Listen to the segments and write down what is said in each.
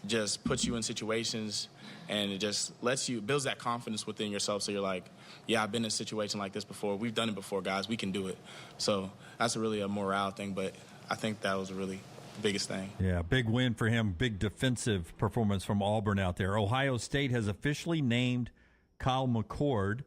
just puts you in situations, and it just builds that confidence within yourself. So you're like, yeah, I've been in a situation like this before. We've done it before, guys. We can do it. So that's really a morale thing, but I think that was really the biggest thing. Yeah, big win for him. Big defensive performance from Auburn out there. Ohio State has officially named Kyle McCord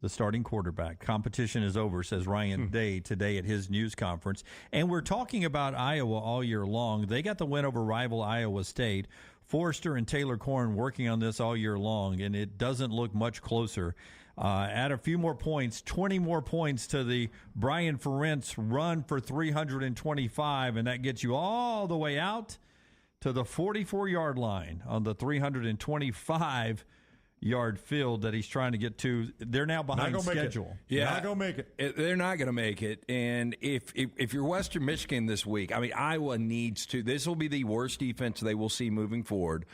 the starting quarterback. Competition is over, says Ryan Day today at his news conference. And we're talking about Iowa all year long. They got the win over rival Iowa State. Forrester and Taylor Corn working on this all year long, and it doesn't look much closer. Add a few more points, 20 more points to the Brian Ferentz run for 325, and that gets you all the way out to the 44-yard line on the 325-yard field that he's trying to get to. They're now behind schedule. Yeah, not going to make it. They're not going to make it. And if you're Western Michigan this week, I mean, Iowa needs to. This will be the worst defense they will see moving forward.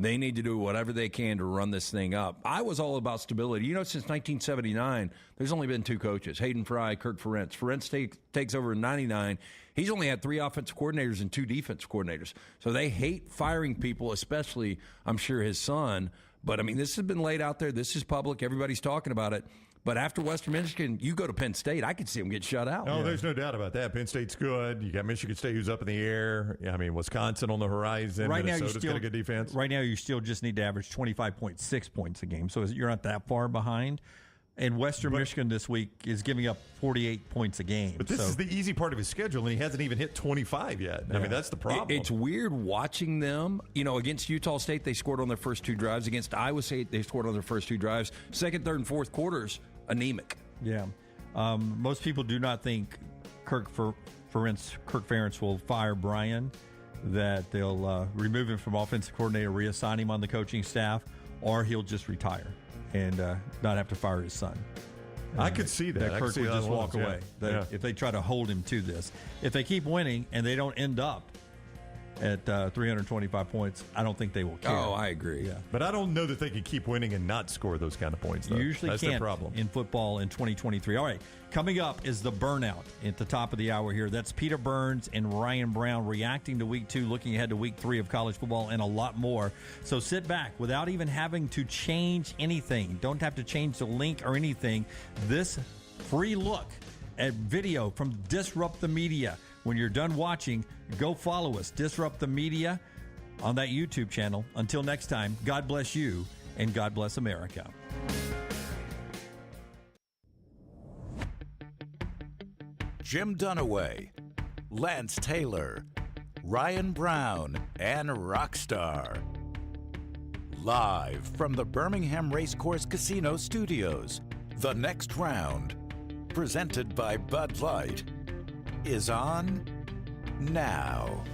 They need to do whatever they can to run this thing up. Iowa's all about stability. You know, since 1979, there's only been two coaches, Hayden Fry, Kirk Ferentz. Ferentz takes over in 99. He's only had 3 offensive coordinators and 2 defensive coordinators. So they hate firing people, especially, I'm sure, his son. But, I mean, this has been laid out there. This is public. Everybody's talking about it. But after Western Michigan, you go to Penn State, I could see them get shut out. No, there's no doubt about that. Penn State's good. You got Michigan State who's up in the air. I mean, Wisconsin on the horizon. Right Minnesota's now, got a good defense. Right now, you still just need to average 25.6 points a game. So you're not that far behind. And Western Michigan this week is giving up 48 points a game. But this is the easy part of his schedule, and he hasn't even hit 25 yet. I mean, that's the problem. It's weird watching them. You know, against Utah State, they scored on their first 2 drives. Against Iowa State, they scored on their first 2 drives. Second, third, and fourth quarters, anemic. Yeah. Most people do not think Kirk Ferentz will fire Brian, that they'll remove him from offensive coordinator, reassign him on the coaching staff, or he'll just retire and not have to fire his son. I could see that. Kirk would just walk away. If they try to hold him to this. If they keep winning and they don't end up at 325 points, I don't think they will care. Oh, I agree. Yeah. But I don't know that they can keep winning and not score those kind of points, though. You usually That's can't the problem. in football in 2023. All right, coming up is the burnout at the top of the hour here. That's Peter Burns and Ryan Brown reacting to Week 2, looking ahead to Week 3 of college football, and a lot more. So sit back without even having to change anything. Don't have to change the link or anything. This free look at video from Disrupt the Media. When you're done watching, go follow us, Disrupt the Media, on that YouTube channel. Until next time, God bless you and God bless America. Jim Dunaway, Lance Taylor, Ryan Brown, and Rockstar. Live from the Birmingham Racecourse Casino Studios, the next round, presented by Bud Light, is on now.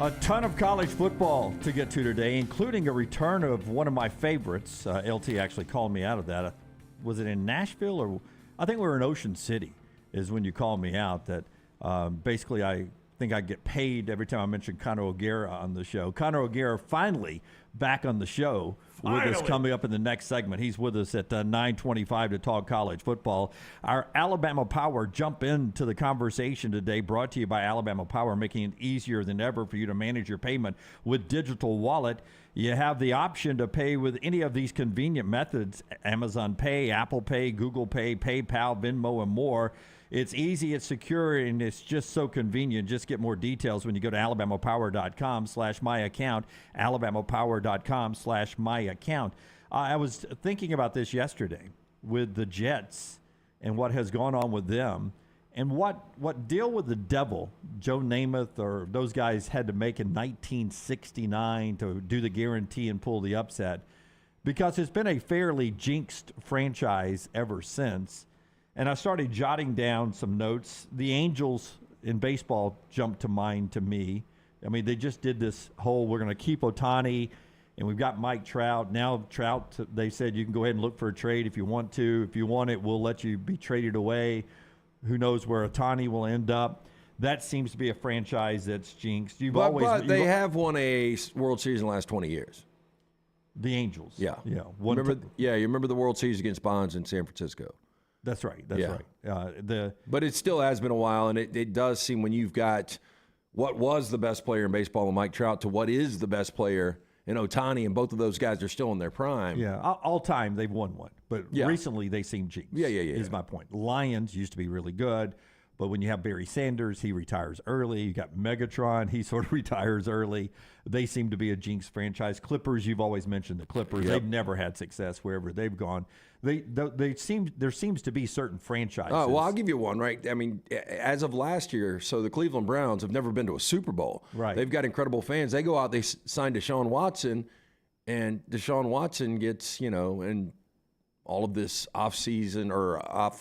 A ton of college football to get to today, including a return of one of my favorites. LT actually called me out of that. Was it in Nashville, or I think we were in Ocean City is when you called me out, that basically I think I get paid every time I mention Conor O'Gara on the show. Conor O'Gara finally back on the show with us coming up in the next segment. He's with us at 9:25 to talk college football. Our Alabama Power jump into the conversation today, brought to you by Alabama Power, making it easier than ever for you to manage your payment with Digital Wallet. You have the option to pay with any of these convenient methods: Amazon Pay, Apple Pay, Google Pay, PayPal, Venmo, and more. It's easy, it's secure, and it's just so convenient. Just get more details when you go to alabamapower.com/myaccount, alabamapower.com/myaccount. I was thinking about this yesterday with the Jets and what has gone on with them, and what deal with the devil Joe Namath or those guys had to make in 1969 to do the guarantee and pull the upset, because it's been a fairly jinxed franchise ever since. And I started jotting down some notes. The Angels in baseball jumped to mind to me. I mean, they just did this whole, we're going to keep Ohtani, and we've got Mike Trout. Now Trout, they said you can go ahead and look for a trade if you want to. If you want it, we'll let you be traded away. Who knows where Ohtani will end up. That seems to be a franchise that's jinxed. But they have won a World Series in the last 20 years. The Angels. Yeah. Yeah. You remember the World Series against Bonds in San Francisco. That's right. That's right. But it still has been a while, and it does seem when you've got what was the best player in baseball in Mike Trout to what is the best player in Ohtani, and both of those guys are still in their prime. Yeah, all time they've won one, but recently they seem jinxed. Yeah. Is my point. Lions used to be really good, but when you have Barry Sanders, he retires early. You got Megatron, he sort of retires early. They seem to be a jinx franchise. Clippers, you've always mentioned the Clippers. They've never had success wherever they've gone. There seems to be certain franchises. Oh, well, I'll give you one, right? I mean, as of last year, so the Cleveland Browns have never been to a Super Bowl. Right. They've got incredible fans. They go out, they sign Deshaun Watson, and Deshaun Watson gets, and all of this off-season or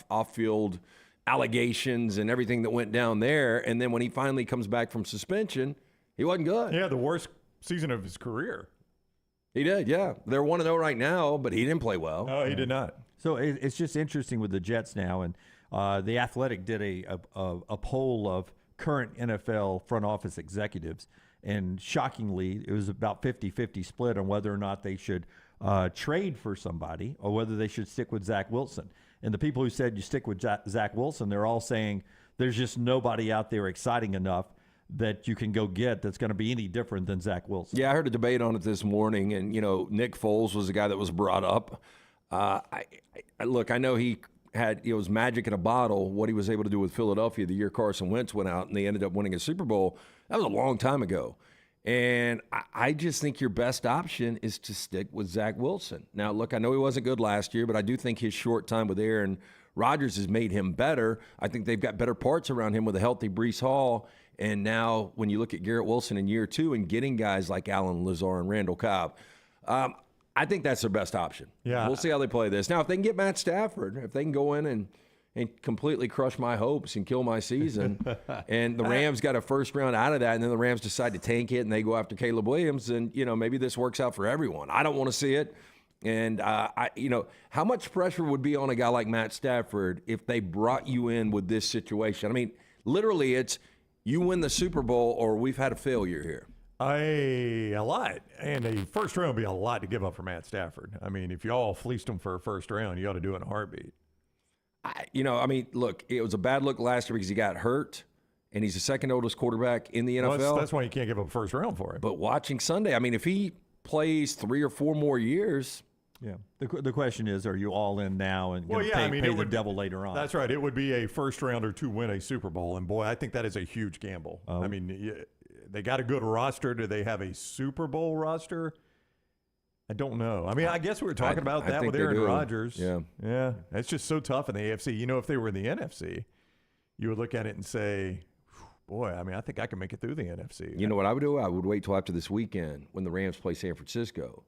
off-field allegations and everything that went down there. And then when he finally comes back from suspension, he wasn't good. Yeah, the worst season of his career. He did, yeah. They're 1-0 right now, but he didn't play well. No, he did not. So it's just interesting with the Jets now, and the Athletic did a poll of current NFL front office executives, and shockingly, it was about 50-50 split on whether or not they should trade for somebody or whether they should stick with Zach Wilson. And the people who said you stick with Zach Wilson, they're all saying there's just nobody out there exciting enough that you can go get that's going to be any different than Zach Wilson. Yeah, I heard a debate on it this morning, and, Nick Foles was the guy that was brought up. Look, I know he had, it was magic in a bottle, what he was able to do with Philadelphia the year Carson Wentz went out and they ended up winning a Super Bowl. That was a long time ago. And I just think your best option is to stick with Zach Wilson. Now, look, I know he wasn't good last year, but I do think his short time with Aaron Rodgers has made him better. I think they've got better parts around him with a healthy Breece Hall. And now when you look at Garrett Wilson in year 2 and getting guys like Allen Lazar and Randall Cobb, I think that's their best option. Yeah. We'll see how they play this. Now, if they can get Matt Stafford, if they can go in and completely crush my hopes and kill my season, and the Rams got a first round out of that, and then the Rams decide to tank it and they go after Caleb Williams, and, maybe this works out for everyone. I don't want to see it. And, how much pressure would be on a guy like Matt Stafford if they brought you in with this situation? I mean, literally, it's you win the Super Bowl or we've had a failure here. A lot. And a first round would be a lot to give up for Matt Stafford. I mean, if you all fleeced him for a first round, you ought to do it in a heartbeat. Look, it was a bad look last year because he got hurt, and he's the second oldest quarterback in the NFL. Well, that's why you can't give up a first round for him. But watching Sunday, I mean, if he plays 3 or 4 more years. Yeah. The question is, are you all in now and going to pay the devil later on? That's right. It would be a first rounder to win a Super Bowl. And, boy, I think that is a huge gamble. I mean, they got a good roster. Do they have a Super Bowl roster? I don't know. I mean, I guess we were talking about that with Aaron Rodgers. Yeah. Yeah. It's just so tough in the AFC. If they were in the NFC, you would look at it and say, boy, I mean, I think I can make it through the NFC. You know what I would do? I would wait till after this weekend when the Rams play San Francisco.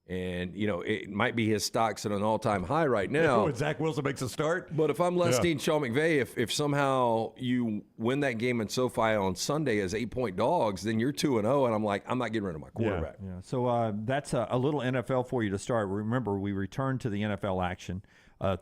And, it might be his stock's at an all-time high right now. When Zach Wilson makes a start. But if I'm Les Snead and Sean McVay, if somehow you win that game in SoFi on Sunday as 8-point dogs, then you're 2-0, and I'm like, I'm not getting rid of my quarterback. Yeah. So that's a little NFL for you to start. Remember, we return to the NFL action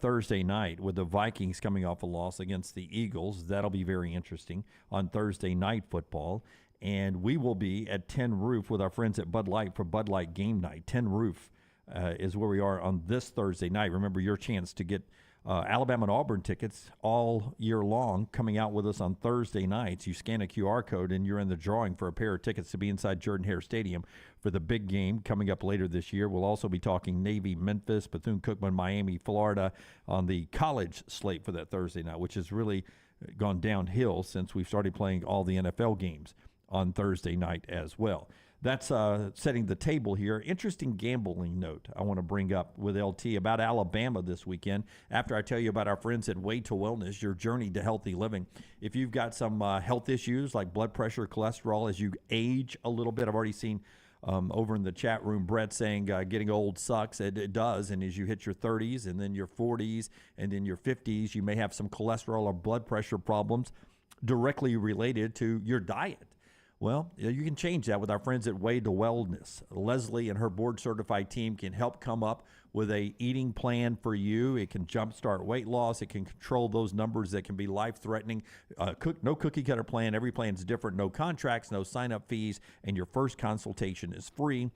Thursday night with the Vikings coming off a loss against the Eagles. That'll be very interesting on Thursday Night Football. And we will be at 10 Roof with our friends at Bud Light for Bud Light Game Night. 10 Roof is where we are on this Thursday night. Remember, your chance to get Alabama and Auburn tickets all year long coming out with us on Thursday nights. You scan a QR code and you're in the drawing for a pair of tickets to be inside Jordan-Hare Stadium for the big game coming up later this year. We'll also be talking Navy, Memphis, Bethune-Cookman, Miami, Florida on the college slate for that Thursday night, which has really gone downhill since we've started playing all the NFL games on Thursday night as well. That's setting the table here. Interesting gambling note I want to bring up with LT about Alabama this weekend. After I tell you about our friends at Way to Wellness, your journey to healthy living. If you've got some health issues like blood pressure, cholesterol, as you age a little bit, I've already seen over in the chat room, Brett saying getting old sucks. It does. And as you hit your 30s and then your 40s and then your 50s, you may have some cholesterol or blood pressure problems directly related to your diet. Well, you can change that with our friends at Way to Wellness. Leslie and her board-certified team can help come up with a eating plan for you. It can jumpstart weight loss. It can control those numbers that can be life-threatening. No cookie-cutter plan. Every plan is different. No contracts, no sign-up fees, and your first consultation is free.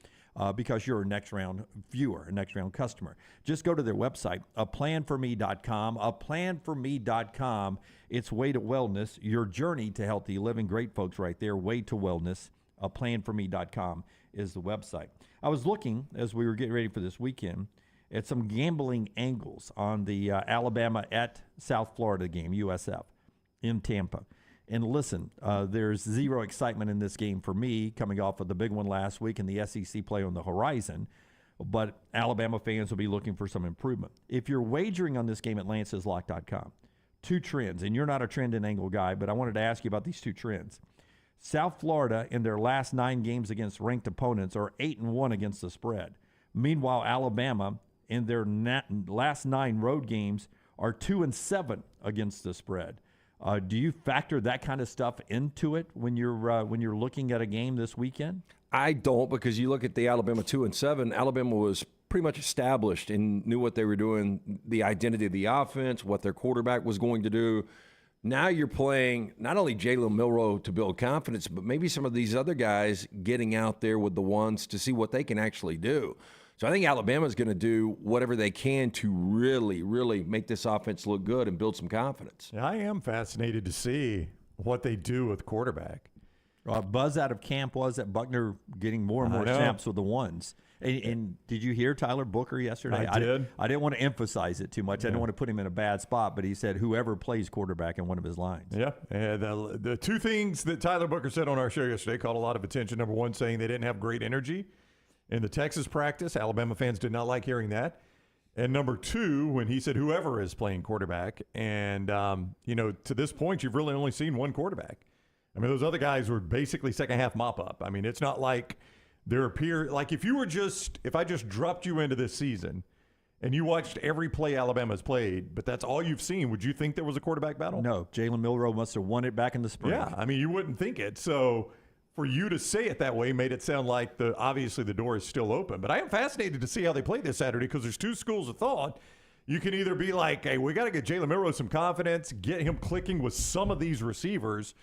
because you're a next round viewer, a next round customer. Just go to their website, aplanforme.com, aplanforme.com. It's Way to Wellness, your journey to healthy living. Great folks right there, Way to Wellness, aplanforme.com is the website. I was looking, as we were getting ready for this weekend, at some gambling angles on the Alabama at South Florida game, USF, in Tampa. And listen, there's zero excitement in this game for me coming off of the big one last week and the SEC play on the horizon. But Alabama fans will be looking for some improvement. If you're wagering on this game at lanceslock.com, 2 trends, and you're not a trend and angle guy, but I wanted to ask you about these 2 trends. South Florida, in their last 9 games against ranked opponents, are 8-1 against the spread. Meanwhile, Alabama, in their last 9 road games, are 2-7 against the spread. Do you factor that kind of stuff into it when you're looking at a game this weekend? I don't, because you look at the Alabama 2-7. Alabama was pretty much established and knew what they were doing, the identity of the offense, what their quarterback was going to do. Now you're playing not only Jalen Milroe to build confidence, but maybe some of these other guys getting out there with the ones to see what they can actually do. So I think Alabama's going to do whatever they can to really, really make this offense look good and build some confidence. I am fascinated to see what they do with quarterback. Buzz out of camp was that Buckner getting more and more snaps with the ones. And did you hear Tyler Booker yesterday? I did. I didn't want to emphasize it too much. I didn't want to put him in a bad spot, but he said whoever plays quarterback in one of his lines. Yeah. The 2 things that Tyler Booker said on our show yesterday caught a lot of attention. Number 1, saying they didn't have great energy in the Texas practice. Alabama fans did not like hearing that. And number 2, when he said whoever is playing quarterback. And, to this point, you've really only seen one quarterback. I mean, those other guys were basically second half mop up. I mean, it's not like if I just dropped you into this season and you watched every play Alabama's played, but that's all you've seen, would you think there was a quarterback battle? No. Jalen Milroe must have won it back in the spring. Yeah. I mean, you wouldn't think it. So for you to say it that way made it sound like obviously the door is still open. But I am fascinated to see how they play this Saturday, because there's 2 schools of thought. You can either be like, hey, we got to get Jalen Milroe some confidence, get him clicking with some of these receivers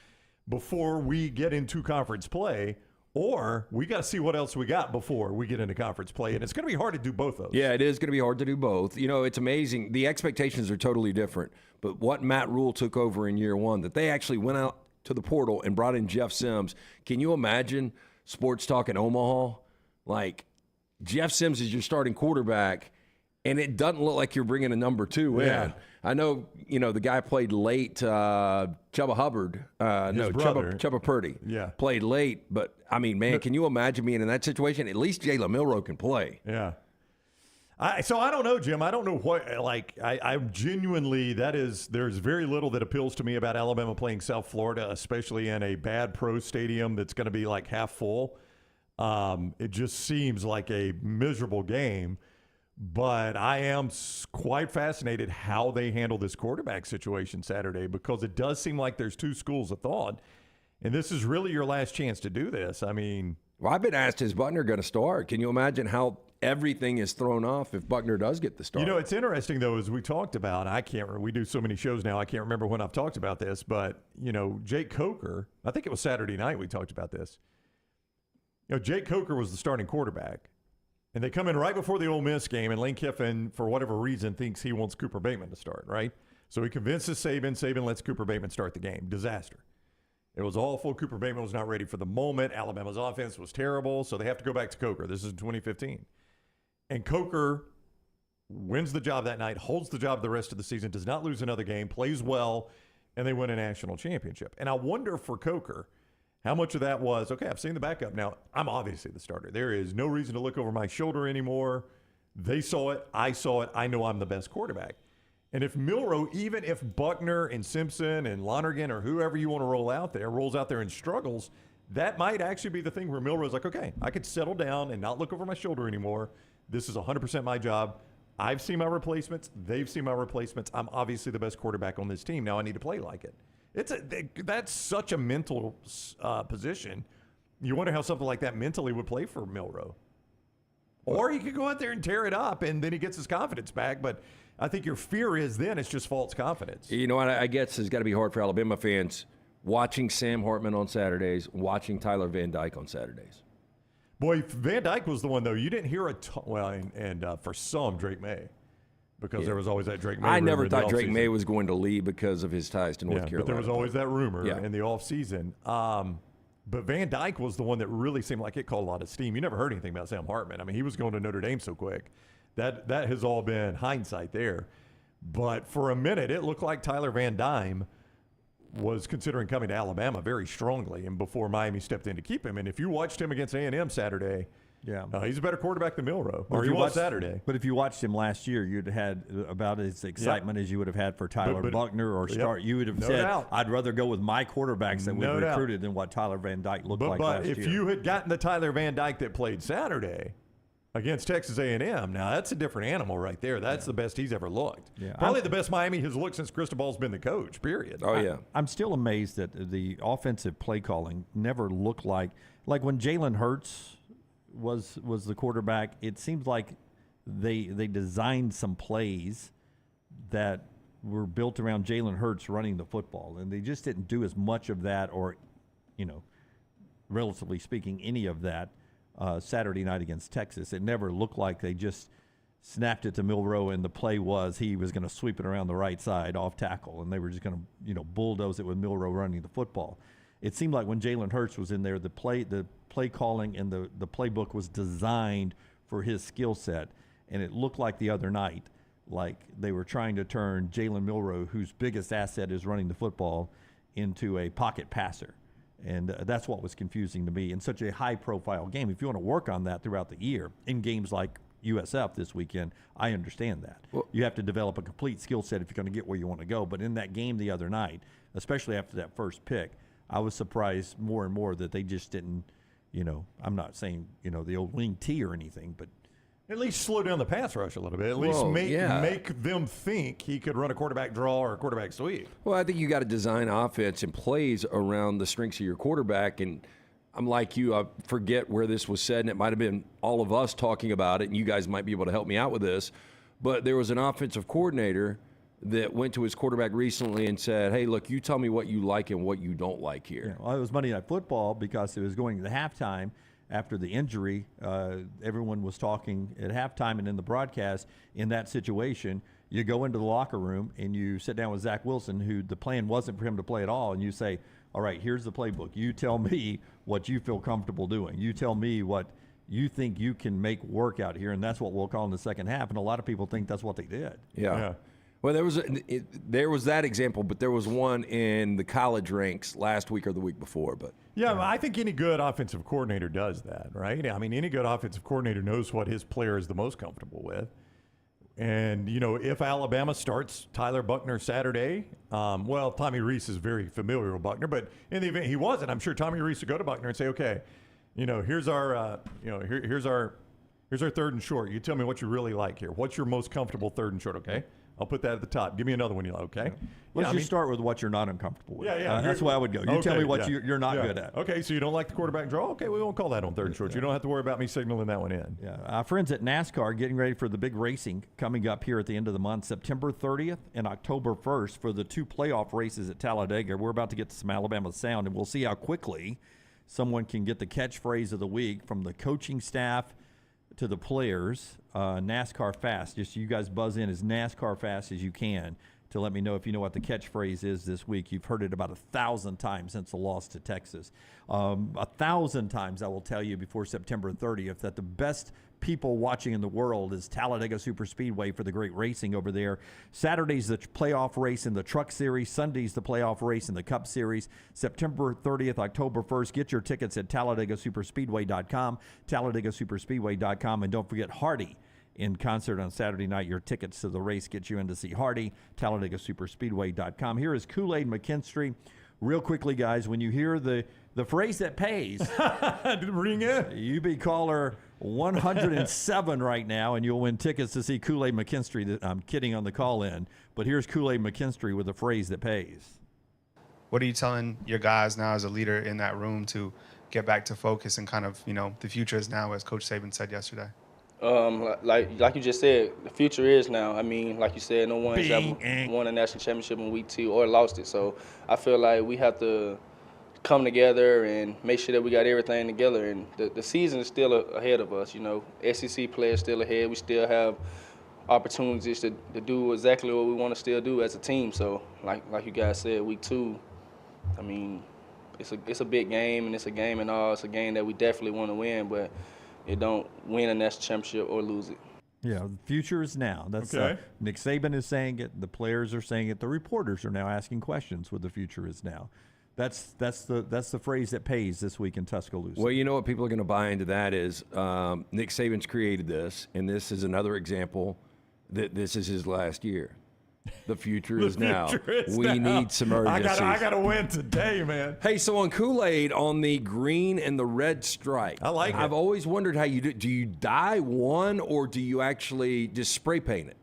before we get into conference play, or we got to see what else we got before we get into conference play. And it's going to be hard to do both of those. Yeah, it is going to be hard to do both. It's amazing. The expectations are totally different. But what Matt Rule took over in year 1, that they actually went out to the portal and brought in Jeff Sims. Can you imagine sports talk in Omaha? Like, Jeff Sims is your starting quarterback, and it doesn't look like you're bringing a number 2 in. Yeah. I know, the guy played late, Chuba Hubbard. Chuba Purdy. Yeah. Played late, but, I mean, man, can you imagine being in that situation? At least Jalen Milroe can play. Yeah. So I don't know, Jim. I don't know what, I genuinely, there's very little that appeals to me about Alabama playing South Florida, especially in a bad pro stadium that's going to be like half full. It just seems like a miserable game. But I am quite fascinated how they handle this quarterback situation Saturday, because it does seem like there's 2 schools of thought. And this is really your last chance to do this. I mean, well, I've been asked, is Buckner going to start? Can you imagine how everything is thrown off if Buckner does get the start? It's interesting, though, as we talked about, we do so many shows now, I can't remember when I've talked about this, but, Jake Coker, I think it was Saturday night we talked about this. Jake Coker was the starting quarterback. And they come in right before the Ole Miss game, and Lane Kiffin, for whatever reason, thinks he wants Cooper Bateman to start, right? So he convinces Saban. Saban lets Cooper Bateman start the game. Disaster. It was awful. Cooper Bateman was not ready for the moment. Alabama's offense was terrible, so they have to go back to Coker. This is in 2015. And Coker wins the job that night, holds the job the rest of the season, does not lose another game, plays well, and they win a national championship. And I wonder for Coker, how much of that was, okay, I've seen the backup. Now, I'm obviously the starter. There is no reason to look over my shoulder anymore. They saw it. I saw it. I know I'm the best quarterback. And if Milroe, even if Buckner and Simpson and Lonergan or whoever you want to rolls out there and struggles, that might actually be the thing where Milroe's like, okay, I could settle down and not look over my shoulder anymore. This is 100% my job. I've seen my replacements. They've seen my replacements. I'm obviously the best quarterback on this team. Now I need to play like it. That's such a mental position. You wonder how something like that mentally would play for Milroe. Or he could go out there and tear it up, and then he gets his confidence back. But I think your fear is then it's just false confidence. I guess it's got to be hard for Alabama fans watching Sam Hartman on Saturdays, watching Tyler Van Dyke on Saturdays. Boy, Van Dyke was the one, though. You didn't hear a ton. Well, and for some, Drake May. Because there was always that Drake May I rumor never thought in the Drake offseason. May was going to leave because of his ties to North Carolina. But there was always that rumor Yeah. in the offseason. But Van Dyke was the one that really seemed like it caught a lot of steam. You never heard anything about Sam Hartman. I mean, he was going to Notre Dame so quick. That has all been hindsight there. But for a minute, it looked like Tyler Van Dyne was considering coming to Alabama very strongly, and before Miami stepped in to keep him. And if you watched him against A&M Saturday, he's a better quarterback than Milroe. Or he was Saturday. But if you watched him last year, you'd had about as excitement as you would have had for Tyler Buckner or Start. You would have said, I'd rather go with my quarterbacks that we've recruited than what Tyler Van Dyke looked like last year. But if you had gotten the Tyler Van Dyke that played Saturday against Texas A&M, now that's a different animal right there. That's the best he's ever looked. Yeah. Probably the best Miami has looked since Cristobal's been the coach, period. Oh, yeah. I'm still amazed that the offensive play calling never looked like when Jalen Hurts was the quarterback. It seems like they designed some plays that were built around Jalen Hurts running the football, and they just didn't do as much of that, or relatively speaking, any of that Saturday night against Texas. It never looked like they just snapped it to Milroe, and the play was he was going to sweep it around the right side off tackle, and they were just going to bulldoze it with Milroe running the football. It seemed like when Jalen Hurts was in there, the play calling and the playbook was designed for his skill set, and it looked like the other night like they were trying to turn Jalen Milroe, whose biggest asset is running the football, into a pocket passer. And that's what was confusing to me in such a high-profile game. If you want to work on that throughout the year, in games like USF this weekend, I understand that. Well, you have to develop a complete skill set if you're going to get where you want to go. But in that game the other night, especially after that first pick, I was surprised more and more that they just didn't, I'm not saying, the old wing T or anything, but at least slow down the pass rush a little bit. At least make them think he could run a quarterback draw or a quarterback sweep. Well, I think you got to design offense and plays around the strengths of your quarterback. And I'm like you, I forget where this was said, and it might have been all of us talking about it, and you guys might be able to help me out with this. But there was an offensive coordinator that went to his quarterback recently and said, hey, look, you tell me what you like and what you don't like here. Yeah, well, it was Monday Night Football because it was going to halftime. After the injury, everyone was talking at halftime and in the broadcast. In that situation, you go into the locker room and you sit down with Zach Wilson, who the plan wasn't for him to play at all, and you say, all right, here's the playbook. You tell me what you feel comfortable doing. You tell me what you think you can make work out here, and that's what we'll call in the second half. And a lot of people think that's what they did. Yeah. Well, there was that example, but there was one in the college ranks last week or the week before. But I think any good offensive coordinator does that, right? I mean, any good offensive coordinator knows what his player is the most comfortable with. And, if Alabama starts Tyler Buckner Saturday, Tommy Rees is very familiar with Buckner, but in the event he wasn't, I'm sure Tommy Rees would go to Buckner and say, okay, here's our third and short. You tell me what you really like here. What's your most comfortable third and short, okay? I'll put that at the top. Give me another one you like, okay? Let's just start with what you're not uncomfortable with. Yeah. That's why I would go. You tell me what you're not good at. Okay, so you don't like the quarterback draw? Okay, we won't call that on third and short. You don't have to worry about me signaling that one in. Yeah. Our friends at NASCAR getting ready for the big racing coming up here at the end of the month, September 30th and October 1st for the 2 playoff races at Talladega. We're about to get to some Alabama sound, and we'll see how quickly someone can get the catchphrase of the week from the coaching staff to the players. NASCAR fast. Just you guys buzz in as NASCAR fast as you can to let me know if you know what the catchphrase is this week. You've heard it about 1,000 times since the loss to Texas. 1,000 times I will tell you before September 30th that the best people watching in the world is Talladega Superspeedway for the great racing over there. Saturday's the playoff race in the Truck Series. Sunday's the playoff race in the Cup Series. September 30th, October 1st. Get your tickets at TalladagaSuperspeedway.com, TalladagaSuperspeedway.com, and don't forget Hardy in concert on Saturday night. Your tickets to the race get you in to see Hardy, TalladagaSuperspeedway.com. Here is Kool-Aid Mckinstry. Real quickly, guys, when you hear the phrase that pays, ring it. You be caller 107 right now, and you'll win tickets to see Kool-Aid Mckinstry. I'm kidding on the call-in, but here's Kool-Aid Mckinstry with a phrase that pays. What are you telling your guys now as a leader in that room to get back to focus and kind of, the future is now, as Coach Saban said yesterday? Like you just said, the future is now. I mean, like you said, no one's ever won a national championship in week 2 or lost it. So I feel like we have to come together and make sure that we got everything together. And the season is still ahead of us. You know, SEC players still ahead. We still have opportunities to do exactly what we want to still do as a team. So, like you guys said, week 2, I mean, it's a big game, and it's a game and all. It's a game that we definitely want to win, but it don't win a national championship or lose it. Yeah, the future is now. That's Okay. Nick Saban is saying it. The players are saying it. The reporters are now asking questions with the future is now. That's the phrase that pays this week in Tuscaloosa. Well, you know what people are going to buy into that is Nick Saban's created this, and this is another example that this is his last year. The future is now. We need some urgency. I got to win today, man. Hey, so on Kool-Aid, on the green and the red stripe, I like it. I've always wondered how you do. Do you dye one, or do you actually just spray paint it?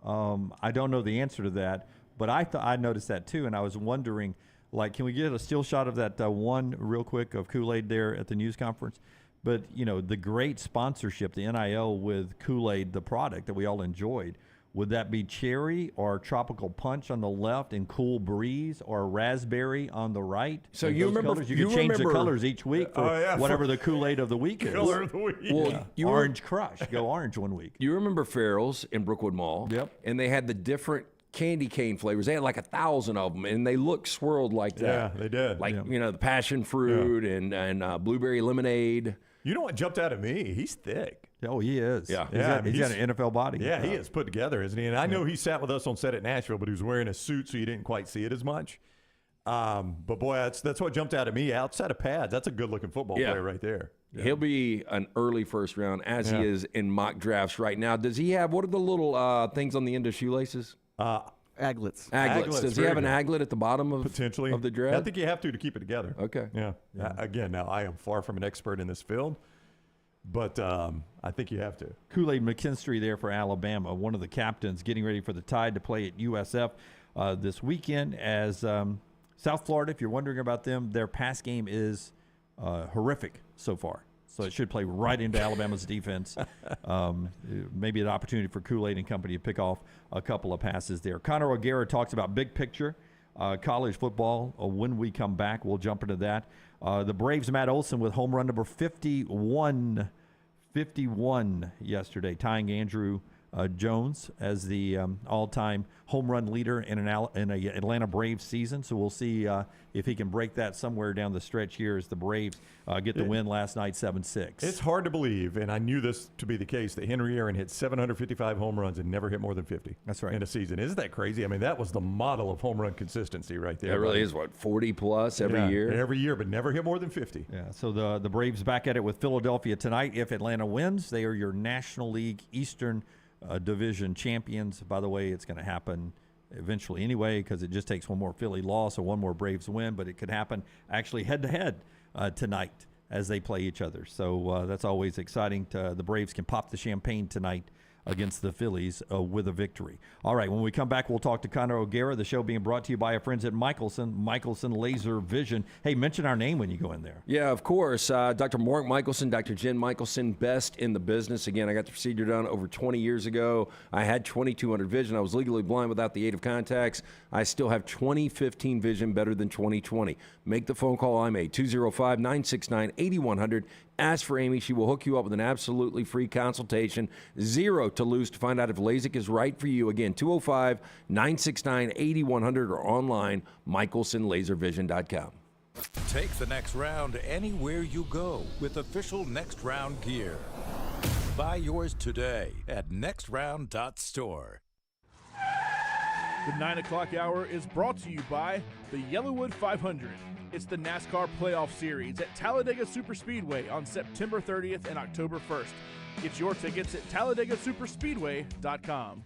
I don't know the answer to that, but I noticed that too, and I was wondering, like, can we get a still shot of that one real quick of Kool-Aid there at the news conference? But, you know, the great sponsorship, the NIL with Kool-Aid, the product that we all enjoyed, would that be cherry or tropical punch on the left and cool breeze or raspberry on the right? So And you those remember- colors, you you could change the remember- colors each week for whatever the Kool-Aid of the week is. Color of the week. Well, you were- Orange Crush. Go orange one week. You remember Farrell's in Brookwood Mall? Yep. And they had the different candy cane flavors. They had like 1,000 of them, and they looked swirled like that. Yeah, they did. Like, you know, the passion fruit and blueberry lemonade. You know what jumped out at me? He's thick. Oh, he is. Yeah. He's got an NFL body. Yeah, he is put together, isn't he? And I know he sat with us on set at Nashville, but he was wearing a suit, so you didn't quite see it as much. But boy, that's what jumped out at me. Outside of pads, that's a good-looking football player right there. Yeah. He'll be an early first round, as he is in mock drafts right now. Does he have, what are the little things on the end of shoelaces? Aglets. Aglets. Does he have an aglet at the bottom of Potentially of the dread? I think you have to keep it together. Okay. Yeah. Again, now I am far from an expert in this field, but I think you have to. Kool-Aid Mckinstry there for Alabama, one of the captains getting ready for the Tide to play at USF this weekend. As South Florida, if you're wondering about them, their pass game is horrific so far. So it should play right into Alabama's defense. Maybe an opportunity for Kool-Aid and company to pick off a couple of passes there. Connor O'Gara talks about big picture college football. When we come back, we'll jump into that. The Braves' Matt Olson with home run number 51 yesterday, tying Andrew Jones as the all-time home run leader in an Atlanta Braves season. So we'll see if he can break that somewhere down the stretch here as the Braves get the win last night, 7-6. It's hard to believe, and I knew this to be the case, that Henry Aaron hit 755 home runs and never hit more than 50. That's right. In a season. Isn't that crazy? I mean, that was the model of home run consistency right there. That really is, 40 plus every year? Every year, but never hit more than 50. Yeah, so the Braves back at it with Philadelphia tonight. If Atlanta wins, they are your National League Eastern Division champions. By the way, it's going to happen eventually anyway because it just takes one more Philly loss or one more Braves win, but it could happen actually head-to-head tonight as they play each other. So that's always exciting. The Braves can pop the champagne tonight against the Phillies with a victory. All right, when we come back, we'll talk to Connor O'Gara. The show being brought to you by our friends at Michelson Laser Vision. Hey, mention our name when you go in there. Yeah, of course. Dr. Mark Michelson, Dr. Jen Michelson, best in the business. Again, I got the procedure done over 20 years ago. I had 2200 vision. I was legally blind without the aid of contacts. I still have 2015 vision, better than 2020. Make the phone call I made, 205-969-8100. Ask for Amy. She will hook you up with an absolutely free consultation. Zero to lose to find out if LASIK is right for you. Again, 205-969-8100 or online, michelsonlaservision.com. Take the next round anywhere you go with official Next Round gear. Buy yours today at nextround.store. The 9 o'clock hour is brought to you by the Yellowwood 500. It's the NASCAR Playoff Series at Talladega Superspeedway on September 30th and October 1st. Get your tickets at TalladegaSuperspeedway.com.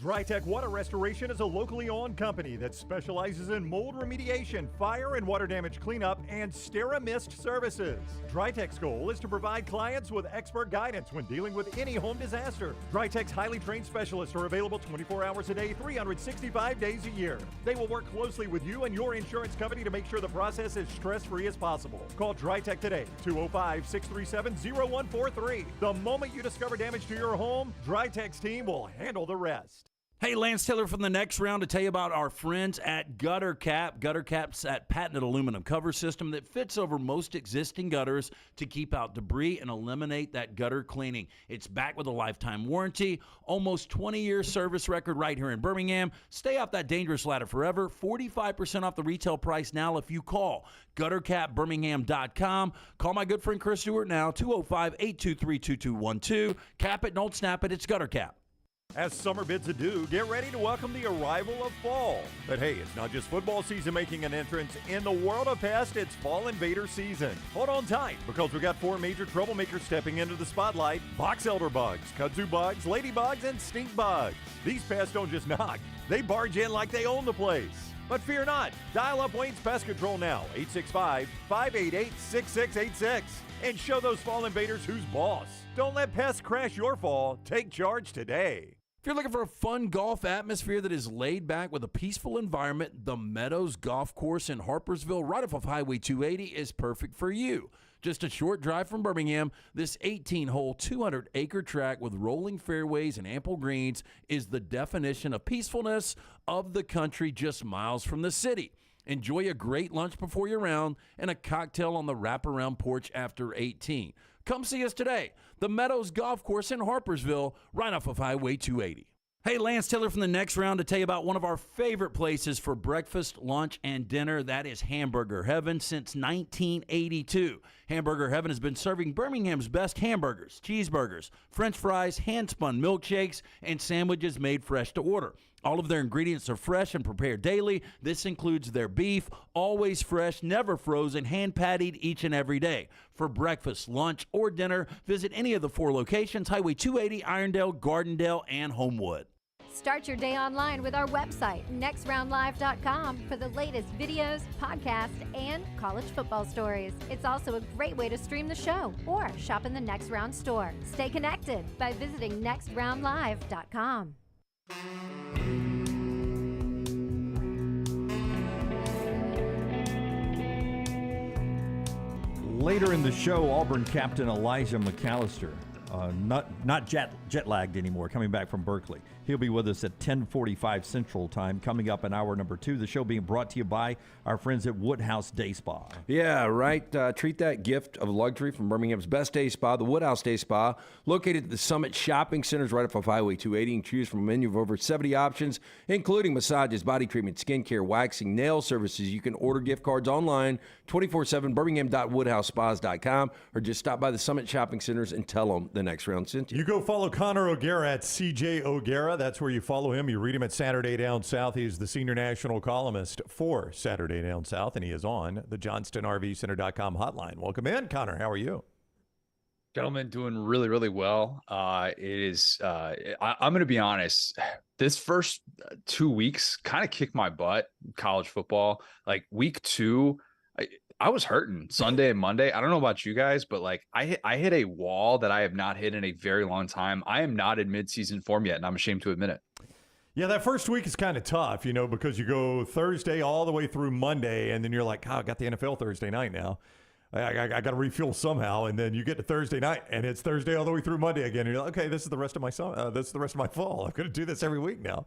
DryTech Water Restoration is a locally owned company that specializes in mold remediation, fire and water damage cleanup, and SteraMist services. DryTech's goal is to provide clients with expert guidance when dealing with any home disaster. DryTech's highly trained specialists are available 24 hours a day, 365 days a year. They will work closely with you and your insurance company to make sure the process is stress-free as possible. Call DryTech today, 205-637-0143. The moment you discover damage to your home, DryTech's team will handle the rest. Hey, Lance Taylor from the Next Round to tell you about our friends at Gutter Cap. Gutter Cap's that patented aluminum cover system that fits over most existing gutters to keep out debris and eliminate that gutter cleaning. It's backed with a lifetime warranty, almost 20-year service record right here in Birmingham. Stay off that dangerous ladder forever. 45% off the retail price now if you call guttercapbirmingham.com. Call my good friend Chris Stewart now, 205-823-2212. Cap it, don't snap it. It's Gutter Cap. As summer bids adieu, get ready to welcome the arrival of fall. But hey, it's not just football season making an entrance. In the world of pest, it's fall invader season. Hold on tight, because we got 4 major troublemakers stepping into the spotlight: box elder bugs, kudzu bugs, ladybugs, and stink bugs. These pests don't just knock, they barge in like they own the place. But fear not, dial up Wayne's Pest Control now, 865-588-6686, and show those fall invaders who's boss. Don't let pests crash your fall. Take charge today. If you're looking for a fun golf atmosphere that is laid back with a peaceful environment, the Meadows Golf Course in Harpersville, right off of Highway 280, is perfect for you. Just a short drive from Birmingham, this 18-hole, 200-acre track with rolling fairways and ample greens is the definition of peacefulness of the country, just miles from the city. Enjoy a great lunch before your round and a cocktail on the wraparound porch after 18. Come see us today. The Meadows Golf Course in Harpersville, right off of Highway 280. Hey, Lance Taylor from the Next Round to tell you about one of our favorite places for breakfast, lunch, and dinner. That is Hamburger Heaven since 1982. Hamburger Heaven has been serving Birmingham's best hamburgers, cheeseburgers, French fries, hand-spun milkshakes, and sandwiches made fresh to order. All of their ingredients are fresh and prepared daily. This includes their beef, always fresh, never frozen, hand-pattied each and every day. For breakfast, lunch, or dinner, visit any of the 4 locations: Highway 280, Irondale, Gardendale, and Homewood. Start your day online with our website, nextroundlive.com, for the latest videos, podcasts, and college football stories. It's also a great way to stream the show or shop in the Next Round store. Stay connected by visiting nextroundlive.com. Later in the show, Auburn captain Elijah McAllister, not jet lagged anymore, coming back from Berkeley. He'll be with us at 10:45 Central Time, coming up in hour number 2. The show being brought to you by our friends at Woodhouse Day Spa. Yeah, right. Treat that gift of luxury from Birmingham's best day spa, the Woodhouse Day Spa, located at the Summit Shopping Centers right off of Highway 280, and choose from a menu of over 70 options, including massages, body treatment, skincare, waxing, nail services. You can order gift cards online 24/7, birmingham.woodhousespas.com, or just stop by the Summit Shopping Centers and tell them the Next Round sent you. You go follow Connor O'Gara at CJ O'Gara. That's where you follow him. You read him at Saturday Down South. He's the senior national columnist for Saturday Down South, and he is on the JohnstonRVCenter.com hotline. Welcome in, Connor. How are you? Gentlemen, doing really, really well. I'm going to be honest. This first 2 weeks kind of kicked my butt, college football. Like week 2, I was hurting Sunday and Monday. I don't know about you guys, but like I hit a wall that I have not hit in a very long time. I am not in midseason form yet, and I'm ashamed to admit it. Yeah, that first week is kind of tough, because you go Thursday all the way through Monday, and then you're like, I got the NFL Thursday night now. I got to refuel somehow, and then you get to Thursday night, and it's Thursday all the way through Monday again. And you're like, okay, this is the rest of my fall. I'm going to do this every week now.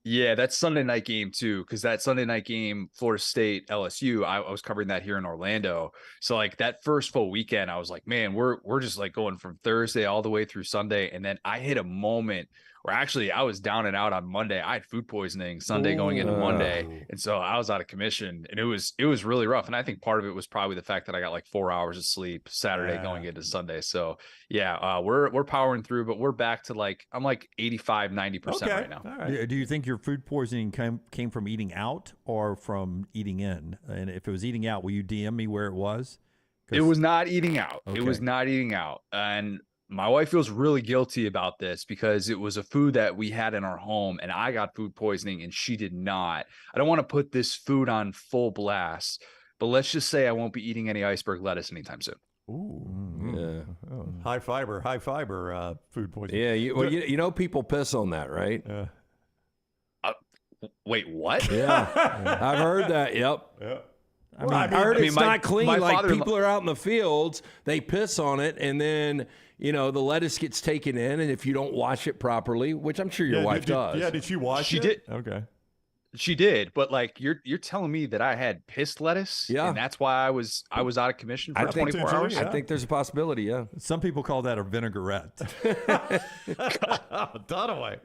Yeah, that Sunday night game too, because that Sunday night game, Florida State, LSU, I was covering that here in Orlando. So like that first full weekend, I was like, man, we're just like going from Thursday all the way through Sunday. And then I hit a moment where actually I was down and out on Monday. I had food poisoning Sunday going into Monday. And so I was out of commission, and it was really rough. And I think part of it was probably the fact that I got like 4 hours of sleep Saturday going into Sunday. So yeah, we're powering through, but we're back to I'm like 85-90% right now. All right. Do you think your food poisoning came from eating out or from eating in? And if it was eating out, will you DM me where it was? It was not eating out. Okay. It was not eating out. And my wife feels really guilty about this because it was a food that we had in our home, and I got food poisoning and she did not. I don't want to put this food on full blast, but let's just say I won't be eating any iceberg lettuce anytime soon. Ooh, yeah. Oh, high fiber food poisoning. Yeah, people piss on that, right? Wait, what? Yeah, I've heard that. Yep. Yeah. I heard it's not clean. My like father-in-law- people are out in the fields, they piss on it, and then the lettuce gets taken in, and if you don't wash it properly, which I'm sure your wife does. Yeah, did she wash She it? did. Okay. She did, but like you're telling me that I had pissed lettuce, and that's why I was out of commission for 24 hours. I think there's a possibility. Yeah, some people call that a vinaigrette. Dunaway.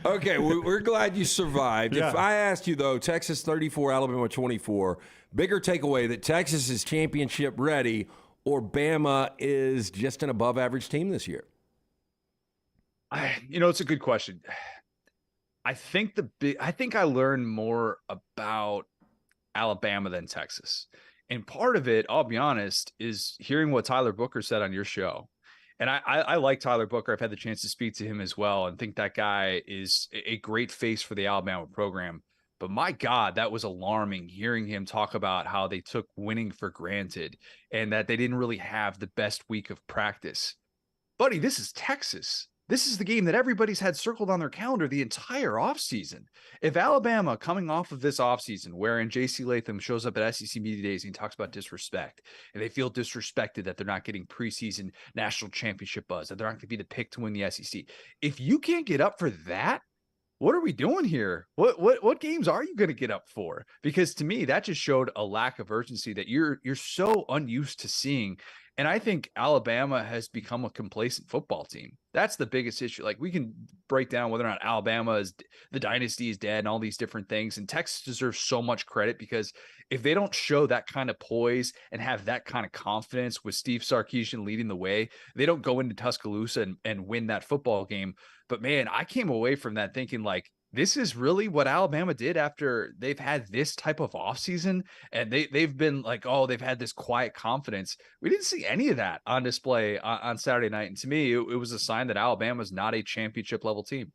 Okay, we're glad you survived. Yeah. If I asked you though, Texas 34, Alabama 24, bigger takeaway that Texas is championship ready, or Bama is just an above-average team this year? It's a good question. I think I learned more about Alabama than Texas. And part of it, I'll be honest, is hearing what Tyler Booker said on your show. And I like Tyler Booker. I've had the chance to speak to him as well and think that guy is a great face for the Alabama program. But my God, that was alarming hearing him talk about how they took winning for granted and that they didn't really have the best week of practice. Buddy, this is Texas. This is the game that everybody's had circled on their calendar the entire offseason. If Alabama, coming off of this offseason, wherein J.C. Latham shows up at SEC Media Days and he talks about disrespect, and they feel disrespected that they're not getting preseason national championship buzz, that they're not going to be the pick to win the SEC. If you can't get up for that, what are we doing here? What games are you going to get up for? Because to me, that just showed a lack of urgency that you're so unused to seeing. And I think Alabama has become a complacent football team. That's the biggest issue. Like, we can break down whether or not Alabama is the dynasty is dead and all these different things. And Texas deserves so much credit because if they don't show that kind of poise and have that kind of confidence with Steve Sarkisian leading the way, they don't go into Tuscaloosa and win that football game. But man, I came away from that thinking like, this is really what Alabama did after they've had this type of offseason, and they've been like, oh, they've had this quiet confidence. We didn't see any of that on display on Saturday night. And to me, it was a sign that Alabama's not a championship level team.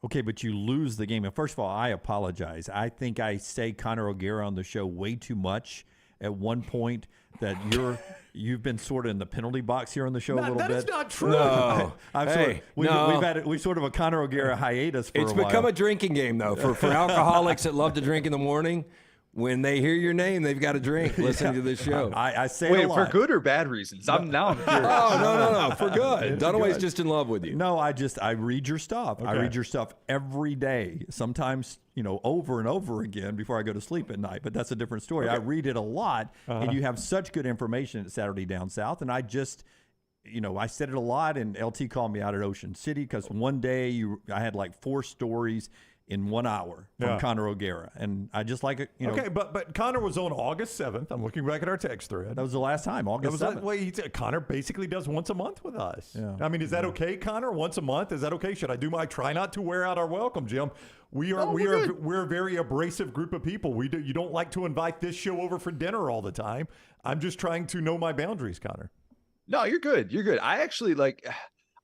Okay, but you lose the game. And first of all, I apologize. I think I say Connor O'Gara on the show way too much at one point that you've been sort of in the penalty box here on the show a little bit. That is not true. No. We've had sort of a Connor O'Gara hiatus for a while. It's become a drinking game, though, for alcoholics that love to drink in the morning. When they hear your name, they've got to drink listening to this show. I say Wait, it a lot. for good or bad reasons? I'm curious. Oh, no, for good. Dunaway's just in love with you. No, I read your stuff. Okay. I read your stuff every day, sometimes, over and over again before I go to sleep at night. But that's a different story. Okay. I read it a lot, and you have such good information at Saturday Down South. And I just, I said it a lot, and LT called me out at Ocean City because one day I had like 4 stories in 1 hour from Connor O'Gara. And I just like it, Okay, but Connor was on August 7th. I'm looking back at our text thread. That was the last time, August 7th. Connor basically does once a month with us. Yeah. I mean, is that okay, Connor? Once a month? Is that okay? Should I do my try not to wear out our welcome, Jim? We're a very abrasive group of people. You don't like to invite this show over for dinner all the time. I'm just trying to know my boundaries, Connor. No, you're good. You're good. I actually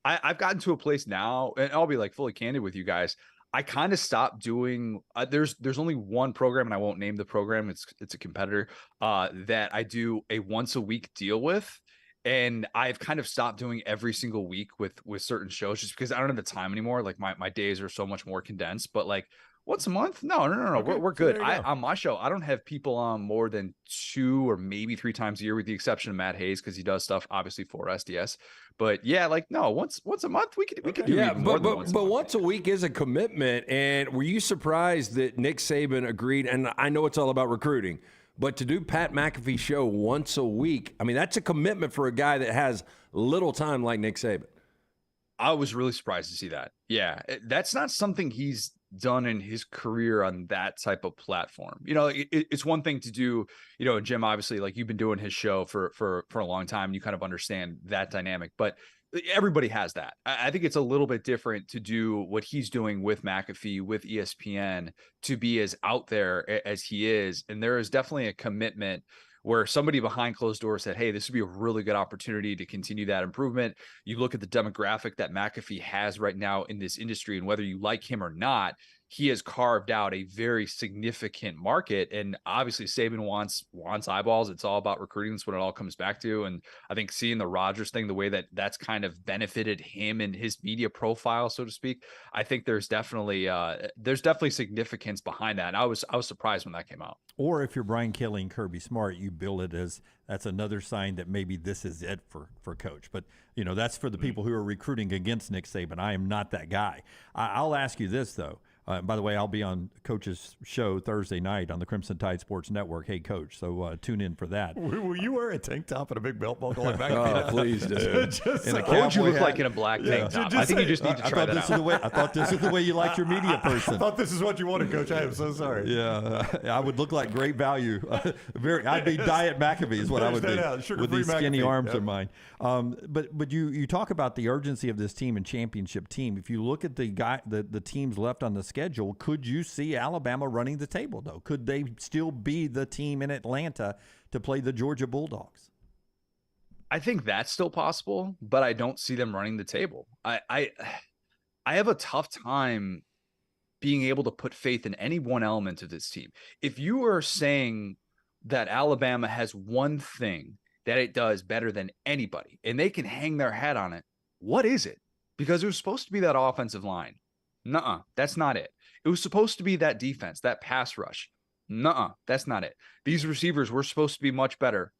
I've gotten to a place now, and I'll be like fully candid with you guys. I kind of stopped doing. There's only one program, and I won't name the program. It's a competitor that I do a once a week deal with, and I've kind of stopped doing every single week with certain shows just because I don't have the time anymore. Like my days are so much more condensed. But like once a month, no. Okay, we're good. On my show, I don't have people on more than 2 or maybe 3 times a year, with the exception of Matt Hayes because he does stuff obviously for SDS. But yeah, once a month we could do even more than once a month. Once a week is a commitment. And were you surprised that Nick Saban agreed? And I know it's all about recruiting, but to do Pat McAfee's show once a week, I mean, that's a commitment for a guy that has little time like Nick Saban. I was really surprised to see that. Yeah, that's not something he's done in his career on that type of platform. It's one thing to do, Jim, obviously, like, you've been doing his show for a long time. You kind of understand that dynamic, but everybody has that. I think it's a little bit different to do what he's doing with McAfee, with ESPN, to be as out there as he is. And there is definitely a commitment where somebody behind closed doors said, hey, this would be a really good opportunity to continue that improvement. You look at the demographic that McAfee has right now in this industry, and whether you like him or not, he has carved out a very significant market. And obviously Saban wants eyeballs. It's all about recruiting. That's what it all comes back to. And I think seeing the Rodgers thing, the way that that's kind of benefited him and his media profile, so to speak, I think there's definitely significance behind that. And I was surprised when that came out. Or if you're Brian Kelly and Kirby Smart, you bill it as that's another sign that maybe this is it for Coach. But, that's for the people who are recruiting against Nick Saban. I am not that guy. I'll ask you this, though. By the way, I'll be on Coach's show Thursday night on the Crimson Tide Sports Network. Hey, Coach, so tune in for that. Will you wear a tank top and a big belt buckle like back? Oh, please do. What would you look like in a black tank top? I think you just need to try that out. I thought this is the way you like your media person. I thought this is what you wanted, Coach. I am so sorry. Yeah, I would look like great value. I'd be Diet McAfee is what I would be with these skinny arms of mine. But you talk about the urgency of this team and championship team. If you look at the teams left on the schedule, could you see Alabama running the table, though? Could they still be the team in Atlanta to play the Georgia Bulldogs? I think that's still possible, but I don't see them running the table. I have a tough time being able to put faith in any one element of this team. If you are saying that Alabama has one thing that it does better than anybody, and they can hang their hat on it, what is it? Because it was supposed to be that offensive line. Nuh-uh, that's not it. It was supposed to be that defense, that pass rush. Nuh-uh, that's not it. These receivers were supposed to be much better.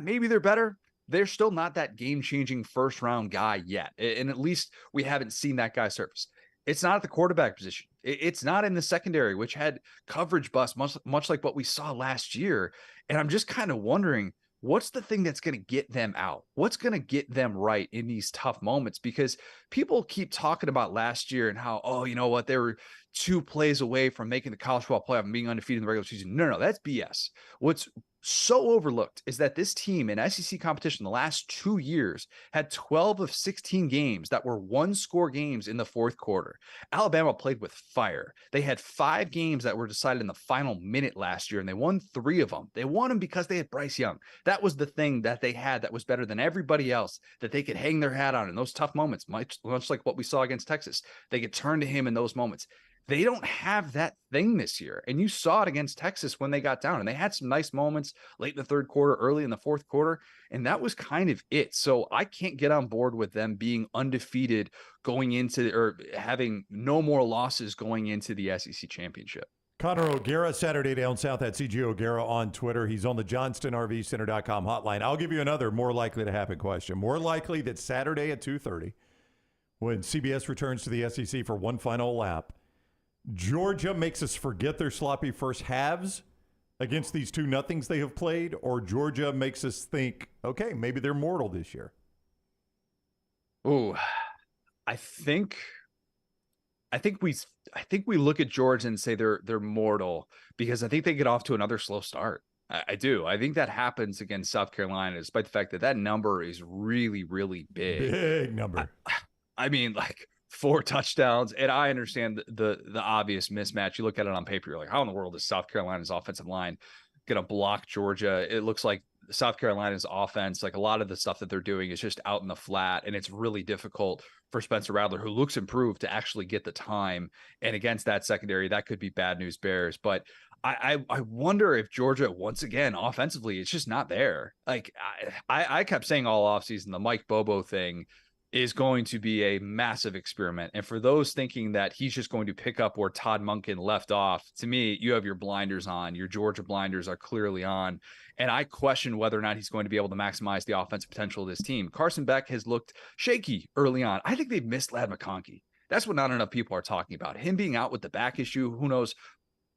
Maybe they're better. They're still not that game-changing first-round guy yet. And at least we haven't seen that guy surface. It's not at the quarterback position. It's not in the secondary, which had coverage busts, much like what we saw last year. And I'm just kind of wondering, what's the thing that's going to get them out? What's going to get them right in these tough moments? Because people keep talking about last year and how, oh, you know what, they were 2 plays away from making the college football playoff and being undefeated in the regular season. No, that's BS. What's so overlooked is that this team in SEC competition the last 2 years had 12 of 16 games that were 1-score games in the fourth quarter. Alabama played with fire. They had 5 games that were decided in the final minute last year, and they won 3 of them. They won them because they had Bryce Young. That was the thing that they had that was better than everybody else, that they could hang their hat on in those tough moments, much like what we saw against Texas. They could turn to him in those moments. They don't have that thing this year. And you saw it against Texas when they got down, and they had some nice moments late in the third quarter, early in the fourth quarter. And that was kind of it. So I can't get on board with them being undefeated going into, or having no more losses going into the SEC championship. Connor O'Gara, Saturday Down South at CG O'Gara on Twitter. He's on the JohnstonRVCenter.com hotline. I'll give you another more likely to happen question. More likely that Saturday at 2:30, when CBS returns to the SEC for one final lap, Georgia makes us forget their sloppy first halves against these 2-0s they have played, or Georgia makes us think, okay, maybe they're mortal this year? Oh, I think we look at Georgia and say they're mortal, because I think they get off to another slow start. I do. I think that happens against South Carolina, despite the fact that number is really, really big. Big number. I mean, like 4 touchdowns, and I understand the obvious mismatch. You look at it on paper, you're like, how in the world is South Carolina's offensive line going to block Georgia? It looks like South Carolina's offense, like a lot of the stuff that they're doing, is just out in the flat, and it's really difficult for Spencer Rattler, who looks improved, to actually get the time. And against that secondary, that could be bad news bears. But I wonder if Georgia, once again, offensively, it's just not there. Like I kept saying all offseason, the Mike Bobo thing is going to be a massive experiment. And for those thinking that he's just going to pick up where Todd Monken left off, to me, you have your blinders on. Your Georgia blinders are clearly on. And I question whether or not he's going to be able to maximize the offensive potential of this team. Carson Beck has looked shaky early on. I think they've missed Ladd McConkey. That's what not enough people are talking about. Him being out with the back issue, who knows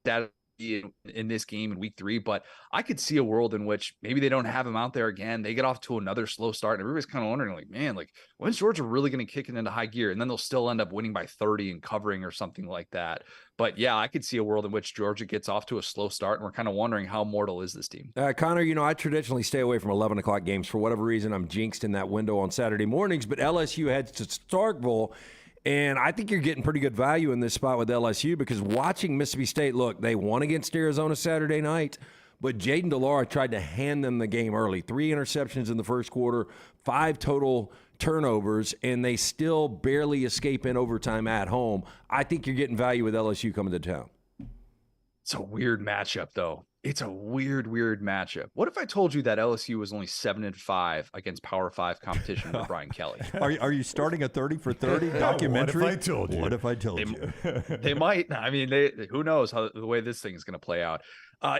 that in this game in week 3, but I could see a world in which maybe they don't have him out there again. They get off to another slow start, and everybody's kind of wondering, like, man, like, when's Georgia really going to kick it into high gear? And then they'll still end up winning by 30 and covering or something like that. But yeah, I could see a world in which Georgia gets off to a slow start, and we're kind of wondering, how mortal is this team? Connor, I traditionally stay away from 11 o'clock games. For whatever reason, I'm jinxed in that window on Saturday mornings, but LSU heads to Starkville. And I think you're getting pretty good value in this spot with LSU, because watching Mississippi State, look, they won against Arizona Saturday night, but Jaden DeLara tried to hand them the game early. 3 interceptions in the first quarter, 5 total turnovers, and they still barely escape in overtime at home. I think you're getting value with LSU coming to town. It's a weird matchup, though. It's a weird matchup. What if I told you that LSU was only 7-5 against Power 5 competition with Brian Kelly? Are you starting a 30 for 30 documentary? What if I told you? What if I told you? They might. I mean, who knows how the way this thing is going to play out.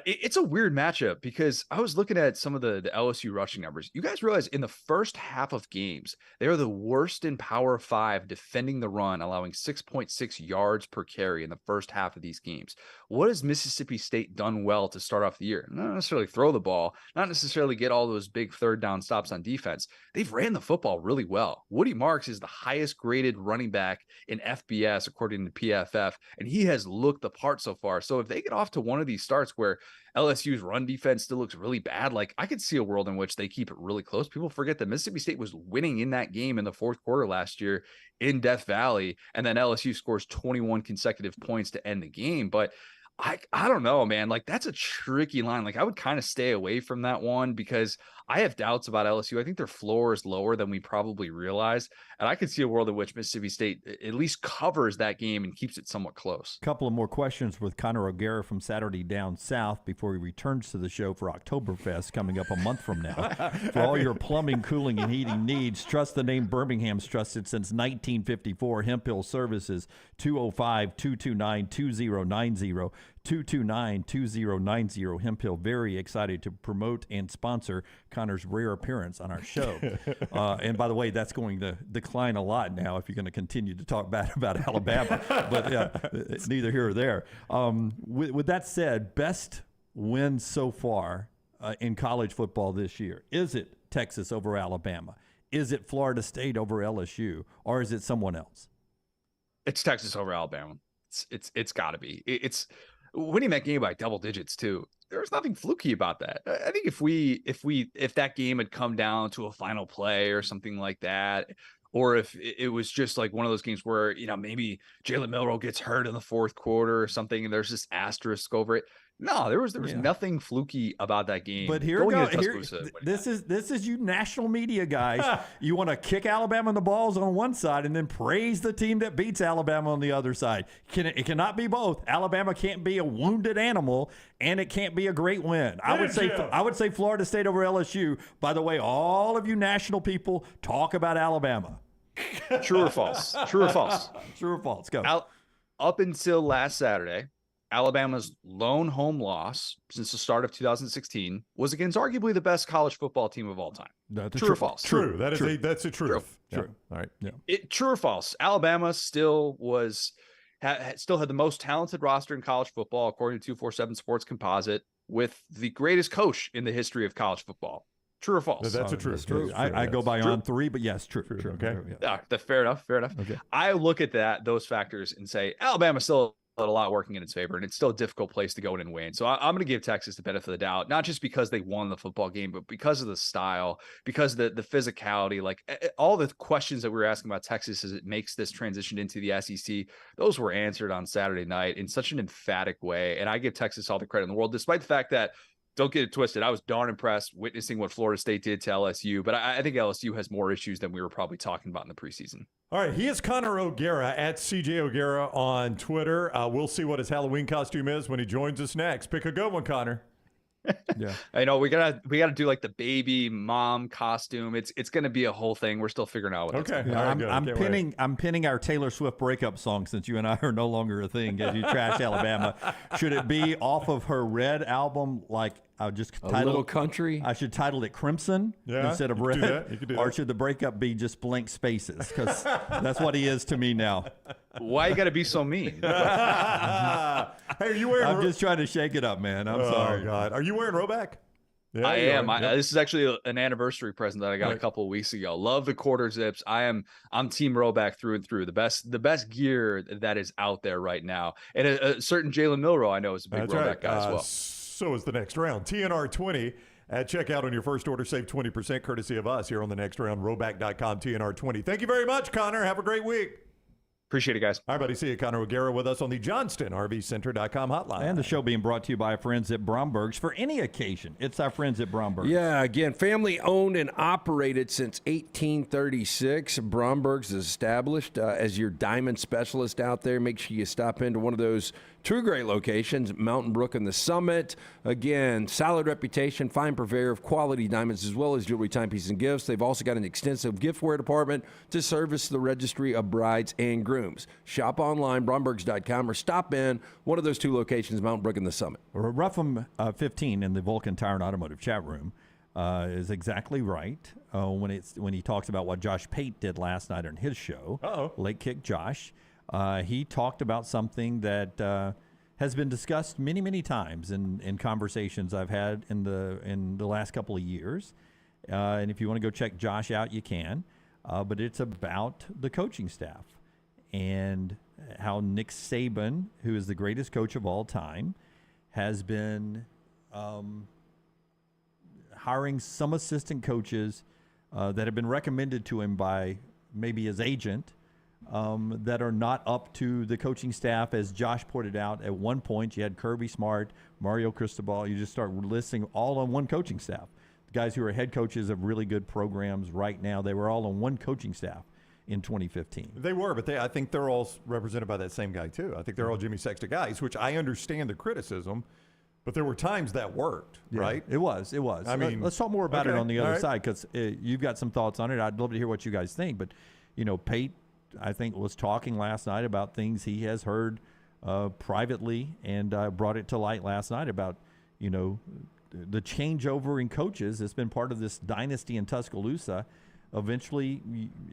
It's a weird matchup because I was looking at some of the LSU rushing numbers. You guys realize in the first half of games, they are the worst in Power 5 defending the run, allowing 6.6 yards per carry in the first half of these games. What has Mississippi State done well to start off the year? Not necessarily throw the ball, not necessarily get all those big third down stops on defense. They've ran the football really well. Woody Marks is the highest graded running back in FBS according to PFF, and he has looked the part so far. So if they get off to one of these starts where LSU's run defense still looks really bad, like I could see a world in which they keep it really close. People forget that Mississippi State was winning in that game in the fourth quarter last year in Death Valley, and then LSU scores 21 consecutive points to end the game. But I don't know, man. Like, that's a tricky line. Like, I would kind of stay away from that one because I have doubts about LSU. I think their floor is lower than we probably realize. And I could see a world in which Mississippi State at least covers that game and keeps it somewhat close. A couple of more questions with Connor O'Gara from Saturday Down South before he returns to the show for Oktoberfest coming up a month from now. For all your plumbing, cooling, and heating needs, trust the name Birmingham's trusted since 1954. Hemp Hill Services, 205-229-2090. 229-2090. Hemp Hill, very excited to promote and sponsor Connor's rare appearance on our show. And by the way, that's going to decline a lot now if you're going to continue to talk bad about Alabama. But neither here or there. With that said, best win so far in college football this year. Is it Texas over Alabama? Is it Florida State over LSU? Or is it someone else? It's Texas over Alabama. It's got to be. It's winning that game by double digits too. There's nothing fluky about that. I think if that game had come down to a final play or something like that, or if it was just like one of those games where, you know, maybe Jalen Milroe gets hurt in the fourth quarter or something, and there's this asterisk over it. No, there was nothing fluky about that game. But here this is you national media guys. You want to kick Alabama in the balls on one side and then praise the team that beats Alabama on the other side. It cannot be both. Alabama can't be a wounded animal, and it can't be a great win. I would say Florida State over LSU. By the way, all of you national people talk about Alabama. True or false? True or false? True or false? Go. Up until last Saturday, Alabama's lone home loss since the start of 2016 was against arguably the best college football team of all time. True or false? True. That's a truth. True. All right. Yeah. True or false? Alabama still had the most talented roster in college football, according to 247 Sports Composite, with the greatest coach in the history of college football. True or false? That's a truth. True. I go by on three, but yes, true. Okay. Fair enough. Okay. I look at those factors and say Alabama still a lot working in its favor, and it's still a difficult place to go in and win. So I'm going to give Texas the benefit of the doubt, not just because they won the football game, but because of the style, because of the physicality, like all the questions that we were asking about Texas as it makes this transition into the SEC, those were answered on Saturday night in such an emphatic way. And I give Texas all the credit in the world, despite the fact that, don't get it twisted, I was darn impressed witnessing what Florida State did to LSU, but I think LSU has more issues than we were probably talking about in the preseason. All right, he is Connor O'Gara at CJ O'Gara on Twitter. We'll see what his Halloween costume is when he joins us next. Pick a good one, Connor. Yeah, I know we gotta do like the baby mom costume. It's gonna be a whole thing. We're still figuring out what. Okay, I'm pinning our Taylor Swift breakup song since you and I are no longer a thing as you trash Alabama. Should it be off of her Red album? Like I would just title Little Country. I should title it Crimson instead of Red. You could do or that. should the breakup be just blank spaces? Because that's what he is to me now. Why you got to be so mean? Hey, are you wearing? I'm just trying to shake it up, man. I'm sorry. Oh God, are you wearing Rhoback? Yeah, I am. This is actually an anniversary present that I got a couple of weeks ago. Love the quarter zips. I'm Team Rhoback through and through. The best gear that is out there right now. And a certain Jalen Milroe I know is a big Rhoback guy as well. So is the next round. TNR 20 at checkout on your first order. Save 20% courtesy of us here on the next round. Rhoback.com TNR 20. Thank you very much, Connor. Have a great week. Appreciate it, guys. All right, buddy. See you. Connor O'Gara with us on the JohnstonRVCenter.com hotline. And the show being brought to you by our friends at Bromberg's for any occasion. It's our friends at Bromberg's. Yeah, again, family owned and operated since 1836. Bromberg's is established as your diamond specialist out there. Make sure you stop into one of those two great locations, Mountain Brook and the Summit. Again, solid reputation, fine purveyor of quality diamonds as well as jewelry, timepieces, and gifts. They've also got an extensive giftware department to service the registry of brides and grooms. Shop online, brombergs.com, or stop in one of those two locations, Mountain Brook and the Summit. Ruffum 15 in the Vulcan Tire and Automotive chat room is exactly right when he talks about what Josh Pate did last night on his show. Late Kick Josh. He talked about something that has been discussed many, many times in conversations I've had in the last couple of years. And if you want to go check Josh out, you can. But it's about the coaching staff and how Nick Saban, who is the greatest coach of all time, has been hiring some assistant coaches that have been recommended to him by maybe his agent that are not up to the coaching staff. As Josh pointed out, at one point you had Kirby Smart, Mario Cristobal. You just start listing all on one coaching staff. The guys who are head coaches of really good programs right now, they were all on one coaching staff in 2015. They were, but I think they're all represented by that same guy, too. I think they're all Jimmy Sexton guys, which I understand the criticism, but there were times that worked, right? It was. I mean, let's talk more about it on the other side, because you've got some thoughts on it. I'd love to hear what you guys think. But, Pate, I think, was talking last night about things he has heard privately and brought it to light last night about, the changeover in coaches. It's been part of this dynasty in Tuscaloosa. Eventually,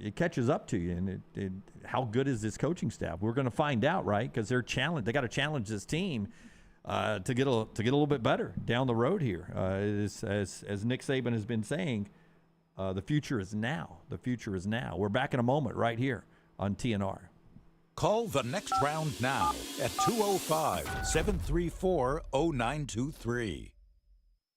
it catches up to you. And how good is this coaching staff? We're going to find out, right? Because they're challenged. They got to challenge this team to get a little bit better down the road here. As Nick Saban has been saying, the future is now. The future is now. We're back in a moment right here on TNR. Call the Next Round now at 205-734-0923.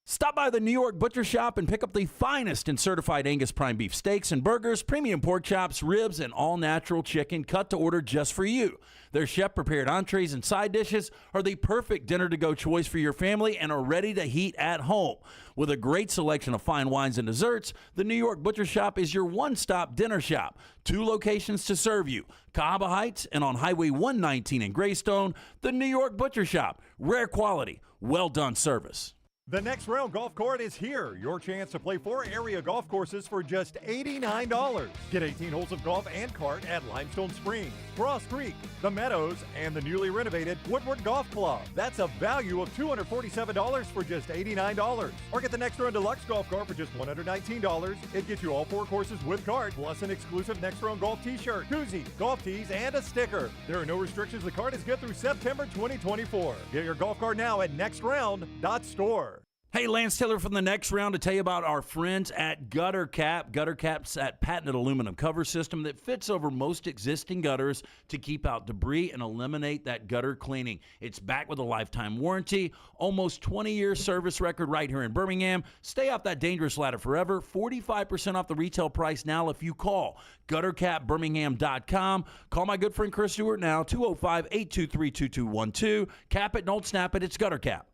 Stop by the New York Butcher Shop and pick up the finest in certified Angus prime beef steaks and burgers, premium pork chops, ribs, and all-natural chicken cut to order just for you. Their chef-prepared entrees and side dishes are the perfect dinner-to-go choice for your family and are ready to heat at home. With a great selection of fine wines and desserts, the New York Butcher Shop is your one-stop dinner shop. 2 locations to serve you, Cahaba Heights and on Highway 119 in Greystone. The New York Butcher Shop, rare quality, well-done service. The Next Round Golf Cart is here. Your chance to play 4 area golf courses for just $89. Get 18 holes of golf and cart at Limestone Springs, Frost Creek, The Meadows, and the newly renovated Woodward Golf Club. That's a value of $247 for just $89. Or get the Next Round Deluxe Golf Cart for just $119. It gets you all 4 courses with cart, plus an exclusive Next Round Golf t-shirt, koozie, golf tees, and a sticker. There are no restrictions. The cart is good through September 2024. Get your golf cart now at nextround.store. Hey, Lance Taylor from the Next Round to tell you about our friends at Gutter Cap. Gutter Cap's that patented aluminum cover system that fits over most existing gutters to keep out debris and eliminate that gutter cleaning. It's backed with a lifetime warranty, almost 20-year service record right here in Birmingham. Stay off that dangerous ladder forever. 45% off the retail price now if you call guttercapbirmingham.com. Call my good friend Chris Stewart now, 205-823-2212. Cap it, don't snap it. It's Gutter Cap.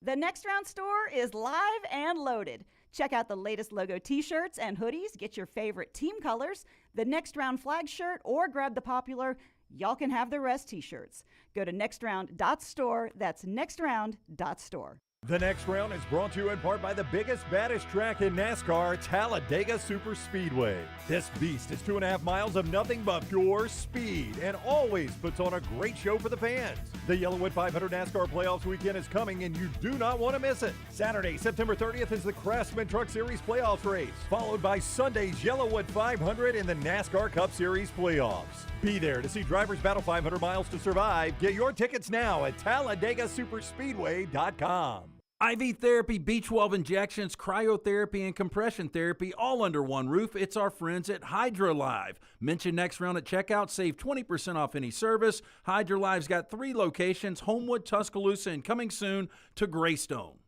The Next Round store is live and loaded. Check out the latest logo t-shirts and hoodies. Get your favorite team colors, the Next Round flag shirt, or grab the popular Y'all Can Have the Rest t-shirts. Go to nextround.store. That's nextround.store. The Next Round is brought to you in part by the biggest, baddest track in NASCAR, Talladega Superspeedway. This beast is 2.5 miles of nothing but pure speed and always puts on a great show for the fans. The Yellowwood 500 NASCAR Playoffs weekend is coming and you do not want to miss it. Saturday, September 30th is the Craftsman Truck Series Playoffs race, followed by Sunday's Yellowwood 500 in the NASCAR Cup Series Playoffs. Be there to see drivers battle 500 miles to survive. Get your tickets now at TalladegaSuperspeedway.com. IV therapy, B12 injections, cryotherapy, and compression therapy all under one roof. It's our friends at HydroLive. Mention Next Round at checkout. Save 20% off any service. HydroLive's got 3 locations, Homewood, Tuscaloosa, and coming soon to Greystone.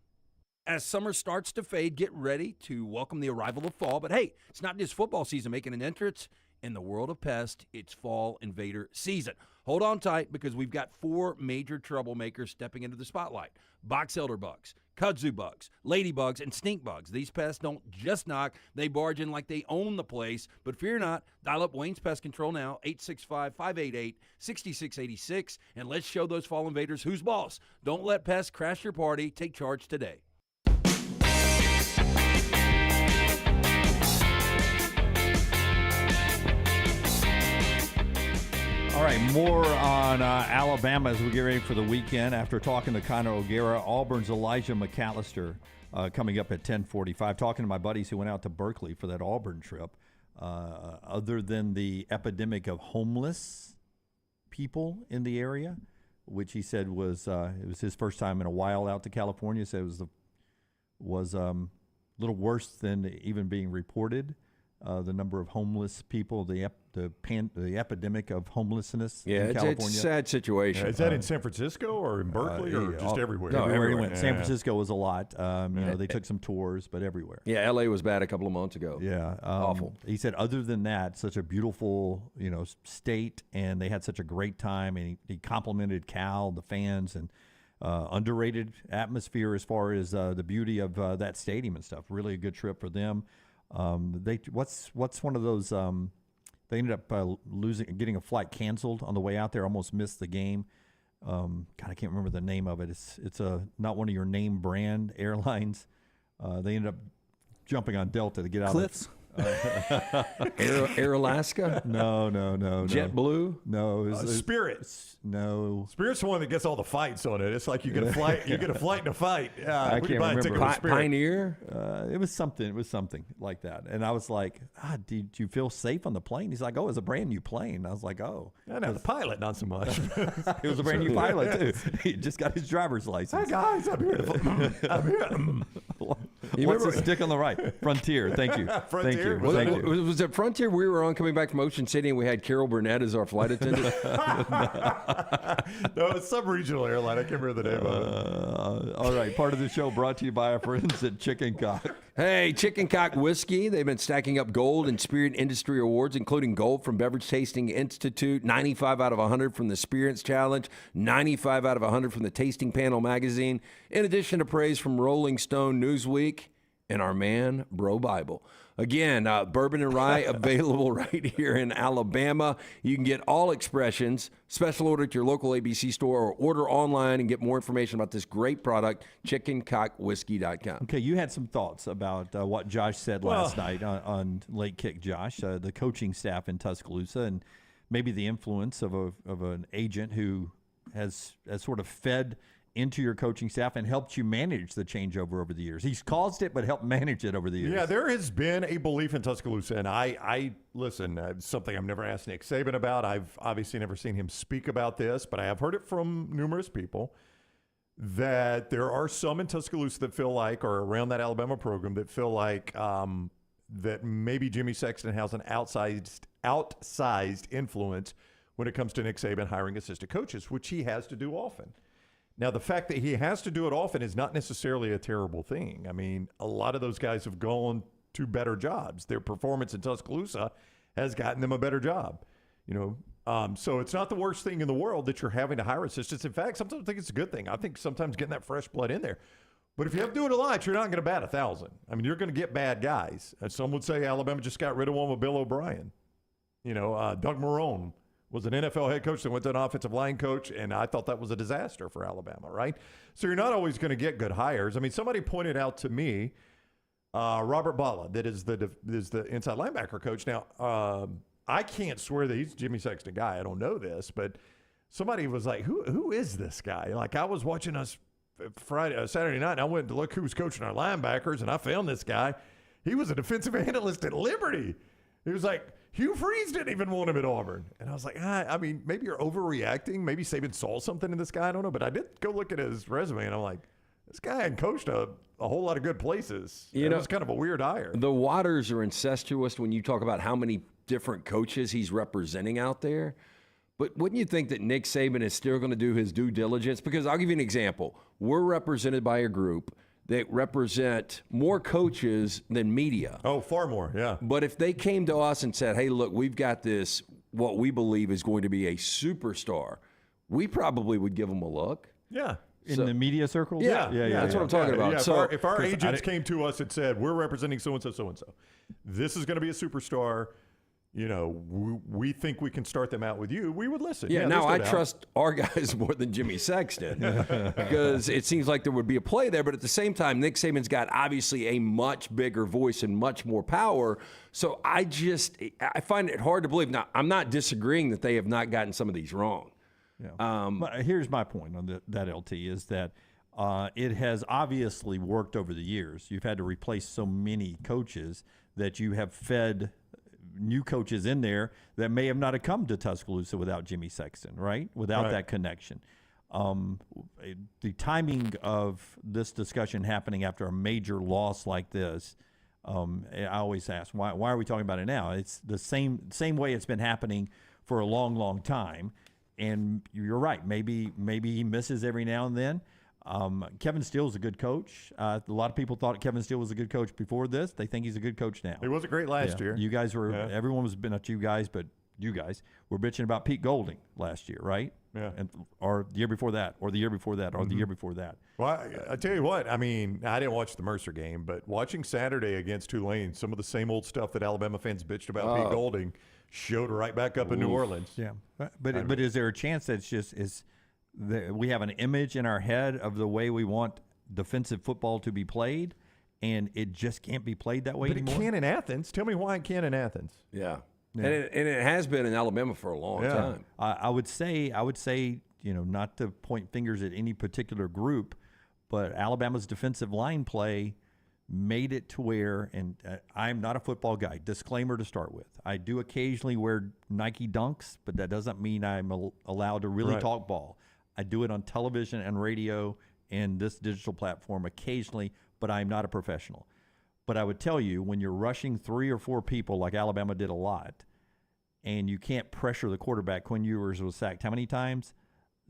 As summer starts to fade, get ready to welcome the arrival of fall. But hey, it's not just football season making an entrance. In the world of pests, it's fall invader season. Hold on tight because we've got 4 major troublemakers stepping into the spotlight. Box elder bugs, kudzu bugs, ladybugs, and stink bugs. These pests don't just knock, they barge in like they own the place. But fear not, dial up Wayne's Pest Control now, 865-588-6686, and let's show those fall invaders who's boss. Don't let pests crash your party. Take charge today. All right, more on Alabama as we get ready for the weekend. After talking to Connor O'Gara, Auburn's Elijah McAllister coming up at 10:45. Talking to my buddies who went out to Berkeley for that Auburn trip. Other than the epidemic of homeless people in the area, which he said was it was his first time in a while out to California. Said it was a little worse than even being reported. The number of homeless people, the epidemic of homelessness in California. It's a sad situation. Is that in San Francisco or in Berkeley or just everywhere? No, everywhere he went. San Francisco was a lot. They took some tours, but everywhere. Yeah, L.A. was bad a couple of months ago. Yeah, awful. He said, other than that, such a beautiful, state, and they had such a great time. And he complimented Cal, the fans, and underrated atmosphere as far as the beauty of that stadium and stuff. Really a good trip for them. What's one of those? They ended up getting a flight canceled on the way out there. Almost missed the game. God, I can't remember the name of it. It's not one of your name brand airlines. They ended up jumping on Delta to get out. Cliffs. Air Alaska? No. JetBlue? No. It was, Spirit. No. Spirit's the one that gets all the fights on it. It's like you get a flight. You get a flight and a fight. I can't remember. Pioneer? It was something like that. And I was like, did you feel safe on the plane? He's like, oh, it's a brand new plane. I was like, oh. No, the pilot, not so much. It was a brand new pilot, too. He just got his driver's license. Hey, guys, I'm here. What's the stick on the right? Frontier. Thank you. Frontier. Thank you. Thank you. Was it Frontier we were on coming back from Ocean City and we had Carol Burnett as our flight attendant? No, it's some regional airline. I can't remember the name of it. All right. Part of the show brought to you by our friends at Chicken Cock. Hey, Chicken Cock Whiskey. They've been stacking up gold and spirit industry awards, including gold from Beverage Tasting Institute, 95 out of 100 from the Spirits Challenge, 95 out of 100 from the Tasting Panel magazine, in addition to praise from Rolling Stone, Newsweek, and our man, Bro Bible. Again, bourbon and rye available right here in Alabama. You can get all expressions, special order at your local ABC store, or order online and get more information about this great product, chickencockwhiskey.com. Okay, you had some thoughts about what Josh said last night on Late Kick Josh, the coaching staff in Tuscaloosa, and maybe the influence of an agent who has sort of fed into your coaching staff and helped you manage the changeover over the years. He's caused it, but helped manage it over the years. Yeah, there has been a belief in Tuscaloosa, and I listen, something I've never asked Nick Saban about. I've obviously never seen him speak about this, but I have heard it from numerous people that there are some in Tuscaloosa that feel like, or around that Alabama program, that feel like that maybe Jimmy Sexton has an outsized influence when it comes to Nick Saban hiring assistant coaches, which he has to do often. Now, the fact that he has to do it often is not necessarily a terrible thing. I mean, a lot of those guys have gone to better jobs. Their performance in Tuscaloosa has gotten them a better job. So it's not the worst thing in the world that you're having to hire assistants. In fact, sometimes I think it's a good thing. I think sometimes getting that fresh blood in there. But if you have to do it a lot, you're not going to bat 1,000. I mean, you're going to get bad guys. And some would say Alabama just got rid of one with Bill O'Brien. Doug Marrone was an NFL head coach that went to an offensive line coach, and I thought that was a disaster for Alabama, right? So you're not always going to get good hires. I mean, somebody pointed out to me, Robert Bala, that is the inside linebacker coach. Now, I can't swear that he's Jimmy Sexton guy. I don't know this, but somebody was like, who is this guy? Like, I was watching us Saturday night, and I went to look who was coaching our linebackers, and I found this guy. He was a defensive analyst at Liberty. He was like, Hugh Freeze didn't even want him at Auburn. And I was like, I mean, maybe you're overreacting. Maybe Saban saw something in this guy. I don't know. But I did go look at his resume, and I'm like, this guy had coached a whole lot of good places. It was kind of a weird hire. The waters are incestuous when you talk about how many different coaches he's representing out there. But wouldn't you think that Nick Saban is still going to do his due diligence? Because I'll give you an example. We're represented by a group that represent more coaches than media. Oh, far more, yeah. But if they came to us and said, hey, look, we've got this, what we believe is going to be a superstar, we probably would give them a look. Yeah. In the media circles? Yeah, that's what I'm talking about. Yeah, so if our agents came to us and said, we're representing so-and-so, so-and-so, this is going to be a superstar, we think we can start them out with you, we would listen. Yeah, now I trust our guys more than Jimmy Sexton because it seems like there would be a play there, but at the same time, Nick Saban's got obviously a much bigger voice and much more power. So I find it hard to believe. Now, I'm not disagreeing that they have not gotten some of these wrong. Yeah. But here's my point on that, LT, is that it has obviously worked over the years. You've had to replace so many coaches that you have fed new coaches in there that may have not have come to Tuscaloosa without Jimmy Sexton, right? Without that connection. The timing of this discussion happening after a major loss like this, I always ask, why are we talking about it now? It's the same way it's been happening for a long, long time. And you're right. Maybe he misses every now and then. Kevin Steele's a good coach. A lot of people thought Kevin Steele was a good coach before this. They think he's a good coach now. He wasn't great last year. You guys were. Yeah. Everyone was not you guys, but you guys were bitching about Pete Golding last year, right? Yeah. Or the year before that, or the year before that, or the year before that. Well, I tell you what. I mean, I didn't watch the Mercer game, but watching Saturday against Tulane, some of the same old stuff that Alabama fans bitched about Pete Golding showed right back up in New Orleans. Yeah, but is there a chance that we have an image in our head of the way we want defensive football to be played, and it just can't be played that way anymore? But it can in Athens. Tell me why it can in Athens. Yeah. And it has been in Alabama for a long time. I would say, not to point fingers at any particular group, but Alabama's defensive line play made it to where, and I'm not a football guy, disclaimer to start with. I do occasionally wear Nike Dunks, but that doesn't mean I'm allowed to really talk ball. I do it on television and radio and this digital platform occasionally, but I'm not a professional. But I would tell you, when you're rushing 3 or 4 people like Alabama did a lot, and you can't pressure the quarterback, Quinn Ewers was sacked how many times?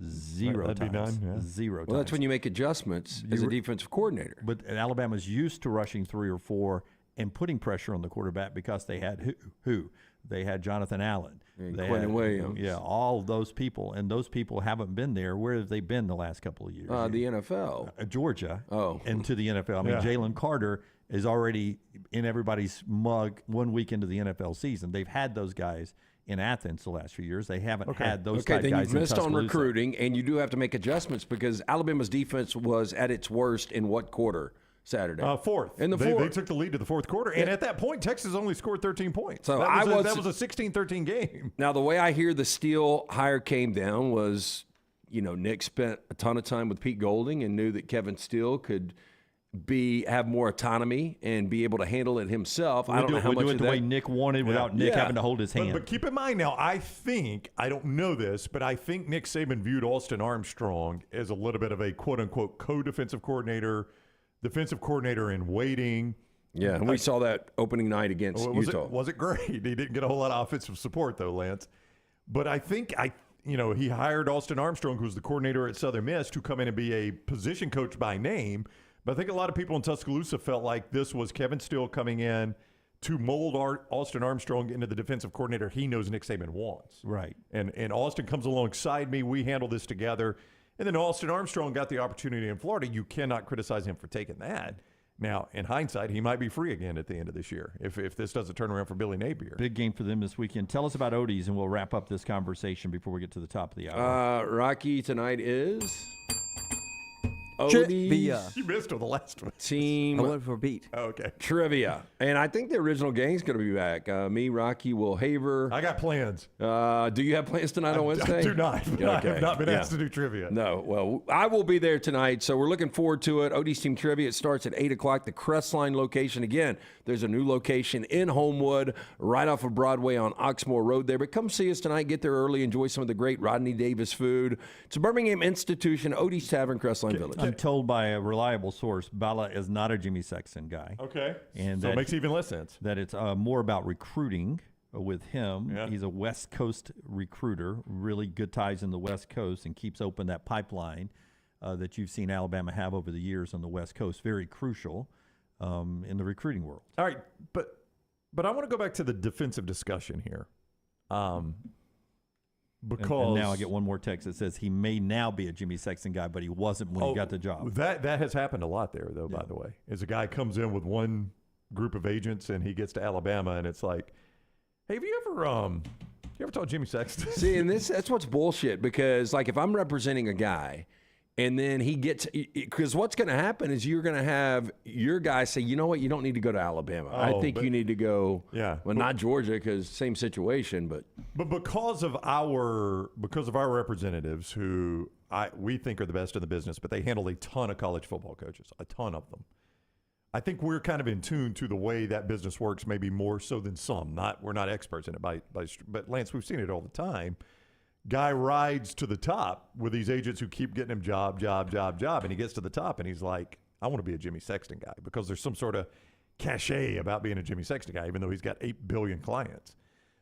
0 times. That'd be none, yeah. 0 times. Well, that's when you make adjustments as a defensive coordinator. But Alabama's used to rushing 3 or 4 and putting pressure on the quarterback because they had who? They had Jonathan Allen. And Quentin Williams. Yeah, all those people. And those people haven't been there. Where have they been the last couple of years? The NFL. Georgia. Oh. And to the NFL. I mean, Jalen Carter is already in everybody's mug 1 week into the NFL season. They've had those guys in Athens the last few years. They haven't had those type then guys you've missed in on Tuscaloosa. recruiting, and you do have to make adjustments because Alabama's defense was at its worst in what quarter Saturday? Fourth. In the fourth. They took the lead to the fourth quarter, and at that point, Texas only scored 13 points. So that was a 16-13 game. Now, the way I hear the Steele hire came down was, Nick spent a ton of time with Pete Golding and knew that Kevin Steele could have more autonomy and be able to handle it himself. I don't know how much do it of the that. way Nick wanted without Nick having to hold his hand. But keep in mind now, I don't know this, but I think Nick Saban viewed Austin Armstrong as a little bit of a quote-unquote co-defensive coordinator, defensive coordinator in waiting. Yeah, and we saw that opening night against Utah. Was it great? He didn't get a whole lot of offensive support, though, Lance. But I think he hired Austin Armstrong, who's the coordinator at Southern Miss, to come in and be a position coach by name. But I think a lot of people in Tuscaloosa felt like this was Kevin Steele coming in to mold Austin Armstrong into the defensive coordinator he knows Nick Saban wants. Right. And Austin comes alongside me. We handle this together. And then Austin Armstrong got the opportunity in Florida. You cannot criticize him for taking that. Now, in hindsight, he might be free again at the end of this year if this doesn't turn around for Billy Napier. Big game for them this weekend. Tell us about Odie's, and we'll wrap up this conversation before we get to the top of the hour. Rocky, tonight is You missed on the last one. Team I went for a beat. Oh, okay. Trivia. And I think the original gang's going to be back. Me, Rocky, Will Haver. I got plans. Do you have plans tonight on Wednesday? I do not. I have not been asked to do trivia. No. Well, I will be there tonight, so we're looking forward to it. Odie's Team Trivia. It starts at 8 o'clock. The Crestline location. Again, there's a new location in Homewood, right off of Broadway on Oxmoor Road there. But come see us tonight. Get there early. Enjoy some of the great Rodney Davis food. It's a Birmingham institution, Odie's Tavern, Crestline Village. I'm told by a reliable source, Bala is not a Jimmy Sexton guy. Okay. And so it makes even less sense. That it's more about recruiting with him. Yeah. He's a West Coast recruiter, really good ties in the West Coast, and keeps open that pipeline. that you've seen Alabama have over the years on the West Coast. Very crucial in the recruiting world. All right, but I want to go back to the defensive discussion here. Because and now I get one more text that says he may now be a Jimmy Sexton guy, but he wasn't when he got the job. That has happened a lot there, though, by the way. As a guy comes in with one group of agents and he gets to Alabama and it's like, hey, have you ever told Jimmy Sexton? See, and that's what's bullshit, because like if I'm representing a guy and then he gets, because what's going to happen is you're going to have your guy say, you know what, you don't need to go to Alabama. I think you need to go, not Georgia, because same situation, but because of our representatives who we think are the best in the business, but they handle a ton of college football coaches, a ton of them. I think we're kind of in tune to the way that business works, maybe more so than some. We're not experts in it, but Lance, we've seen it all the time. Guy rides to the top with these agents who keep getting him job, and he gets to the top and he's like, I want to be a Jimmy Sexton guy, because there's some sort of cachet about being a Jimmy Sexton guy, even though he's got 8 billion clients.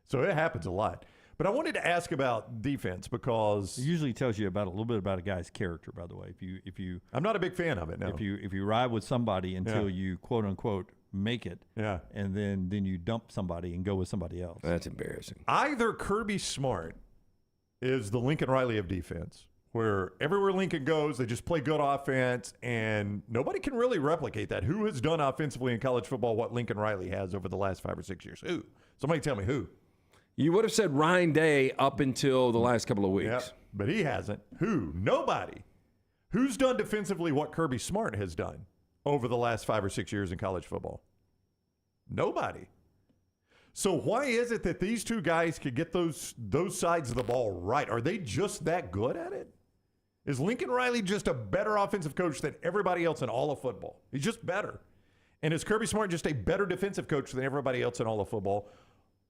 So it happens a lot. But I wanted to ask about defense, because it usually tells you a little bit about a guy's character, by the way. If you I'm not a big fan of it, no. If you ride with somebody until you quote unquote make it, and then you dump somebody and go with somebody else. That's embarrassing. Either Kirby Smart is the Lincoln Riley of defense, where everywhere Lincoln goes, they just play good offense, and nobody can really replicate that. Who has done offensively in college football what Lincoln Riley has over the last 5 or 6 years? Who? Somebody tell me who. You would have said Ryan Day up until the last couple of weeks. Yep, but he hasn't. Who? Nobody. Who's done defensively what Kirby Smart has done over the last 5 or 6 years in college football? Nobody. So why is it that these two guys could get those sides of the ball right? Are they just that good at it? Is Lincoln Riley just a better offensive coach than everybody else in all of football? He's just better. And is Kirby Smart just a better defensive coach than everybody else in all of football?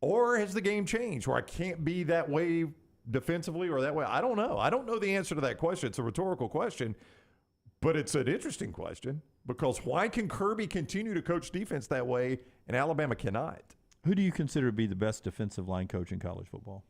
Or has the game changed where I can't be that way defensively or that way? I don't know. I don't know the answer to that question. It's a rhetorical question, but it's an interesting question, because why can Kirby continue to coach defense that way and Alabama cannot? Who do you consider to be the best defensive line coach in college football?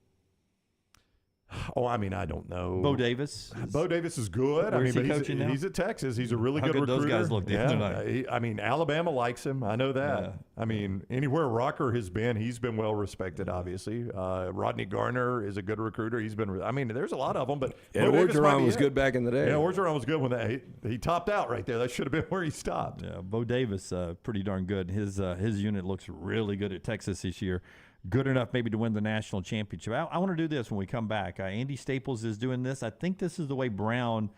Oh, I mean, I don't know. Bo Davis. Bo Davis is good. Where's he coaching now? He's at Texas. He's a really How good recruiter. Those guys look the other night. I mean, Alabama likes him. I know that. Yeah. I mean, anywhere Rocker has been, he's been well respected. Obviously, Rodney Garner is a good recruiter. He's been. I mean, there's a lot of them, but Orgeron was good back in the day. Yeah, Orgeron was good when he topped out right there. That should have been where he stopped. Yeah, Bo Davis, pretty darn good. His unit looks really good at Texas this year. Good enough maybe to win the national championship. I want to do this when we come back. Andy Staples is doing this. I think this is the way Brown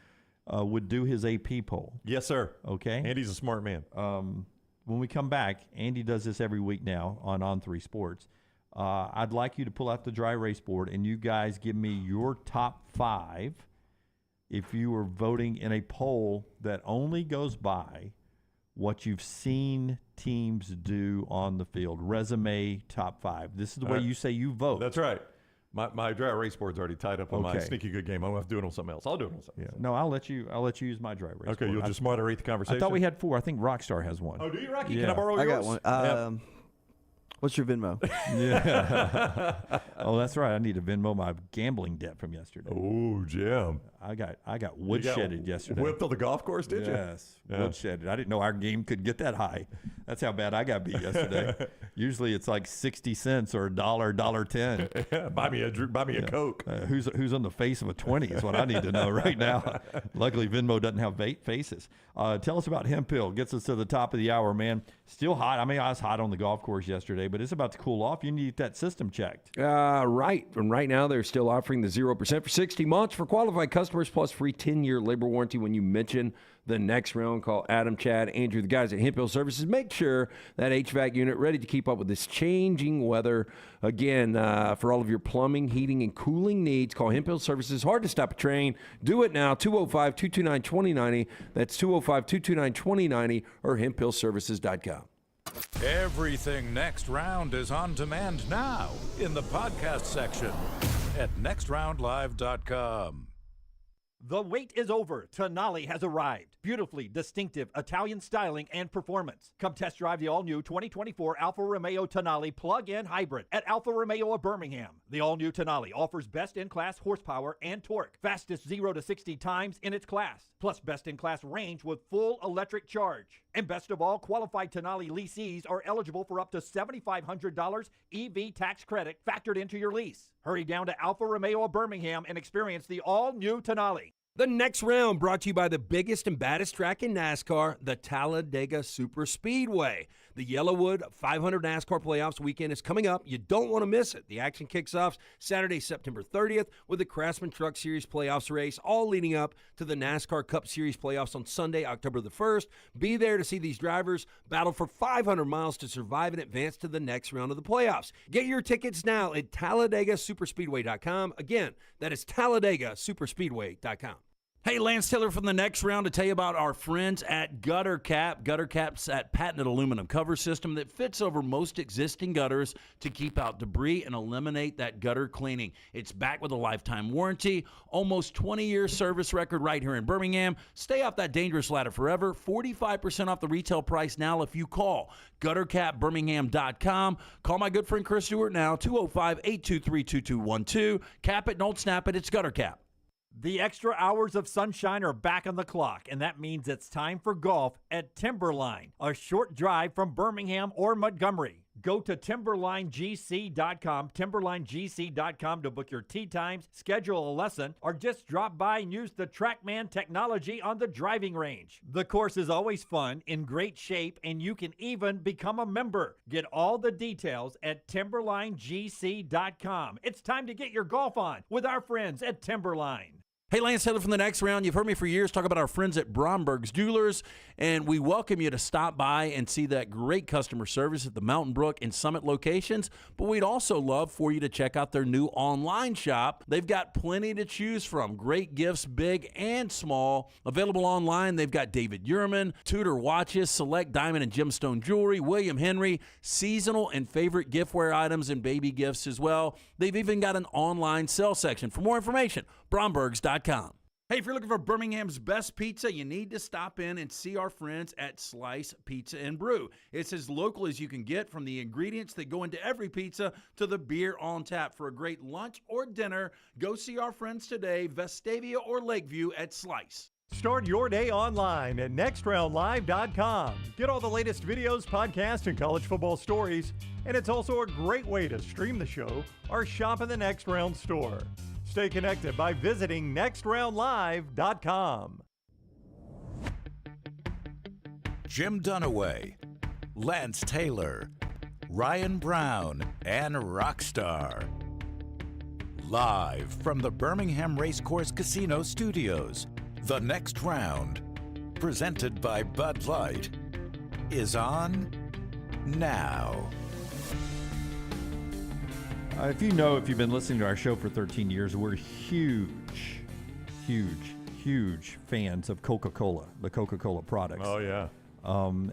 would do his AP poll. Yes, sir. Okay. Andy's a smart man. When we come back, Andy does this every week now on On3 Sports. I'd like you to pull out the dry erase board and you guys give me your top 5 if you were voting in a poll that only goes by what you've seen teams do on the field. Resume top 5. This is the way you say you vote. That's right. My dry erase board's already tied up on my sneaky good game. I'm gonna have to do it on something else. I'll do it on something else. No, I'll let you use my dry erase board. Okay, you'll just moderate the conversation. I thought we had 4. I think Rockstar has one. Oh, do you, Rocky? Yeah. Can I borrow yours? I got one. What's your Venmo? Yeah. Oh, that's right. I need to Venmo my gambling debt from yesterday. Oh, Jim. I got woodshedded yesterday. Whipped on the golf course, did you? Yes, woodshedded. I didn't know our game could get that high. That's how bad I got beat yesterday. Usually it's like 60 cents or $1.10. Yeah, buy me a Coke. Who's on the face of a 20 is what I need to know right now. Luckily, Venmo doesn't have faces. Tell us about Hemp Hill. Gets us to the top of the hour, man. Still hot. I mean, I was hot on the golf course yesterday, but it's about to cool off. You need that system checked. Right. And right now, they're still offering the 0% for 60 months for qualified customers, plus free 10-year labor warranty when you mention the next round. Call Adam, Chad, Andrew, the guys at Hemp Hill Services. Make sure that HVAC unit ready to keep up with this changing weather. Again, for all of your plumbing, heating, and cooling needs, call Hemp Hill Services. Hard to stop a train. Do it now. 205-229-2090. That's 205-229-2090 or hemphillservices.com. Everything Next Round is on demand now in the podcast section at nextroundlive.com. The wait is over. Tonale has arrived. Beautifully distinctive Italian styling and performance. Come test drive the all-new 2024 Alfa Romeo Tonale plug-in hybrid at Alfa Romeo of Birmingham. The all-new Tonale offers best-in-class horsepower and torque, fastest 0 to 60 times in its class, plus best-in-class range with full electric charge. And best of all, qualified Tonale leasees are eligible for up to $7,500 EV tax credit factored into your lease. Hurry down to Alfa Romeo of Birmingham and experience the all-new Tonale. The next round brought to you by the biggest and baddest track in NASCAR, the Talladega Superspeedway. The Yellowwood 500 NASCAR Playoffs weekend is coming up. You don't want to miss it. The action kicks off Saturday, September 30th with the Craftsman Truck Series Playoffs race, all leading up to the NASCAR Cup Series Playoffs on Sunday, October the 1st. Be there to see these drivers battle for 500 miles to survive and advance to the next round of the playoffs. Get your tickets now at TalladegaSuperspeedway.com. Again, that is TalladegaSuperspeedway.com. Hey, Lance Taylor from the next round to tell you about our friends at Gutter Cap. Gutter Cap's that patented aluminum cover system that fits over most existing gutters to keep out debris and eliminate that gutter cleaning. It's backed with a lifetime warranty, almost 20-year service record right here in Birmingham. Stay off that dangerous ladder forever. 45% off the retail price now if you call GutterCapBirmingham.com. Call my good friend Chris Stewart now, 205-823-2212. Cap it, don't snap it. It's Gutter Cap. The extra hours of sunshine are back on the clock, and that means it's time for golf at Timberline, a short drive from Birmingham or Montgomery. Go to timberlinegc.com to book your tee times, schedule a lesson, or just drop by and use the TrackMan technology on the driving range. The course is always fun, in great shape, and you can even become a member. Get all the details at timberlinegc.com. It's time to get your golf on with our friends at Timberline. Hey, Lance Taylor from the next round. You've heard me for years talk about our friends at Bromberg's Jewelers, and we welcome you to stop by and see that great customer service at the Mountain Brook and Summit locations. But we'd also love for you to check out their new online shop. They've got plenty to choose from. Great gifts, big and small. Available online, they've got David Yurman, Tudor watches, select diamond and gemstone jewelry, William Henry, seasonal and favorite giftware items and baby gifts as well. They've even got an online sale section. For more information, Brombergs.com. Hey, if you're looking for Birmingham's best pizza, you need to stop in and see our friends at Slice Pizza and Brew. It's as local as you can get, from the ingredients that go into every pizza to the beer on tap. For a great lunch or dinner, go see our friends today, Vestavia or Lakeview at Slice. Start your day online at nextroundlive.com. Get all the latest videos, podcasts, and college football stories. And it's also a great way to stream the show or shop in the Next Round store. Stay connected by visiting nextroundlive.com. Jim Dunaway, Lance Taylor, Ryan Brown, and Rockstar. Live from the Birmingham Racecourse Casino Studios, the Next Round, presented by Bud Light, is on now. If you've been listening to our show for 13 years, we're huge fans of Coca-Cola, the Coca-Cola products. Oh, yeah.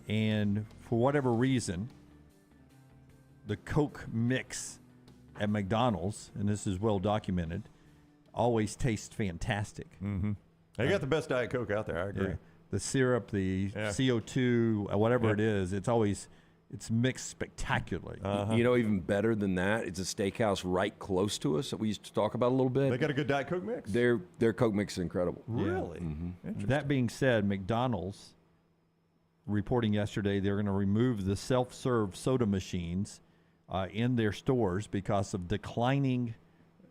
And for whatever reason, the Coke mix at McDonald's, and this is well documented, always tastes fantastic. Mm-hmm. They got the best Diet Coke out there, I agree. Yeah. The syrup, the CO2, whatever it is, it's mixed spectacularly. You know, even better than that, it's a steakhouse right close to us that we used to talk about a little bit. They got a good Diet Coke mix? Their Coke mix is incredible. Really? Yeah. That being said, McDonald's reporting yesterday they're going to remove the self-serve soda machines in their stores because of declining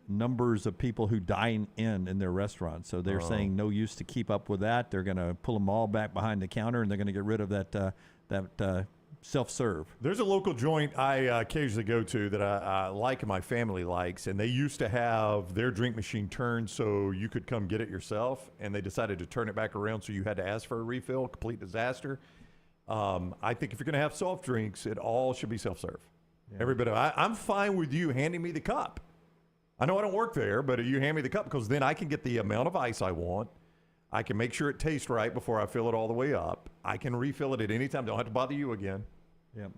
numbers of people who dine in their restaurants. So they're saying no use to keep up with that. They're going to pull them all back behind the counter, and they're going to get rid of that self-serve. There's a local joint I occasionally go to that I like and my family likes, and they used to have their drink machine turned so you could come get it yourself, and they decided to turn it back around so you had to ask for a refill. Complete disaster. I think if you're going to have soft drinks, it all should be self-serve. Yeah. Every bit of it. I'm fine with you handing me the cup. I know I don't work there, but you hand me the cup because then I can get the amount of ice I want. I can make sure it tastes right before I fill it all the way up. I can refill it at any time. Don't have to bother you again.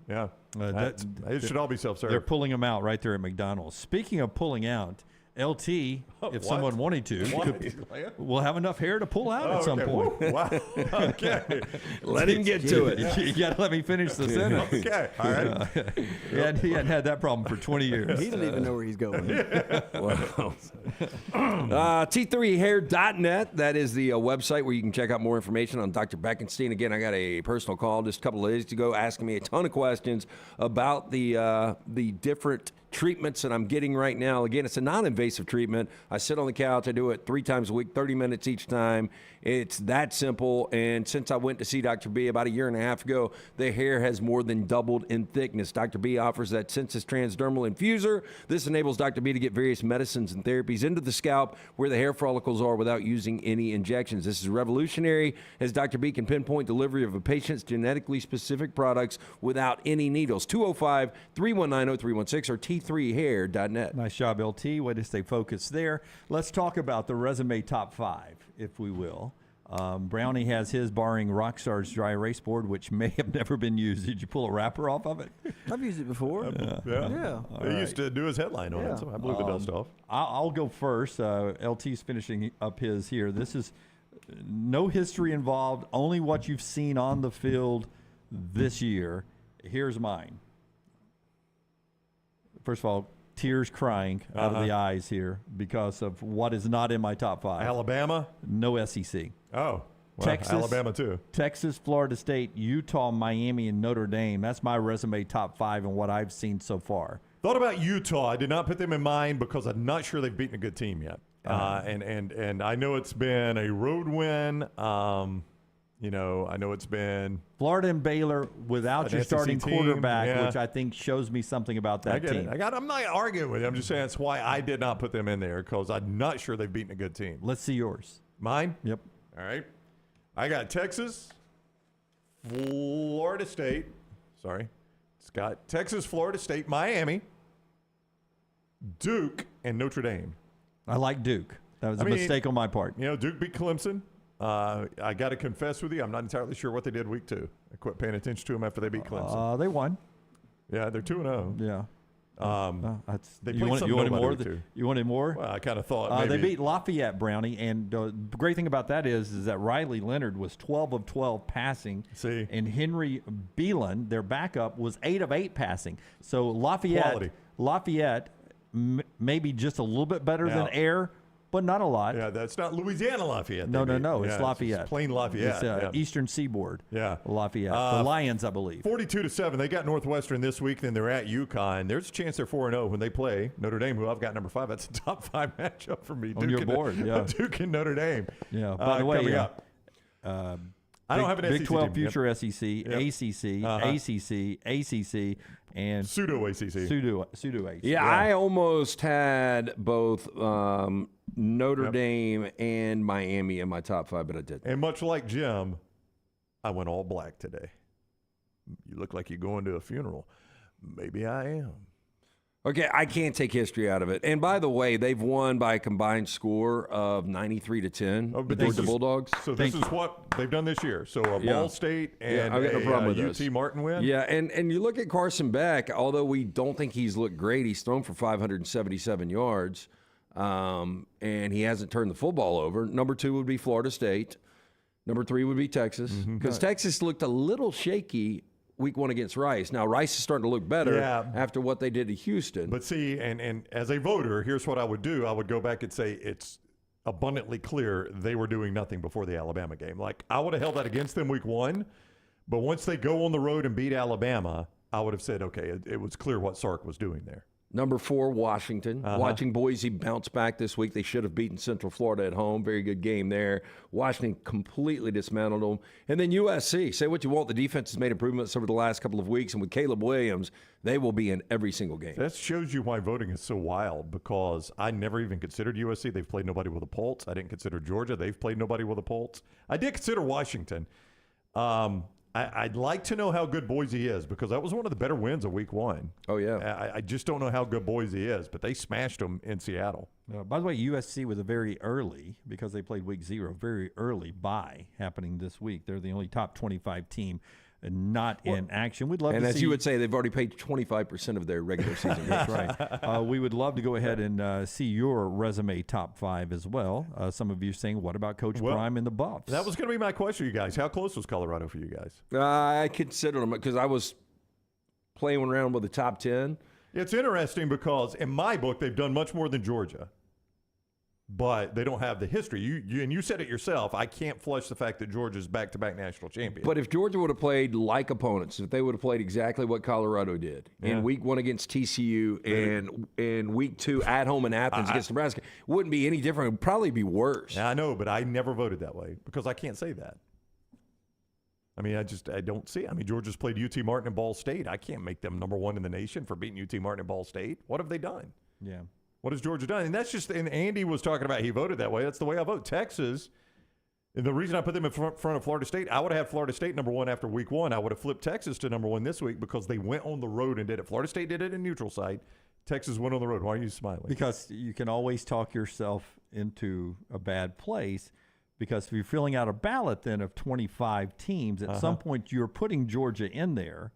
Yeah. It should all be self-serve. They're pulling them out right there at McDonald's. Speaking of pulling out, LT, if What? someone wanted to, will have enough hair to pull out at some point. Woo. Wow. Okay. Let him get to it. You got to let me finish the sentence. Okay. All right. He hadn't had that problem for 20 years. He doesn't even know where he's going. Wow. T3hair.net. That is the website where you can check out more information on Dr. Beckenstein. Again, I got a personal call just a couple of days ago asking me a ton of questions about the different treatments that I'm getting right now. Again, it's a non-invasive treatment. I sit on the couch. I do it 3 times a week, 30 minutes each time. It's that simple. And since I went to see Dr. B about a year and a half ago, the hair has more than doubled in thickness. Dr. B offers that Sensus transdermal infuser. This enables Dr. B to get various medicines and therapies into the scalp where the hair follicles are without using any injections. This is revolutionary, as Dr. B can pinpoint delivery of a patient's genetically specific products without any needles. 205-319-0316 or T3hair.net. Nice job, LT. Way to stay focused there. Let's talk about the resume top 5, if we will. Brownie has his, barring Rockstar's dry erase board, which may have never been used. Did you pull a wrapper off of it? I've used it before. Yeah. They used to do his headline on it, so I blew the dust off. I'll go first. LT's finishing up his here. This is no history involved, only what you've seen on the field this year. Here's mine. First of all, tears crying out of the eyes here because of what is not in my top 5. Alabama? No SEC. Oh. Well, Texas, Alabama, too. Texas, Florida State, Utah, Miami, and Notre Dame. That's my resume top 5 and what I've seen so far. Thought about Utah. I did not put them in mind because I'm not sure they've beaten a good team yet. And I know it's been a road win. I know it's been Florida and Baylor without your starting quarterback, which I think shows me something about that team. I'm not arguing with you. I'm just saying that's why I did not put them in there, because I'm not sure they've beaten a good team. Let's see yours. Mine? Yep. All right. I got Texas, Florida State. Sorry. It's got Texas, Florida State, Miami, Duke, and Notre Dame. I like Duke. That was a mistake on my part. Duke beat Clemson. I got to confess with you, I'm not entirely sure what they did week 2. I quit paying attention to them after they beat Clemson. They won. Yeah, they're 2-0. Yeah. They you want any more? You want any more? Well, I kind of thought maybe. They beat Lafayette, Brownie, and the great thing about that is that Riley Leonard was 12 of 12 passing. See. And Henry Beelan, their backup, was 8 of 8 passing. So Lafayette maybe just a little bit better than Air, but not a lot. Yeah, that's not Louisiana Lafayette. No. It's Lafayette. It's plain Lafayette. It's Eastern Seaboard. Yeah. Lafayette. The Lions, I believe. 42-7. They got Northwestern this week. Then they're at UConn. There's a chance they're 4-0 when they play Notre Dame, who I've got number 5. That's a top 5 matchup for me. On your board, yeah. Duke and Notre Dame. Yeah. By the way, coming up. I don't have an Big SEC 12 team. future SEC, ACC, and pseudo ACC. Pseudo ACC. Yeah, I almost had both Notre Dame and Miami in my top 5, but I didn't. And much like Jim, I went all black today. You look like you're going to a funeral. Maybe I am. Okay, I can't take history out of it. And by the way, they've won by a combined score of 93-10 against the Bulldogs. So this is what they've done this year. So Ball State and I've got no problem with UT this. Martin win. Yeah, and you look at Carson Beck, although we don't think he's looked great, he's thrown for 577 yards, and he hasn't turned the football over. Number 2 would be Florida State. Number 3 would be Texas, because Texas looked a little shaky week 1 against Rice. Now, Rice is starting to look better after what they did to Houston. But see, and as a voter, here's what I would do. I would go back and say it's abundantly clear they were doing nothing before the Alabama game. Like, I would have held that against them week 1, but once they go on the road and beat Alabama, I would have said, okay, it was clear what Sark was doing there. Number 4, Washington. Watching Boise bounce back this week. They should have beaten Central Florida at home. Very good game there. Washington completely dismantled them. And then USC. Say what you want. The defense has made improvements over the last couple of weeks. And with Caleb Williams, they will be in every single game. That shows you why voting is so wild, because I never even considered USC. They've played nobody with a pulse. I didn't consider Georgia. They've played nobody with a pulse. I did consider Washington. I'd like to know how good Boise is, because that was one of the better wins of week 1. Oh, yeah. I just don't know how good Boise is, but they smashed them in Seattle. By the way, USC was a very early, because they played week 0, very early bye happening this week. They're the only top 25 team. not in action. We'd love and to as see. you would say, they've already paid 25% of their regular season. That's right. We would love to go ahead and see your resume top 5 as well. Some of you saying, what about Coach Prime and the Buffs? That was going to be my question, you guys. How close was Colorado for you guys? I considered them because I was playing around with the top 10. It's interesting because in my book, they've done much more than Georgia. But they don't have the history. You said it yourself. I can't flush the fact that Georgia's back-to-back national champion. But if Georgia would have played like opponents, if they would have played exactly what Colorado did in week 1 against TCU and in week 2 at home in Athens against Nebraska, it wouldn't be any different. It would probably be worse. Yeah, I know, but I never voted that way because I can't say that. I mean, I don't see it. I mean, Georgia's played UT Martin and Ball State. I can't make them number 1 in the nation for beating UT Martin and Ball State. What have they done? Yeah. What has Georgia done? And that's just, and Andy was talking about he voted that way. That's the way I vote. Texas, and the reason I put them in front of Florida State, I would have had Florida State number 1 after week 1. I would have flipped Texas to number 1 this week because they went on the road and did it. Florida State did it in neutral site. Texas went on the road. Why are you smiling? Because you can always talk yourself into a bad place. Because if you're filling out a ballot then of 25 teams, at some point you're putting Georgia in there.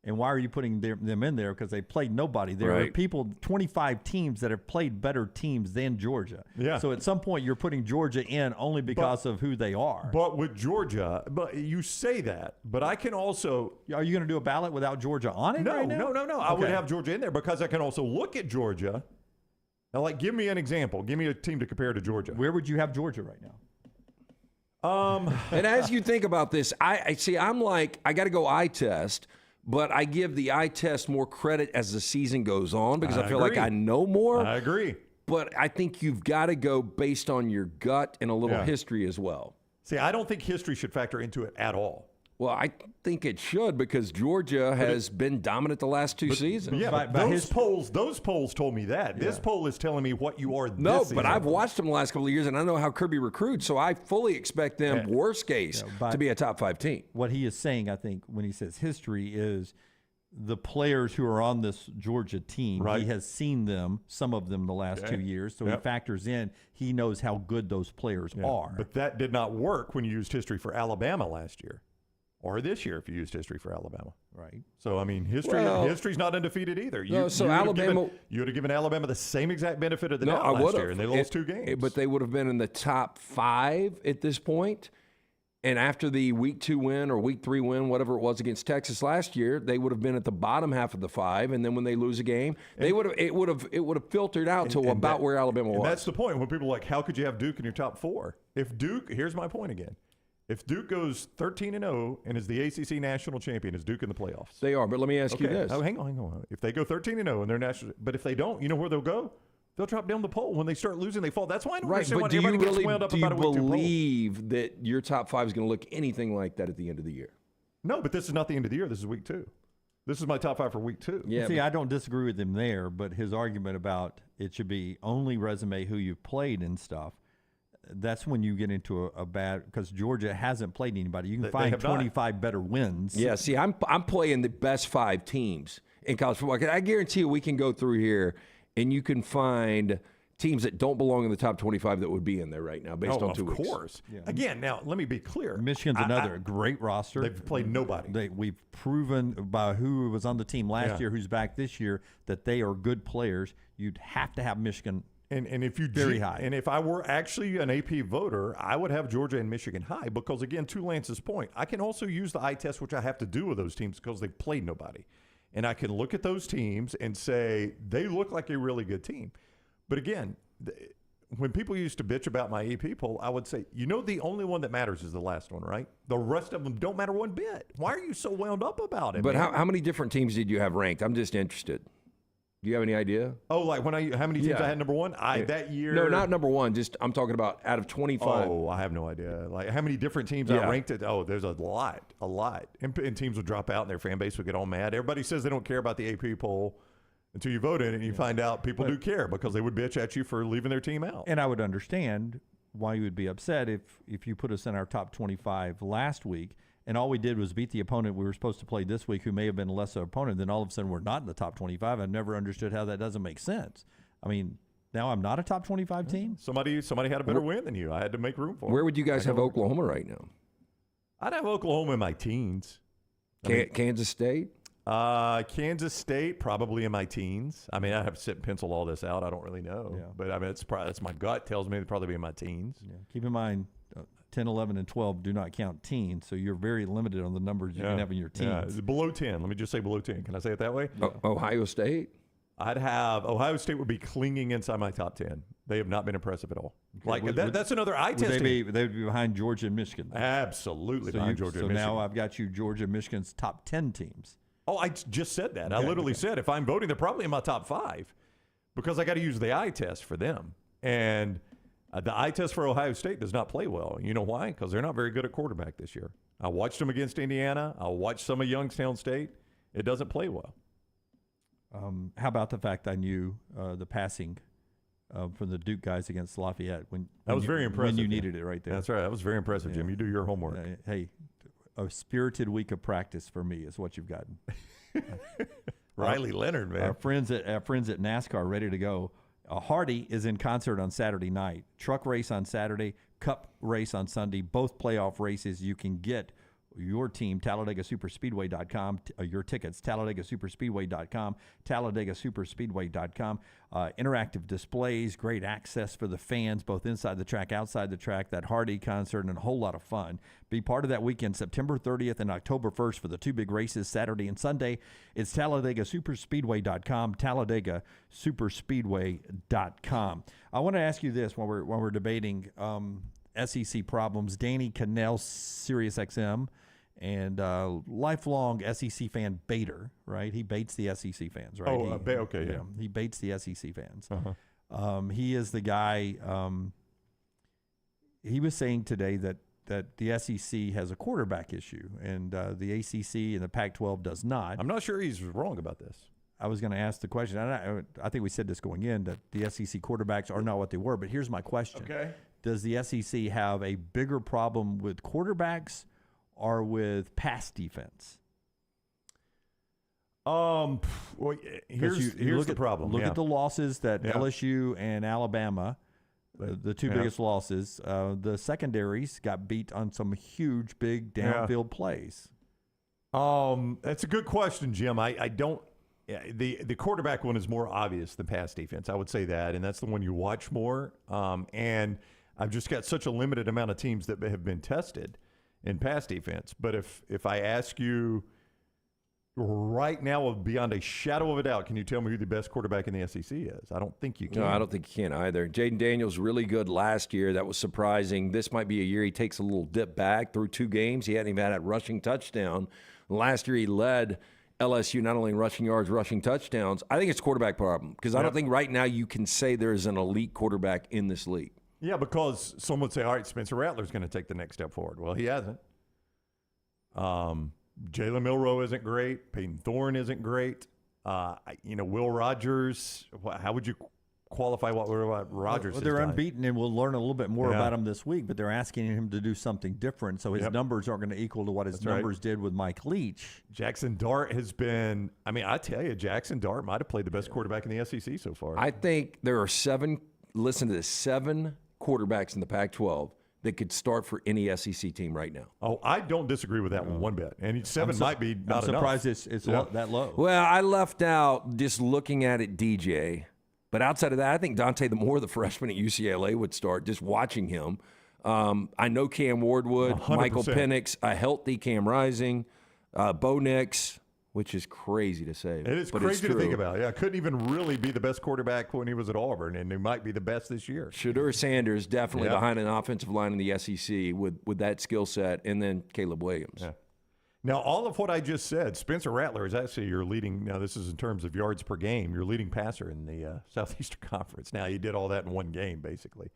And why are you putting them in there? Because they played nobody. There are 25 teams that have played better teams than Georgia. Yeah. So at some point, you're putting Georgia in only because of who they are. But with Georgia, but you say that, but I can also. Are you going to do a ballot without Georgia on it? No, right now? no. Okay. I would have Georgia in there because I can also look at Georgia. Now, like, give me an example. Give me a team to compare to Georgia. Where would you have Georgia right now? And as you think about this, I see. I'm like, I got to go eye test. But I give the eye test more credit as the season goes on because I feel like I know more. I agree. But I think you've got to go based on your gut and a little history as well. See, I don't think history should factor into it at all. Well, I think it should because Georgia has been dominant the last 2 seasons. Yeah, but those polls told me that. Yeah. This poll is telling me what you are. No, this but season. I've watched them the last couple of years, and I know how Kirby recruits, so I fully expect them, worst case, to be a top 5 team. What he is saying, I think, when he says history is the players who are on this Georgia team, he has seen them, some of them the last 2 years, so he factors in, he knows how good those players are. But that did not work when you used history for Alabama last year. Or this year, if you used history for Alabama, right? So I mean, history's not undefeated either. You would have given Alabama the same exact benefit of the doubt last year, and they lost 2 games. But they would have been in the top 5 at this point. And after the week 2 win or week 3 win, whatever it was against Texas last year, they would have been at the bottom half of the 5. And then when they lose a game, it would have filtered out to about where Alabama was. That's the point. When people are like, how could you have Duke in your top 4? If Duke, here's my point again. If Duke goes 13-0 and is the ACC national champion, is Duke in the playoffs? They are, but let me ask you this. Oh, hang on. If they go 13-0 and they're national, but if they don't, you know where they'll go? They'll drop down the poll. When they start losing, they fall. That's why I don't understand why everybody gets wound up about a week 2 poll. Do you believe that your top 5 is going to look anything like that at the end of the year? No, but this is not the end of the year. This is week 2. This is my top 5 for week 2. Yeah, see, I don't disagree with him there, but his argument about it should be only resume who you've played and stuff, that's when you get into a bad, because Georgia hasn't played anybody. You can find 25 better wins. Yeah, see, I'm playing the best 5 teams in college football. I guarantee you we can go through here and you can find teams that don't belong in the top 25 that would be in there right now based on 2 weeks. Of course. Yeah. Again, now, let me be clear. Michigan's another great roster. They've played nobody. We've proven by who was on the team last year, who's back this year, that they are good players. You'd have to have Michigan and if you very high. And if I were actually an AP voter, I would have Georgia and Michigan high because, again, to Lance's point, I can also use the eye test, which I have to do with those teams because they've played nobody. And I can look at those teams and say, they look like a really good team. But again, when people used to bitch about my AP poll, I would say, the only one that matters is the last one, right? The rest of them don't matter one bit. Why are you so wound up about it? But how many different teams did you have ranked? I'm just interested. Do you have any idea? Oh, like how many teams I had number 1? That year. No, not number 1. Just I'm talking about out of 25. Oh, I have no idea. Like how many different teams I ranked it. Oh, there's a lot. And teams would drop out and their fan base would get all mad. Everybody says they don't care about the AP poll until you vote in it and you find out people do care because they would bitch at you for leaving their team out. And I would understand why you would be upset if you put us in our top 25 last week and all we did was beat the opponent we were supposed to play this week who may have been a lesser opponent, then all of a sudden we're not in the top 25. I've never understood how that doesn't make sense. I mean, now I'm not a top 25 team? Somebody had a better win than you. I had to make room for it. Where would you guys have Oklahoma right now? I'd have Oklahoma in my teens. Kansas State? Kansas State, probably in my teens. I mean, I have to sit and pencil all this out. I don't really know. Yeah. But, I mean, that's my gut tells me it'd probably be in my teens. Yeah. Keep in mind, 10, 11, and 12 do not count teens, so you're very limited on the numbers you can have in your teens. Yeah, it's below 10. Let me just say below 10. Can I say it that way? Ohio State? I'd have Ohio State would be clinging inside my top 10. They have not been impressive at all. That's another eye test. They would be behind Georgia and Michigan. Absolutely behind Georgia and Michigan. So now I've got you Georgia and Michigan's top 10 teams. Oh, I just said that. I literally said if I'm voting, they're probably in my top 5 because I got to use the eye test for them. And the eye test for Ohio State does not play well. You know why? Because they're not very good at quarterback this year. I watched them against Indiana. I watched some of Youngstown State. It doesn't play well. How about the fact I knew the passing from the Duke guys against Lafayette? That was very impressive. When you needed it right there. That's right. That was very impressive, Jim. You do your homework. Hey, a spirited week of practice for me is what you've gotten. Riley Leonard, man. Our friends at NASCAR ready to go. Hardy is in concert on Saturday night. Truck race on Saturday, Cup race on Sunday. Both playoff races. You can get your team, TalladegaSuperspeedway.com, your tickets, TalladegaSuperspeedway.com, TalladegaSuperspeedway.com. Interactive displays, great access for the fans, both inside the track, outside the track, that Hardy concert, and a whole lot of fun. Be part of that weekend, September 30th and October 1st for the two big races, Saturday and Sunday. It's TalladegaSuperspeedway.com, TalladegaSuperspeedway.com. I want to ask you this while we're debating SEC problems. Danny Cannell, SiriusXM, and lifelong SEC fan baiter, right? He baits the SEC fans, right? Okay, yeah. He baits the SEC fans. Uh-huh. He is the guy. He was saying today that the SEC has a quarterback issue, and the ACC and the Pac-12 does not. I'm not sure he's wrong about this. I was going to ask the question. I think we said this going in, that the SEC quarterbacks are not what they were. But here's my question. Okay. Does the SEC have a bigger problem with quarterbacks or with pass defense? Well, here's the problem. Look at the losses that LSU and Alabama, the two biggest losses. The secondaries got beat on some huge, big downfield plays. That's a good question, Jim. I don't. The quarterback one is more obvious than pass defense. I would say that, and that's the one you watch more. And I've just got such a limited amount of teams that have been tested in pass defense. But if I ask you right now, beyond a shadow of a doubt, can you tell me who the best quarterback in the SEC is? I don't think you can. No, I don't think you can either. Jaden Daniels really good last year. That was surprising. This might be a year he takes a little dip back through 2 games. He hadn't even had a rushing touchdown. Last year he led LSU not only in rushing yards, rushing touchdowns. I think it's a quarterback problem because I don't think right now you can say there's an elite quarterback in this league. Yeah, because some would say, all right, Spencer Rattler's going to take the next step forward. Well, he hasn't. Jalen Milroe isn't great. Peyton Thorne isn't great. Will Rogers, how would you qualify what Rogers has They're done? unbeaten, and we'll learn a little bit more about him this week, but they're asking him to do something different, so his numbers aren't going to equal to what his numbers did with Mike Leach. Jackson Dart has been, I tell you, Jackson Dart might have played the best quarterback in the SEC so far. I think there are 7 quarterbacks in the Pac-12 that could start for any SEC team right now. Oh, I don't disagree with that one bit. And 7 might be not I'm surprised enough. it's that low. Well, I left out just looking at it, DJ. But outside of that, I think Dante the freshman at UCLA, would start, just watching him. I know Cam Ward would, 100%. Michael Penix, a healthy Cam Rising, Bo Nix, which is crazy to say. It is crazy to think about. Yeah, couldn't even really be the best quarterback when he was at Auburn, and he might be the best this year. Shedeur Sanders definitely behind an offensive line in the SEC with that skill set, and then Caleb Williams. Yeah. Now, all of what I just said, Spencer Rattler is actually your leading, now this is in terms of yards per game, your leading passer in the Southeastern Conference. Now, he did all that in one game, basically.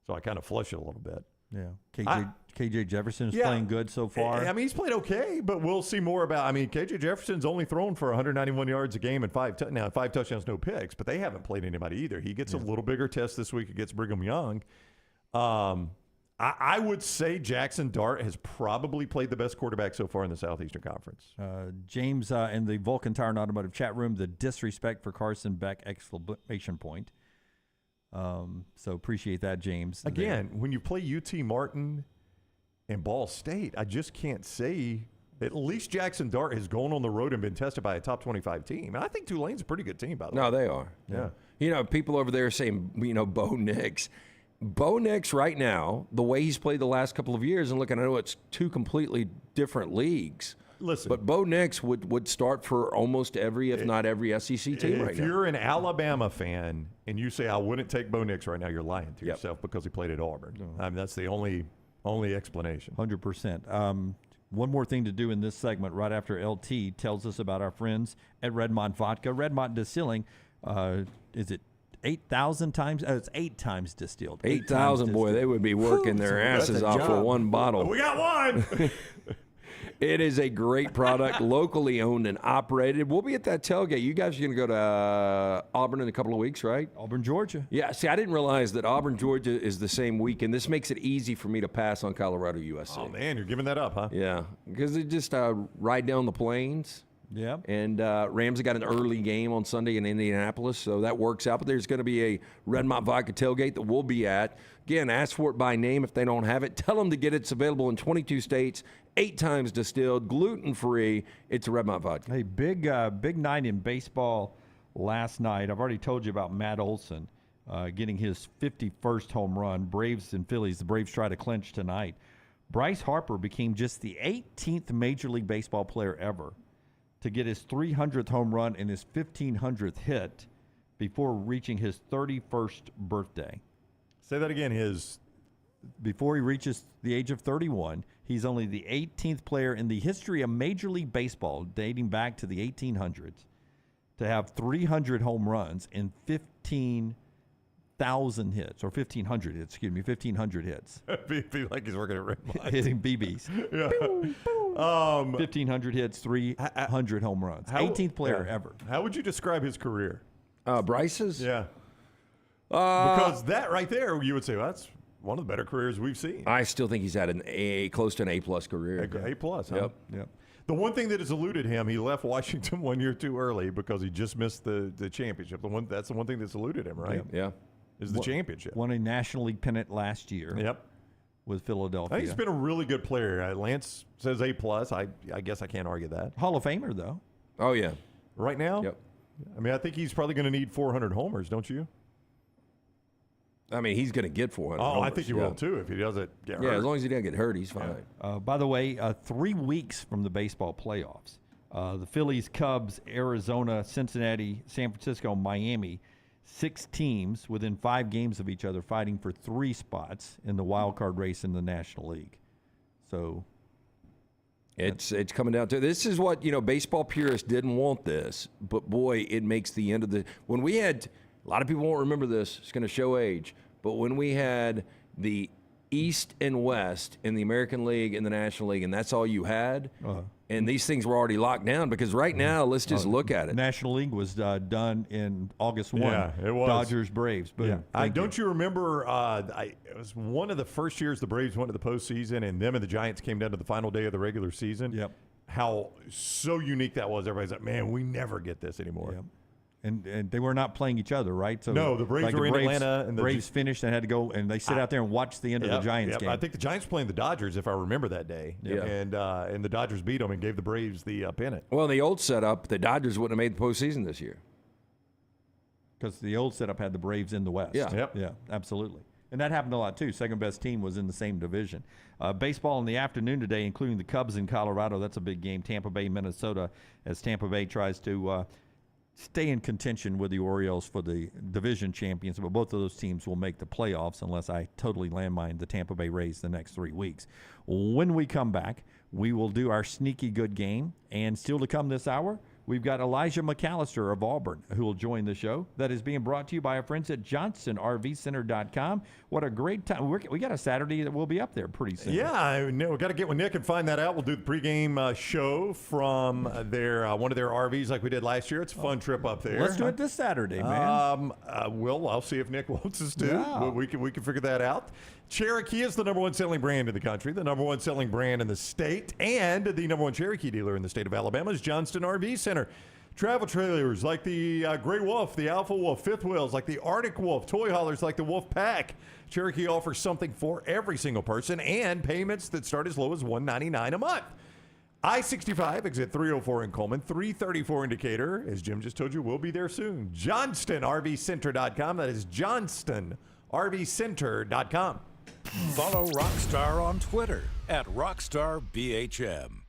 So I kind of flush it a little bit. Yeah. KJ Jefferson's playing good so far. I mean, he's played okay, but we'll see more about, KJ Jefferson's only thrown for 191 yards a game and 5 touchdowns, no picks, but they haven't played anybody either. He gets a little bigger test this week against Brigham Young. I would say Jackson Dart has probably played the best quarterback so far in the Southeastern Conference. James in the Vulcan Tire and Automotive chat room, the disrespect for Carson Beck, exclamation point. So appreciate that, James. Again, when you play UT Martin and Ball State, I just can't say At least Jackson Dart has gone on the road and been tested by a top 25 team. And I think Tulane's a pretty good team, by the way. No, they are. Yeah. You know, people over there saying, Bo Nix. Bo Nix right now, the way he's played the last couple of years, and look, I know it's two completely different leagues. Listen. But Bo Nix would start for almost every, if not every, SEC team right now. If you're an Alabama fan and you say, I wouldn't take Bo Nix right now, you're lying to yourself because he played at Auburn. I mean, that's the only explanation. 100%. One more thing to do in this segment right after LT tells us about our friends at Redmont Vodka. Redmont Distilling, is it 8,000 times? It's 8 times distilled. 8,000, boy, they would be working their asses off for one bottle. We got one! It is a great product, locally owned and operated. We'll be at that tailgate. You guys are going to go to Auburn in a couple of weeks, right? Auburn, Georgia. Yeah, see, I didn't realize that Auburn, Georgia is the same weekend. This makes it easy for me to pass on Colorado, USC. Oh, man, you're giving that up, huh? Yeah, because they just ride down the plains. Yeah. And Rams have got an early game on Sunday in Indianapolis, so that works out. But there's going to be a Redmont Vodka tailgate that we'll be at. Again, ask for it by name if they don't have it. Tell them to get it. It's available in 22 states, 8 times distilled, gluten-free. It's a Redmont Vodka. Hey, big night in baseball last night. I've already told you about Matt Olson getting his 51st home run. Braves and Phillies. The Braves try to clinch tonight. Bryce Harper became just the 18th Major League Baseball player ever to get his 300th home run and his 1,500th hit before reaching his 31st birthday. Say that again. Before he reaches the age of 31, he's only the 18th player in the history of Major League Baseball, dating back to the 1800s, to have 300 home runs and 15,000 hits, or 1,500 hits, 1,500 hits. Be like he's working at Redmont. Hitting BBs. Yeah. 1,500 hits, 300 home runs. 18th player ever. How would you describe his career? Bryce's? Yeah. Because that right there, you would say, well, that's one of the better careers we've seen. I still think he's had close to an A-plus career. A-plus, huh? Yep. The one thing that has eluded him, he left Washington 1 year too early because he just missed the championship. That's the one thing that's eluded him, right? Yeah. Is the championship. Won a National League pennant last year. Yep. With Philadelphia. I think he's been a really good player. Lance says A+. I guess I can't argue that. Hall of Famer, though. Oh, yeah. Right now? Yep. I mean, I think he's probably going to need 400 homers, don't you? I mean, he's going to get 400 homers. I think he will, too, if he doesn't get hurt. Yeah, as long as he doesn't get hurt, he's fine. By the way, 3 weeks from the baseball playoffs, the Phillies, Cubs, Arizona, Cincinnati, San Francisco, Miami, 6 teams within 5 games of each other fighting for 3 spots in the wild card race in the National League. So it's coming down to this is what, baseball purists didn't want this, but boy, it makes the end of the when we had a lot of people won't remember this, it's going to show age, but when we had the East and West in the American League and the National League, and that's all you had. And these things were already locked down because right now, let's just look at it. National League was done in August 1. Yeah, it was. Dodgers, Braves. Boom. Yeah. Don't you remember, it was one of the first years the Braves went to the postseason and them and the Giants came down to the final day of the regular season. Yep. How so unique that was. Everybody's like, man, we never get this anymore. Yep. And they were not playing each other, right? So no, the Braves were in Atlanta. And the Braves finished and had to go, and they sit out there and watch the end of the Giants game. I think the Giants playing the Dodgers, if I remember that day. Yeah. And the Dodgers beat them and gave the Braves the pennant. Well, in the old setup, the Dodgers wouldn't have made the postseason this year. Because the old setup had the Braves in the West. Yeah. Yep. Yeah, absolutely. And that happened a lot, too. Second best team was in the same division. Baseball in the afternoon today, including the Cubs in Colorado. That's a big game. Tampa Bay, Minnesota, as Tampa Bay tries to stay in contention with the Orioles for the division champions, but both of those teams will make the playoffs unless I totally landmine the Tampa Bay Rays the next 3 weeks. When we come back, we will do our sneaky good game, and still to come this hour, we've got Elijah McAllister of Auburn who will join the show. That is being brought to you by our friends at JohnsonRVCenter.com. What a great time. We got a Saturday that we'll be up there pretty soon. Yeah, we've got to get with Nick and find that out. We'll do the pregame show from one of their RVs like we did last year. It's a fun trip up there. Let's do it this Saturday, man. I'll see if Nick wants us to. Yeah. We can figure that out. Cherokee is the number 1 selling brand in the country, the number 1 selling brand in the state, and the number 1 Cherokee dealer in the state of Alabama is Johnston RV Center. Travel trailers like the Gray Wolf, the Alpha Wolf, fifth wheels like the Arctic Wolf, toy haulers like the Wolf Pack. Cherokee offers something for every single person and payments that start as low as $199 a month. I-65, exit 304 in Coleman, 334 indicator. As Jim just told you, we'll be there soon. JohnstonRVCenter.com. That is JohnstonRVCenter.com. Follow Rockstar on Twitter @RockstarBHM.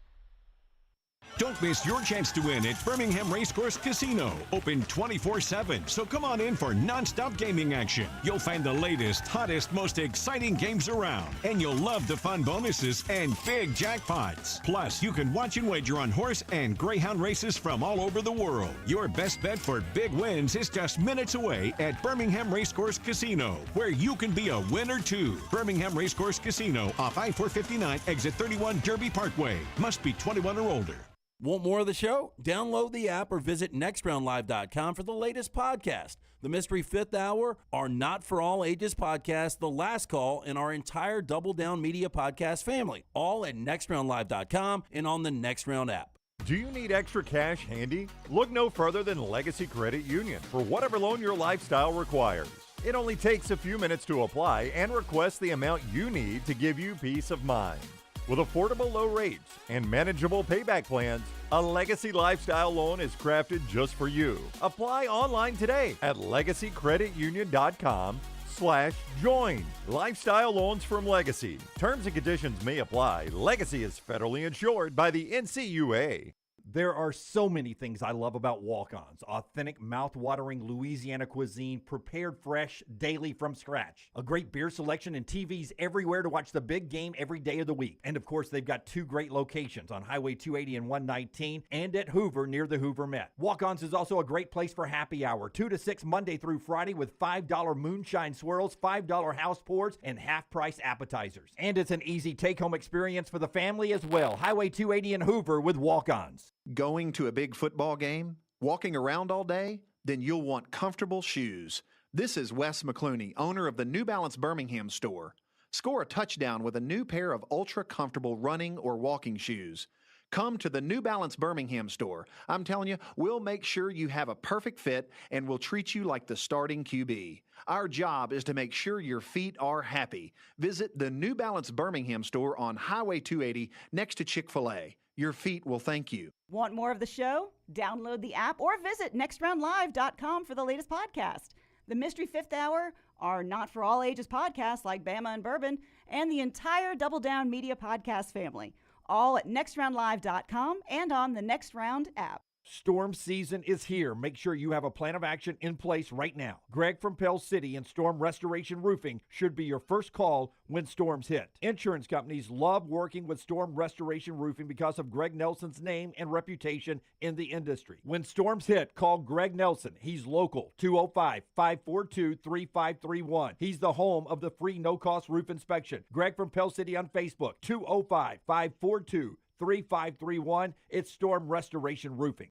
Don't miss your chance to win at Birmingham Racecourse Casino. Open 24/7, so come on in for non-stop gaming action. You'll find the latest, hottest, most exciting games around, and you'll love the fun bonuses and big jackpots. Plus, you can watch and wager on horse and greyhound races from all over the world. Your best bet for big wins is just minutes away at Birmingham Racecourse Casino, where you can be a winner too. Birmingham Racecourse Casino off I-459, exit 31 Derby Parkway. Must be 21 or older. Want more of the show? Download the app or visit nextroundlive.com for the latest podcast. The Mystery Fifth Hour, our Not For All Ages podcast, The Last Call, and our entire Double Down Media podcast family. All at nextroundlive.com and on the Next Round app. Do you need extra cash handy? Look no further than Legacy Credit Union for whatever loan your lifestyle requires. It only takes a few minutes to apply and request the amount you need to give you peace of mind. With affordable low rates and manageable payback plans, a Legacy Lifestyle loan is crafted just for you. Apply online today at legacycreditunion.com/join. Lifestyle loans from Legacy. Terms and conditions may apply. Legacy is federally insured by the NCUA. There are so many things I love about Walk-Ons. Authentic, mouth-watering Louisiana cuisine, prepared fresh, daily from scratch. A great beer selection and TVs everywhere to watch the big game every day of the week. And, of course, they've got two great locations on Highway 280 and 119 and at Hoover near the Hoover Met. Walk-Ons is also a great place for happy hour, 2 to 6 Monday through Friday with $5 moonshine swirls, $5 house pours, and half-price appetizers. And it's an easy take-home experience for the family as well. Highway 280 and Hoover with Walk-Ons. Going to a big football game? Walking around all day? Then you'll want comfortable shoes. This is Wes McClooney, owner of the New Balance Birmingham store. Score a touchdown with a new pair of ultra-comfortable running or walking shoes. Come to the New Balance Birmingham store. I'm telling you, we'll make sure you have a perfect fit and we'll treat you like the starting QB. Our job is to make sure your feet are happy. Visit the New Balance Birmingham store on Highway 280 next to Chick-fil-A. Your feet will thank you. Want more of the show? Download the app or visit nextroundlive.com for the latest podcast. The Mystery Fifth Hour, our Not For All Ages podcast like Bama and Bourbon, and the entire Double Down Media podcast family. All at nextroundlive.com and on the Next Round app. Storm season is here. Make sure you have a plan of action in place right now. Greg from Pell City and Storm Restoration Roofing should be your first call when storms hit. Insurance companies love working with Storm Restoration Roofing because of Greg Nelson's name and reputation in the industry. When storms hit, call Greg Nelson. He's local, 205-542-3531. He's the home of the free no-cost roof inspection. Greg from Pell City on Facebook, 205-542-3531. It's Storm Restoration Roofing.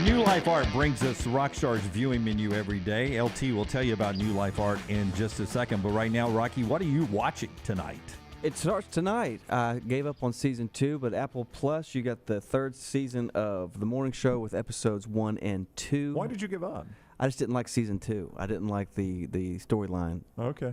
New Life Art brings us Rockstar's viewing menu every day. LT will tell you about New Life Art in just a second. But right now, Rocky, what are you watching tonight? It starts tonight. I gave up on season 2, but Apple Plus, you got the 3rd season of The Morning Show with episodes 1 and 2. Why did you give up? I just didn't like season 2. I didn't like the storyline. Okay.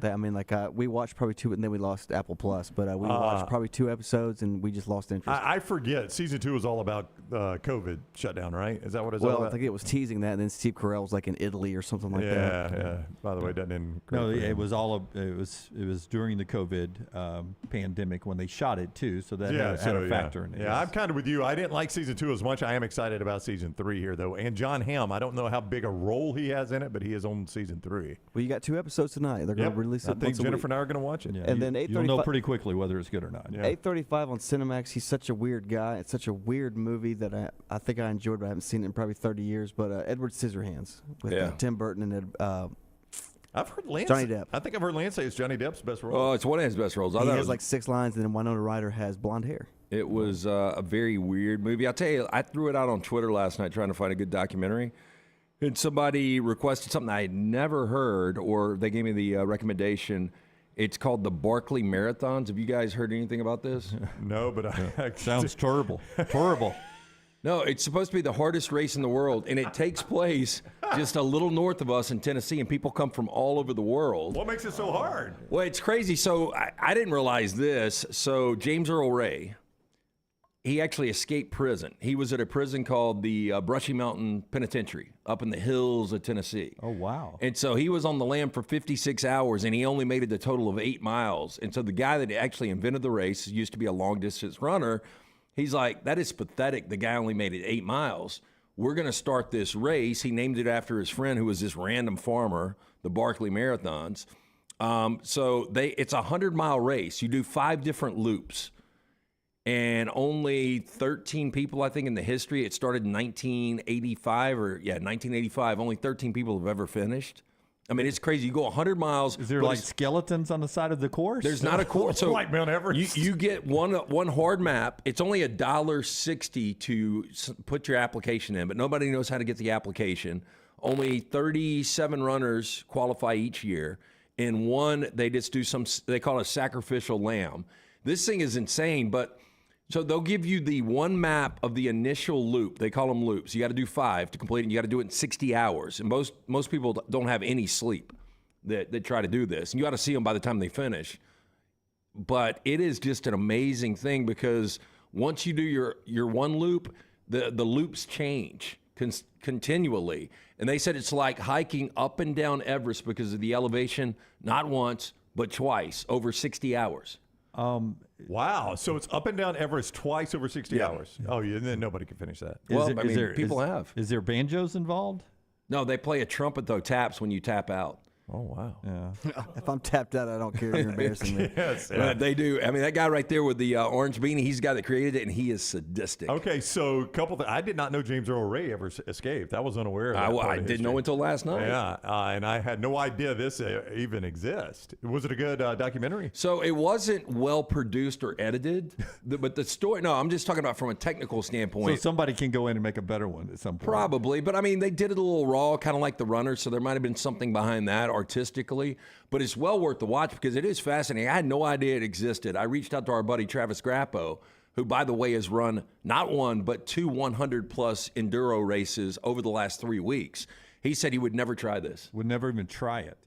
We watched probably 2, and then we lost Apple Plus. But we watched probably 2 episodes, and we just lost interest. I forget. Season 2 was all about COVID shutdown, right? Is that what it's all about? Well, I think it was teasing that, and then Steve Carell was like in Italy or something like that. Yeah. By the way, that didn't. No, it was it was during the COVID pandemic when they shot it too, so that had a factor in it. Yeah, I'm kind of with you. I didn't like season 2 as much. I am excited about season 3 here, though. And John Hamm, I don't know how big a role he has in it, but he is on season 3. Well, you got 2 episodes tonight. They're going to release it. I think Jennifer and I are going to watch it. Yeah, and then you'll know pretty quickly whether it's good or not. Yeah. 8:35 on Cinemax. He's such a weird guy. It's such a weird movie that I think I enjoyed, but I haven't seen it in probably 30 years. But Edward Scissorhands with Tim Burton and I've heard Lance. Johnny Depp. I think I've heard Lance say it's Johnny Depp's best role. Oh, it's one of his best roles. He has like 6 lines, and then Winona Ryder has blonde hair. It was a very weird movie. I'll tell you, I threw it out on Twitter last night trying to find a good documentary. And somebody requested something I had never heard, or they gave me the recommendation. It's called the Barkley Marathons. Have you guys heard anything about this? No, but sounds terrible. Terrible. No, it's supposed to be the hardest race in the world, and it takes place just a little north of us in Tennessee, and people come from all over the world. What makes it so hard? Well, it's crazy. So I didn't realize this. So James Earl Ray, he actually escaped prison. He was at a prison called the Brushy Mountain Penitentiary up in the hills of Tennessee. Oh, wow. And so he was on the lam for 56 hours, and he only made it a total of 8 miles. And so the guy that actually invented the race, used to be a long-distance runner, he's like, that is pathetic. The guy only made it 8 miles. We're going to start this race. He named it after his friend who was this random farmer, the Barkley Marathons. So it's a 100-mile race. You do 5 different loops. And only 13 people, I think, in the history. It started in 1985. Only 13 people have ever finished. I mean, it's crazy. You go 100 miles. Is there like skeletons on the side of the course? There's not a course. So like Mount Everest. You get one hard map. It's only $1.60 to put your application in, but nobody knows how to get the application. Only 37 runners qualify each year. In one, they just do they call it a sacrificial lamb. This thing is insane, but so they'll give you the one map of the initial loop. They call them loops. You got to do 5 to complete it. You got to do it in 60 hours. And most people don't have any sleep that try to do this. And you got to see them by the time they finish. But it is just an amazing thing because once you do your one loop, the loops change continually. And they said it's like hiking up and down Everest because of the elevation, not once, but twice over 60 hours. Wow. So it's up and down Everest twice over 60 hours. Oh, yeah. And then nobody can finish that. People have. Is there banjos involved? No, they play a trumpet, though, taps when you tap out. Oh, wow. Yeah. If I'm tapped out, I don't care. You're embarrassing me. Yes. They do. I mean, that guy right there with the orange beanie, he's the guy that created it, and he is sadistic. Okay, so a couple things. I did not know James Earl Ray ever escaped. I was unaware of that. I didn't know until last night. Yeah, and I had no idea this even exists. Was it a good documentary? So it wasn't well produced or edited, but the story, no, I'm just talking about from a technical standpoint. So somebody can go in and make a better one at some point. Probably, but I mean, they did it a little raw, kind of like the runners, so there might have been something behind that artistically. But it's well worth the watch because it is fascinating. I had no idea it existed. I reached out to our buddy Travis Grappo, who, by the way, has run not one, but 2 100-plus enduro races over the last 3 weeks. He said he would never try this. Would never even try it.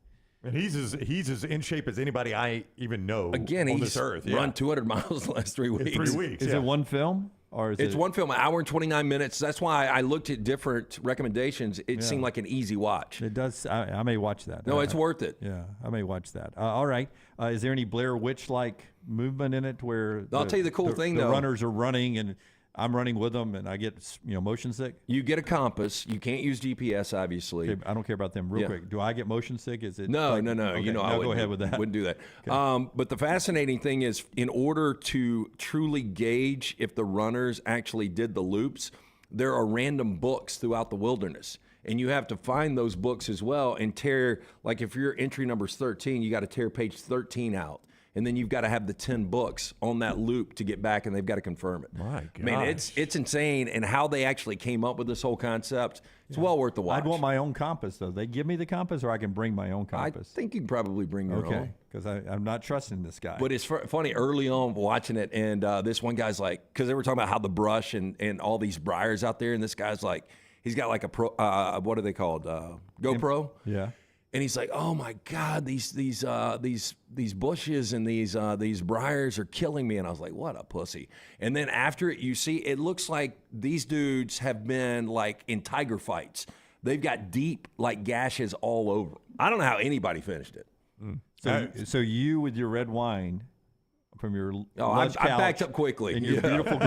And he's as in shape as anybody I even know Again, on he's this earth. run 200 miles the last 3 weeks. In 3 weeks, Is it one film? Or is it's one film, an hour and 29 minutes. That's why I looked at different recommendations. It seemed like an easy watch. It does. I may watch that. No, it's worth it. Yeah, I may watch that. All right. Is there any Blair Witch-like movement in it where I'll tell you the cool thing, the though. runners are running and I'm running with them and I get motion sick? You get a compass. You can't use GPS, obviously. Okay, I don't care about them. Real quick, do I get motion sick? Is it No. Okay, I go ahead with that. Wouldn't do that. Okay. But the fascinating thing is, in order to truly gauge if the runners actually did the loops, there are random books throughout the wilderness. And you have to find those books as well and tear, like if your entry number's 13, you got to tear page 13 out. And then you've got to have the 10 books on that loop to get back, and they've got to confirm it. My gosh. I mean, it's insane, and how they actually came up with this whole concept, it's well worth the watch. I'd want my own compass, though. They give me the compass, or I can bring my own compass? I think you can probably bring your own. Okay, because I'm not trusting this guy. But it's funny, early on watching it, and this one guy's like, because they were talking about how the brush and all these briars out there, and this guy's like, he's got like a pro, what are they called? GoPro? Yeah. And he's like, "Oh my God, these bushes and these briars are killing me." And I was like, "What a pussy!" And then after it, you see, it looks like these dudes have been like in tiger fights. They've got deep like gashes all over. I don't know how anybody finished it. So you with your red wine from your I backed up quickly. And your beautiful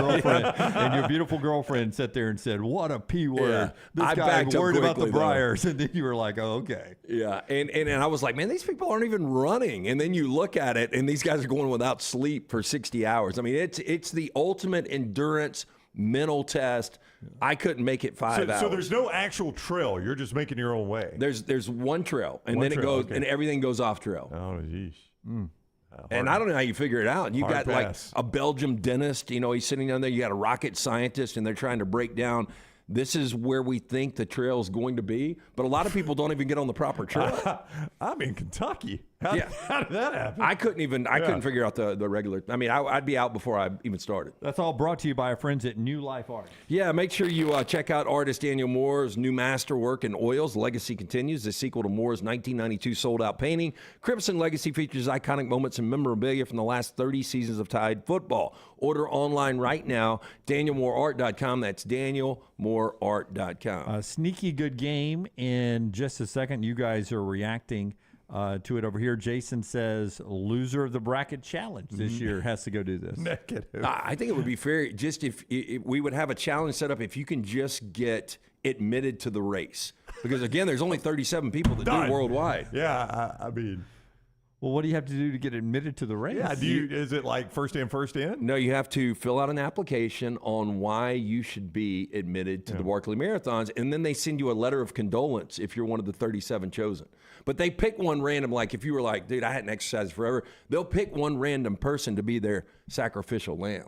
girlfriend sat there and said, "What a P word! Yeah, This I guy backed up worried about the quickly, though. briars." And then you were like, "Oh, okay." Yeah, and I was like, man, these people aren't even running. And then you look at it, and these guys are going without sleep for 60 hours. I mean, it's the ultimate endurance mental test. I couldn't make it 5 hours. So there's no actual trail. You're just making your own way. There's one trail, and then it goes, and everything goes off trail. Oh, geez. And I don't know how you figure it out. You've got pass. like a Belgium dentist, he's sitting down there. You got a rocket scientist, and they're trying to break down, this is where we think the trail is going to be. But a lot of people don't even get on the proper trail. I'm in Kentucky. How did that happen? I couldn't figure out the regular. I mean, I'd be out before I even started. That's all brought to you by our friends at New Life Art. Yeah, make sure you check out artist Daniel Moore's new masterwork in oils. Legacy continues. The sequel to Moore's 1992 sold-out painting. Crimson Legacy features iconic moments and memorabilia from the last 30 seasons of Tide football. Order online right now, DanielMooreArt.com. That's DanielMooreArt.com. Sneaky good game in just a second. You guys are reacting to it over here. Jason says loser of the bracket challenge this year has to go do this. Negative. I think it would be fair just if we would have a challenge set up if you can just get admitted to the race. Because, again, there's only 37 people that do worldwide. Yeah, I mean. Well, what do you have to do to get admitted to the race? Yeah, is it like first in, first in? No, you have to fill out an application on why you should be admitted to the Barkley Marathons, and then they send you a letter of condolence if you're one of the 37 chosen. But they pick one random, like if you were like, dude, I hadn't exercised forever, they'll pick one random person to be their sacrificial lamb.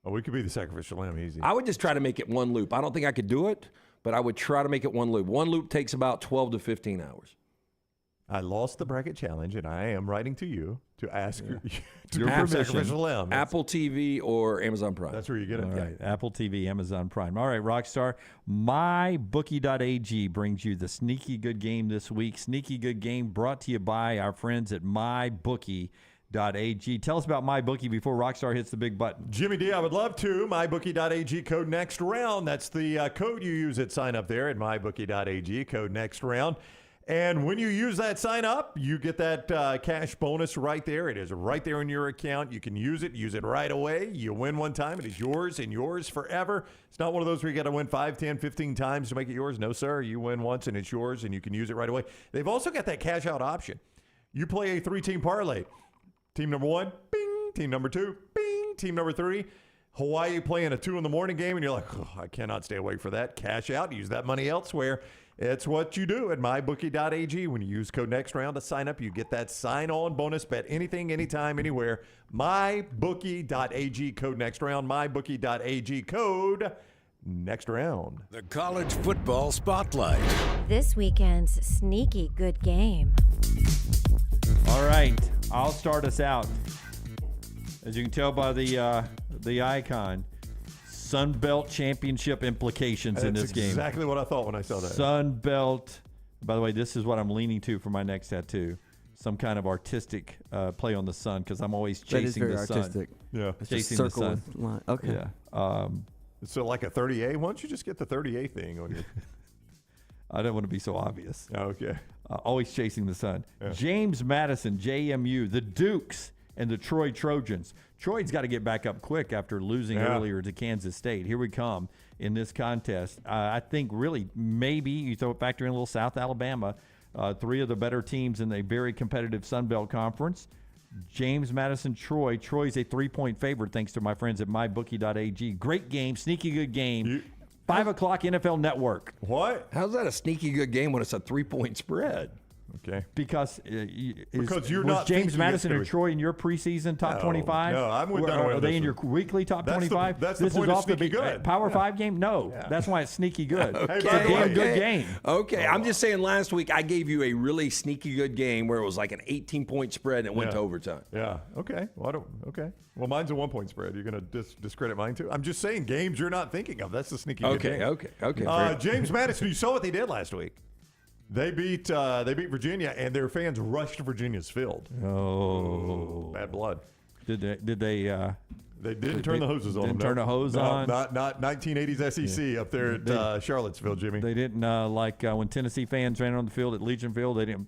Oh, we could be the sacrificial lamb easy. I would just try to make it one loop. I don't think I could do it, but I would try to make it one loop. One loop takes about 12 to 15 hours. I lost the bracket challenge, and I am writing to you to ask your permission. lamb. Apple TV or Amazon Prime. That's where you get it. All right, Apple TV, Amazon Prime. All right, Rockstar. MyBookie.ag brings you the Sneaky Good Game this week. Sneaky Good Game brought to you by our friends at MyBookie.ag. Tell us about MyBookie before Rockstar hits the big button. Jimmy D, I would love to. MyBookie.ag, code next round. That's the code you use at sign up there at MyBookie.ag, code next round. And when you use that sign up, you get that cash bonus right there. It is right there in your account. You can use it right away. You win one time, it is yours and yours forever. It's not one of those where you got to win 5, 10, 15 times to make it yours. No, sir. You win once and it's yours and you can use it right away. They've also got that cash out option. You play a 3-team parlay. Team number 1, bing. Team number 2, bing. Team number 3. Hawaii playing a 2 in the morning game, and you're like, I cannot stay awake for that. Cash out. Use that money elsewhere. It's what you do at MyBookie.ag. When you use code NEXTROUND to sign up, you get that sign-on bonus. Bet anything, anytime, anywhere. MyBookie.ag, code NEXTROUND. MyBookie.ag, code NEXTROUND. The College Football Spotlight. This weekend's Sneaky Good Game. All right, I'll start us out. As you can tell by the icon, Sun Belt Championship implications in this game. That's exactly what I thought when I saw that. Sun Belt. By the way, this is what I'm leaning to for my next tattoo. Some kind of artistic play on the sun, because I'm always chasing the sun. That is very artistic. Yeah. Chasing the sun. Okay. Yeah. So like a 30A? Why don't you just get the 30A thing on your... I don't want to be so obvious. Okay. Always chasing the sun. Yeah. James Madison, JMU, the Dukes, and the Troy Trojans. Troy's got to get back up quick after losing earlier to Kansas State. Here we come in this contest. I think really maybe you factor in a little South Alabama, 3 of the better teams in a very competitive Sun Belt Conference. James Madison, Troy. Troy's a 3-point favorite thanks to my friends at MyBookie.ag. Great game, sneaky good game. 5 o'clock NFL Network. What? How's that a sneaky good game when it's a 3-point spread? Okay. Because you're not James Madison and Troy in your preseason top 25? No, I'm with Dunaway. Are they in your weekly top 25? That's the point of sneaky good. Power 5 game? No. Yeah. That's why it's sneaky good. Okay. It's a damn good game. Okay. I'm just saying last week I gave you a really sneaky good game where it was like an 18-point spread and it went to overtime. Yeah. Okay. Okay. Well, mine's a 1-point spread. You're going to discredit mine too? I'm just saying games you're not thinking of. That's the sneaky good game. Okay. James Madison, you saw what they did last week. They beat Virginia, and their fans rushed Virginia's field. Oh, bad blood. Did they? They didn't turn the hoses on. Didn't turn the hose on. Not 1980s SEC up there at Charlottesville, Jimmy. They didn't when Tennessee fans ran on the field at Legion Field. They didn't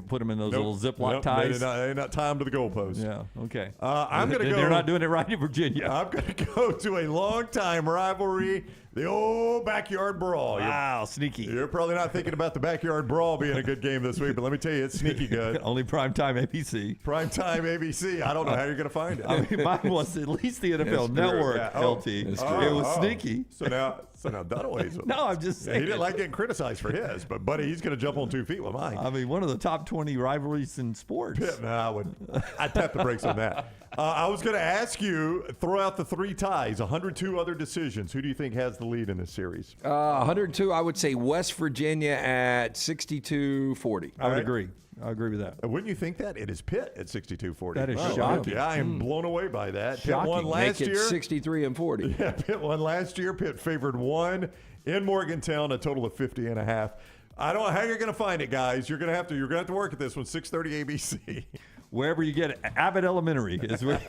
put them in those little Ziploc ties. They did not tie them to the goalpost. Yeah. Okay. I'm going to go. They're not doing it right in Virginia. I'm going to go to a long-time rivalry. The old backyard brawl. Wow, sneaky. You're probably not thinking about the backyard brawl being a good game this week, but let me tell you, it's sneaky good. Only primetime ABC. Primetime ABC. I don't know how you're going to find it. I mean, mine was at least the NFL Network, LT. It was sneaky. So now Dunaway's. No, I'm just saying. He didn't like getting criticized for his, but buddy, he's going to jump on 2 feet with mine. I mean, one of the top 20 rivalries in sports. No, I'd tap the brakes on that. I was going to ask you, throw out the 3 ties, 102 other decisions. Who do you think has the lead in this series? 102, I would say West Virginia at 62-40. I would agree. I agree with that. Wouldn't you think that? It is Pitt at 62-40. That is shocking. Yeah, I am blown away by that. Shocking. Pitt won last Make it year. 63-40. Yeah, Pitt won last year. Pitt favored 1 in Morgantown, a total of 50.5. I don't know how you're going to find it, guys. You're going to have to work at this one. 6:30 ABC. Wherever you get it, Abbott Elementary is where.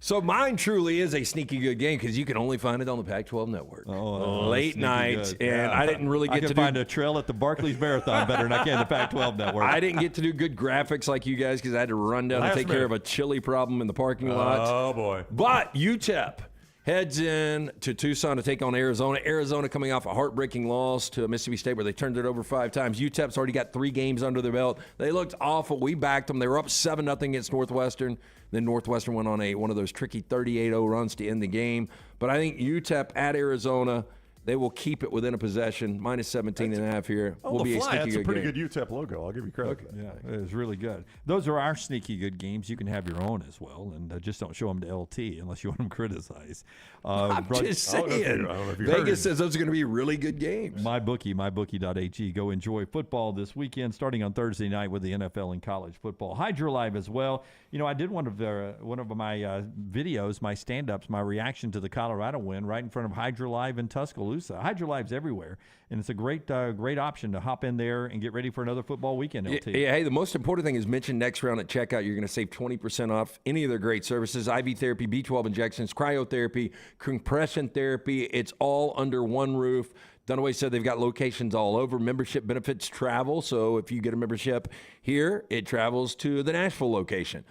So mine truly is a sneaky good game because you can only find it on the Pac-12 network. Late night, good. and I didn't really get to find a trail at the Barclays Marathon better than I can the Pac-12 network. I didn't get to do good graphics like you guys because I had to run down and take care of a chili problem in the parking lot. Oh boy! But UTEP heads in to Tucson to take on Arizona. Arizona coming off a heartbreaking loss to Mississippi State where they turned it over 5 times. UTEP's already got 3 games under their belt. They looked awful. We backed them. They were up 7-0 against Northwestern. Then Northwestern went on one of those tricky 38-0 runs to end the game. But I think UTEP at Arizona, they will keep it within a possession. Minus 17.5 here. Will be a sneaky that's a pretty game. good UTEP logo. I'll give you credit. Okay. Yeah, it was really good. Those are our sneaky good games. You can have your own as well, and just don't show them to LT unless you want them criticized. I'm just saying. Vegas says those are going to be really good games. MyBookie, Go enjoy football this weekend, starting on Thursday night with the NFL and college football. Hydra Live as well. You know, I did one of my videos, my stand-ups, my reaction to the Colorado win right in front of Hydra Live in Tuscaloosa. Hydra Live's everywhere, and it's a great option to hop in there and get ready for another football weekend, LT. Yeah, hey, the most important thing is mention next round at checkout. You're going to save 20% off any of their great services, IV therapy, B12 injections, cryotherapy, compression therapy. It's all under one roof. Dunaway said they've got locations all over. Membership benefits travel, so if you get a membership here, it travels to the Nashville location.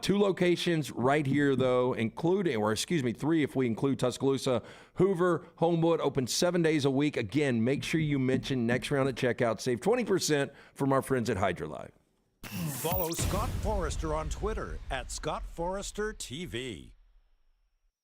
2 locations right here, though, 3 if we include Tuscaloosa. Hoover, Homewood, open 7 days a week. Again, make sure you mention next round at checkout. Save 20% from our friends at Hydra Live. Follow Scott Forrester on Twitter at ScottForresterTV.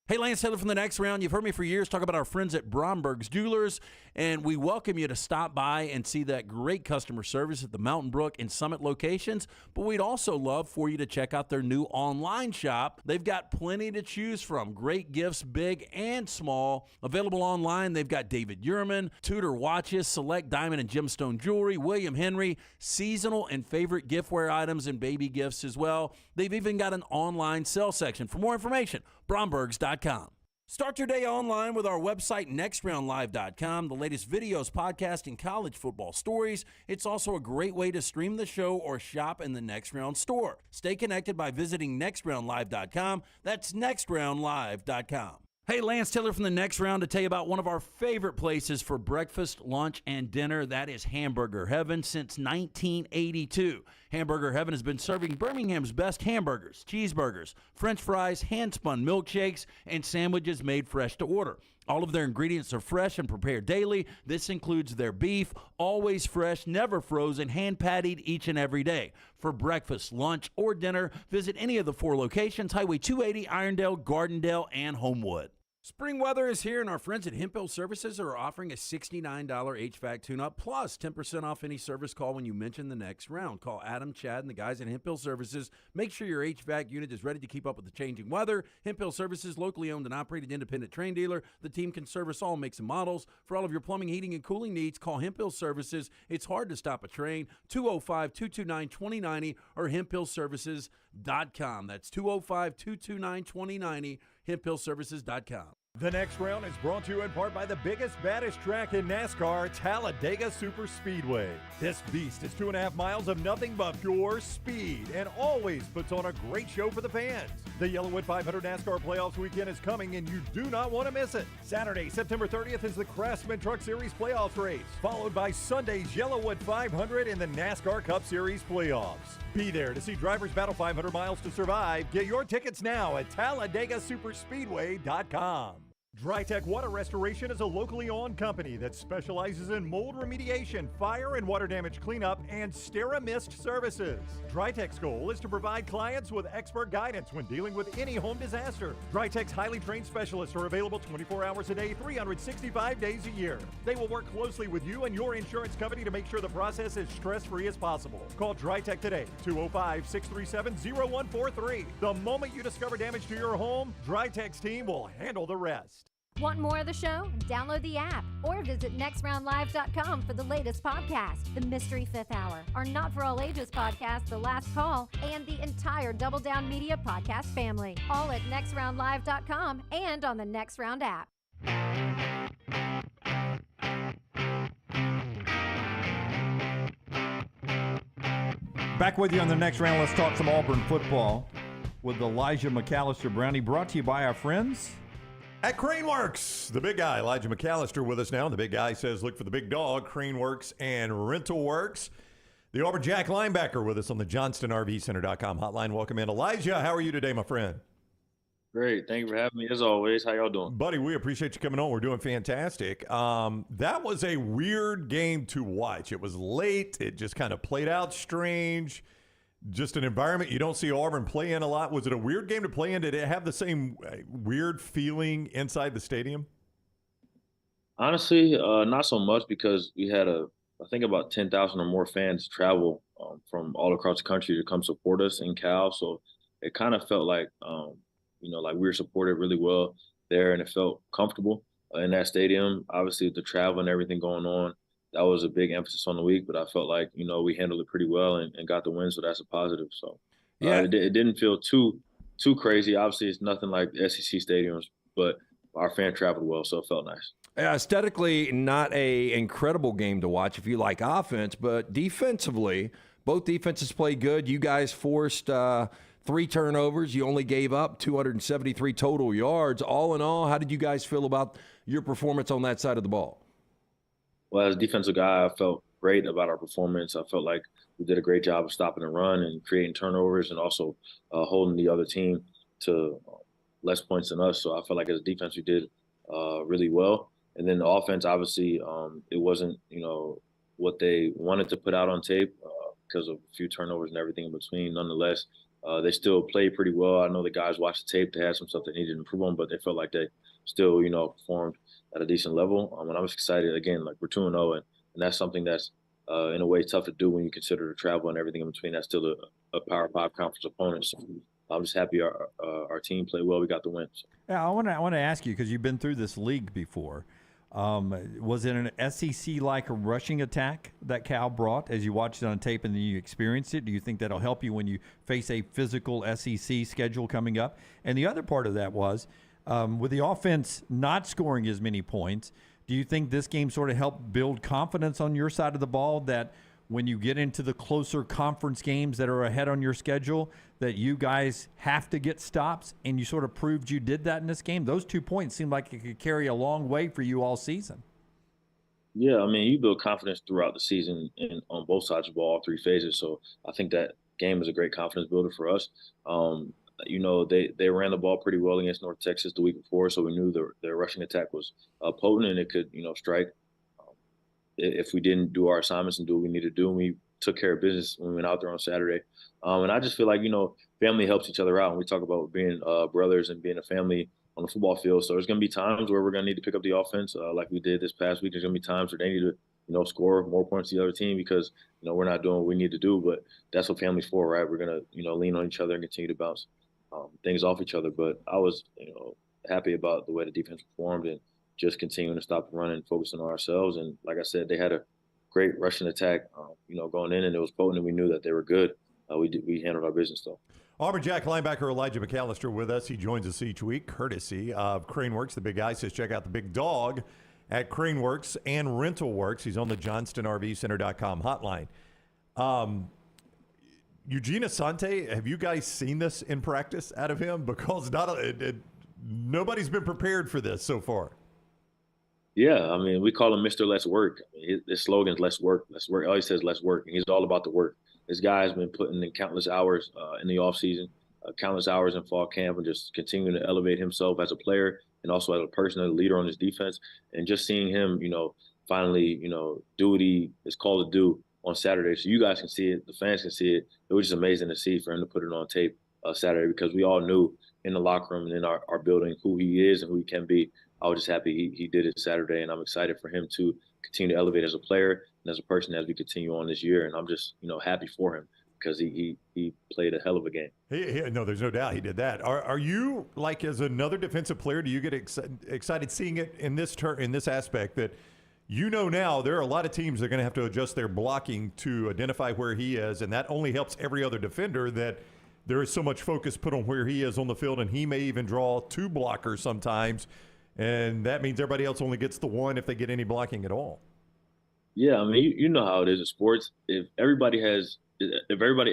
Hey, Lance Taylor from the Next Round. You've heard me for years talk about our friends at Bromberg's Jewelers, and we welcome you to stop by and see that great customer service at the Mountain Brook and Summit locations. But we'd also love for you to check out their new online shop. They've got plenty to choose from. Great gifts, big and small. Available online, they've got David Yurman, Tudor watches, select diamond and gemstone jewelry, William Henry, seasonal and favorite giftware items, and baby gifts as well. They've even got an online sale section. For more information, Brombergs.com. Start your day online with our website, nextroundlive.com. The latest videos, podcasts, and college football stories. It's also a great way to stream the show or shop in the Next Round store. Stay connected by visiting nextroundlive.com. That's nextroundlive.com. Hey, Lance Taylor from the Next Round to tell you about one of our favorite places for breakfast, lunch, and dinner. That is Hamburger Heaven since 1982. Hamburger Heaven has been serving Birmingham's best hamburgers, cheeseburgers, French fries, hand-spun milkshakes, and sandwiches made fresh to order. All of their ingredients are fresh and prepared daily. This includes their beef, always fresh, never frozen, hand-pattied each and every day. For breakfast, lunch, or dinner, visit any of the 4 locations, Highway 280, Irondale, Gardendale, and Homewood. Spring weather is here, and our friends at Hemphill Services are offering a $69 HVAC tune-up plus 10% off any service call when you mention the Next Round. Call Adam, Chad, and the guys at Hemphill Services. Make sure your HVAC unit is ready to keep up with the changing weather. Hemphill Services, locally owned and operated independent train dealer. The team can service all makes and models. For all of your plumbing, heating, and cooling needs, call Hemphill Services. It's hard to stop a train. 205-229-2090 or hemphillservices.com. That's 205-229-2090. hemphillservices.com. The Next Round is brought to you in part by the biggest, baddest track in NASCAR, Talladega Superspeedway. This beast is 2.5 miles of nothing but pure speed and always puts on a great show for the fans. The Yellowwood 500 NASCAR Playoffs weekend is coming and you do not want to miss it. Saturday, September 30th is the Craftsman Truck Series Playoffs race, followed by Sunday's Yellowwood 500 in the NASCAR Cup Series Playoffs. Be there to see drivers battle 500 miles to survive. Get your tickets now at TalladegaSuperspeedway.com. DryTech Water Restoration is a locally owned company that specializes in mold remediation, fire and water damage cleanup, and SteraMist services. DryTech's goal is to provide clients with expert guidance when dealing with any home disaster. DryTech's highly trained specialists are available 24 hours a day, 365 days a year. They will work closely with you and your insurance company to make sure the process is stress-free as possible. Call DryTech today, 205-637-0143. The moment you discover damage to your home, DryTech's team will handle the rest. Want more of the show? Download the app or visit nextroundlive.com for the latest podcast, The Mystery Fifth Hour, our Not For All Ages podcast, The Last Call, and the entire Double Down Media podcast family. All at nextroundlive.com and on the Next Round app. Back with you on the Next Round. Let's talk some Auburn football with Elijah McAllister Brownie, brought to you by our friends at Craneworks. The big guy, Elijah McAllister, with us now. The big guy says, look for the big dog, Craneworks and Rental Works. The Auburn Jack linebacker with us on the JohnstonRVCenter.com hotline. Welcome in. Elijah, how are you today, my friend? Great. Thank you for having me, as always. How y'all doing? Buddy, we appreciate you coming on. We're doing fantastic. That was a weird game to watch. It was late. It just kind of played out strange. Just an environment you don't see Auburn play in a lot. Was it a weird game to play in? Did it have the same weird feeling inside the stadium? Honestly, not so much, because we had I think about 10,000 or more fans travel from all across the country to come support us in Cal. So it kind of felt like, like we were supported really well there, and it felt comfortable in that stadium. Obviously, with the travel and everything going on, that was a big emphasis on the week, but I felt like, we handled it pretty well and got the win, so that's a positive. So it didn't feel too crazy. Obviously, it's nothing like the SEC stadiums, but our fan traveled well, so it felt nice. Aesthetically, not a incredible game to watch if you like offense, but defensively, both defenses played good. You guys forced 3 turnovers. You only gave up 273 total yards. All in all, how did you guys feel about your performance on that side of the ball? Well, as a defensive guy, I felt great about our performance. I felt like we did a great job of stopping the run and creating turnovers, and also holding the other team to less points than us. So I felt like as a defense, we did really well. And then the offense, obviously, it wasn't, what they wanted to put out on tape because of a few turnovers and everything in between. Nonetheless, they still played pretty well. I know the guys watched the tape. They had some stuff they needed to improve on, but they felt like they still, performed at a decent level. And I was excited, again, like we're 2-0, and that's something that's in a way tough to do when you consider the travel and everything in between. That's still a Power 5 conference opponent. So I'm just happy our team played well. We got the win. So. Yeah, I want to ask you, because you've been through this league before. Was it an SEC-like rushing attack that Cal brought as you watched it on tape and then you experienced it? Do you think that'll help you when you face a physical SEC schedule coming up? And the other part of that was, with the offense not scoring as many points, do you think this game sort of helped build confidence on your side of the ball that when you get into the closer conference games that are ahead on your schedule, that you guys have to get stops, and you sort of proved you did that in this game? Those 2 points seem like it could carry a long way for you all season. Yeah, you build confidence throughout the season on both sides of the ball, all 3 phases. So I think that game is a great confidence builder for us. They ran the ball pretty well against North Texas the week before, so we knew their rushing attack was potent, and it could, strike if we didn't do our assignments and do what we needed to do. And we took care of business when we went out there on Saturday. And I just feel like, family helps each other out. And we talk about being brothers and being a family on the football field. So there's going to be times where we're going to need to pick up the offense like we did this past week. There's going to be times where they need to, score more points to the other team because, we're not doing what we need to do. But that's what family's for, right? We're going to, lean on each other and continue to bounce things off each other. But I was, happy about the way the defense performed and just continuing to stop the run and focusing on ourselves. And like I said, they had a great rushing attack, going in, and it was potent, and we knew that they were good. We handled our business, though. Auburn Jack linebacker Elijah McAllister with us. He joins us each week, courtesy of Craneworks. The big guy says check out the big dog at Craneworks and Rental Works. He's on the JohnstonRVCenter.com hotline. Eugene Asante, have you guys seen this in practice out of him? Because nobody's been prepared for this so far. Yeah, we call him Mr. Let's Work. His slogan is Let's Work. Let's work. All he says, Let's work. And he's all about the work. This guy has been putting in countless hours in the offseason countless hours in fall camp and just continuing to elevate himself as a player and also as a person, as a leader on his defense. And just seeing him, finally, do what he is called to do on Saturday. So you guys can see it, the fans can see it. It was just amazing to see for him to put it on tape Saturday, because we all knew in the locker room and in our building who he is and who he can be. I was just happy he did it Saturday, and I'm excited for him to continue to elevate as a player and as a person as we continue on this year. And I'm just, happy for him because he played a hell of a game. No, there's no doubt he did that. Are you, like, as another defensive player, do you get excited seeing it in this aspect that now there are a lot of teams that are going to have to adjust their blocking to identify where he is, and that only helps every other defender, that there is so much focus put on where he is on the field, and he may even draw two blockers sometimes, and that means everybody else only gets the one if they get any blocking at all. Yeah, I mean, you know how it is in sports. If everybody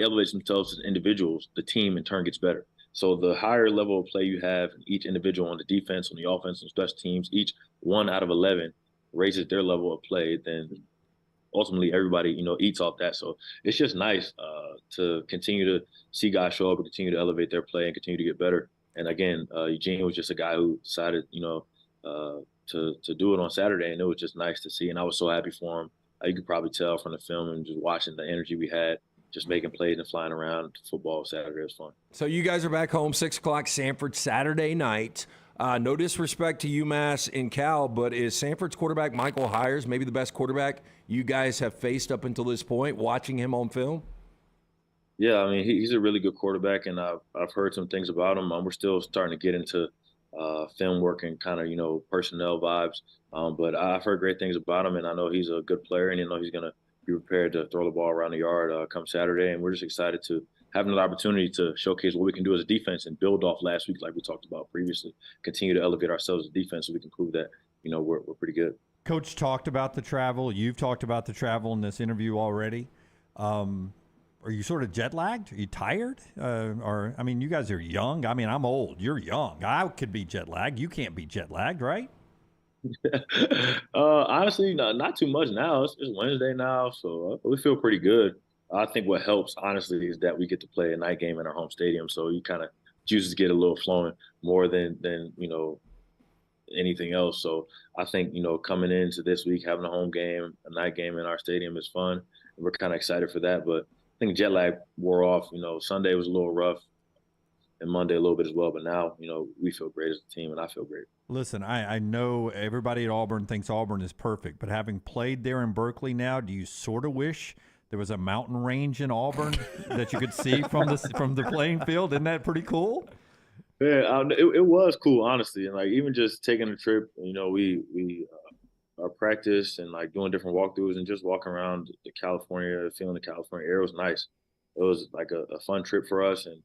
elevates themselves as individuals, the team in turn gets better. So the higher level of play you have, each individual on the defense, on the offense, and special teams, each 1 out of 11 raises their level of play, then ultimately everybody, eats off that. So it's just nice to continue to see guys show up and continue to elevate their play and continue to get better. And again, Eugene was just a guy who decided, to do it on Saturday, and it was just nice to see. And I was so happy for him. You could probably tell from the film and just watching the energy we had, just making plays and flying around football Saturday was fun. So you guys are back home, 6 o'clock, Sanford, Saturday night. No disrespect to UMass and Cal, but is Sanford's quarterback Michael Hires maybe the best quarterback you guys have faced up until this point, watching him on film? Yeah, I mean, he's a really good quarterback, and I've heard some things about him. We're still starting to get into film work and kind of, personnel vibes. But I've heard great things about him, and I know he's a good player, and he's going to be prepared to throw the ball around the yard come Saturday. And we're just excited to have another opportunity to showcase what we can do as a defense and build off last week, like we talked about previously. Continue to elevate ourselves as a defense so we can prove that, we're pretty good. Coach talked about the travel. You've talked about the travel in this interview already. Are you sort of jet lagged? Are you tired? You guys are young. I mean, I'm old. You're young. I could be jet lagged. You can't be jet lagged, right? Honestly, not too much now. It's Wednesday now, so we feel pretty good. I think what helps, honestly, is that we get to play a night game in our home stadium, so you kind of juices get a little flowing more than anything else. So I think, coming into this week, having a home game, a night game in our stadium is fun, and we're kind of excited for that. But I think jet lag wore off. Sunday was a little rough, and Monday a little bit as well. But now, we feel great as a team, and I feel great. Listen, I know everybody at Auburn thinks Auburn is perfect, but having played there in Berkeley now, do you sort of wish there was a mountain range in Auburn that you could see from the playing field? Isn't that pretty cool? Yeah, it was cool, honestly. And even just taking a trip, we our practice and doing different walkthroughs and just walking around the California, feeling the California air was nice. It was a fun trip for us, and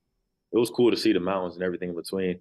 it was cool to see the mountains and everything in between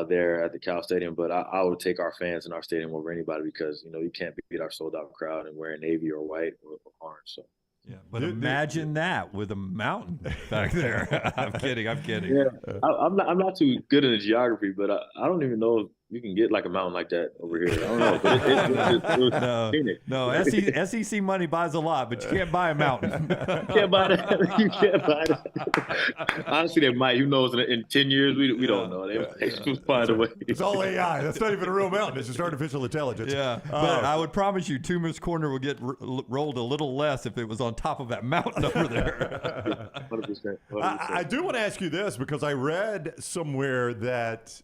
there at the Cal Stadium. But I would take our fans in our stadium over anybody because, you can't beat our sold-out crowd and wearing navy or white or orange. So. Yeah, but imagine that with a mountain back there. I'm kidding. Yeah, I'm not too good in the geography, but I don't even know if you can get a mountain like that over here. I don't know. But no, SEC money buys a lot, but you can't buy a mountain. You can't buy that. You can't buy that. Honestly, they might. Who knows? In 10 years, we don't know. They find a way. It's all AI. That's not even a real mountain. It's just artificial intelligence. Yeah, but I would promise you, Toomer's Corner would get rolled a little less if it was on top of that mountain over there. 100%. I do want to ask you this because I read somewhere that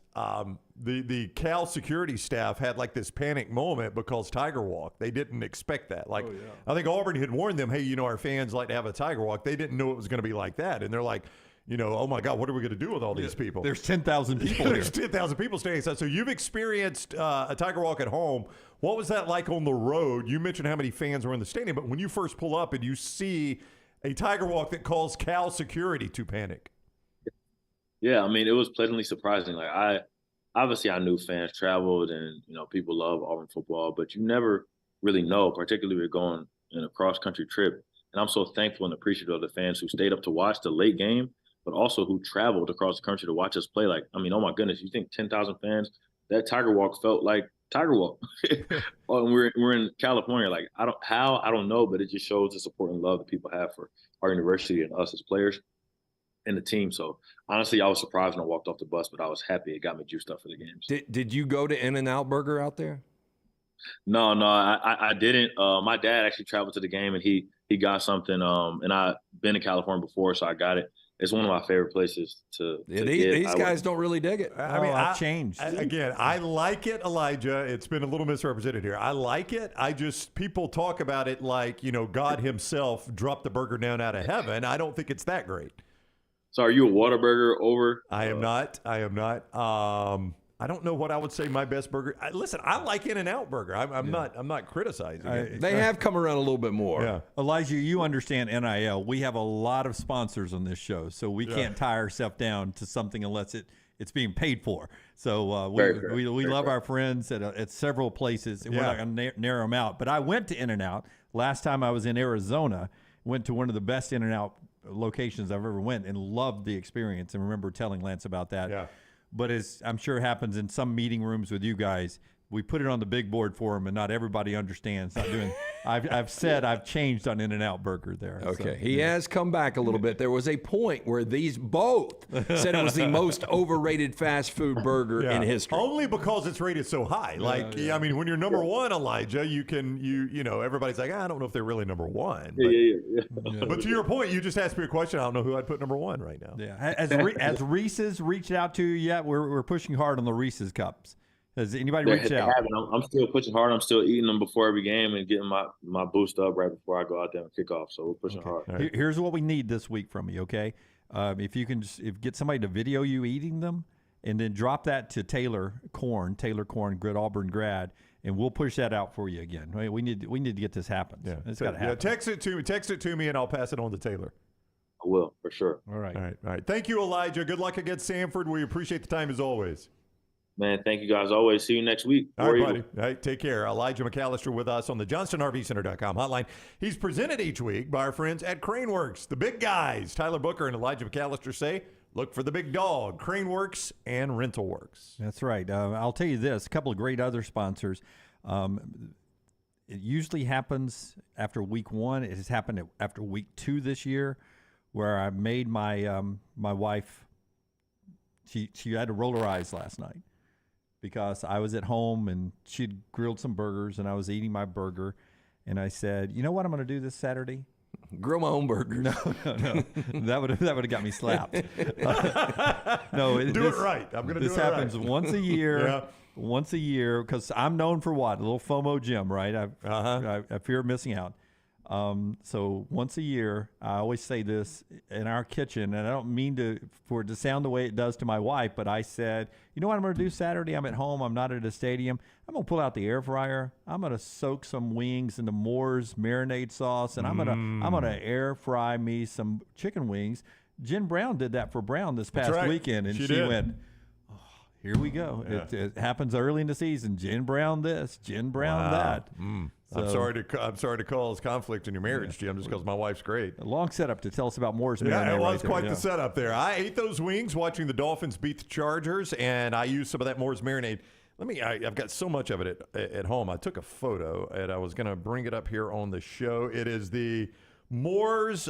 the Cal security staff had this panic moment because Tiger Walk. They didn't expect that. I think Auburn had warned them, hey, our fans like to have a Tiger Walk. They didn't know it was going to be like that. And they're like, oh my God, what are we going to do with all these people? There's 10,000 people There's 10,000 people staying inside. So you've experienced a Tiger Walk at home. What was that like on the road? You mentioned how many fans were in the stadium, but when you first pull up and you see a Tiger Walk that calls Cal security to panic. Yeah, I mean, it was pleasantly surprising. Obviously I knew fans traveled and, people love Auburn football, but you never really know, particularly if you're going in a cross-country trip. And I'm so thankful and appreciative of the fans who stayed up to watch the late game, but also who traveled across the country to watch us play. Oh my goodness, you think 10,000 fans? That Tiger Walk felt like Tiger Walk. And we're in California. I don't know, but it just shows the support and love that people have for our university and us as players. the team. So honestly, I was surprised when I walked off the bus, but I was happy it got me juiced up for the games. Did you go to In-N-Out Burger out there? No, I didn't. My dad actually traveled to the game, and he got something. And I've been to California before, so I got it. It's one of my favorite places to get. These guys don't really dig it. I mean, I've changed. I like it, Elijah. It's been a little misrepresented here. I like it. People talk about it like, God himself dropped the burger down out of heaven. I don't think it's that great. So are you a Whataburger over? I am not. I don't know what I would say my best burger. Listen, I like In-N-Out Burger. I'm not criticizing it. They have come around a little bit more. Yeah. Elijah, you understand NIL. We have a lot of sponsors on this show, so we can't tie ourselves down to something unless it's being paid for. So we love our friends at several places, and we're not going to narrow them out. But I went to In-N-Out last time I was in Arizona. Went to one of the best In-N-Out locations I've ever went and loved the experience. And remember telling Lance about that. Yeah. But as I'm sure happens in some meeting rooms with you guys, we put it on the big board for them, and not everybody understands. Not doing. I've said I've changed on In-N-Out Burger there. Okay, he has come back a little bit. There was a point where these both said it was the most overrated fast food burger in history. Only because it's rated so high. I mean, when you're number one, Elijah, everybody's like, I don't know if they're really number one. But, but to your point, you just asked me a question. I don't know who I'd put number one right now. Yeah. Has Reese's reached out to you yet? We're pushing hard on the Reese's cups. Has anybody reached out? I'm still pushing hard. I'm still eating them before every game and getting my boost up right before I go out there and kick off. So we're pushing hard. Right. Here's what we need this week from you, okay? If you can get somebody to video you eating them, and then drop that to Taylor Korn, good Auburn grad, and we'll push that out for you again. We need to get this happen. Yeah, it's got to happen. Text it to me, and I'll pass it on to Taylor. I will, for sure. All right. Thank you, Elijah. Good luck against Samford. We appreciate the time as always. Man, thank you guys always. See you next week. All right, buddy. All right, take care. Elijah McAllister with us on the JohnstonRVCenter.com hotline. He's presented each week by our friends at Craneworks, the big guys. Tyler Booker and Elijah McAllister say, look for the big dog, Craneworks and RentalWorks. That's right. I'll tell you this, a couple of great other sponsors. It usually happens after week one. It has happened after week 2 this year, where I made my my wife, she had to roll her eyes last night. Because I was at home and she'd grilled some burgers and I was eating my burger, and I said, "You know what I'm going to do this Saturday? Grill my own burgers." No. that would have got me slapped. No, do it right. I'm going to do it right. This happens once a year. Yeah. Once a year, because I'm known for what? A little FOMO Jim, right? I fear of missing out. So once a year, I always say this in our kitchen, and I don't mean for it to sound the way it does to my wife, but I said, you know what I'm going to do Saturday? I'm at home. I'm not at a stadium. I'm going to pull out the air fryer. I'm going to soak some wings into Moore's marinade sauce, and I'm going to air fry me some chicken wings. Jen Brown did that for Brown this past weekend, and she went, oh, here we go. Yeah. It happens early in the season. Jen Brown this, Jen Brown that. So, I'm sorry to cause conflict in your marriage, Jim, just because my wife's great. A long setup to tell us about Moore's marinade. Yeah, it was quite the setup there. I ate those wings watching the Dolphins beat the Chargers, and I used some of that Moore's marinade. I've got so much of it at home. I took a photo, and I was going to bring it up here on the show. It is the Moore's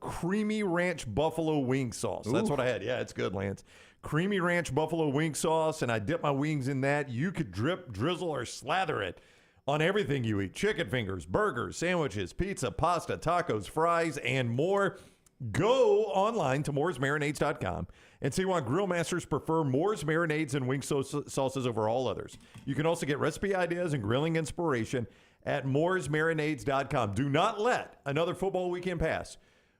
creamy ranch buffalo wing sauce. Ooh. That's what I had. Yeah, it's good, Lance. Creamy ranch buffalo wing sauce, and I dip my wings in that. You could drip, drizzle, or slather it on everything you eat. Chicken fingers, burgers, sandwiches, pizza, pasta, tacos, fries, and more. Go online to mooresmarinades.com and see why grill masters prefer Moore's marinades and wing sauces over all others. You can also get recipe ideas and grilling inspiration at mooresmarinades.com. Do not let another football weekend pass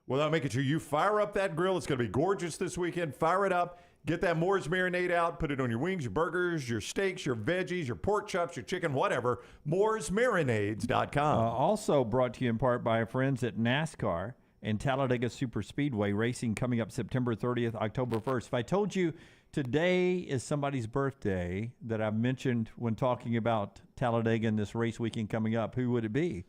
without making sure you fire up that grill. It's going to be gorgeous this weekend. Fire it up. Get that Moore's marinade out. Put it on your wings, your burgers, your steaks, your veggies, your pork chops, your chicken, whatever. mooresmarinades.com. Also brought to you in part by our friends at NASCAR and Talladega Super Speedway racing coming up September 30th, October 1st. If I told you today is somebody's birthday that I've mentioned when talking about Talladega and this race weekend coming up, who would it be?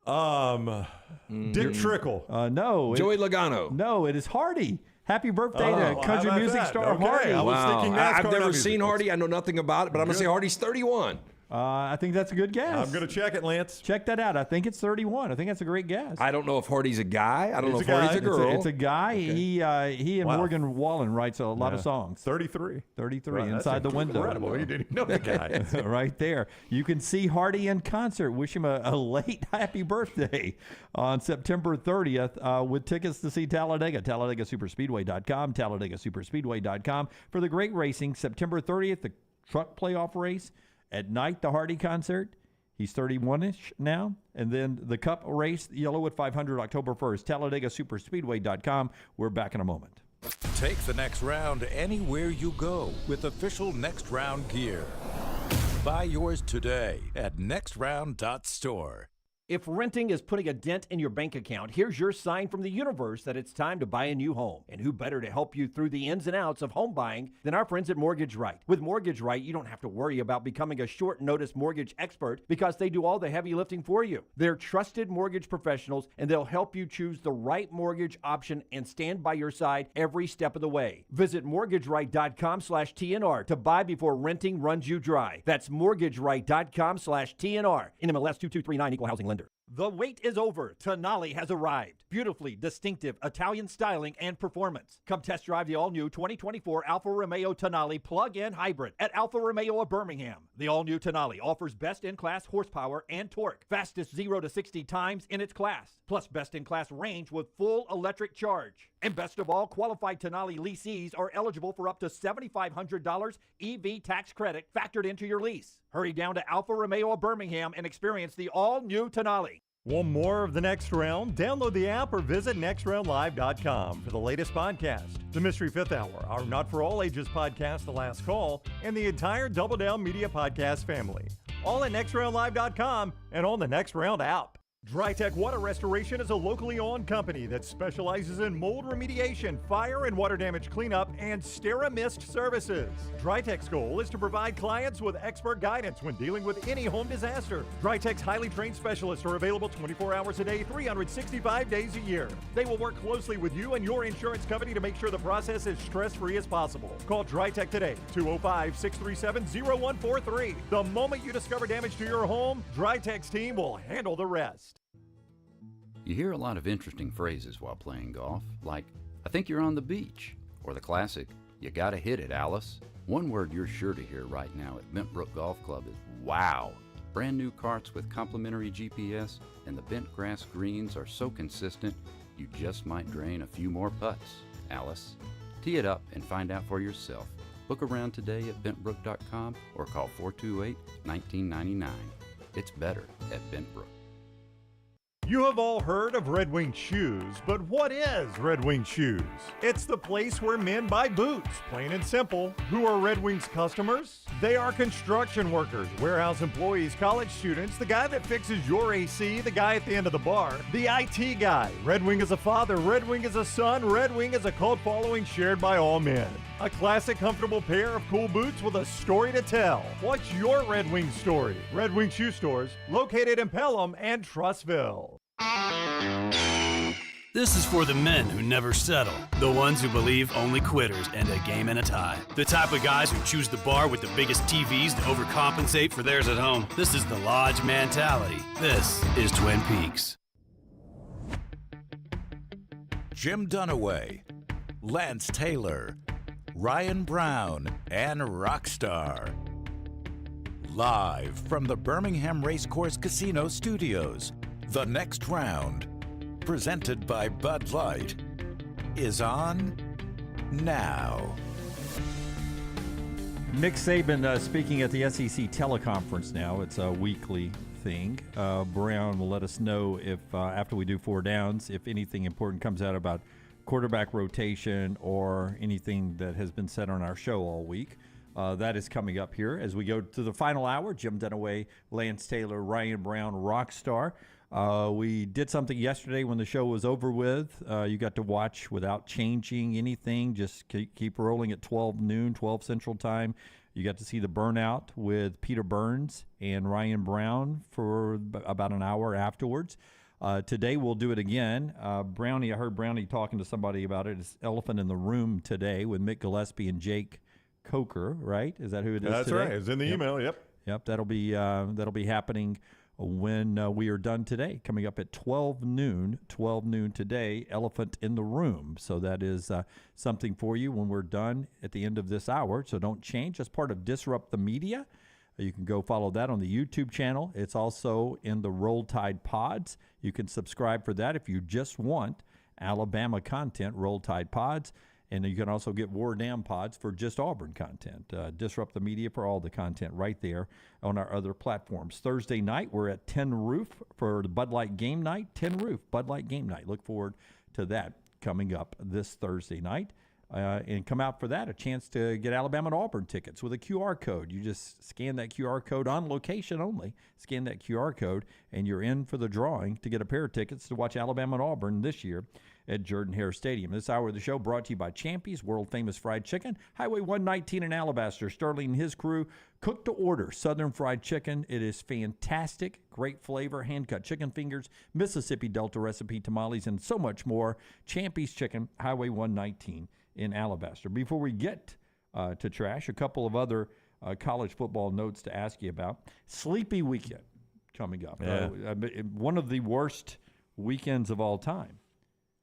Dick Trickle. No. Joey Logano. No, it is Hardy. Happy birthday to country music star Hardy. I was thinking NASCAR. I've never seen Hardy. I know nothing about it, but I'm going to say Hardy's 31. I think that's a good guess. I'm going to check it, Lance. Check that out. I think it's 31. I think that's a great guess. I don't know if Hardy's a guy. I don't know if He's a Hardy's a guy. girl. It's a guy. Okay. He and Morgan Wallen writes a lot of songs. 33. 33 Right, inside the window. Incredible. You didn't know the guy. Right there. You can see Hardy in concert. Wish him a late happy birthday on September 30th with tickets to see Talladega. TalladagaSuperspeedway.com. TalladagaSuperspeedway.com for the great racing. September 30th, the truck playoff race. At night, the Hardy concert. He's 31-ish now. And then the Cup race, the Yellowwood 500, October 1st. TalladagaSuperspeedway.com. We're back in a moment. Take the next round anywhere you go with official Next Round gear. Buy yours today at nextround.store. If renting is putting a dent in your bank account, here's your sign from the universe that it's time to buy a new home. And who better to help you through the ins and outs of home buying than our friends at Mortgage Right. With Mortgage Right, you don't have to worry about becoming a short notice mortgage expert because they do all the heavy lifting for you. They're trusted mortgage professionals and they'll help you choose the right mortgage option and stand by your side every step of the way. Visit mortgageright.com/TNR to buy before renting runs you dry. That's mortgageright.com/TNR. NMLS 2239, Equal Housing Lender. The wait is over. Tonali has arrived. Beautifully distinctive Italian styling and performance. Come test drive the all-new 2024 Alfa Romeo Tonali plug-in hybrid at Alfa Romeo of Birmingham. The all-new Tonali offers best-in-class horsepower and torque, fastest 0 to 60 times in its class, plus best-in-class range with full electric charge. And best of all, qualified Tonali leasees are eligible for up to $7,500 EV tax credit factored into your lease. Hurry down to Alfa Romeo of Birmingham and experience the all-new Tonali. Want more of The Next Round? Download the app or visit nextroundlive.com for the latest podcast, The Mystery Fifth Hour, our Not For All Ages podcast, The Last Call, and the entire Double Down Media podcast family. All at nextroundlive.com and on the Next Round app. DryTech Water Restoration is a locally owned company that specializes in mold remediation, fire and water damage cleanup, and SteraMist services. DryTech's goal is to provide clients with expert guidance when dealing with any home disaster. DryTech's highly trained specialists are available 24 hours a day, 365 days a year. They will work closely with you and your insurance company to make sure the process is stress-free as possible. Call DryTech today, 205-637-0143. The moment you discover damage to your home, DryTech's team will handle the rest. You hear a lot of interesting phrases while playing golf, like, I think you're on the beach, or the classic, you gotta hit it, Alice. One word you're sure to hear right now at Bentbrook Golf Club is wow. Brand new carts with complimentary GPS, and the bent grass greens are so consistent, you just might drain a few more putts, Alice. Tee it up and find out for yourself. Book around today at bentbrook.com or call 428-1999. It's better at Bentbrook. You have all heard of Red Wing Shoes, but what is Red Wing Shoes? It's the place where men buy boots, plain and simple. Who are Red Wing's customers? They are construction workers, warehouse employees, college students, the guy that fixes your AC, the guy at the end of the bar, the IT guy. Red Wing is a father, Red Wing is a son, Red Wing is a cult following shared by all men. A classic, comfortable pair of cool boots with a story to tell. What's your Red Wing story? Red Wing Shoe Stores, located in Pelham and Trussville. This is for the men who never settle, the ones who believe only quitters end a game in a tie, the type of guys who choose the bar with the biggest TVs to overcompensate for theirs at home. This is the Lodge mentality. This is Twin Peaks. Jim Dunaway, Lance Taylor, Ryan Brown, and Rockstar. Live from the Birmingham Racecourse Casino Studios, The Next Round, presented by Bud Light, is on now. Nick Saban speaking at the SEC teleconference now. It's a weekly thing. Brown will let us know if after we do four downs, if anything important comes out about quarterback rotation or anything that has been said on our show all week. That is coming up here as we go to the final hour. Jim Dunaway, Lance Taylor, Ryan Brown, Rockstar. We did something yesterday when the show was over with. You got to watch without changing anything. Just keep rolling at 12 noon, 12 Central Time. You got to see the Burnout with Peter Burns and Ryan Brown for about an hour afterwards. Today we'll do it again. Brownie, I heard Brownie talking to somebody about it. It's Elephant in the Room today with Mick Gillespie and Jake Coker, right? Is that who it is That's today? right. It's in the email, yep. Yep, that'll be happening when we are done today. Coming up at 12 noon today, Elephant in the Room. So that is something for you when we're done at the end of this hour. So don't change. As part of Disrupt the Media, you can go follow that on the YouTube channel. It's also in the Roll Tide Pods. You can subscribe for that if you just want Alabama content, Roll Tide Pods. And you can also get War Dam Pods for just Auburn content. Disrupt the Media for all the content right there on our other platforms. Thursday night, we're at 10 Roof for the Bud Light Game Night. 10 Roof, Bud Light Game Night. Look forward to that coming up this Thursday night. And come out for that, a chance to get Alabama and Auburn tickets with a QR code. You just scan that QR code on location only. Scan that QR code, and you're in for the drawing to get a pair of tickets to watch Alabama and Auburn this year at Jordan-Hare Stadium. This hour of the show brought to you by Champy's, world-famous fried chicken. Highway 119 in Alabaster. Sterling and his crew cook to order Southern fried chicken. It is fantastic, great flavor, hand-cut chicken fingers, Mississippi Delta recipe tamales, and so much more. Champy's Chicken, Highway 119 in Alabaster. Before we get to trash, a couple of other college football notes to ask you about. Sleepy weekend coming up. Yeah. One of the worst weekends of all time.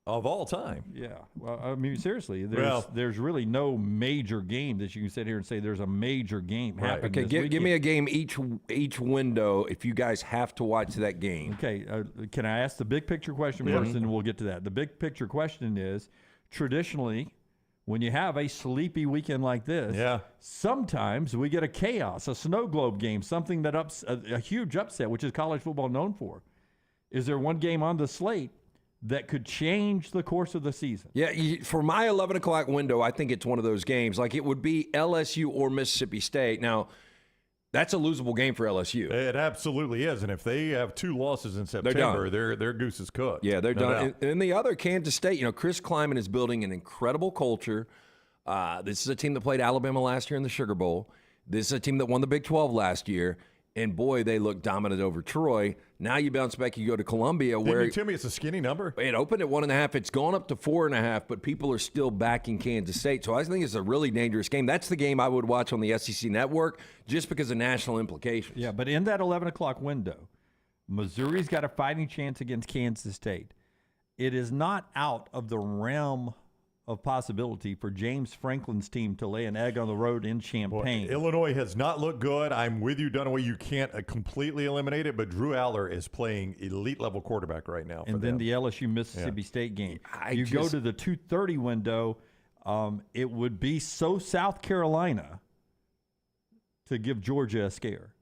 Of all time. Yeah. Well, I mean, seriously, there's really no major game that you can sit here and say there's a major game happening. Okay, give me a game each window if you guys have to watch that game. Okay. Can I ask the big picture question first, and we'll get to that. The big picture question is, traditionally, when you have a sleepy weekend like this, sometimes we get a chaos, a snow globe game, something that a huge upset, which is college football known for. Is there one game on the slate that could change the course of the season? Yeah, for my 11 o'clock window, I think it's one of those games. Like it would be LSU or Mississippi State. Now, that's a losable game for LSU. It absolutely is. And if they have 2 losses in September, their goose is cooked. Yeah, they're done. And the other, Kansas State, Chris Kleiman is building an incredible culture. This is a team that played Alabama last year in the Sugar Bowl. This is a team that won the Big 12 last year. And, boy, they look dominant over Troy. Now you bounce back, you go to Columbia. Didn't you tell me it's a skinny number? It opened at 1.5. It's gone up to 4.5, but people are still backing Kansas State. So I think it's a really dangerous game. That's the game I would watch on the SEC Network just because of national implications. Yeah, but in that 11 o'clock window, Missouri's got a fighting chance against Kansas State. It is not out of the realm of possibility for James Franklin's team to lay an egg on the road in Champaign. Boy, Illinois has not looked good. I'm with you, Dunaway. You can't completely eliminate it, but Drew Aller is playing elite-level quarterback right now. And then the LSU-Mississippi State game. You go to the 2:30 window, it would be so South Carolina to give Georgia a scare.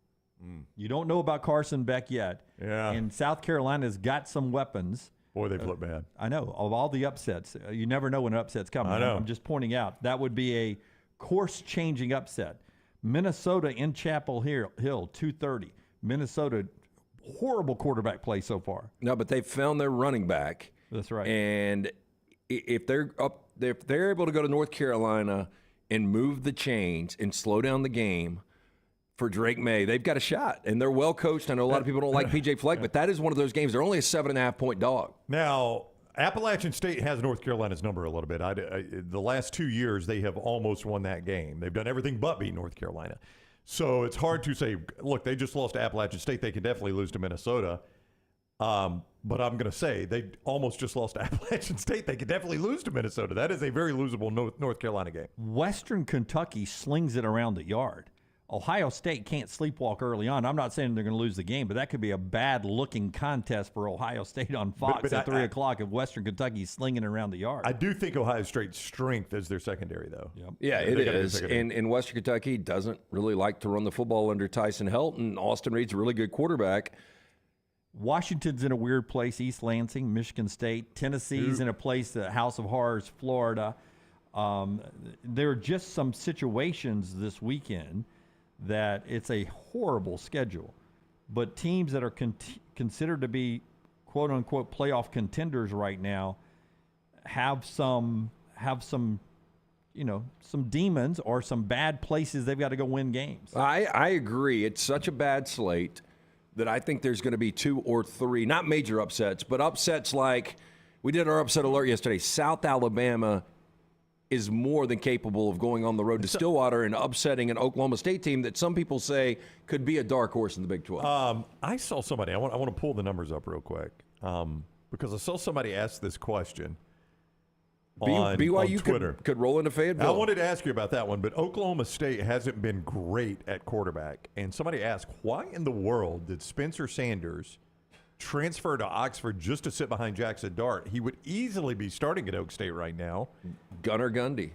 You don't know about Carson Beck yet. Yeah. And South Carolina's got some weapons. Boy, they've looked bad. I know. Of all the upsets, you never know when an upset's coming. I know. I'm just pointing out that would be a course-changing upset. Minnesota in Chapel Hill, 2:30. Minnesota, horrible quarterback play so far. No, but they've found their running back. That's right. And if they're able to go to North Carolina and move the chains and slow down the game for Drake May, they've got a shot, and they're well coached. I know a lot of people don't like P.J. Fleck, but that is one of those games. They're only a 7.5-point dog. Now, Appalachian State has North Carolina's number a little bit. The last 2 years, they have almost won that game. They've done everything but beat North Carolina. So it's hard to say, look, they just lost to Appalachian State. They can definitely lose to Minnesota. But I'm going to say they almost just lost to Appalachian State. They could definitely lose to Minnesota. That is a very losable North Carolina game. Western Kentucky slings it around the yard. Ohio State can't sleepwalk early on. I'm not saying they're going to lose the game, but that could be a bad-looking contest for Ohio State on Fox at 3 o'clock if Western Kentucky's slinging it around the yard. I do think Ohio State's strength is their secondary, though. Yep. Yeah, it is. And Western Kentucky doesn't really like to run the football under Tyson Helton. Austin Reed's a really good quarterback. Washington's in a weird place, East Lansing, Michigan State. Tennessee's in a place, the House of Horrors, Florida. There are just some situations this weekend that it's a horrible schedule. But teams that are considered to be, quote-unquote, playoff contenders right now have some demons or some bad places they've got to go win games. I agree. It's such a bad slate that I think there's going to be 2 or 3, not major upsets, but upsets like we did our upset alert yesterday. South Alabama is more than capable of going on the road to Stillwater and upsetting an Oklahoma State team that some people say could be a dark horse in the Big 12. I saw somebody. I want to pull the numbers up real quick because I saw somebody ask this question on BYU Twitter. Could roll into Fayetteville. I wanted to ask you about that one, but Oklahoma State hasn't been great at quarterback. And somebody asked, why in the world did Spencer Sanders transfer to Oxford just to sit behind Jackson Dart? He would easily be starting at Oak State right now. Gunnar Gundy.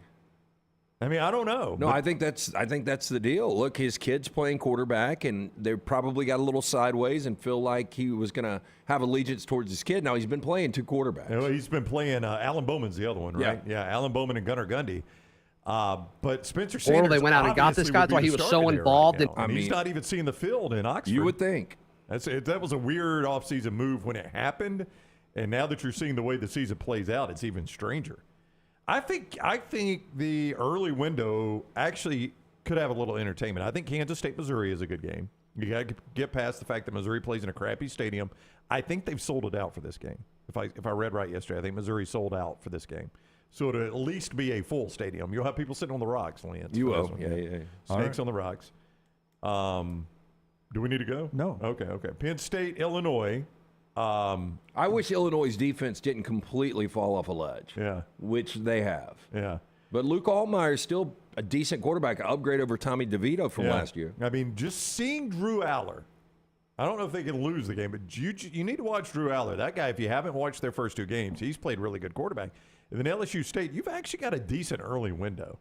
I mean, I don't know. No, I think that's the deal. Look, his kid's playing quarterback, and they probably got a little sideways and feel like he was going to have allegiance towards his kid. Now he's been playing two quarterbacks. Well, he's been playing. Alan Bowman's the other one, right? Yeah, Alan Bowman and Gunnar Gundy. But Spencer Sanders. Or they went out and got this guy. That's why he was so involved. I mean, he's not even seeing the field in Oxford. You would think. That was a weird offseason move when it happened, and now that you're seeing the way the season plays out, it's even stranger. I think the early window actually could have a little entertainment. I think Kansas State, Missouri is a good game. You got to get past the fact that Missouri plays in a crappy stadium. I think they've sold it out for this game. If I read right yesterday, I think Missouri sold out for this game. So it'll at least be a full stadium. You'll have people sitting on the rocks, Lance. You will. Yeah. Snakes on the rocks. Do we need to go? No. Okay. Penn State, Illinois. I wish Illinois' defense didn't completely fall off a ledge. Yeah. Which they have. Yeah. But Luke Altmaier is still a decent quarterback, an upgrade over Tommy DeVito from last year. I mean, just seeing Drew Aller. I don't know if they can lose the game, but you need to watch Drew Aller. That guy, if you haven't watched their first two games, he's played really good quarterback. And then LSU State, you've actually got a decent early window.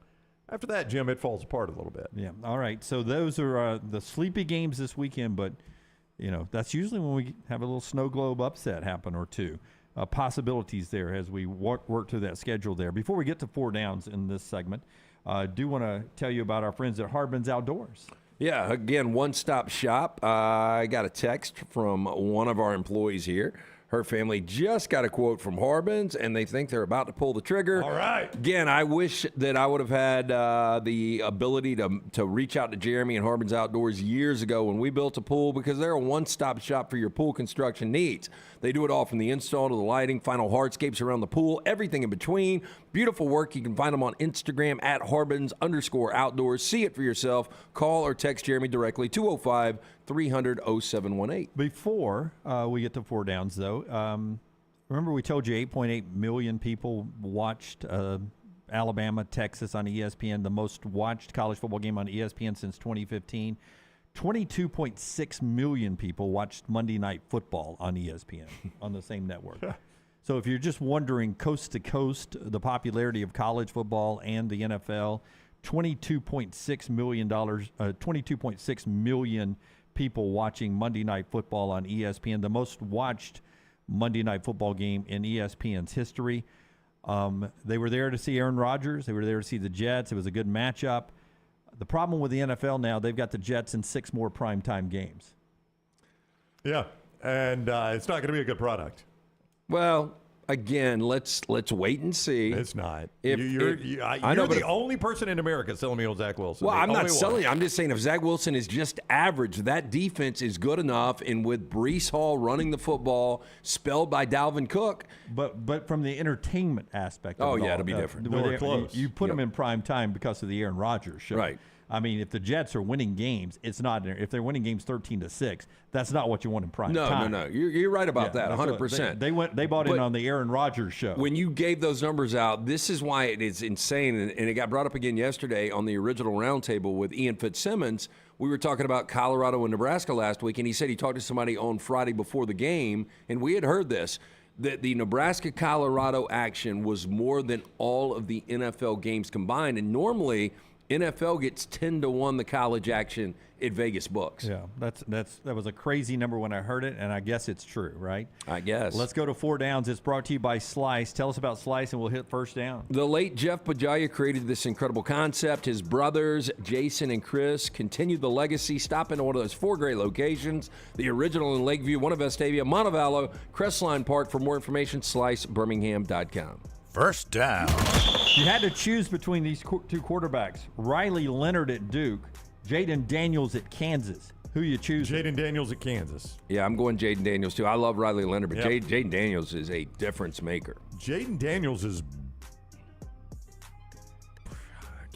After that, Jim, it falls apart a little bit. Yeah. All right. So those are the sleepy games this weekend, but that's usually when we have a little snow globe upset happen or two. Possibilities there as we work through that schedule there. Before we get to four downs in this segment, I do want to tell you about our friends at Harbin's Outdoors. Yeah, again, one-stop shop. I got a text from one of our employees here. Her family just got a quote from Harbin's, and they think they're about to pull the trigger. All right. Again, I wish that I would have had the ability to reach out to Jeremy and Harbin's Outdoors years ago when we built a pool, because they're a one-stop shop for your pool construction needs. They do it all from the install to the lighting, final hardscapes around the pool, everything in between. Beautiful work. You can find them on Instagram at Harbins_outdoors. See it for yourself. Call or text Jeremy directly, 205-300-0718. Before we get to four downs, though, remember we told you 8.8 million people watched Alabama, Texas on ESPN, the most watched college football game on ESPN since 2015. 22.6 million people watched Monday Night Football on ESPN on the same network. So if you're just wondering, coast to coast, the popularity of college football and the NFL, 22.6 million people watching Monday Night Football on ESPN, the most watched Monday Night Football game in ESPN's history. They were there to see Aaron Rodgers. They were there to see the Jets. It was a good matchup. The problem with the NFL now, they've got the Jets in 6 more primetime games. Yeah, and it's not going to be a good product. Well, again, let's wait and see. It's not. You're the only person in America selling me on Zach Wilson. Well, I'm not selling. I'm just saying if Zach Wilson is just average, that defense is good enough. And with Breece Hall running the football, spelled by Dalvin Cook. But from the entertainment aspect of it all, it'll be different. Close. You put them in prime time because of the Aaron Rodgers show. Right. I mean, if the Jets are winning games, it's not. If they're winning games 13-6, that's not what you want in prime time. No. You're right about that, 100%. They bought in on the Aaron Rodgers show. When you gave those numbers out, this is why it is insane, and it got brought up again yesterday on the original roundtable with Ian Fitzsimmons. We were talking about Colorado and Nebraska last week, and he said he talked to somebody on Friday before the game, and we had heard this, that the Nebraska-Colorado action was more than all of the NFL games combined, and normally NFL gets 10-1 the college action at Vegas books. Yeah, that was a crazy number when I heard it, and I guess it's true, right? I guess. Let's go to four downs. It's brought to you by Slice. Tell us about Slice, and we'll hit first down. The late Jeff Bajaya created this incredible concept. His brothers, Jason and Chris, continued the legacy. Stop in one of those 4 great locations. The original in Lakeview, one of Vestavia, Montevallo, Crestline Park. For more information, slicebirmingham.com. First down. You had to choose between these 2 quarterbacks. Riley Leonard at Duke, Jaden Daniels at Kansas. Who you choose? Jaden Daniels at Kansas. Yeah, I'm going Jaden Daniels too. I love Riley Leonard, but Jaden Daniels is a difference maker. Jaden Daniels is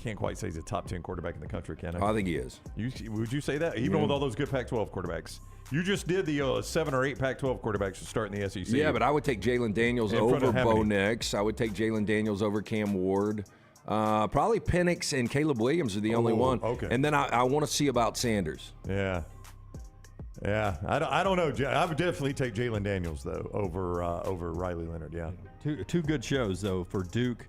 can't quite say he's a top 10 quarterback in the country, can I? I think he is. Would you say that? Even with all those good Pac-12 quarterbacks? You just did the 7 or 8 Pac-12 quarterbacks to start in the SEC. Yeah, but I would take Jalen Daniels over Bo Nix. I would take Jalen Daniels over Cam Ward. Probably Penix and Caleb Williams are the only one. Okay. And then I want to see about Sanders. Yeah. Yeah, I don't know. I would definitely take Jalen Daniels, though, over Riley Leonard, yeah. Two good shows, though, for Duke,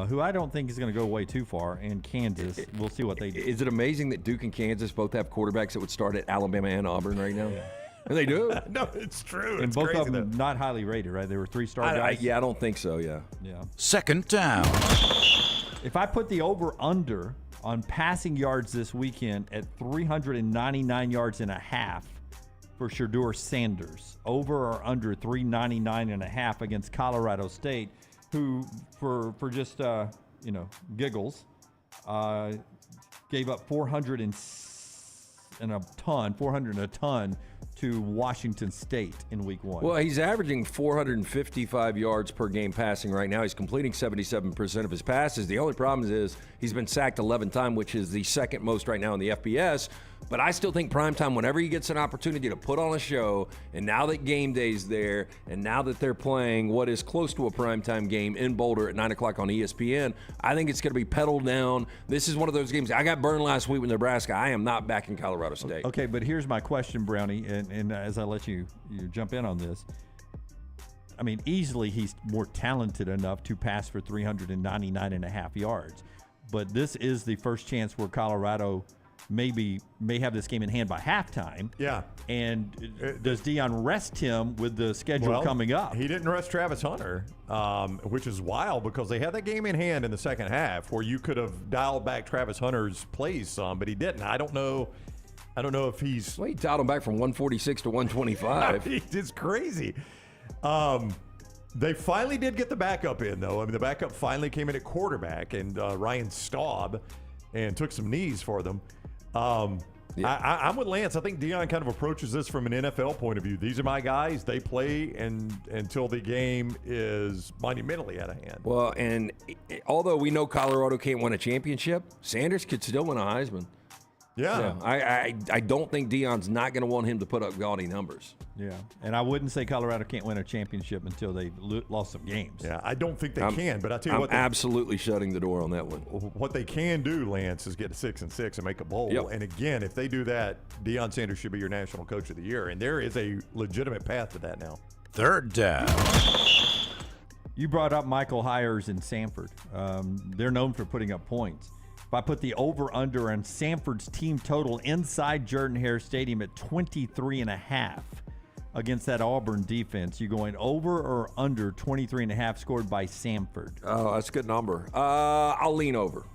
who I don't think is going to go way too far, and Kansas. We'll see what they do. Is it amazing that Duke and Kansas both have quarterbacks that would start at Alabama and Auburn right now? Yeah. And they do. No, it's true. And it's both crazy, of them not highly rated, right? They were 3-star guys. I don't think so, yeah. Second down. If I put the over-under on passing yards this weekend at 399 yards and a half for Shedeur Sanders, over or under 399 and a half against Colorado State, who for just giggles gave up 400 and a ton to Washington State in week 1. Well, he's averaging 455 yards per game passing right now. He's completing 77% of his passes. The only problem is he's been sacked 11 times, which is the second most right now in the FBS. But I still think primetime, whenever he gets an opportunity to put on a show, and now that game day's there, and now that they're playing what is close to a primetime game in Boulder at 9 o'clock on ESPN, I think it's going to be pedaled down. This is one of those games. I got burned last week with Nebraska. I am not back in Colorado State. Okay, but here's my question, Brownie, and as I let you jump in on this, I mean, easily he's more talented enough to pass for 399 and a half yards. But this is the first chance where Colorado may have this game in hand by halftime. Yeah. And does Deion rest him with the schedule coming up? He didn't rest Travis Hunter, which is wild because they had that game in hand in the second half where you could have dialed back Travis Hunter's plays some, but he didn't. I don't know if he's... Well, he dialed him back from 146 to 125. It's crazy. They finally did get the backup in, though. I mean, the backup finally came in at quarterback, and Ryan Staub, and took some knees for them. I'm with Lance. I think Deion kind of approaches this from an NFL point of view. These are my guys. They play until the game is monumentally out of hand. Well, and although we know Colorado can't win a championship, Sanders could still win a Heisman. Yeah. I don't think Deion's not going to want him to put up gaudy numbers. Yeah, and I wouldn't say Colorado can't win a championship until they've lost some games. Yeah, I don't think they can, but I tell you what. I'm absolutely shutting the door on that one. What they can do, Lance, is get to 6-6 and make a bowl. Yep. And again, if they do that, Deion Sanders should be your national coach of the year, and there is a legitimate path to that now. Third down. You brought up Michael Hyers in Sanford. They're known for putting up points. If I put the over-under on Sanford's team total inside Jordan-Hare Stadium at 23.5 against that Auburn defense, you going over or under 23.5 scored by Sanford? Oh, that's a good number. I'll lean over.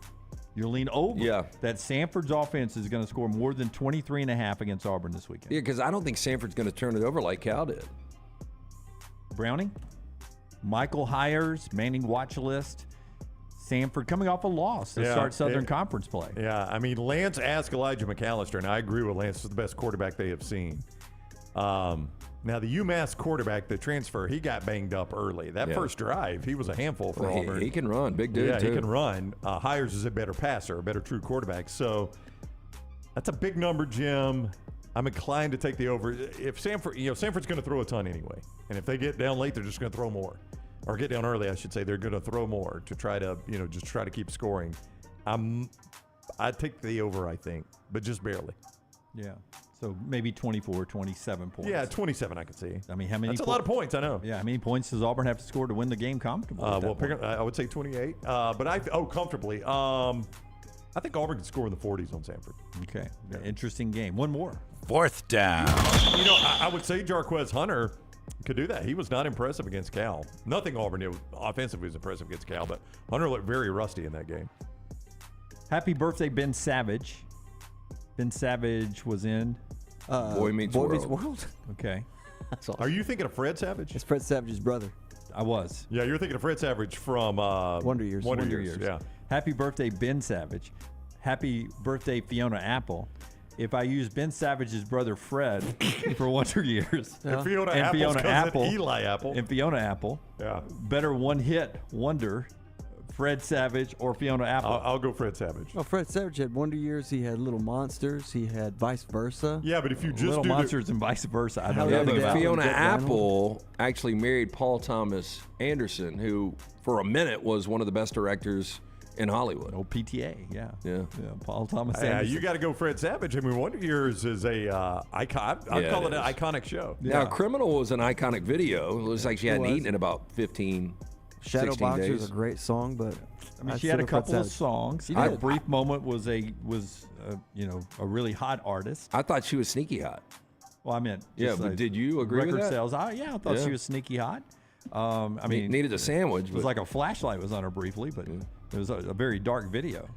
You'll lean over? Yeah. That Sanford's offense is going to score more than 23.5 against Auburn this weekend. Yeah, because I don't think Sanford's going to turn it over like Cal did. Browning? Michael Hyers, Manning watch list. Sanford coming off a loss to start Southern Conference play. Yeah, I mean, Lance asked Elijah McAllister, and I agree with Lance, is the best quarterback they have seen. Now, the UMass quarterback, the transfer, he got banged up early. That first drive, he was a handful for Auburn. He can run, big dude, too. He can run. Hyers is a better passer, a better true quarterback. So that's a big number, Jim. I'm inclined to take the over. If Sanford's going to throw a ton anyway, and if they get down late, they're just going to throw more. Or get down early, I should say. They're going to throw more to try to, just try to keep scoring. I'd take the over, I think, but just barely. Yeah. So maybe 24, 27 points. Yeah, 27 I could see. I mean, how many? That's a lot of points, I know. Yeah, how many points does Auburn have to score to win the game comfortably? I would say 28. Comfortably. I think Auburn could score in the 40s on Sanford. Okay. Yeah. Interesting game. One more. Fourth down. I would say Jarquez Hunter could do that. He was not impressive against Cal. Nothing Auburn did offensively was impressive against Cal, but Hunter looked very rusty in that game. Happy birthday, Ben Savage. Ben Savage was in Boy Meets World. Okay. That's awesome. Are you thinking of Fred Savage? It's Fred Savage's brother. I was. Yeah, you're thinking of Fred Savage from Wonder Years. Wonder Years. Yeah. Happy birthday, Ben Savage. Happy birthday, Fiona Apple. If I use Ben Savage's brother Fred for Wonder Years, and Fiona Apple, Eli Apple, and Fiona Apple, yeah, better one-hit wonder Fred Savage or Fiona Apple? I'll go Fred Savage. Well, Fred Savage had Wonder Years. He had Little Monsters. He had Vice Versa. Yeah, but if you just Little do Monsters and Vice Versa, I don't Yeah, know. but Fiona Apple actually married Paul Thomas Anderson, who for a minute was one of the best directors in Hollywood. Oh, PTA, yeah. Yeah. Paul Thomas Yeah, Anderson. you got to go Fred Savage. I mean, Wonder Years is a icon. I'd call it an iconic show. Now, Criminal was an iconic video. It was like she hadn't It was. eaten in about 15, Shadow 16 Boxer days. is a great song, but I mean, I'd she had a still go Fred couple of Savage. songs. She A did. brief moment was a really hot artist. I thought she was sneaky hot. Well, I meant Yeah, just, but did you agree with record that? sales? I thought Yeah. she was sneaky hot. I mean, needed a sandwich. It was but- like a flashlight was on her briefly, but it was a very dark video.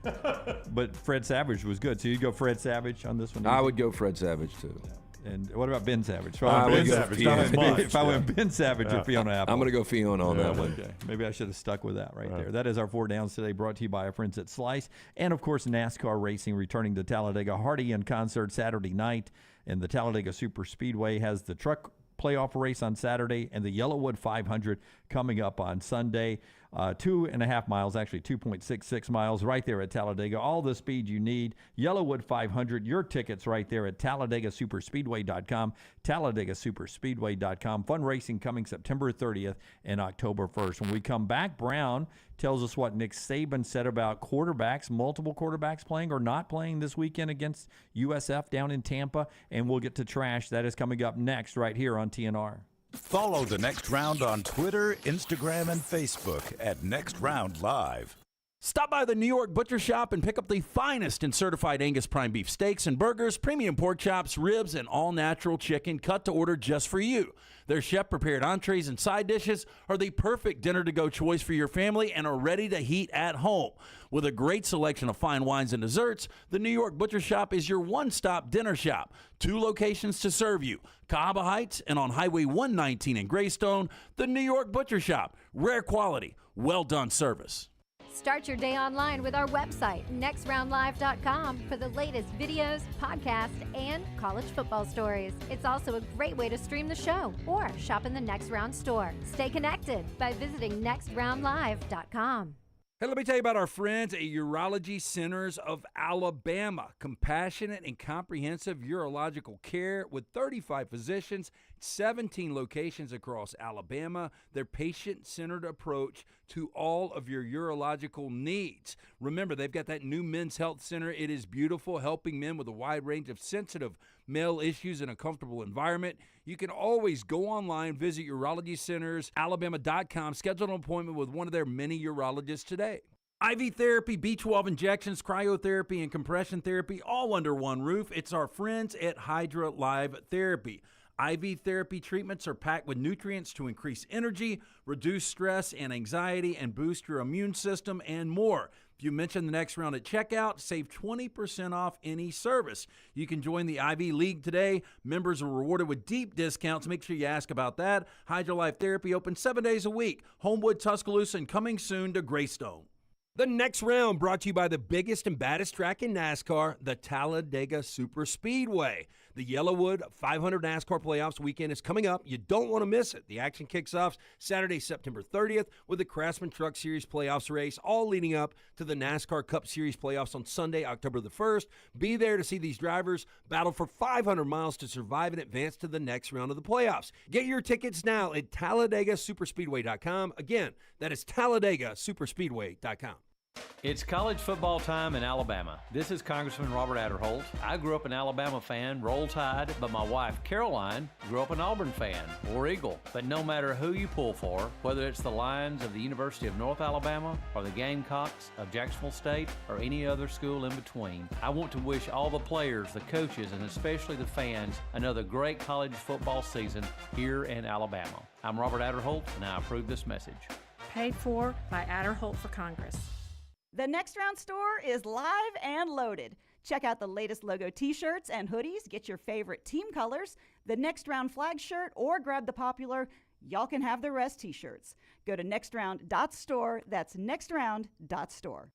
But Fred Savage was good. So you go Fred Savage on this one? I would go Fred Savage too. And what about Ben Savage? If I would go Savage, Fiona. if I went Ben Savage or Fiona Apple. I'm going to go Fiona on that one. Okay. Maybe I should have stuck with that right there. That is our 4 Downs today, brought to you by our friends at Slice. And, of course, NASCAR racing returning to Talladega. Hardy in concert Saturday night. And the Talladega Super Speedway has the truck playoff race on Saturday and the Yellowwood 500 coming up on Sunday. 2.5 miles, actually 2.66 miles right there at Talladega. All the speed you need. Yellowwood 500, your tickets right there at TalladegaSuperspeedway.com, TalladegaSuperspeedway.com. Fun racing coming September 30th and October 1st. When we come back, Brown tells us what Nick Saban said about quarterbacks, multiple quarterbacks playing or not playing this weekend against USF down in Tampa, and we'll get to trash. That is coming up next right here on TNR. Follow The Next Round on Twitter, Instagram, and Facebook at Next Round Live. Stop by the New York Butcher Shop and pick up the finest in certified Angus prime beef steaks and burgers, premium pork chops, ribs, and all-natural chicken cut to order just for you. Their chef-prepared entrees and side dishes are the perfect dinner-to-go choice for your family and are ready to heat at home. With a great selection of fine wines and desserts, the New York Butcher Shop is your one-stop dinner shop. 2 locations to serve you, Cahaba Heights and on Highway 119 in Greystone. The New York Butcher Shop. Rare quality, well-done service. Start your day online with our website, nextroundlive.com, for the latest videos, podcasts, and college football stories. It's also a great way to stream the show or shop in the Next Round store. Stay connected by visiting nextroundlive.com. Hey, let me tell you about our friends at Urology Centers of Alabama. Compassionate and comprehensive urological care with 35 physicians, 17 locations across Alabama. Their patient-centered approach to all of your urological needs. Remember, they've got that new men's health center. It is beautiful, helping men with a wide range of sensitive male issues in a comfortable environment. You can always go online, visit urologycentersalabama.com, schedule an appointment with one of their many urologists today. IV therapy, B12 injections, cryotherapy, and compression therapy, all under one roof. It's our friends at Hydra Live Therapy. IV therapy treatments are packed with nutrients to increase energy, reduce stress and anxiety, and boost your immune system, and more. If you mention the Next Round at checkout, save 20% off any service. You can join the IV League today. Members are rewarded with deep discounts. Make sure you ask about that. Hydra Life Therapy open 7 days a week. Homewood, Tuscaloosa, and coming soon to Greystone. The Next Round brought to you by the biggest and baddest track in NASCAR, the Talladega Super Speedway. The Yellowwood 500 NASCAR Playoffs weekend is coming up. You don't want to miss it. The action kicks off Saturday, September 30th with the Craftsman Truck Series Playoffs race, all leading up to the NASCAR Cup Series Playoffs on Sunday, October the 1st. Be there to see these drivers battle for 500 miles to survive and advance to the next round of the playoffs. Get your tickets now at TalladegaSuperspeedway.com. Again, that is TalladegaSuperspeedway.com. It's college football time in Alabama. This is Congressman Robert Adderholt. I grew up an Alabama fan, Roll Tide, but my wife, Caroline, grew up an Auburn fan, War Eagle. But no matter who you pull for, whether it's the Lions of the University of North Alabama or the Gamecocks of Jacksonville State or any other school in between, I want to wish all the players, the coaches, and especially the fans another great college football season here in Alabama. I'm Robert Adderholt, and I approve this message. Paid for by Adderholt for Congress. The Next Round store is live and loaded. Check out the latest logo t-shirts and hoodies. Get your favorite team colors, the Next Round flag shirt, or grab the popular Y'all Can Have the Rest t-shirts. Go to nextround.store. That's nextround.store.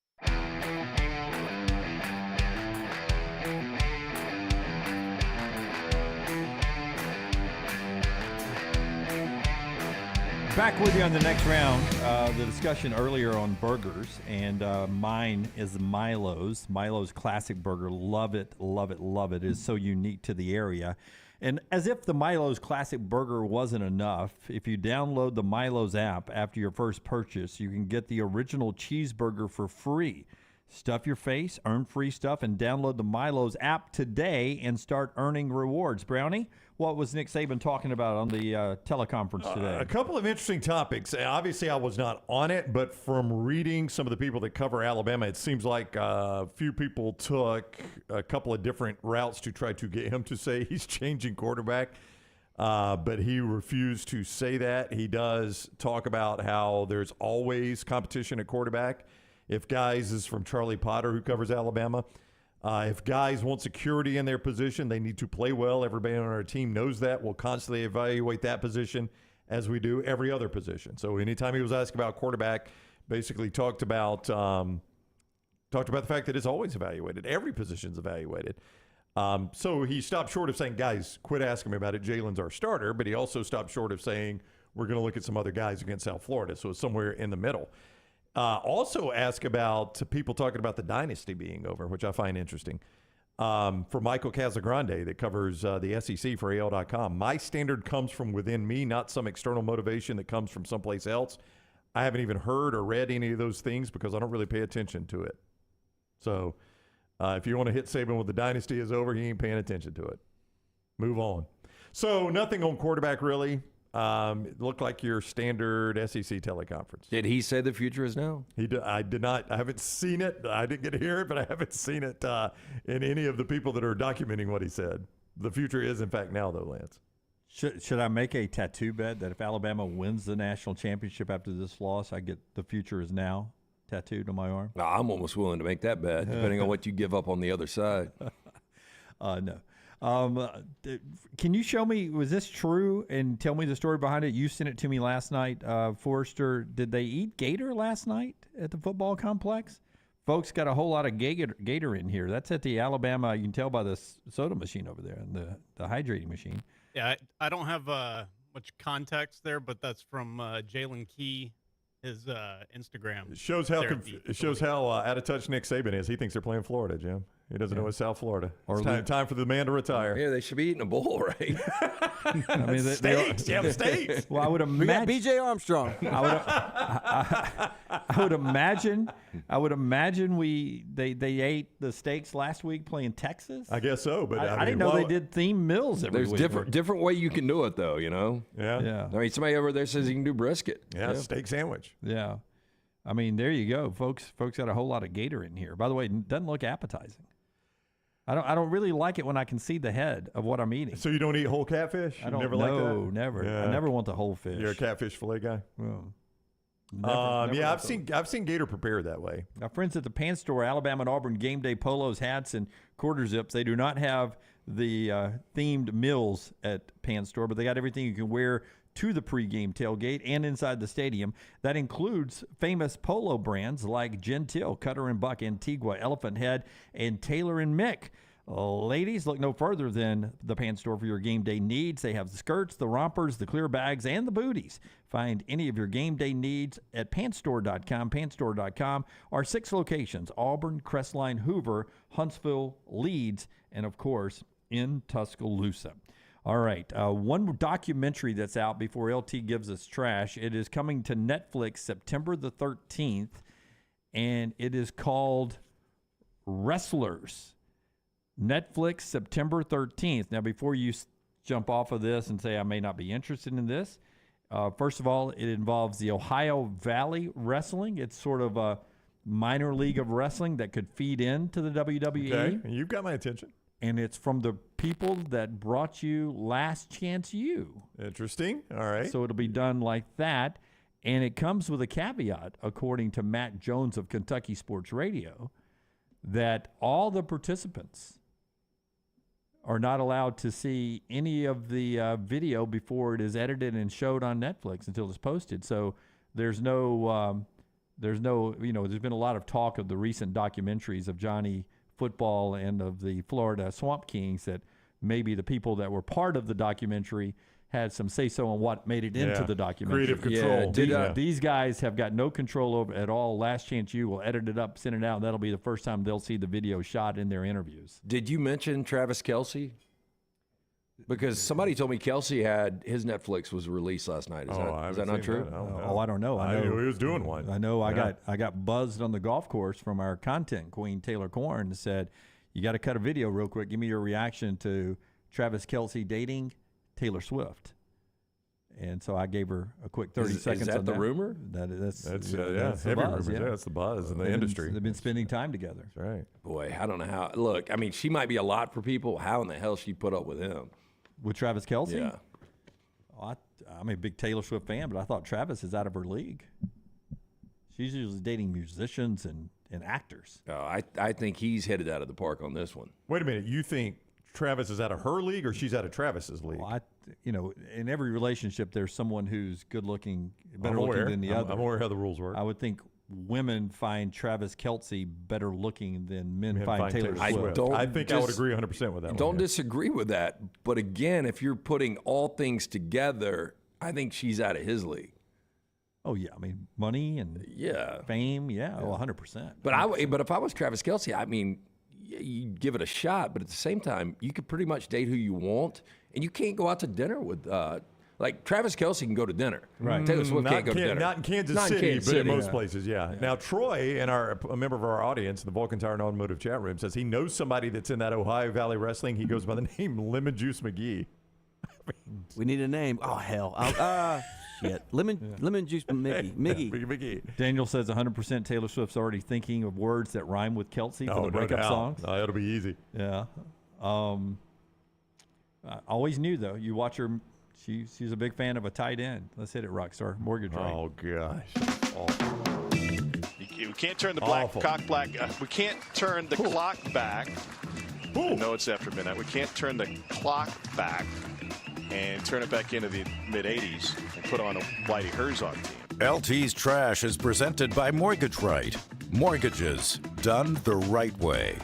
Back with you on the next round. The discussion earlier on burgers, and mine is Milo's. Milo's Classic Burger. Love it, love it, love it. It is so unique to the area. And as if the Milo's Classic Burger wasn't enough, if you download the Milo's app after your first purchase, you can get the original cheeseburger for free. Stuff your face, earn free stuff, and download the Milo's app today and start earning rewards. Brownie, what was Nick Saban talking about on the teleconference today? A couple of interesting topics. Obviously, I was not on it, but from reading some of the people that cover Alabama, it seems like a few people took a couple of different routes to try to get him to say he's changing quarterback. But he refused to say that. He does talk about how there's always competition at quarterback. If Guys is from Charlie Potter, who covers Alabama. If guys want security in their position, they need to play well. Everybody on our team knows that. We'll constantly evaluate that position as we do every other position. So anytime he was asked about quarterback, basically talked about the fact that it's always evaluated. Every position's evaluated. So he stopped short of saying, guys, quit asking me about it. Jalen's our starter. But he also stopped short of saying, we're going to look at some other guys against South Florida. So it's somewhere in the middle. Also ask about people talking about the dynasty being over, which I find interesting. For Michael Casagrande that covers the SEC for AL.com, my standard comes from within me, not some external motivation that comes from someplace else. I haven't even heard or read any of those things because I don't really pay attention to it. So if you want to hit Saban with the dynasty is over, he ain't paying attention to it. Move on. So nothing on quarterback really. It looked like your standard SEC teleconference. Did he say the future is now? I did not. I haven't seen it. I didn't get to hear it, but I haven't seen it in any of the people that are documenting what he said. The future is, in fact, now, though, Lance. Should I make a tattoo bet that if Alabama wins the national championship after this loss, I get the future is now tattooed on my arm? No, I'm almost willing to make that bet, depending on what you give up on the other side. No. Can you show me, was this true, and tell me the story behind it? You sent it to me last night, Forrester. Did they eat gator last night at the football complex? Folks got a whole lot of gator in here. That's at the Alabama, you can tell by the soda machine over there, and the hydrating machine. Yeah, I don't have much context there, but that's from Jalen Key, his Instagram. It shows how out of touch Nick Saban is. He thinks they're playing Florida, Jim. He doesn't know it's South Florida. It's time for the man to retire. Yeah, they should be eating a bowl, right? I mean, steaks. You have steaks. Well, I would imagine B.J. Armstrong. I would imagine they ate the steaks last week playing Texas. I guess so, but I didn't know they did themed meals every week. There's different way you can do it, though. You know. Yeah. I mean, somebody over there says you can do brisket. Yeah, steak sandwich. Yeah. I mean, there you go, folks. Folks got a whole lot of gator in here. By the way, it doesn't look appetizing. I don't really like it when I can see the head of what I'm eating. So you don't eat whole catfish? I don't. Never like that? No, never. Yeah. I never want the whole fish. You're a catfish fillet guy. Well, I've seen gator prepared that way. Our friends at the Pants Store, Alabama and Auburn game day polos, hats, and quarter zips. They do not have the themed meals at Pants Store, but they got everything you can wear to the pregame tailgate and inside the stadium. That includes famous polo brands like Gentile, Cutter and Buck, Antigua, Elephant Head, and Taylor and Mick. Ladies, look no further than the Pants Store for your game day needs. They have the skirts, the rompers, the clear bags, and the booties. Find any of your game day needs at pantstore.com, pantstore.com. Our 6 locations, Auburn, Crestline, Hoover, Huntsville, Leeds, and, of course, in Tuscaloosa. All right, one documentary that's out before LT gives us trash. It is coming to Netflix September the 13th, and it is called Wrestlers. Netflix September 13th. Now, before you jump off of this and say I may not be interested in this, first of all, it involves the Ohio Valley Wrestling. It's sort of a minor league of wrestling that could feed into the WWE. Okay, you've got my attention. And it's from the people that brought you Last Chance U. Interesting. All right. So it'll be done like that. And it comes with a caveat, according to Matt Jones of Kentucky Sports Radio, that all the participants are not allowed to see any of the video before it is edited and showed on Netflix until it's posted. So there's no, there's been a lot of talk of the recent documentaries of Johnny Football and of the Florida Swamp Kings that maybe the people that were part of the documentary had some say-so on what made it into the documentary. Creative control. These guys have got no control over it at all. Last Chance U will edit it up, send it out, and that'll be the first time they'll see the video shot in their interviews. Did you mention Travis Kelce? Because somebody told me Kelce had his Netflix was released last night. Is that not true? I don't know. I knew he was doing one. I know. I got buzzed on the golf course from our content queen Taylor Corn and said, "You got to cut a video real quick. Give me your reaction to Travis Kelce dating Taylor Swift." And so I gave her a quick 30 seconds. Is that on the rumor? That's heavy rumors. Yeah, that's the buzz in the industry. They've been spending time together. That's right. Boy, I don't know how. Look, I mean, she might be a lot for people. How in the hell she put up with him? With Travis Kelce? Yeah. I'm a big Taylor Swift fan, but I thought Travis is out of her league. She's usually dating musicians and actors. I think he's headed out of the park on this one. Wait a minute. You think Travis is out of her league or she's out of Travis's league? Well, in every relationship, there's someone who's good looking, better looking than the other. I'm aware how the rules work. I would think women find Travis Kelce better looking than men find Taylor Swift. I think I would agree 100% with that. Don't disagree with that. But again, if you're putting all things together, I think she's out of his league. Oh yeah, I mean money and fame, 100%. But if I was Travis Kelce, I mean, you give it a shot. But at the same time, you could pretty much date who you want, and you can't go out to dinner with. Like Travis Kelce can go to dinner. Right. Taylor Swift can't go to dinner. Not in Kansas City, but in most places, yeah. Now, Troy, a member of our audience in the Vulcan Tire and Automotive chat room, says he knows somebody that's in that Ohio Valley Wrestling. He goes by the name Lemon Juice McGee. We need a name. Oh, hell. Shit. Lemon Juice Miggy. Daniel says 100% Taylor Swift's already thinking of words that rhyme with Kelce for the breakup songs. No, it'll be easy. Yeah. I always knew, though. You watch her. She's a big fan of a tight end. Let's hit it, Rockstar. Mortgage rate. Oh, gosh. We can't turn the we can't turn the clock back. I know it's after midnight. We can't turn the clock back and turn it back into the mid-'80s and put on a Whitey Herzog team. LT's Trash is presented by Mortgage Right. Mortgages done the right way.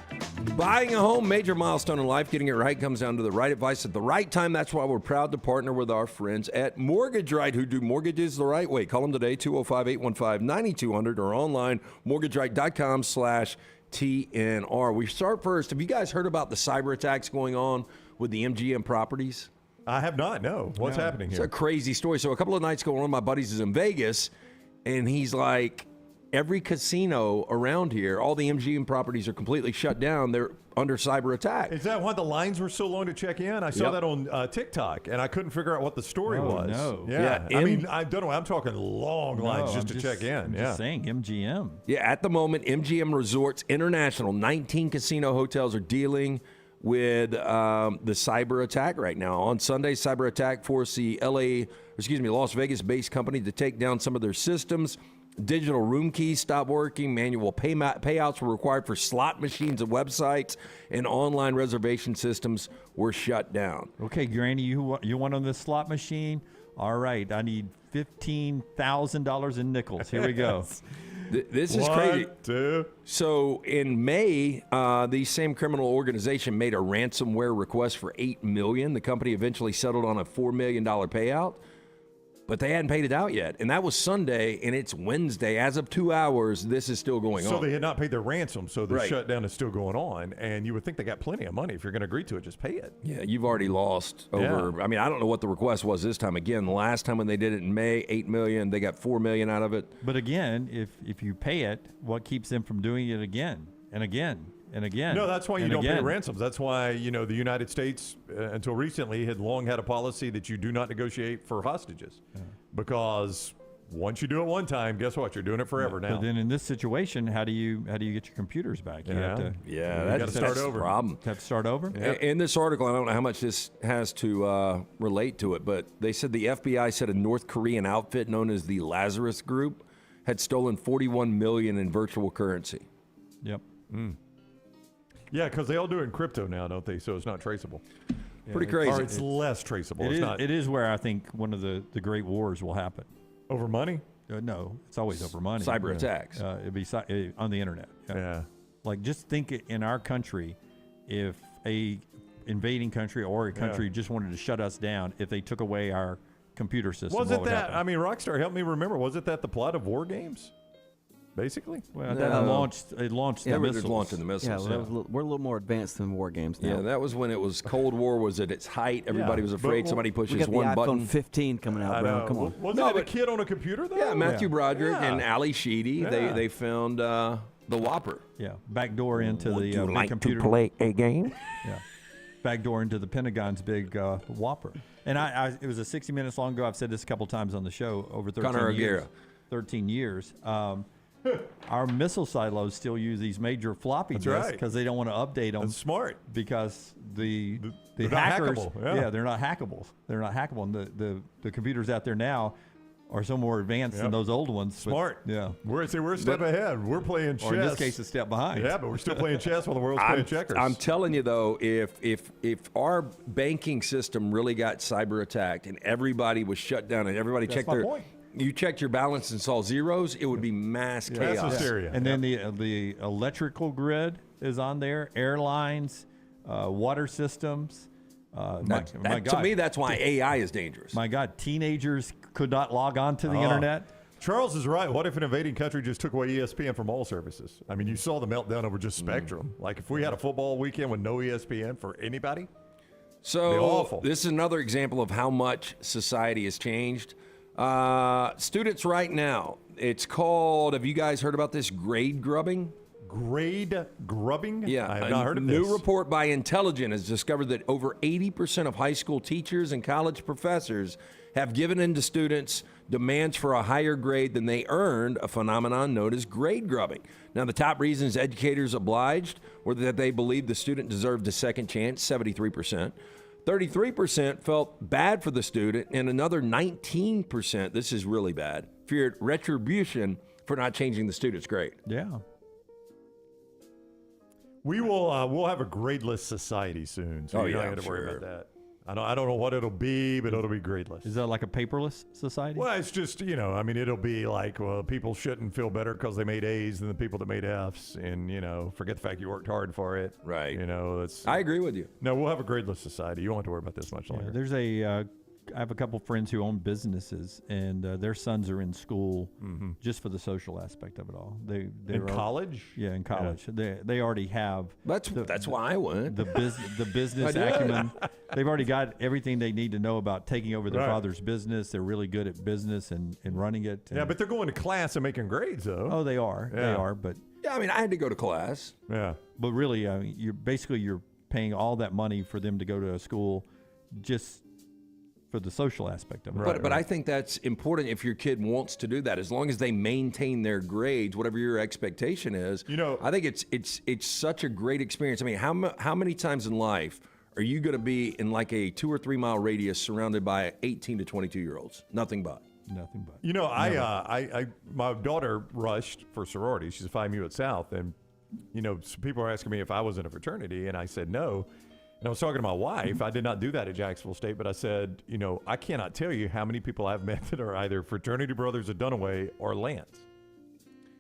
Buying a home, major milestone in life. Getting it right comes down to the right advice at the right time. That's why we're proud to partner with our friends at Mortgage Right, who do mortgages the right way. Call them today, 205-815-9200, or online, mortgageright.com/TNR. We start first. Have you guys heard about the cyber attacks going on with the MGM properties? I have not, no. What's happening here? It's a crazy story. So a couple of nights ago, one of my buddies is in Vegas, and he's like, every casino around here, all the MGM properties are completely shut down. They're under cyber attack. Is that why the lines were so long to check in? I saw that on TikTok, and I couldn't figure out what the story was. No. Yeah. I mean, I don't know. I'm talking long lines just to check in. I'm just saying, MGM. Yeah, at the moment, MGM Resorts International, 19 casino hotels are dealing with the cyber attack right now. On Sunday, cyber attack forced the Las Vegas-based company to take down some of their systems. Digital room keys stopped working. Manual payouts were required for slot machines and websites, and online reservation systems were shut down. Okay, Granny, you want on this slot machine? All right, I need $15,000 in nickels. Here we go. This is crazy. So in May, the same criminal organization made a ransomware request for $8 million. The company eventually settled on a $4 million payout, but they hadn't paid it out yet. And that was Sunday, and it's Wednesday. As of 2 hours, this is still going on. So they had not paid their ransom, so the shutdown is still going on. And you would think they got plenty of money. If you're going to agree to it, just pay it. Yeah, you've already lost over. I mean, I don't know what the request was this time. Again, the last time when they did it in May, $8 million. They got $4 million out of it. But again, if you pay it, what keeps them from doing it again and again? And again. No, that's why you don't pay ransoms. That's why, the United States, until recently, had long had a policy that you do not negotiate for hostages. Yeah. Because once you do it one time, guess what? You're doing it forever now. But then in this situation, how do you get your computers back? You have to, that's the problem. Have to start over? Yeah. In this article, I don't know how much this has to relate to it, but they said the FBI said a North Korean outfit known as the Lazarus Group had stolen $41 million in virtual currency. Yep. Yeah, because they all do it in crypto now, don't they? So it's not traceable. Yeah, pretty crazy. Or it's less traceable. It is where I think one of the great wars will happen. Over money? No, it's always over money. Cyber attacks. It'd be on the internet. Yeah. Like, just think in our country, if invading country or a country just wanted to shut us down if they took away our computer system. Was what it would that? happen? I mean, Rockstar, help me remember. Was it that the plot of War Games? Basically, well, that launched the missiles. Launching the missiles. Yeah, we're a little more advanced than war games now. Yeah, that was when it was Cold War was at its height. Everybody was afraid somebody pushes we got one the button. iPhone 15 coming out, bro. Come on. Wasn't it a kid on a computer though? Yeah, Matthew Broderick Yeah. and Ali Sheedy. Yeah. They found the Whopper. Yeah, backdoor into the you big like computer. to play a game? Yeah, backdoor into the Pentagon's big Whopper. And it was a 60 Minutes long ago. I've said this a couple times on the show. Over 13 years. 13 years. Our missile silos still use these major floppy disks because they don't want to update them. That's smart. Because the They're not hackers, hackable. they're not hackable. They're not hackable. And the computers out there now are so more advanced than those old ones. Smart. Yeah. We're a step ahead. We're playing chess. Or in this case, a step behind. Yeah, but we're still playing chess while the world's playing checkers. I'm telling you though, if our banking system really got cyber attacked and everybody was shut down and everybody That's checked my their point. You checked your balance and saw zeros, it would be mass chaos. hysteria. And then the electrical grid is on there, airlines, water systems. My God. To me, that's why AI is dangerous. My God, teenagers could not log on to the internet. Charles is right. What if an invading country just took away ESPN from all services? I mean, you saw the meltdown over just Spectrum. Like, if we had a football weekend with no ESPN for anybody, so it'd be awful. This is another example of how much society has changed. Students right now, it's called, have you guys heard about this, grade grubbing? Grade grubbing? Yeah. I have not heard of A this. new report by Intelligent has discovered that over 80% of high school teachers and college professors have given in to students' demands for a higher grade than they earned, a phenomenon known as grade grubbing. Now, the top reasons educators obliged were that they believed the student deserved a second chance, 73%. 33% felt bad for the student, and another 19%, this is really bad, feared retribution for not changing the student's grade. Yeah. We will we'll have a gradeless society soon, so you don't have to worry about that. I don't know what it'll be, but it'll be gradeless. Is that like a paperless society? Well, it's just, I mean, it'll be like, well, people shouldn't feel better because they made A's than the people that made F's, and, forget the fact you worked hard for it. Right. That's. I agree with you. No, we'll have a gradeless society. You won't have to worry about this much longer. There's I have a couple friends who own businesses, and their sons are in school just for the social aspect of it all. They're college? Yeah, in college. Yeah. They already have. That's why I went. The business acumen. They've already got everything they need to know about taking over their father's business. They're really good at business and running it. Yeah, but they're going to class and making grades, though. Oh, they are. Yeah. They are. But yeah, I mean, I had to go to class. Yeah. But really, you're paying all that money for them to go to a school just for the social aspect of it. But I think that's important if your kid wants to do that. As long as they maintain their grades, whatever your expectation is. I think it's such a great experience. I mean, how many times in life are you going to be in like a 2 or 3 mile radius surrounded by 18 to 22-year-olds? Nothing but. Nothing but. My daughter rushed for sorority. She's a Phi Mu at South, and some people are asking me if I was in a fraternity, and I said no. And I was talking to my wife. I did not do that at Jacksonville State, but I said, I cannot tell you how many people I've met that are either fraternity brothers at Dunaway or Lance.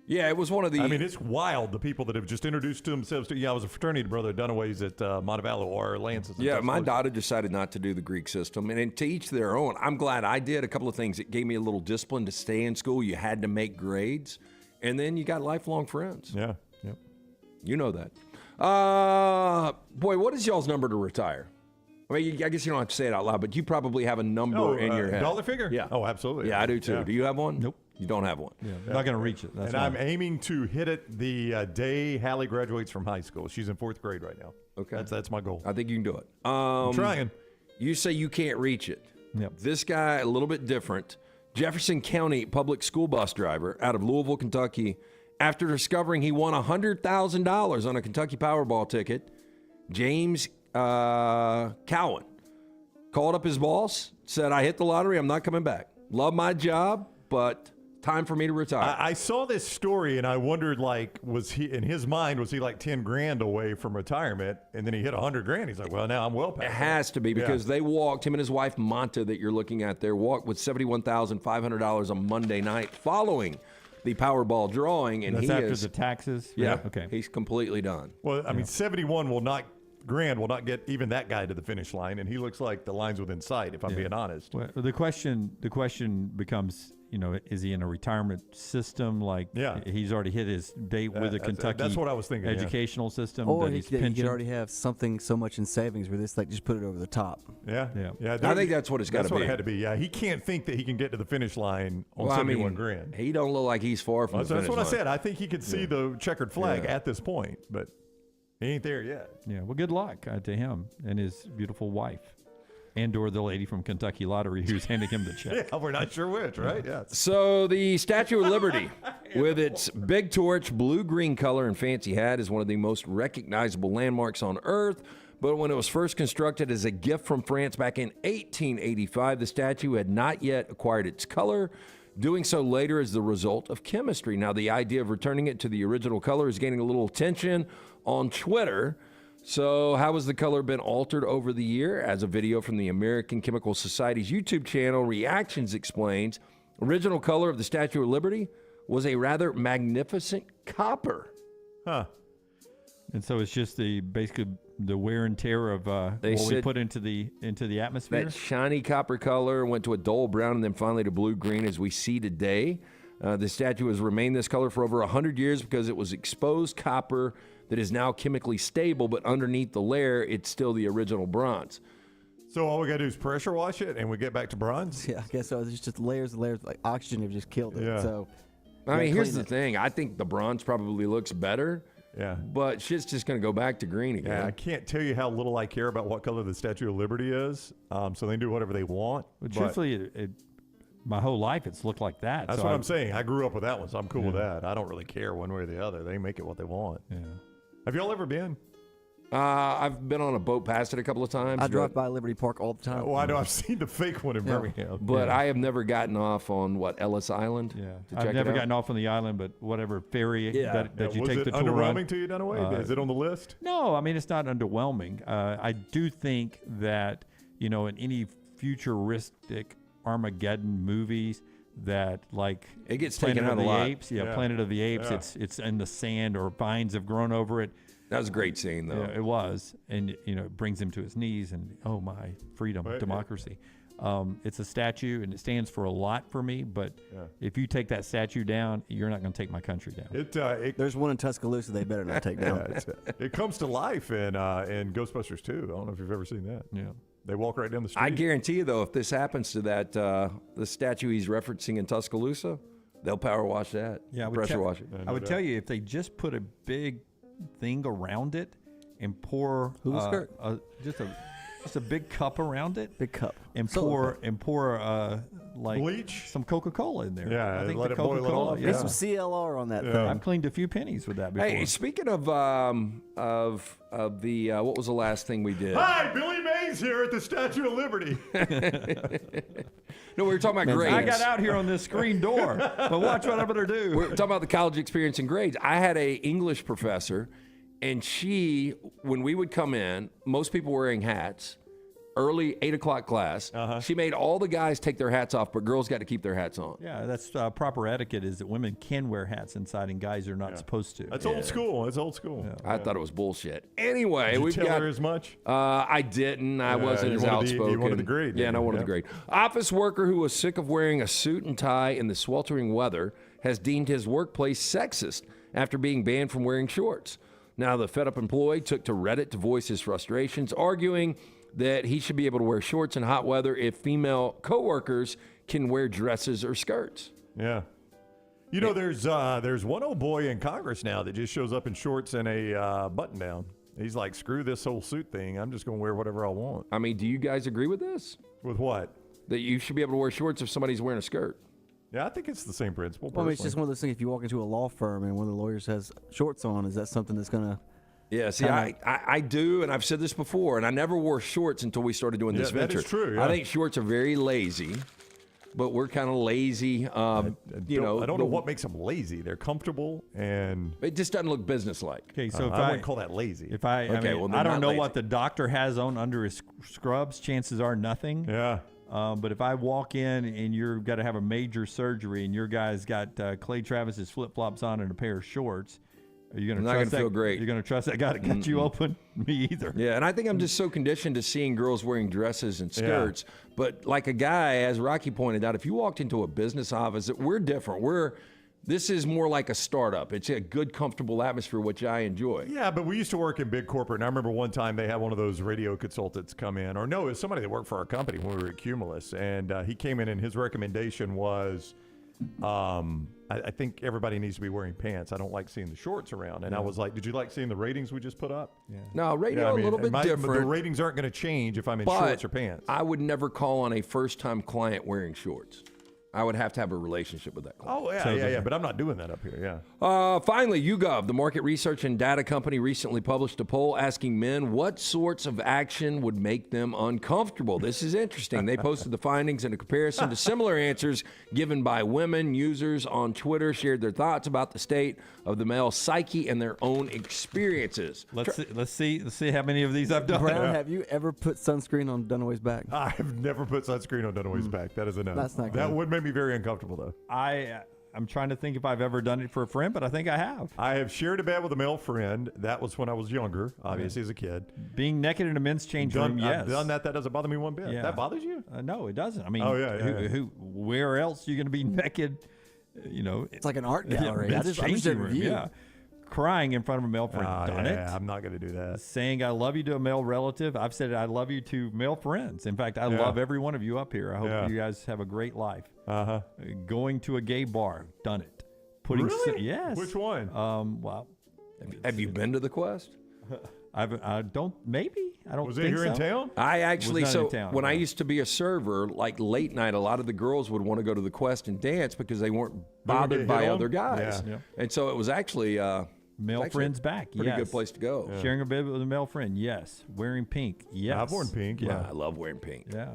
Yeah, it was one of the. I mean, it's wild, the people that have just introduced themselves to, I was a fraternity brother at Dunaway's at Montevallo or Lance's. Yeah, my daughter decided not to do the Greek system, and to each their own. I'm glad I did. A couple of things. It gave me a little discipline to stay in school. You had to make grades, and then you got lifelong friends. Yeah, yep. You know that. Boy, what is y'all's number to retire? I mean, I guess you don't have to say it out loud, but you probably have a number in your head. Dollar figure? Yeah. Oh, absolutely. Yeah, I do too. Yeah. Do you have one? Nope. You don't have one. Yeah, not going to reach it. That's I'm aiming to hit it the day Hallie graduates from high school. She's in 4th grade right now. Okay. That's my goal. I think you can do it. I'm trying. You say you can't reach it. Yep. This guy, a little bit different. Jefferson County public school bus driver out of Louisville, Kentucky, after discovering he won $100,000 on a Kentucky Powerball ticket, James Cowan called up his boss, said, I hit the lottery, I'm not coming back. Love my job, but time for me to retire. I saw this story and I wondered, was he, in his mind, was he like 10 grand away from retirement? And then he hit 100 grand. He's like, well, now I'm well past. It has to be because they walked, him and his wife, Monta, that you're looking at there, walked with $71,500 on Monday night following the Powerball drawing. And that's after the taxes? Yeah. Okay. He's completely done. Well, I mean, 71 will not Grand will not get even that guy to the finish line, and he looks like the line's within sight, if I'm being honest. Well, the question becomes, is he in a retirement system? Like, he's already hit his date with the Kentucky that's what I was thinking, educational system. Or that he he's could pensioned. already have something so much in savings where this, just put it over the top. Yeah. I think that's what it's got to be. That's what it had to be. Yeah, he can't think that he can get to the finish line on 71 grand. He don't look like he's far from the finish That's what line. I said. I think he could see the checkered flag at this point, but he ain't there yet. Yeah, well, good luck to him and his beautiful wife. And/or the lady from Kentucky Lottery who's handing him the check. Yeah, we're not sure which, right? Yeah. So the Statue of Liberty, with its big torch, blue-green color, and fancy hat, is one of the most recognizable landmarks on Earth. But when it was first constructed as a gift from France back in 1885, the statue had not yet acquired its color. Doing so later is the result of chemistry. Now, the idea of returning it to the original color is gaining a little attention on Twitter. So how has the color been altered over the year? As a video from the American Chemical Society's YouTube channel, Reactions, explains, original color of the Statue of Liberty was a rather magnificent copper. Huh. And so it's just basically the wear and tear of what we put into the atmosphere. That shiny copper color went to a dull brown and then finally to blue-green as we see today. The statue has remained this color for over 100 years because it was exposed copper that is now chemically stable, but underneath the layer, it's still the original bronze. So all we got to do is pressure wash it, and we get back to bronze? Yeah, I guess so. It's just layers and layers. Like oxygen have just killed it. Yeah. So, I mean, here's the thing. I think the bronze probably looks better. Yeah. But shit's just going to go back to green again. Yeah, I can't tell you how little I care about what color the Statue of Liberty is. So they can do whatever they want. But truthfully, my whole life it's looked like that. That's so what I'm saying. I grew up with that one, so I'm cool with that. I don't really care one way or the other. They make it what they want. Yeah. Have y'all ever been? I've been on a boat past it a couple of times. I drive by Liberty Park all the time. Well, I know I've seen the fake one in Birmingham. But I have never gotten off on, Ellis Island? Yeah. To I've check never it out? gotten off on the island, but whatever ferry that you was take it the tour on. underwhelming to you, Dunaway? Is it on the list? No, I mean, it's not underwhelming. I do think that, in any futuristic Armageddon movies that it gets Planet taken out of a the lot. Apes, Planet of the Apes, it's in the sand or vines have grown over it. That was a great scene, though. Yeah, it was. And, it brings him to his knees and, oh, my freedom, democracy. It's a statue, and it stands for a lot for me. But if you take that statue down, you're not going to take my country down. There's one in Tuscaloosa they better not take down. It comes to life in Ghostbusters 2. I don't know if you've ever seen that. Yeah. They walk right down the street. I guarantee you, though, if this happens to that the statue he's referencing in Tuscaloosa, they'll power wash that. Yeah, pressure wash it. I would tell you, if they just put a big thing around it and pour just a big cup around it, and pour bleach, some Coca-Cola in there. Yeah, I think let the it boil it Coca-Cola. off. Get some CLR on that thing. I've cleaned a few pennies with that before. Hey, speaking of the what was the last thing we did? Hi, Billy Mays here at the Statue of Liberty. No, we were talking about grades. I got out here on this screen door, but watch what I'm going to do. We're talking about the college experience and grades. I had a English professor, and she, when we would come in, most people wearing hats, early 8 o'clock class, she made all the guys take their hats off, but girls got to keep their hats on. Yeah, that's proper etiquette is that women can wear hats inside and guys are not supposed to. That's old school. It's old school. I thought it was bullshit. Anyway, Did you we've tell got her as much? I didn't. I wasn't as outspoken. You wanted the grade. Yeah, and I wanted the grade. Office worker who was sick of wearing a suit and tie in the sweltering weather has deemed his workplace sexist after being banned from wearing shorts. Now, the fed-up employee took to Reddit to voice his frustrations, arguing that he should be able to wear shorts in hot weather if female coworkers can wear dresses or skirts. Yeah. There's one old boy in Congress now that just shows up in shorts and a button-down. He's like, screw this whole suit thing. I'm just going to wear whatever I want. I mean, do you guys agree with this? With what? That you should be able to wear shorts if somebody's wearing a skirt. Yeah, I think it's the same principle. Well, I mean, it's just one of those things. If you walk into a law firm and one of the lawyers has shorts on, is that something that's going to... Yeah, see, I do, and I've said this before, and I never wore shorts until we started doing this venture. That is true. Yeah. I think shorts are very lazy, but we're kind of lazy. I don't know what makes them lazy. They're comfortable, and it just doesn't look businesslike. Okay, so I wouldn't call that lazy. If I don't know what the doctor has on under his scrubs. Chances are nothing. Yeah. But if I walk in and you've got to have a major surgery and your guy's got Clay Travis's flip-flops on and a pair of shorts, Are you going to not going to feel great. You're going to trust that guy to cut you open? Me either. Yeah, and I think I'm just so conditioned to seeing girls wearing dresses and skirts. Yeah. But like a guy, as Rocky pointed out, if you walked into a business office, we're different. This is more like a startup. It's a good, comfortable atmosphere, which I enjoy. Yeah, but we used to work in big corporate, and I remember one time they had one of those radio consultants come in, or no, it was somebody that worked for our company when we were at Cumulus, and he came in, and his recommendation was, I think everybody needs to be wearing pants. I don't like seeing the shorts around. And I was like, did you like seeing the ratings we just put up? Yeah. No, radio a little bit different. The ratings aren't going to change if I'm in shorts or pants. I would never call on a first-time client wearing shorts. I would have to have a relationship with that client. Oh, yeah, but I'm not doing that up here, Finally, YouGov, the market research and data company, recently published a poll asking men what sorts of action would make them uncomfortable. This is interesting. They posted the findings in a comparison to similar answers given by women. Users on Twitter shared their thoughts about the state of the male psyche and their own experiences. Let's see how many of these I've done. Brown, have you ever put sunscreen on Dunaway's back? I've never put sunscreen on Dunaway's back. That is a no. That's not good. That would make me very uncomfortable, though. I'm trying to think if I've ever done it for a friend, but I think I have. I have shared a bed with a male friend. That was when I was younger, obviously as a kid. Being naked in a men's change room, yes. I've done that. That doesn't bother me one bit. Yeah. That bothers you? No, it doesn't. I mean, where else are you going to be naked? It's like an art gallery. I just did review. Yeah. Crying in front of a male friend. Done it. I'm not going to do that. Saying I love you to a male relative. I've said I love you to male friends. In fact, I love every one of you up here. I hope you guys have a great life. Going to a gay bar. Done it. Really? Yes. Which one? Well, have you been to the Quest? I don't. Maybe I don't. Was think it here so. in town? I actually when I used to be a server, like late night, a lot of the girls would want to go to the Quest and dance because they weren't bothered by other guys, and so it was actually. Male friends back. Pretty good place to go. Yeah. Sharing a bed with a male friend. Yes. Wearing pink. Yes. I've worn pink. Yeah. I love wearing pink. Yeah.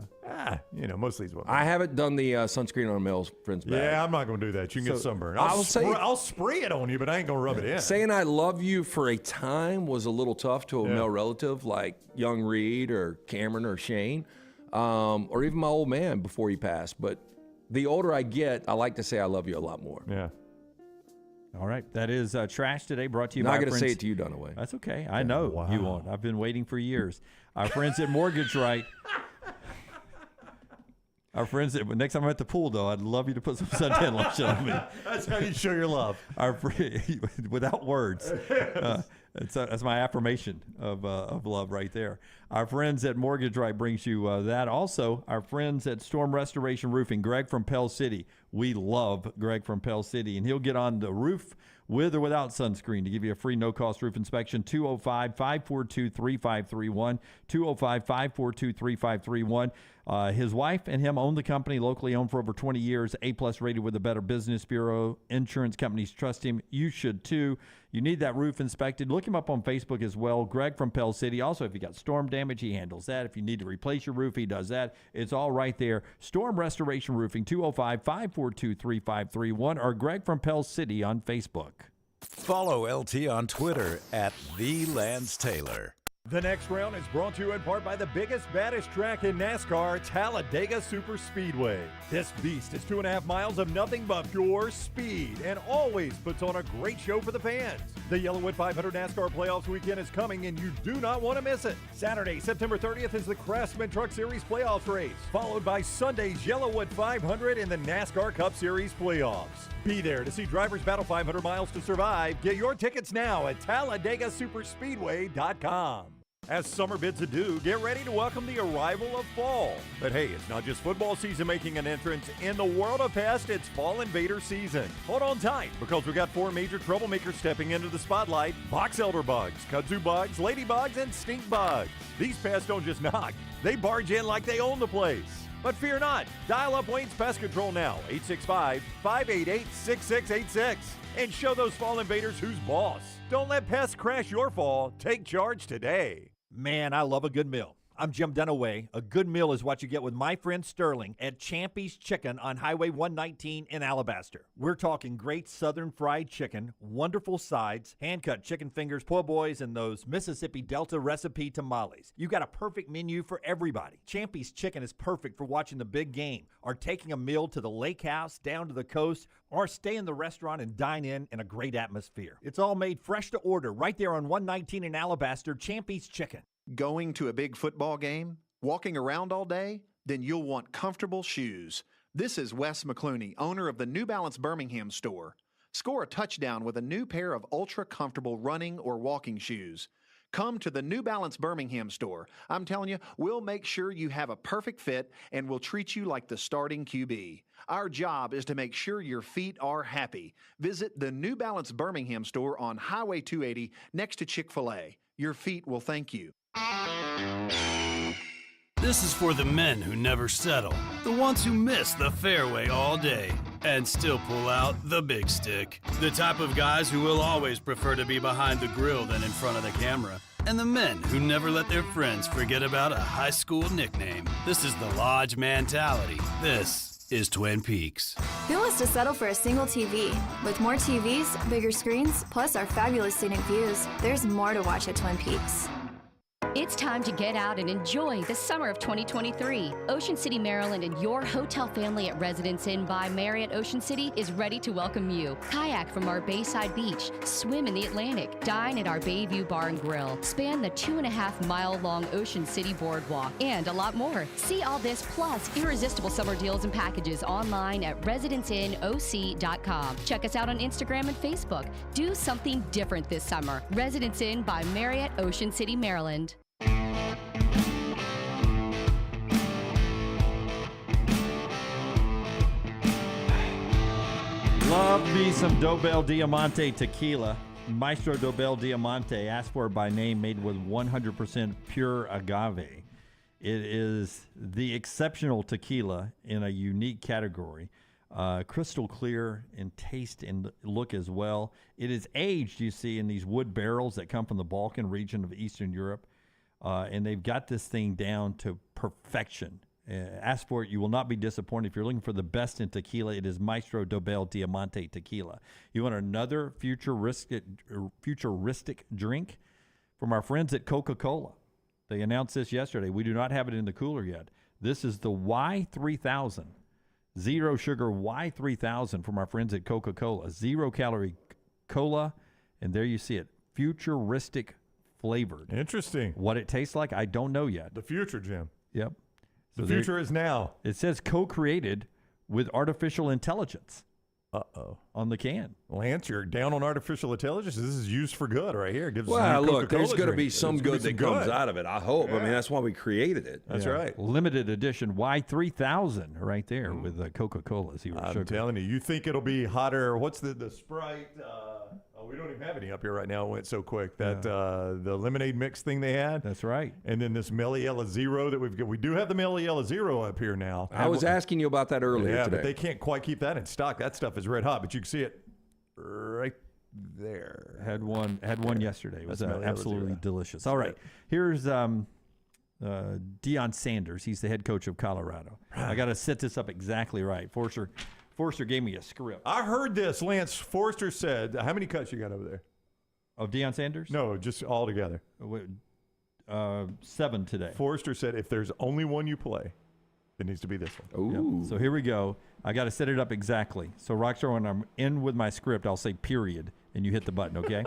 Most of these women. I haven't done the sunscreen on a male friend's back. Yeah, I'm not going to do that. You can get sunburned. I'll spray it on you, but I ain't going to rub it in. Saying I love you for a time was a little tough to a male relative like young Reed or Cameron or Shane, or even my old man before he passed. But the older I get, I like to say I love you a lot more. Yeah. All right. That is Trash Today, brought to you by Not going to say it to you, Dunaway. That's okay. I know you won't. I've been waiting for years. Our friends at Mortgage Right. Our friends at, next time I'm at the pool, though, I'd love you to put some suntan lotion on me. That's how you show your love. Without words. That's my affirmation of love right there. Our friends at Mortgage Right brings you that. Also, our friends at Storm Restoration Roofing, Greg from Pell City. We love Greg from Pell City, and he'll get on the roof with or without sunscreen to give you a free no-cost roof inspection. 205-542-3531, 205-542-3531. His wife and him own the company, locally owned for over 20 years, A-plus rated with the Better Business Bureau. Insurance companies trust him. You should, too. You need that roof inspected. Look him up on Facebook as well. Greg from Pell City. Also, if you got storm damage, he handles that. If you need to replace your roof, he does that. It's all right there. Storm Restoration Roofing, 205-542-3531, or Greg from Pell City on Facebook. Follow LT on Twitter at @TheLanceTaylor. The next round is brought to you in part by the biggest, baddest track in NASCAR, Talladega Superspeedway. This beast is 2.5 miles of nothing but pure speed and always puts on a great show for the fans. The Yellowwood 500 NASCAR Playoffs weekend is coming, and you do not want to miss it. Saturday, September 30th is the Craftsman Truck Series Playoffs race, followed by Sunday's Yellowwood 500 in the NASCAR Cup Series Playoffs. Be there to see drivers battle 500 miles to survive. Get your tickets now at TalladegaSuperspeedway.com. As summer bids adieu, get ready to welcome the arrival of fall. But hey, it's not just football season making an entrance. In the world of pest, it's Fall Invader season. Hold on tight, because we got 4 major troublemakers stepping into the spotlight: box elder bugs, kudzu bugs, ladybugs, and stink bugs. These pests don't just knock, they barge in like they own the place. But fear not, dial up Wayne's Pest Control now, 865-588-6686, and show those Fall Invaders who's boss. Don't let pests crash your fall. Take charge today. Man, I love a good meal. I'm Jim Dunaway. A good meal is what you get with my friend Sterling at Champy's Chicken on Highway 119 in Alabaster. We're talking great southern fried chicken, wonderful sides, hand-cut chicken fingers, po' boys, and those Mississippi Delta recipe tamales. You got a perfect menu for everybody. Champy's Chicken is perfect for watching the big game, or taking a meal to the lake house, down to the coast, or stay in the restaurant and dine in a great atmosphere. It's all made fresh to order right there on 119 in Alabaster, Champy's Chicken. Going to a big football game? Walking around all day? Then you'll want comfortable shoes. This is Wes McClooney, owner of the New Balance Birmingham store. Score a touchdown with a new pair of ultra-comfortable running or walking shoes. Come to the New Balance Birmingham store. I'm telling you, we'll make sure you have a perfect fit and we'll treat you like the starting QB. Our job is to make sure your feet are happy. Visit the New Balance Birmingham store on Highway 280 next to Chick-fil-A. Your feet will thank you. This is for the men who never settle, the ones who miss the fairway all day and still pull out the big stick, the type of guys who will always prefer to be behind the grill than in front of the camera, and the men who never let their friends forget about a high school nickname. This is the Lodge mentality. This is Twin Peaks. Who wants to settle for a single TV? With more TVs, bigger screens, plus our fabulous scenic views, there's more to watch at Twin Peaks. It's time to get out and enjoy the summer of 2023. Ocean City, Maryland, and your hotel family at Residence Inn by Marriott Ocean City is ready to welcome you. Kayak from our Bayside Beach, swim in the Atlantic, dine at our Bayview Bar and Grill, span the 2.5-mile-long Ocean City Boardwalk, and a lot more. See all this plus irresistible summer deals and packages online at residenceinoc.com. Check us out on Instagram and Facebook. Do something different this summer. Residence Inn by Marriott Ocean City, Maryland. Love me some Dobel Diamante tequila. Maestro Dobel Diamante, asked for by name, made with 100% pure agave. It is the exceptional tequila in a unique category. Crystal clear in taste and look as well. It is aged, you see, in these wood barrels that come from the Balkan region of Eastern Europe. And they've got this thing down to perfection. Ask for it. You will not be disappointed. If you're looking for the best in tequila, it is Maestro Dobel Diamante tequila. You want another futuristic drink from our friends at Coca-Cola. They announced this yesterday. We do not have it in the cooler yet. This is the Y3000. Zero sugar Y3000 from our friends at Coca-Cola. 0-calorie cola. And there you see it. Futuristic flavored. Interesting. What it tastes like, I don't know yet. The future, Jim. Yep. The future is now. It says co-created with artificial intelligence. Uh-oh. On the can. Lance, you're down on artificial intelligence. This is used for good right here. Gives well, us look, there's going to be drink. some good that comes out of it, I hope. Yeah. I mean, that's why we created it. That's right. Limited edition Y3000 right there with the Coca-Cola zero sugar. I'm telling you, you think it'll be hotter. What's the Sprite? We don't even have any up here right now. It went so quick. That the lemonade mix thing they had. That's right. And then this Meliella Zero that we've got. We do have the Meliella Zero up here now. I was asking you about that earlier today. But they can't quite keep that in stock. That stuff is red hot, but you can see it right there. Had one yesterday. It was absolutely Zero. delicious. All right. Here's Deion Sanders. He's the head coach of Colorado. I got to set this up exactly right. Forster gave me a script. I heard this. Lance Forster said, how many cuts you got over there? Of Deion Sanders? No, just all together. 7 today. Forster said if there's only one you play, it needs to be this one. Ooh. Yep. So here we go. I got to set it up exactly. So, Rockstar, when I'm in with my script, I'll say period, and you hit the button, okay?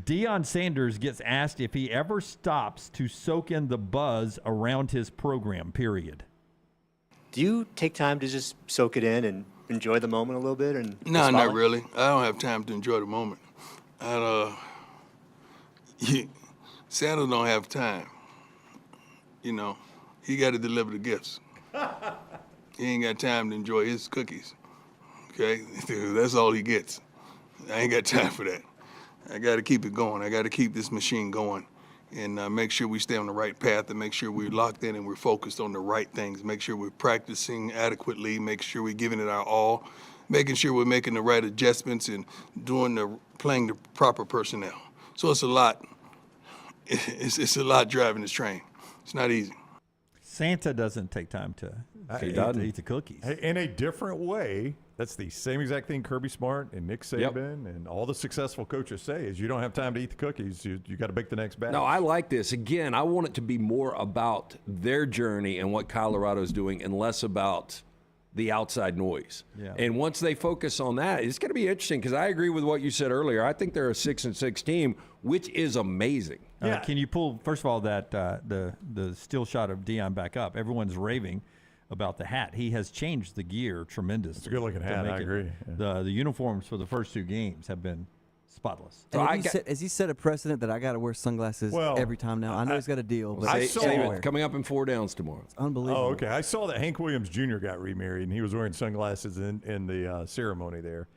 Deion Sanders gets asked if he ever stops to soak in the buzz around his program, period. Do you take time to just soak it in and enjoy the moment a little bit? No, not really. I don't have time to enjoy the moment. Santa don't have time. You know, he got to deliver the gifts. He ain't got time to enjoy his cookies. Okay? That's all he gets. I ain't got time for that. I got to keep it going. I got to keep this machine going and make sure we stay on the right path and make sure we're locked in and we're focused on the right things. Make sure we're practicing adequately. Make sure we're giving it our all. Making sure we're making the right adjustments and playing the proper personnel. So it's a lot. it's a lot driving this train. It's not easy. Santa doesn't take time to eat the cookies. Hey, in a different way, that's the same exact thing Kirby Smart and Nick Saban and all the successful coaches say is you don't have time to eat the cookies. You got to bake the next batch. No, I like this. Again, I want it to be more about their journey and what Colorado's doing and less about the outside noise. Yeah. And once they focus on that, it's going to be interesting because I agree with what you said earlier. I think they're a 6-6 team, which is amazing. Can you pull, first of all, that the still shot of Deion back up? Everyone's raving about the hat. He has changed the gear tremendously. It's a good-looking hat, I agree. Yeah. The uniforms for the first 2 games have been spotless. So has he set a precedent that I got to wear sunglasses every time now? I know he's got a deal, but I saw coming up in 4 downs tomorrow. It's unbelievable. Oh, okay. I saw that Hank Williams Jr. got remarried, and he was wearing sunglasses in the ceremony there.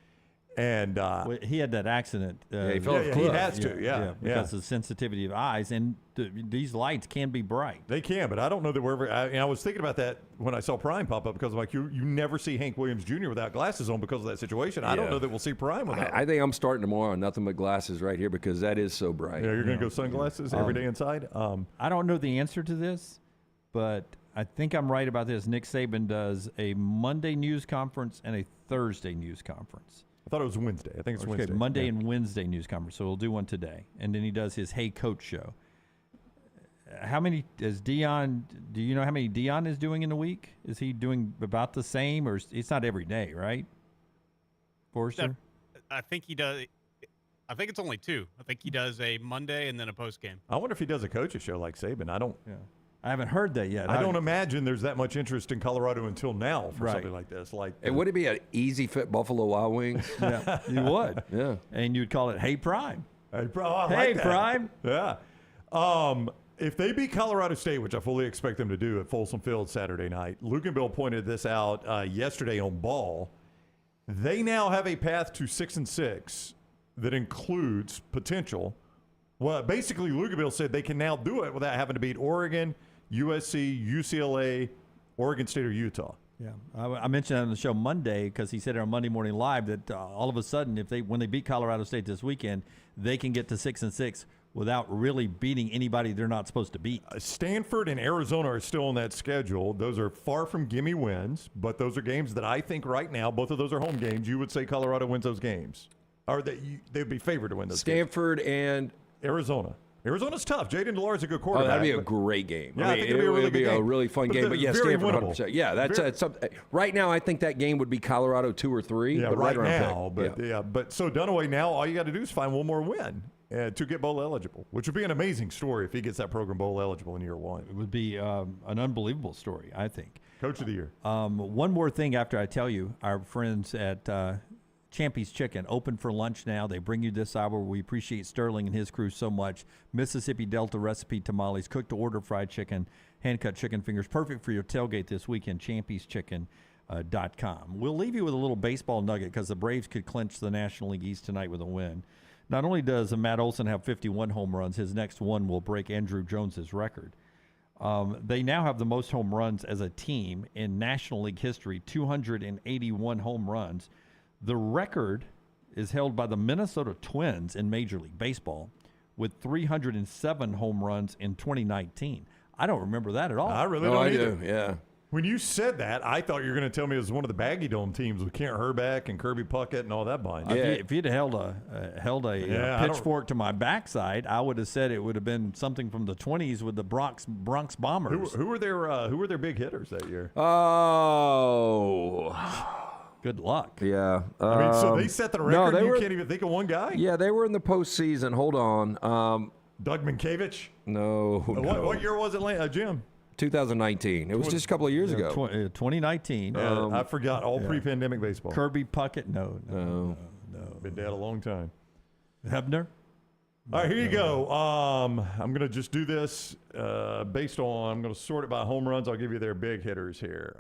And he had that accident. He fell off the he cliff. has to, because of the sensitivity of eyes, and these lights can be bright. They can, but I don't know that we're ever. I was thinking about that when I saw Prime pop up because I'm like, you never see Hank Williams Jr. without glasses on because of that situation. I don't know that we'll see Prime without. I think I'm starting tomorrow on nothing but glasses right here because that is so bright. Yeah, you're going to go sunglasses every day inside? I don't know the answer to this, but I think I'm right about this. Nick Saban does a Monday news conference and a Thursday news conference. I thought it was Wednesday. I think it's Wednesday. Monday and Wednesday news conference. So we'll do one today. And then he does his Hey Coach show. How many is Deion? Do you know how many Deion is doing in a week? Is he doing about the same, or it's not every day, right? Forrester? I think he does. I think it's only 2. I think he does a Monday and then a post game. I wonder if he does a coach's show like Saban. I haven't heard that yet. I don't imagine there's that much interest in Colorado until now for something like this. Would it be an easy fit Buffalo Wild Wings? Yeah, you would. Yeah. And you'd call it Hey Prime. Hey Prime. Hey Prime. Yeah. If they beat Colorado State, which I fully expect them to do at Folsom Field Saturday night, Luke and Bill pointed this out yesterday on Ball. They now have a path to 6-6 that includes potential. Well, basically, Luke and Bill said they can now do it without having to beat Oregon, USC, UCLA, Oregon State, or Utah. Yeah, I mentioned that on the show Monday because he said on Monday Morning Live that all of a sudden, when they beat Colorado State this weekend, they can get to 6-6 without really beating anybody they're not supposed to beat. Stanford and Arizona are still on that schedule. Those are far from gimme wins, but those are games that I think right now, both of those are home games. You would say Colorado wins those games, or that they'd be favored to win those. Stanford and Arizona. Arizona's tough. Jaden Delars is a good quarterback. That'd be a great game. Yeah, I think it'd be a really good game. A really fun game. But yeah, very Stanford winnable. 100%. Yeah, that's something. Right now, I think that game would be Colorado 2 or 3. Yeah, but right around now. But so Dunaway now, all you got to do is find one more win to get bowl eligible, which would be an amazing story if he gets that program bowl eligible in year 1. It would be an unbelievable story, I think. Coach of the year. One more thing after I tell you, our friends at Champy's Chicken, open for lunch now. They bring you this hour. We appreciate Sterling and his crew so much. Mississippi Delta recipe tamales, cooked to order fried chicken, hand-cut chicken fingers. Perfect for your tailgate this weekend, champyschicken.com. We'll leave you with a little baseball nugget because the Braves could clinch the National League East tonight with a win. Not only does Matt Olson have 51 home runs, his next one will break Andrew Jones's record. They now have the most home runs as a team in National League history, 281 home runs. The record is held by the Minnesota Twins in Major League Baseball with 307 home runs in 2019. I don't remember that at all. I really don't either. Do, yeah. When you said that, I thought you were going to tell me it was one of the Baggy Dome teams with Kent Herbeck and Kirby Puckett and all that bunch. Yeah. If you'd held a pitchfork to my backside, I would have said it would have been something from the 20s with the Bronx Bombers. Who were their big hitters that year? Oh. Good luck. Yeah. I mean, so they set the record. You can't even think of one guy? Yeah, they were in the postseason. Hold on. Doug Minkiewicz? No. What year was it, Jim? 2019. It was just a couple of years ago. 2019. I forgot all pre-pandemic baseball. Kirby Puckett? No. Been dead a long time. Hebner? All right, here you go. I'm going to just do this based on, I'm going to sort it by home runs. I'll give you their big hitters here.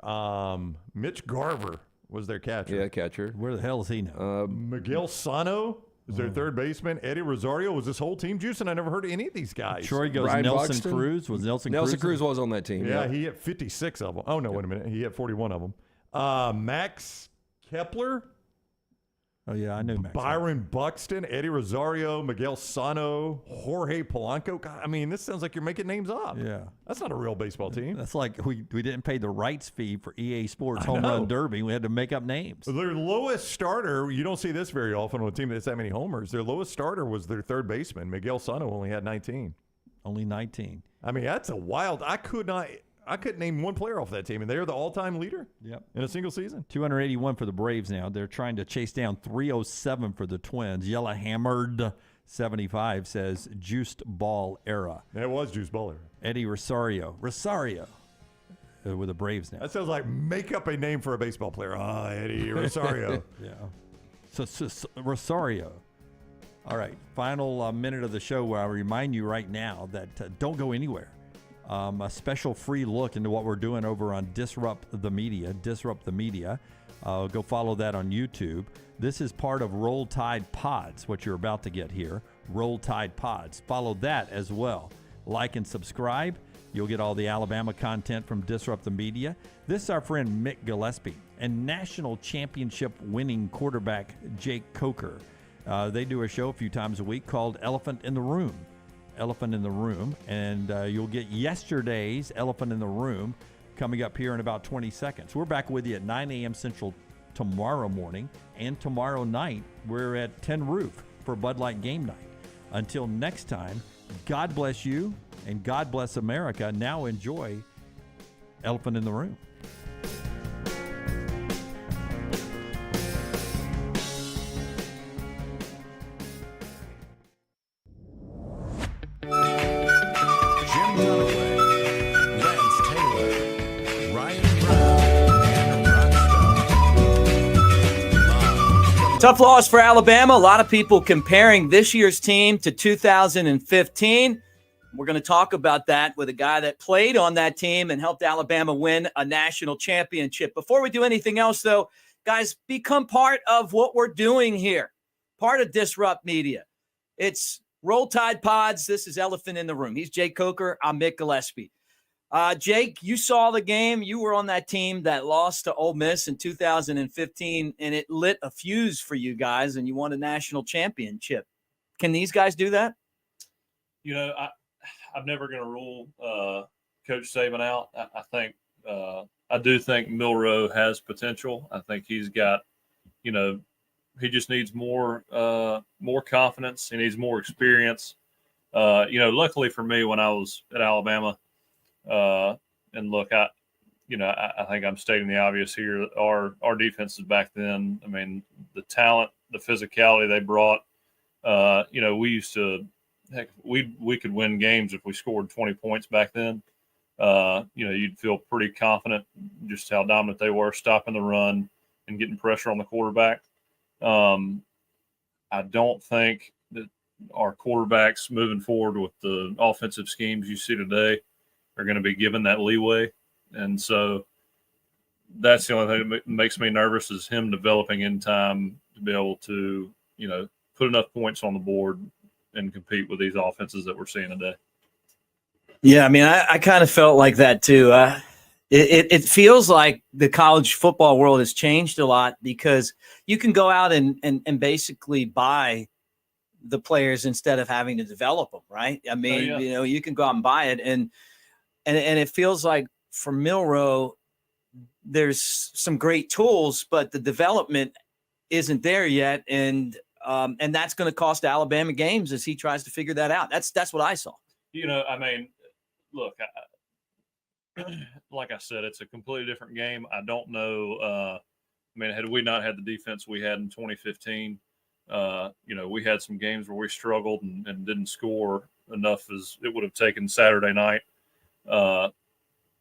Mitch Garver was their catcher. Yeah, catcher. Where the hell is he now? Miguel Sano is their third baseman. Eddie Rosario was this whole team. Juice, and I never heard of any of these guys. Sure, he goes Ryan Nelson Buxton? Cruz. Was Nelson Cruz was on that team. Yeah, he hit 56 of them. Oh, no, wait a minute. He hit 41 of them. Max Kepler. Oh, yeah, I knew Max. Byron Buxton, Eddie Rosario, Miguel Sano, Jorge Polanco. God, I mean, this sounds like you're making names up. Yeah. That's not a real baseball team. That's like we didn't pay the rights fee for EA Sports I Home know. Run Derby. We had to make up names. Their lowest starter, you don't see this very often on a team that's that many homers. Their lowest starter was their third baseman. Miguel Sano only had 19. Only 19. I mean, that's a wild. I couldn't name one player off that team, and they're the all-time leader. Yep. In a single season. 281 for the Braves now. They're trying to chase down 307 for the Twins. Yellow Hammered 75 says Juiced Ball era. It was Juiced Ball era. Eddie Rosario with the Braves now. That sounds like make up a name for a baseball player. Eddie Rosario. Yeah. So Rosario. All right, final minute of the show where I remind you right now that don't go anywhere. A special free look into what we're doing over on Disrupt the Media. Go follow that on YouTube. This is part of Roll Tide Pods, what you're about to get here. Roll Tide Pods. Follow that as well. Like and subscribe. You'll get all the Alabama content from Disrupt the Media. This is our friend Mick Gillespie and national championship winning quarterback Jake Coker. They do a show a few times a week called Elephant in the Room. And you'll get yesterday's Elephant in the Room coming up here in about 20 seconds. We're back with you at 9 a.m. Central tomorrow morning, and tomorrow night we're at 10 Roof for Bud Light Game Night. Until next time, God bless you and God bless America. Now enjoy Elephant in the Room. Tough loss for Alabama. A lot of people comparing this year's team to 2015. We're going to talk about that with a guy that played on that team and helped Alabama win a national championship. Before we do anything else, though, guys, become part of what we're doing here, part of Disrupt Media. It's Roll Tide Pods. This is Elephant in the Room. He's Jake Coker. I'm Mick Gillespie. Jake, you saw the game. You were on that team that lost to Ole Miss in 2015, and it lit a fuse for you guys, and you won a national championship. Can these guys do that? You know, I'm never going to rule Coach Saban out. I do think Milroe has potential. I think he's got, he just needs more confidence. He needs more experience. Luckily for me, when I was at Alabama, and look, I think I'm stating the obvious here. Our defenses back then, I mean, the talent, the physicality they brought, we used to, we could win games if we scored 20 points back then. You'd feel pretty confident just how dominant they were, stopping the run and getting pressure on the quarterback. I don't think that our quarterbacks moving forward with the offensive schemes you see today are going to be given that leeway. And so that's the only thing that makes me nervous is him developing in time to be able to, put enough points on the board and compete with these offenses that we're seeing today. Yeah, I mean, I kind of felt like that too. It feels like the college football world has changed a lot because you can go out and basically buy the players instead of having to develop them, right? I mean, you can go out and buy it. And it feels like for Milroe, there's some great tools, but the development isn't there yet. And that's going to cost Alabama games as he tries to figure that out. That's what I saw. I mean, look, like I said, it's a completely different game. I don't know. Had we not had the defense we had in 2015, we had some games where we struggled and didn't score enough as it would have taken Saturday night.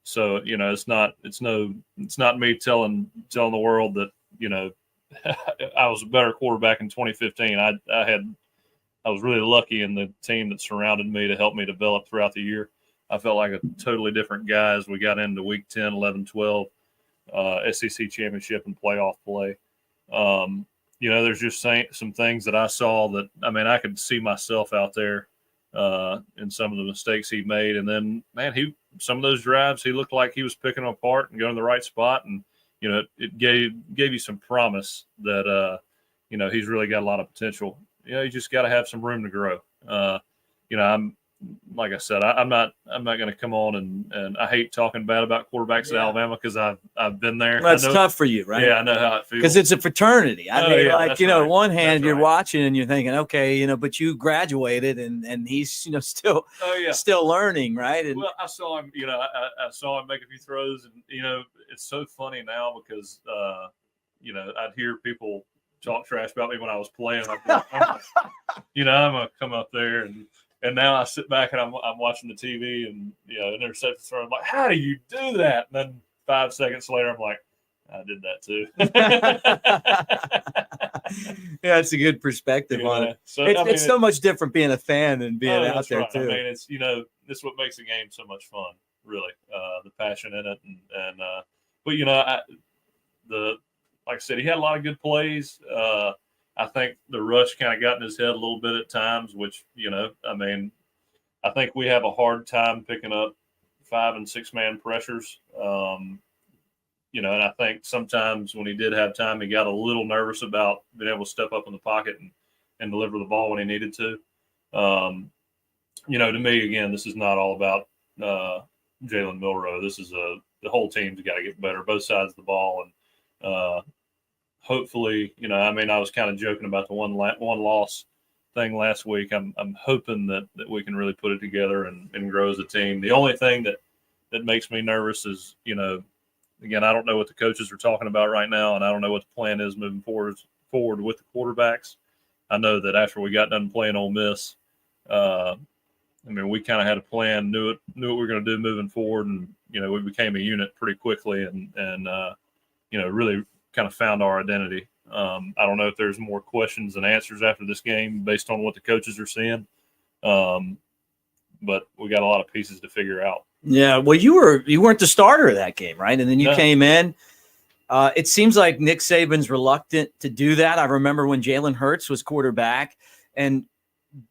So it's not me telling the world that I was a better quarterback in 2015. I was really lucky in the team that surrounded me to help me develop throughout the year. I felt like a totally different guy as we got into week 10, 11, 12, SEC championship and playoff play. There's just some things that I saw that, I could see myself out there in some of the mistakes he made. And then, some of those drives, he looked like he was picking them apart and going to the right spot. And, it gave you some promise that, he's really got a lot of potential. You just got to have some room to grow. I'm like I said, I'm not going to come on and I hate talking bad about quarterbacks at Alabama because I've been there. Well, that's tough for you, right? Yeah, I know how it feels because it's a fraternity. I mean, right. on one hand you're watching and you're thinking, okay, but you graduated and he's still learning, right? And well, I saw him. I saw him make a few throws, and it's so funny now because I'd hear people talk trash about me when I was playing. I'm gonna come up there and now I sit back and I'm watching the TV and an interception throw. I'm like, how do you do that? And then 5 seconds later, I'm like, I did that too. Yeah, it's a good perspective on it. So, it's so much different being a fan than being out there too. I mean, it's this is what makes the game so much fun, really. The passion in it, but like I said, he had a lot of good plays. I think the rush kind of got in his head a little bit at times, which, I think we have a hard time picking up 5- and 6-man pressures. And I think sometimes when he did have time, he got a little nervous about being able to step up in the pocket and deliver the ball when he needed to. To me, again, this is not all about Jalen Milroe. This is the whole team's got to get better, both sides of the ball. And, hopefully, I was kind of joking about the one loss thing last week. I'm hoping that we can really put it together and grow as a team. The only thing that makes me nervous is, again, I don't know what the coaches are talking about right now, and I don't know what the plan is moving forward with the quarterbacks. I know that after we got done playing Ole Miss, we kind of had a plan, knew what we were going to do moving forward, and we became a unit pretty quickly, and really kind of found our identity. I don't know if there's more questions than answers after this game based on what the coaches are seeing. But we got a lot of pieces to figure out. Yeah. Well, you weren't the starter of that game, right? And then you came in. It seems like Nick Saban's reluctant to do that. I remember when Jalen Hurts was quarterback, and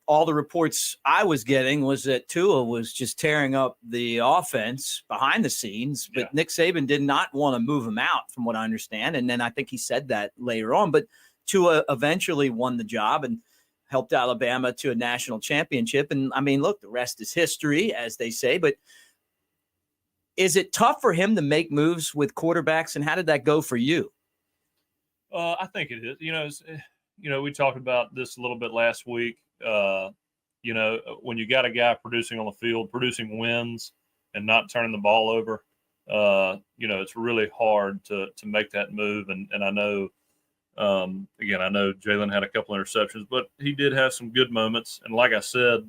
all the reports I was getting was that Tua was just tearing up the offense behind the scenes, but Nick Saban did not want to move him out, from what I understand. And then I think he said that later on, but Tua eventually won the job and helped Alabama to a national championship. And look, the rest is history, as they say, but is it tough for him to make moves with quarterbacks, and how did that go for you? I think it is. We talked about this a little bit last week. When you got a guy producing on the field, producing wins and not turning the ball over, it's really hard to make that move. And I know, I know Jalen had a couple interceptions, but he did have some good moments. And like I said,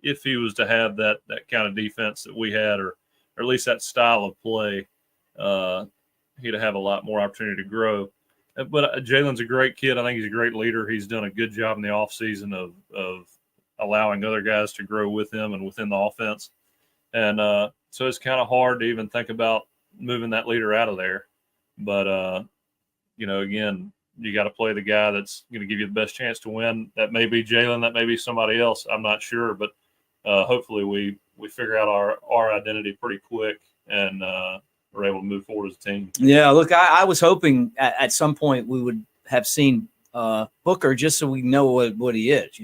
if he was to have that kind of defense that we had, or at least that style of play, he'd have a lot more opportunity to grow. But Jalen's a great kid. I think he's a great leader. He's done a good job in the offseason of allowing other guys to grow with him and within the offense. And so it's kind of hard to even think about moving that leader out of there. But, again, you got to play the guy that's going to give you the best chance to win. That may be Jalen. That may be somebody else. I'm not sure. But hopefully we figure out our identity pretty quick and we're able to move forward as a team. Yeah, look, I was hoping at some point we would have seen Booker, just so we know what he is.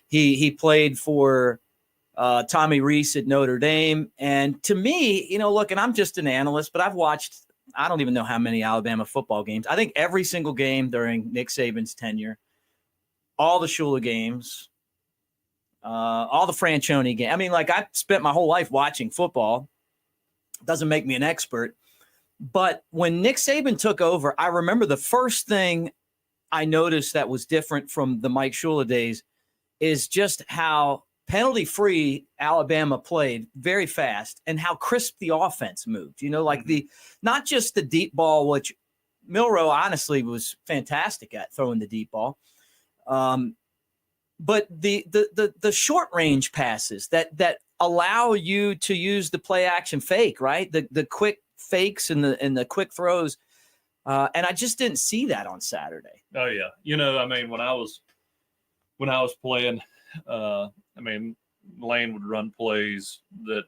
He played for Tommy Rees at Notre Dame. And to me, look, and I'm just an analyst, but I've watched, I don't even know how many Alabama football games. I think every single game during Nick Saban's tenure, all the Shula games, all the Franchione games. I spent my whole life watching football. Doesn't make me an expert. But when Nick Saban took over, I remember the first thing I noticed that was different from the Mike Shula days is just how penalty-free Alabama played very fast and how crisp the offense moved. Not just the deep ball, which Milroe honestly was fantastic at throwing the deep ball, but the short range passes that allow you to use the play action fake, right? The quick fakes and the quick throws. And I just didn't see that on Saturday. Oh yeah. When I was playing, Lane would run plays that,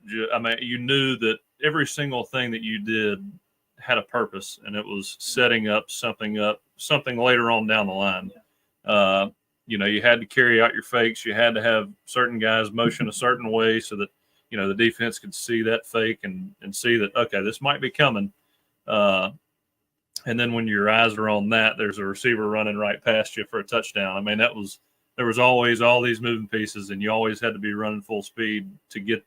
you knew that every single thing that you did had a purpose, and it was setting up something later on down the line. You had to carry out your fakes. You had to have certain guys motion a certain way so that, the defense could see that fake and see that, okay, this might be coming. And then when your eyes are on that, there's a receiver running right past you for a touchdown. I mean, there was always all these moving pieces, and you always had to be running full speed to get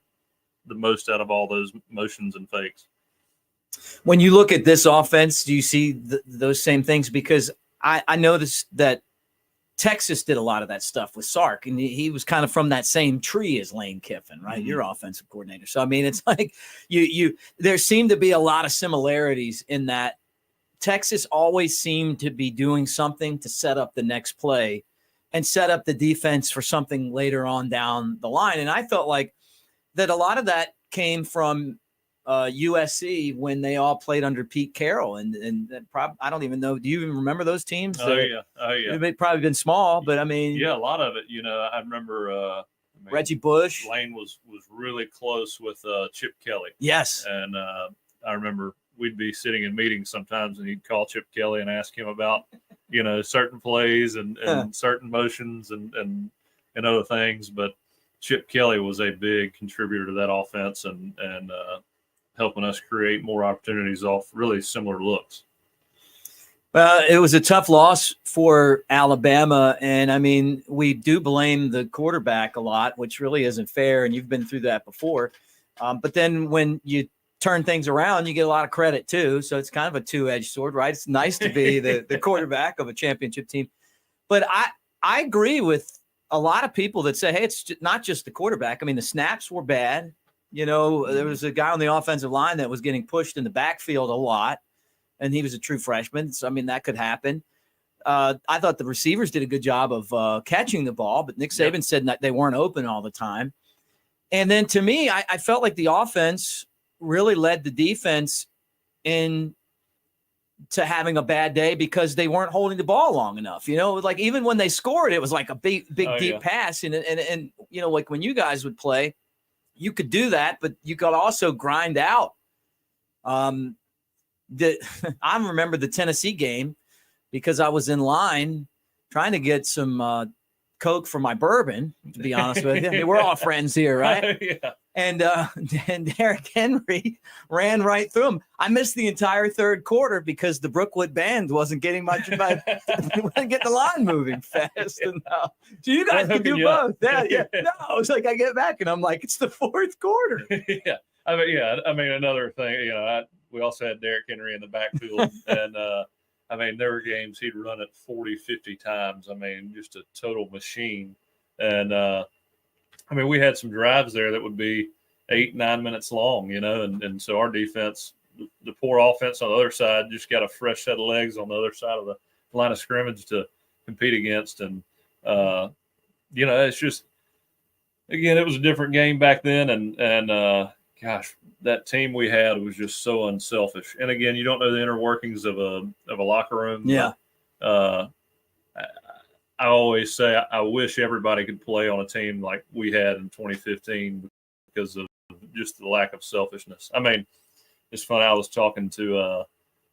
the most out of all those motions and fakes. When you look at this offense, do you see those same things? Because I noticed that Texas did a lot of that stuff with Sark, and he was kind of from that same tree as Lane Kiffin, right? Mm-hmm. Your offensive coordinator. So, I mean, it's like there seem to be a lot of similarities in that Texas always seemed to be doing something to set up the next play and set up the defense for something later on down the line. And I felt like that a lot of that came from USC when they all played under Pete Carroll. And I don't even know. Do you even remember those teams? Oh, yeah. They've probably been small, but I mean. Yeah, a lot of it. I remember Reggie Bush. Lane was really close with Chip Kelly. Yes. And I remember we'd be sitting in meetings sometimes, and he'd call Chip Kelly and ask him about, certain plays and certain motions and other things. But Chip Kelly was a big contributor to that offense and helping us create more opportunities off really similar looks. Well, it was a tough loss for Alabama. And I mean, we do blame the quarterback a lot, which really isn't fair. And you've been through that before. But then when you turn things around, you get a lot of credit too. So it's kind of a two-edged sword, right? It's nice to be the quarterback of a championship team. But I agree with a lot of people that say, hey, it's not just the quarterback. I mean, the snaps were bad. There was a guy on the offensive line that was getting pushed in the backfield a lot, and he was a true freshman. So, I mean, that could happen. I thought the receivers did a good job of catching the ball, but Nick Saban said that they weren't open all the time. And then to me, I felt like the offense really led the defense into having a bad day because they weren't holding the ball long enough. Like even when they scored, it was like a big deep pass. And like when you guys would play, you could do that, but you could also grind out. I remember the Tennessee game because I was in line trying to get some Coke for my bourbon, to be honest with you. I mean, we're all friends here, right? Yeah. And Derrick Henry ran right through him. I missed the entire third quarter because the Brookwood band wasn't getting wasn't getting the line moving fast enough. So you guys can do both. Yeah. No, I was like, I get back and I'm like, it's the fourth quarter. Yeah. I mean, another thing, we also had Derrick Henry in the backfield and, there were games he'd run it 40, 50 times. I mean, just a total machine. And, we had some drives there that would be 8-9 minutes long, and so our defense, the poor offense on the other side, just got a fresh set of legs on the other side of the line of scrimmage to compete against. And, it's just, again, it was a different game back then. And gosh, that team we had was just so unselfish. And again, you don't know the inner workings of a locker room. Yeah. But, I always say I wish everybody could play on a team like we had in 2015 because of just the lack of selfishness. I mean, it's funny. I was talking to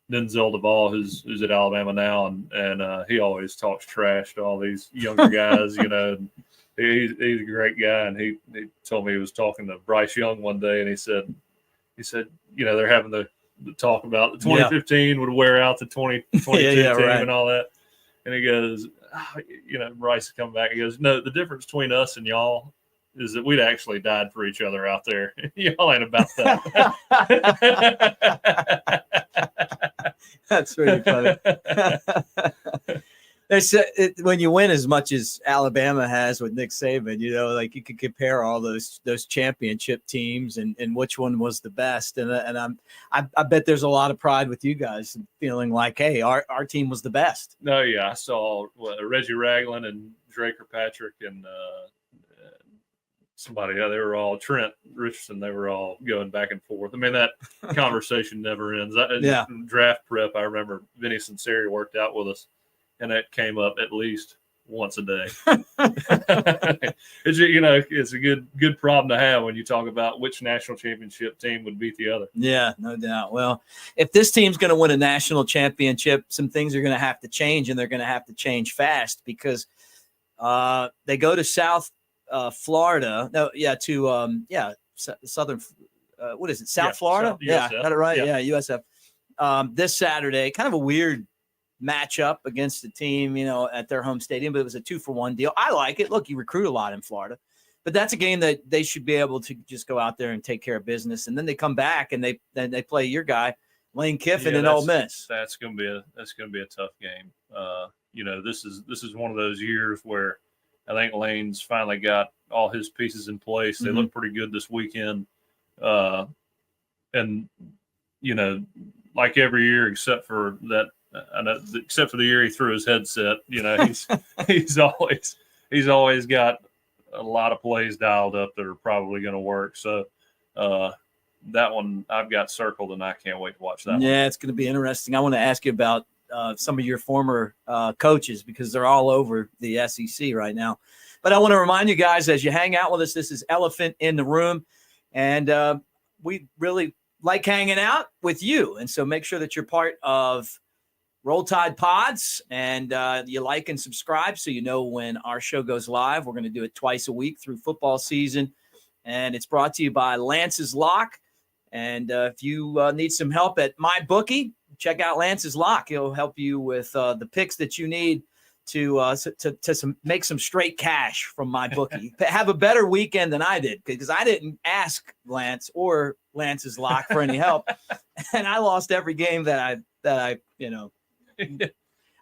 Denzel DeVall, who's at Alabama now, and he always talks trash to all these younger guys. And he's a great guy, and he told me he was talking to Bryce Young one day, and he said they're having the talk about the 2015 would wear out the 2022 team right. and all that, and he goes. Bryce come back and goes, no, the difference between us and y'all is that we'd actually died for each other out there. Y'all ain't about that. That's really funny. When you win as much as Alabama has with Nick Saban, like you could compare all those championship teams and which one was the best. And I bet there's a lot of pride with you guys feeling like, hey, our team was the best. No, yeah, I saw Reggie Ragland and Drake Kirkpatrick and somebody. Yeah, they were all Trent Richardson. They were all going back and forth. I mean, that conversation never ends. Draft prep. I remember Vinny Sinceri worked out with us. And that came up at least once a day. It's a good problem to have when you talk about which national championship team would beat the other. Yeah, no doubt. Well, if this team's going to win a national championship, some things are going to have to change, and they're going to have to change fast because they go to South Florida. No, Southern. What is it? South Florida? USF. Got it right. Yeah, USF. This Saturday, kind of a weird matchup against the team, at their home stadium, but it was a 2-for-1 deal. I like it. Look, you recruit a lot in Florida, but that's a game that they should be able to just go out there and take care of business. And then they come back and they play your guy, Lane Kiffin, and Ole Miss. That's going to be a tough game. This is one of those years where I think Lane's finally got all his pieces in place. They look pretty good this weekend. Like every year, except for that, except for the year he threw his headset, he's always got a lot of plays dialed up that are probably going to work. So that one I've got circled, and I can't wait to watch that. Yeah, it's going to be interesting. I want to ask you about some of your former coaches because they're all over the SEC right now. But I want to remind you guys, as you hang out with us, this is Elephant in the Room, and we really like hanging out with you. And so make sure that you're part of Roll Tide Pods and you like and subscribe so you know when our show goes live. We're going to do it twice a week through football season. And it's brought to you by Lance's Lock. And if you need some help at MyBookie, check out Lance's Lock. He'll help you with the picks that you need to make some straight cash from MyBookie. Have a better weekend than I did because I didn't ask Lance or Lance's Lock for any help. And I lost every game that I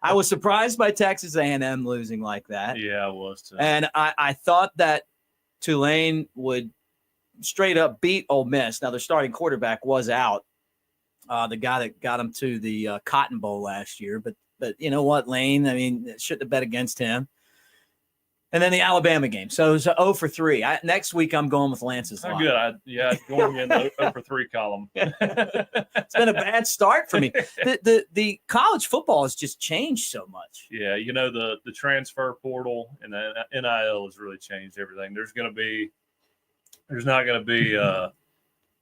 I was surprised by Texas A&M losing like that. Yeah, I was too. And I thought that Tulane would straight up beat Ole Miss. Now, their starting quarterback was out, the guy that got them to the Cotton Bowl last year. But you know what, Lane? I mean, shouldn't have bet against him. And then the Alabama game. So it was 0 for 3. Next week, I'm going with Lance's Lock. Good. Going in the 0 for 3 column. It's been a bad start for me. The college football has just changed so much. Yeah, the transfer portal and the NIL has really changed everything. There's not going to be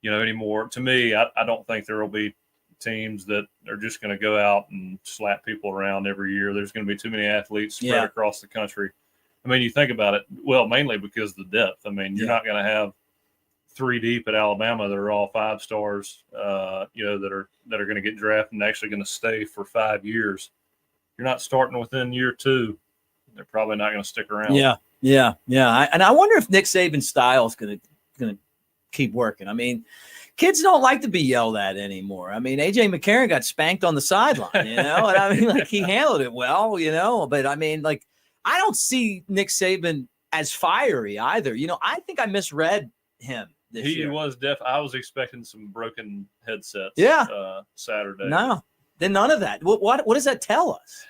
anymore. To me, I don't think there will be teams that are just going to go out and slap people around every year. There's going to be too many athletes spread across the country. I mean, you think about it, well, mainly because of the depth. I mean, you're not going to have 3 deep at Alabama that are all 5 stars, that are going to get drafted and actually going to stay for 5 years. You're not starting within year 2. They're probably not going to stick around. Yeah. And I wonder if Nick Saban's style is going to keep working. I mean, kids don't like to be yelled at anymore. I mean, A.J. McCarron got spanked on the sideline, and I mean, like, he handled it well, but I mean, like, I don't see Nick Saban as fiery either. I think I misread him this year. He was I was expecting some broken headsets. Saturday. No, then none of that. What does that tell us?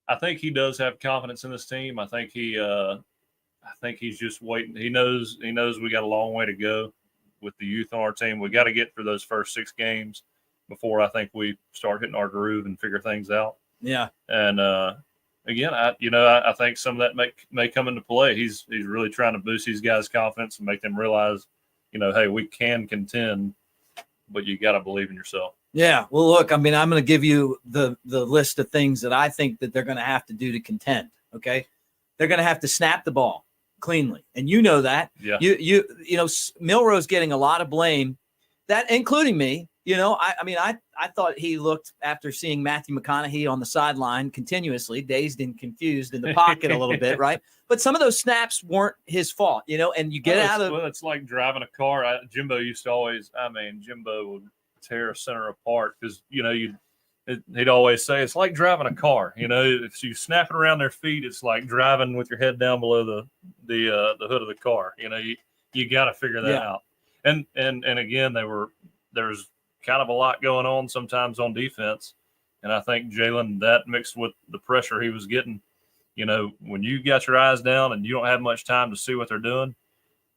I think he does have confidence in this team. I think he's just waiting. He knows we got a long way to go with the youth on our team. We got to get through those first 6 games before I think we start hitting our groove and figure things out. Yeah. And again, I think some of that may come into play. He's really trying to boost these guys' confidence and make them realize, hey, we can contend, but you got to believe in yourself. Yeah. Well, look, I mean, I'm going to give you the list of things that I think that they're going to have to do to contend. Okay. They're going to have to snap the ball cleanly. And you know that. Yeah. Milroe's getting a lot of blame, that including me. I thought he looked, after seeing Matthew McConaughey on the sideline continuously, dazed and confused in the pocket a little bit, right? But some of those snaps weren't his fault, and you get out of. Well, it's like driving a car. Jimbo used to always, Jimbo would tear a center apart because, he'd always say it's like driving a car. If you snap it around their feet, it's like driving with your head down below the hood of the car. You got to figure that out. And again, there's kind of a lot going on sometimes on defense. And I think Jalen, that mixed with the pressure he was getting, when you got your eyes down and you don't have much time to see what they're doing,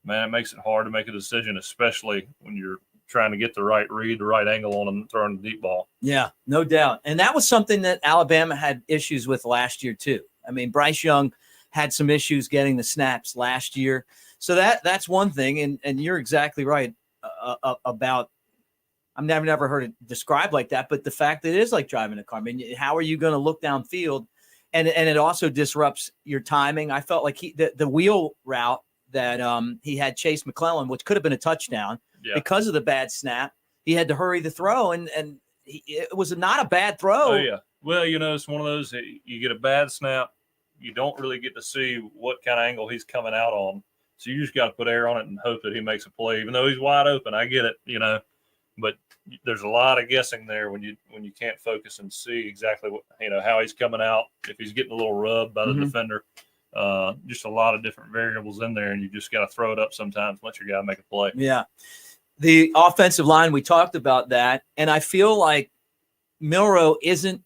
man, it makes it hard to make a decision, especially when you're trying to get the right read, the right angle on him, throwing the deep ball. Yeah, no doubt. And that was something that Alabama had issues with last year too. I mean, Bryce Young had some issues getting the snaps last year. So that's one thing. And you're exactly right about, I've never heard it described like that, but the fact that it is like driving a car. I mean, how are you going to look downfield? And it also disrupts your timing. I felt like the wheel route that he had Chase McClellan, which could have been a touchdown because of the bad snap. He had to hurry the throw, and it was not a bad throw. Oh, yeah. Well, it's one of those, you get a bad snap, you don't really get to see what kind of angle he's coming out on. So you just got to put air on it and hope that he makes a play, even though he's wide open. I get it, but there's a lot of guessing there when you can't focus and see exactly what, how he's coming out, if he's getting a little rub by the defender. Just a lot of different variables in there, and you just got to throw it up sometimes, let your guy make a play. Yeah. The offensive line, we talked about that, and I feel like Milroe isn't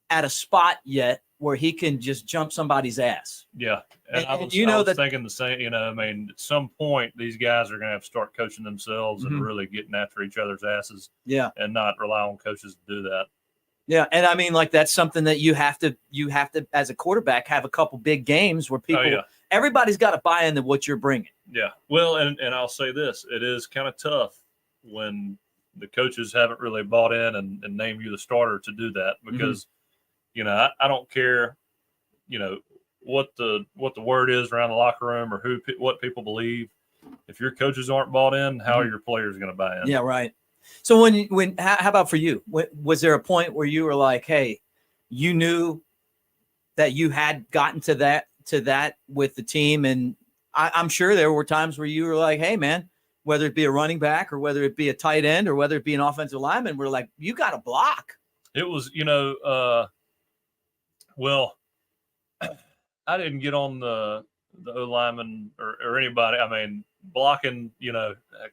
at a spot yet where he can just jump somebody's ass. Yeah. And I was thinking the same, at some point these guys are going to have to start coaching themselves and really getting after each other's asses. Yeah. And not rely on coaches to do that. Yeah. And I mean, like, that's something that you have to, as a quarterback, have a couple big games where people, everybody's got to buy into what you're bringing. Yeah. Well, and I'll say this, it is kind of tough when the coaches haven't really bought in and named you the starter to do that, because, I don't care, what the word is around the locker room or what people believe. If your coaches aren't bought in, how are your players going to buy in? Yeah, right. So how about for you? Was there a point where you were like, hey, you knew that you had gotten to that with the team? And I'm sure there were times where you were like, hey, man, whether it be a running back or whether it be a tight end or whether it be an offensive lineman, we're like, you got to block. It was, well, I didn't get on the O-lineman or anybody. I mean, blocking,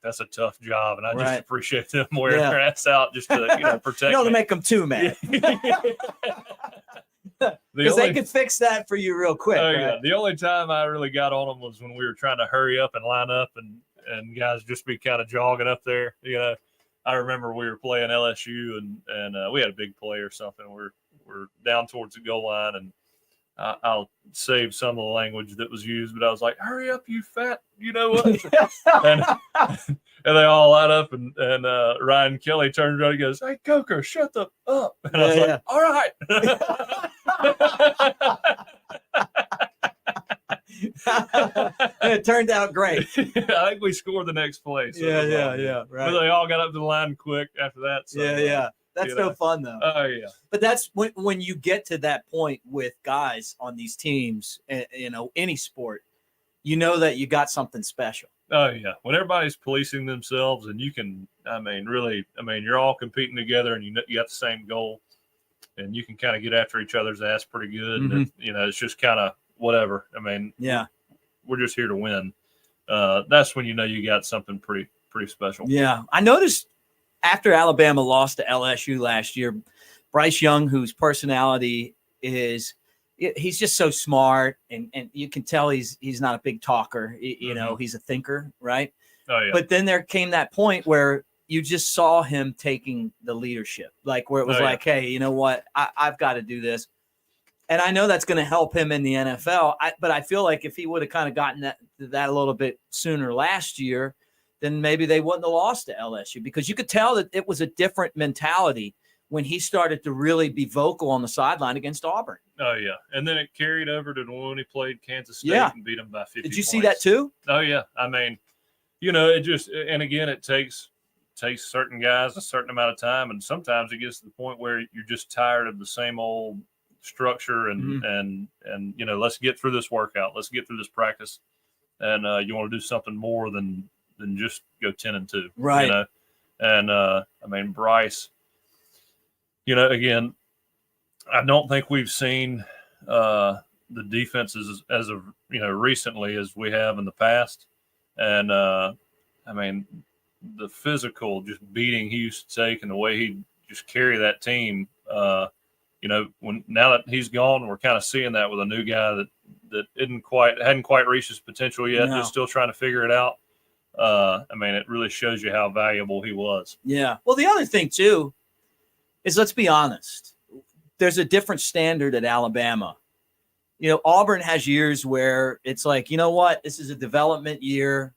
that's a tough job, and I just appreciate them wearing their ass out just to, protect to me. make them too mad. Because they could fix that for you real quick. Oh, yeah. The only time I really got on them was when we were trying to hurry up and line up and guys just be kind of jogging up there. I remember we were playing LSU and we had a big play or something. We're down towards the goal line, and I'll save some of the language that was used, but I was like, hurry up, you fat, you know what? and they all line up, and Ryan Kelly turns around and goes, hey, Coker, shut the up. And I was like, all right. It turned out great. I think we scored the next play. So yeah. Right. But they all got up to the line quick after that. So, yeah. That's no fun, though. Oh, yeah. But that's when you get to that point with guys on these teams, any sport, that you got something special. Oh, yeah. When everybody's policing themselves and you can, you're all competing together and you got the same goal and you can kind of get after each other's ass pretty good. Mm-hmm. And it's just kind of whatever. We're just here to win. That's when you got something pretty special. Yeah. I noticed after Alabama lost to LSU last year, Bryce Young, whose personality is, he's just so smart, and you can tell he's not a big talker. He's a thinker, right? Oh, yeah. But then there came that point where you just saw him taking the leadership, like where it was hey, you know what? I've got to do this. And I know that's going to help him in the NFL. But I feel like if he would have kind of gotten that a little bit sooner last year, then maybe they wouldn't have lost to LSU, because you could tell that it was a different mentality when he started to really be vocal on the sideline against Auburn. Oh, yeah. And then it carried over to when he played Kansas State and beat them by 50 Did you points. see that too? Oh, yeah. It just – and again, it takes certain guys a certain amount of time, and sometimes it gets to the point where you're just tired of the same old structure and let's get through this workout. Let's get through this practice. And you want to do something more than just go 10-2. Right. And Bryce, again, I don't think we've seen the defenses as of, recently as we have in the past. And the physical just beating he used to take and the way he just carry that team, now that he's gone, we're kind of seeing that with a new guy that hadn't quite reached his potential yet, just still trying to figure it out. I mean, it really shows you how valuable he was. Yeah. Well, the other thing, too, is let's be honest. There's a different standard at Alabama. You know, Auburn has years where it's like, you know what? This is a development year.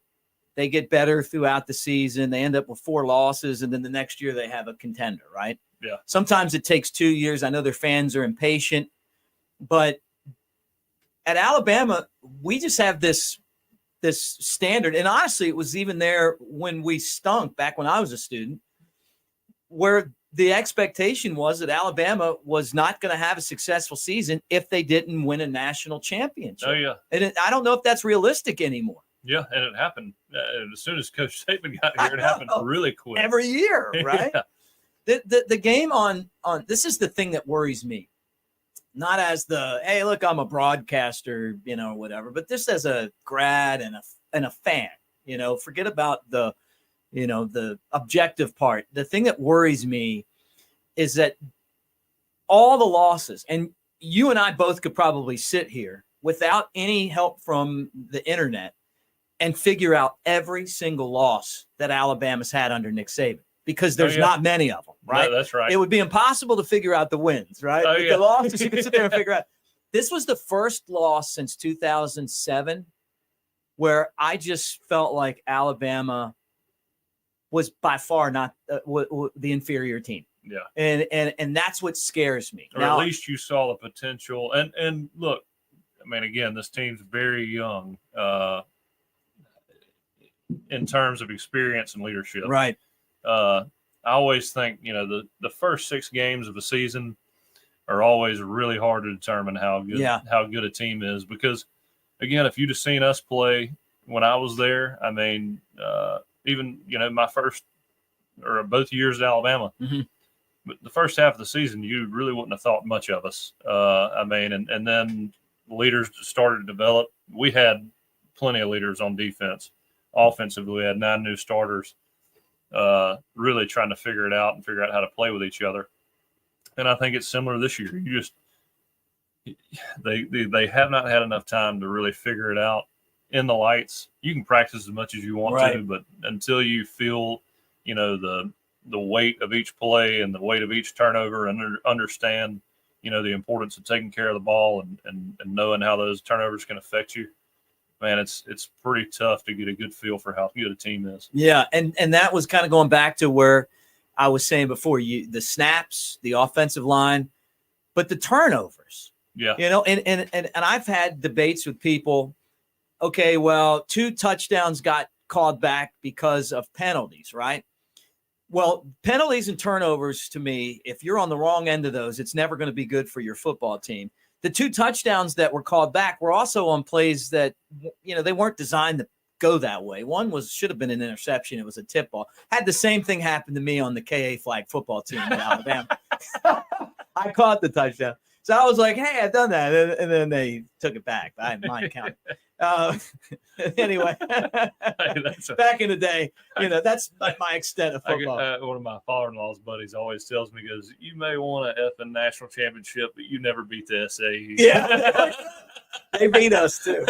They get better throughout the season. They end up with 4 losses, and then the next year they have a contender, right? Yeah. Sometimes it takes 2 years. I know their fans are impatient, but at Alabama, we just have this standard. And honestly, it was even there when we stunk back when I was a student, where the expectation was that Alabama was not going to have a successful season if they didn't win a national championship. Oh, yeah. And I don't know if that's realistic anymore. Yeah, and it happened. As soon as Coach Saban got here, it happened really quick. Every year, right? Yeah. The game on this is the thing that worries me. Not as hey, look, I'm a broadcaster, you know, whatever, but just as a grad and a fan, you know, forget about the objective part. The thing that worries me is that all the losses, and you and I both could probably sit here without any help from the internet and figure out every single loss that Alabama's had under Nick Saban, because there's not many of them, right? No, that's right. It would be impossible to figure out the wins, right? Oh, But yeah. the losses, you can sit there and figure out. This was the first loss since 2007 where I just felt like Alabama was by far not the inferior team. Yeah. And that's what scares me. Or at least you saw the potential. And look, I mean, again, this team's very young in terms of experience and leadership. Right. I always think, you know, the first 6 games of the season are always really hard to determine how good a team is, because, again, if you'd have seen us play when I was there, I mean, even, you know, my first or both years at Alabama, but the first half of the season, you really wouldn't have thought much of us. I mean, and then leaders started to develop. We had plenty of leaders on defense. Offensively, we had 9 new starters, really trying to figure it out and figure out how to play with each other. And I think it's similar this year. They have not had enough time to really figure it out in the lights. You can practice as much as you want to, but until you feel, you know, the weight of each play and the weight of each turnover and understand, you know, the importance of taking care of the ball and knowing how those turnovers can affect you, man, it's pretty tough to get a good feel for how good a team is. Yeah, and that was kind of going back to where I was saying before, the snaps, the offensive line, but the turnovers. Yeah. You know, and I've had debates with people. Okay, well, 2 touchdowns got called back because of penalties, right? Well, penalties and turnovers, to me, if you're on the wrong end of those, it's never going to be good for your football team. The 2 touchdowns that were called back were also on plays that, you know, they weren't designed to go that way. One should have been an interception. It was a tip ball. Had the same thing happen to me on the KA flag football team in Alabama. I caught the touchdown. So I was like, hey, I've done that. And then they took it back. I didn't mind counting. Anyway, back in the day, you know, that's like my extent of football. One of my father-in-law's buddies always tells me, goes, you may want an effing national championship, but you never beat the SAE. Yeah. They beat us too.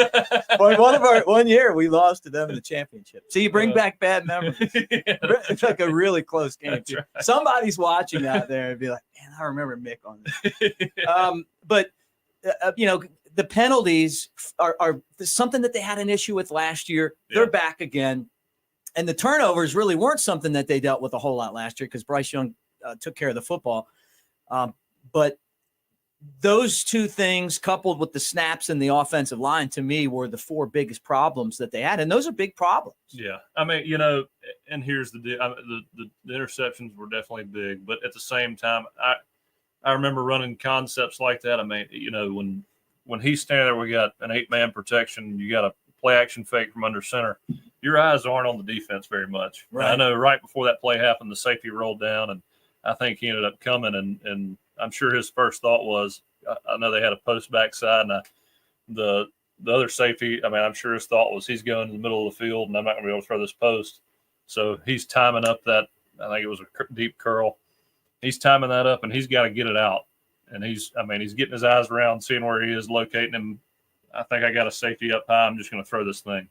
Boy, one year we lost to them in the championship. So you bring back bad memories. It's like a really close game. Right. Somebody's watching out there and be like, man, I remember Mick on this. But you know, the penalties are something that they had an issue with last year. They're back again. And the turnovers really weren't something that they dealt with a whole lot last year because Bryce Young took care of the football. But those 2 things, coupled with the snaps and the offensive line, to me, were the 4 biggest problems that they had. And those are big problems. Yeah. I mean, you know, and here's the deal. The interceptions were definitely big. But at the same time, I remember running concepts like that. I mean, you know, when he's standing there, we got an 8-man protection. You got a play action fake from under center. Your eyes aren't on the defense very much. Right. I know right before that play happened, the safety rolled down, and I think he ended up coming. And I'm sure his first thought was, I know they had a post backside, and the other safety, I mean, I'm sure his thought was he's going in the middle of the field, and I'm not going to be able to throw this post. So he's timing up that, I think it was a deep curl. He's timing that up, and he's got to get it out. And he's getting his eyes around, seeing where he is, locating him. I think I got a safety up high. I'm just going to throw this thing.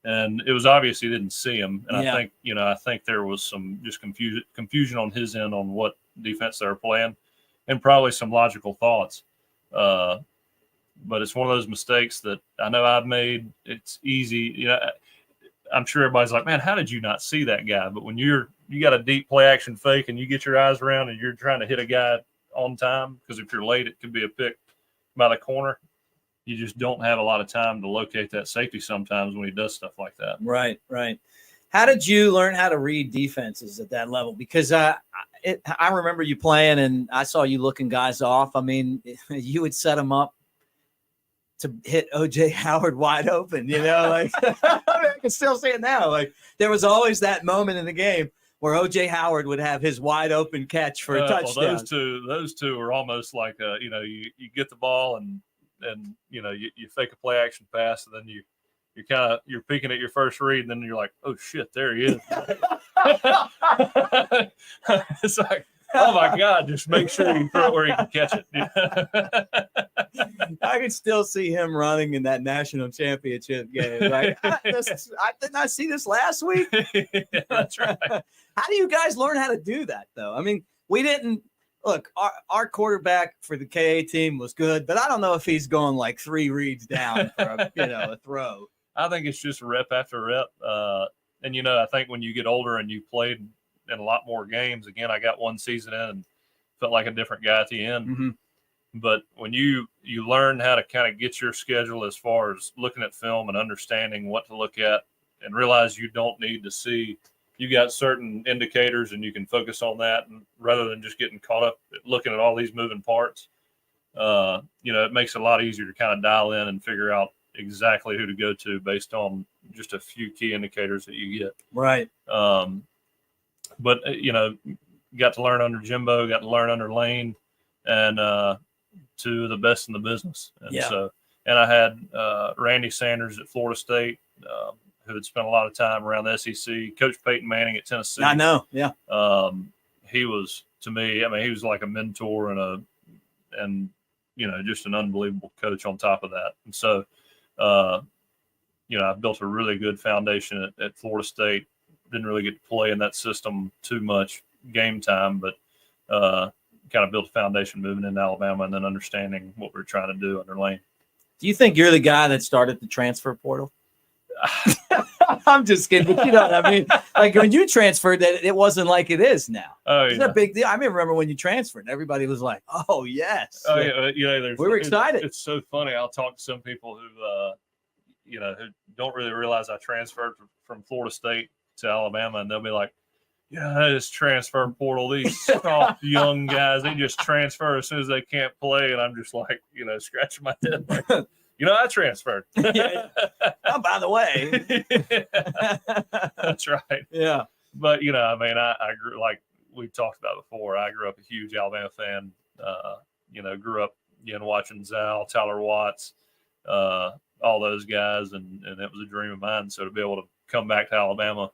And it was obvious he didn't see him. And Yeah. I think there was some just confusion on his end on what defense they were playing, and probably some logical thoughts. But it's one of those mistakes that I know I've made. It's easy. I'm sure everybody's like, man, how did you not see that guy? But when you got a deep play action fake and you get your eyes around and you're trying to hit a guy on time, because if you're late, it could be a pick by the corner. You just don't have a lot of time to locate that safety sometimes when he does stuff like that. Right. How did you learn how to read defenses at that level? Because I remember you playing, and I saw you looking guys off. I mean, you would set them up to hit O.J. Howard wide open, like I can still see it now. Like, there was always that moment in the game where O.J. Howard would have his wide open catch for a touchdown. Well, those two are almost like, you get the ball and you fake a play action pass, and then you're peeking at your first read, and then you're like, oh shit, there he is. It's like, oh my God, just make sure you throw it where you can catch it. I can still see him running in that national championship game. Like, I did not see this last week. That's right. How do you guys learn how to do that, though? I mean, we didn't look. Our quarterback for the KA team was good, but I don't know if he's going like 3 reads down for a throw. I think it's just rep after rep. And I think when you get older and you played in a lot more games, again, I got one season in and felt like a different guy at the end. Mm-hmm. But when you learn how to kind of get your schedule as far as looking at film and understanding what to look at, and realize you don't need to see, you got certain indicators and you can focus on that, and rather than just getting caught up looking at all these moving parts, it makes it a lot easier to kind of dial in and figure out exactly who to go to based on just a few key indicators that you get. Right. But got to learn under Jimbo, got to learn under Lane, and to the best in the business. And and I had Randy Sanders at Florida State, who had spent a lot of time around the SEC. Coach Peyton Manning at Tennessee. I know. Yeah. He was, to me, he was like a mentor and just an unbelievable coach on top of that. And so, I built a really good foundation at Florida State. Didn't really get to play in that system too much game time, but kind of built a foundation moving into Alabama and then understanding what we're trying to do under Lane. Do you think you're the guy that started the transfer portal? I'm just kidding, but you know what I mean? Like, when you transferred, that it wasn't like it is now. Oh, It's a big deal. I remember when you transferred, everybody was like, oh, yes. Oh, yeah. We were excited. It's so funny. I'll talk to some people who don't really realize I transferred from Florida State to Alabama, and they'll be like, this transfer portal, these soft young guys, they just transfer as soon as they can't play. And I'm just like, scratching my head. Like, I transferred. Oh, by the way. That's right. Yeah. But, I grew, like we talked about before, I grew up a huge Alabama fan. Grew up, watching Zal, Tyler Watts, all those guys. And it was a dream of mine. So to be able to come back to Alabama,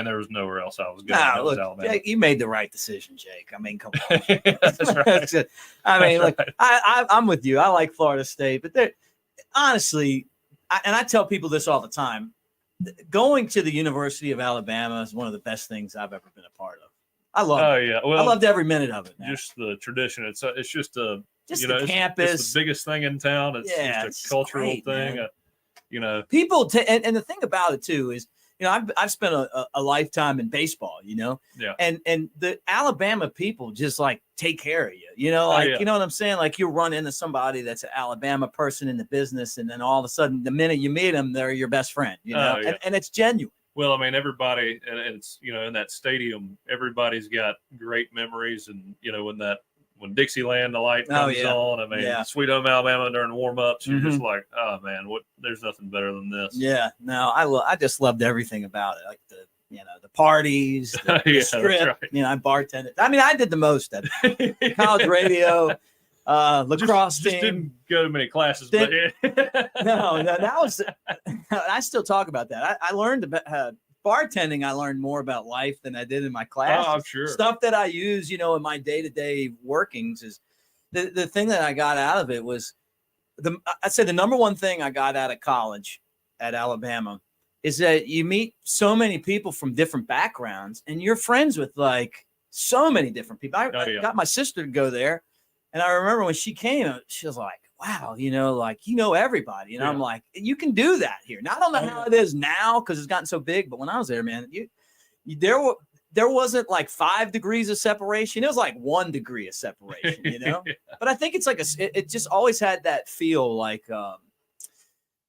there was nowhere else I was going. Nah, look, Jake, you made the right decision, Jake. Come on. That's right. I'm with you. I like Florida State, but honestly, I tell people this all the time, going to the University of Alabama is one of the best things I've ever been a part of. I love it. Oh, yeah. Well, I loved every minute of it. Man. Just the tradition. It's just the campus. It's the biggest thing in town. It's a cultural thing. People, and the thing about it, too, is, I've spent a lifetime in baseball, Yeah. and the Alabama people just like take care of you, you know what I'm saying? Like, you run into somebody that's an Alabama person in the business, and then all of a sudden, the minute you meet them, they're your best friend, and it's genuine. Well, everybody, and it's, in that stadium, everybody's got great memories. And, when Dixieland, the light comes on, Sweet Home Alabama during warm-ups, you're just like, oh, man, there's nothing better than this. Yeah, no, I just loved everything about it. Like the parties, the script, right. I bartended. I did the most at it. College radio, lacrosse team. Just didn't go to many classes. No, that was, I still talk about that. I learned about bartending. I learned more about life than I did in my class. Oh, I'm sure. Stuff that I use, in my day-to-day workings is the thing that I got out of it was I'd say the number one thing I got out of college at Alabama is that you meet so many people from different backgrounds, and you're friends with like so many different people. I got my sister to go there, and I remember when she came, she was like, wow, everybody. And I'm like, you can do that here. Now, I don't know how it is now because it's gotten so big, but when I was there, man, there wasn't like 5 degrees of separation. It was like 1 degree of separation, But I think it's like it just always had that feel like,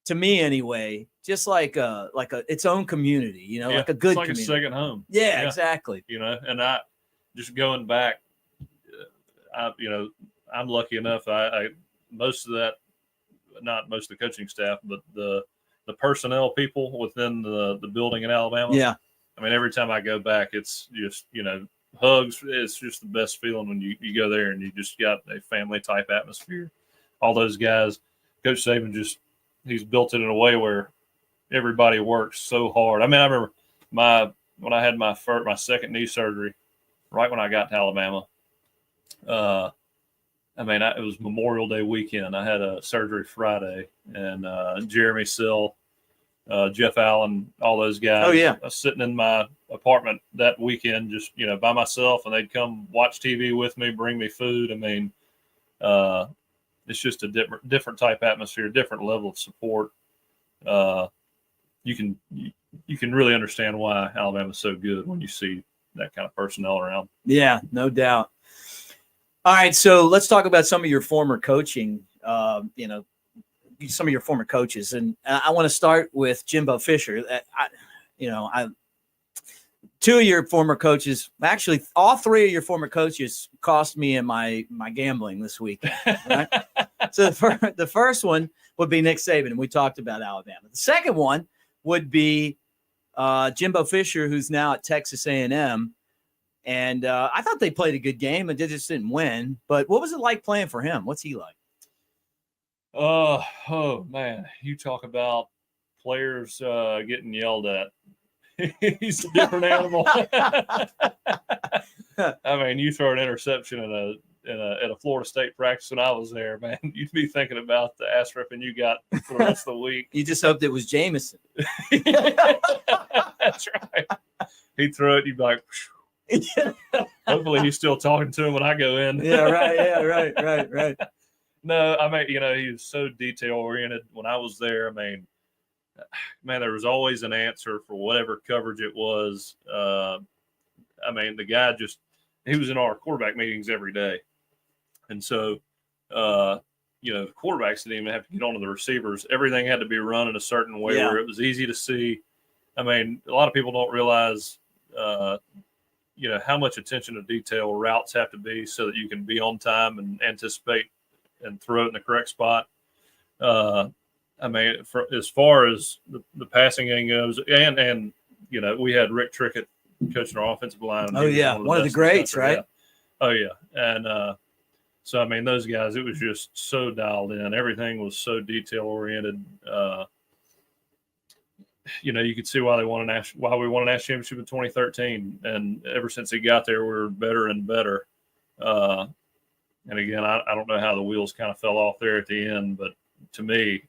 to me anyway, just like its own community, like a good it's like community. a second home. Yeah, exactly. And I just going back, I'm lucky enough. I most of the coaching staff, but the personnel people within the building in Alabama. Yeah. I mean, every time I go back, it's just, hugs. It's just the best feeling when you go there and you just got a family type atmosphere. All those guys, Coach Saban he's built it in a way where everybody works so hard. I mean, I remember when I had my second knee surgery, right when I got to Alabama, it was Memorial Day weekend. I had a surgery Friday, and Jeremy Sill, Jeff Allen, all those guys. Oh, yeah. I was sitting in my apartment that weekend just, by myself, and they'd come watch TV with me, bring me food. I mean, it's just a different type atmosphere, different level of support. You can really understand why Alabama's so good when you see that kind of personnel around. Yeah, no doubt. All right, so let's talk about some of your former coaching, some of your former coaches. And I want to start with Jimbo Fisher. Two of your former coaches, actually all 3 of your former coaches cost me in my gambling this weekend. Right? So the first one would be Nick Saban, and we talked about Alabama. The second one would be Jimbo Fisher, who's now at Texas A&M. And I thought they played a good game, and they just didn't win. But what was it like playing for him? What's he like? Oh man, you talk about players getting yelled at. He's a different animal. I mean, you throw an interception at a Florida State practice when I was there, man, you'd be thinking about the ass ripping you got for the rest of the week. You just hoped it was Jameson. That's right. He'd throw it, you'd be like, hopefully he's still talking to him when I go in. Yeah, right. Yeah, right. No, I mean, he was so detail oriented when I was there. I mean, man, there was always an answer for whatever coverage it was. The guy he was in our quarterback meetings every day. And so, the quarterbacks didn't even have to get onto the receivers. Everything had to be run in a certain way where it was easy to see. I mean, a lot of people don't realize, how much attention to detail routes have to be so that you can be on time and anticipate and throw it in the correct spot. As far as the passing game goes, and we had Rick Trickett coaching our offensive line. Oh yeah, one of the greats, right? Yeah. Oh yeah, and so those guys, it was just so dialed in. Everything was so detail oriented. You could see why we won a national championship in 2013, and ever since he got there, we're better and better. And again, I don't know how the wheels kind of fell off there at the end, but to me,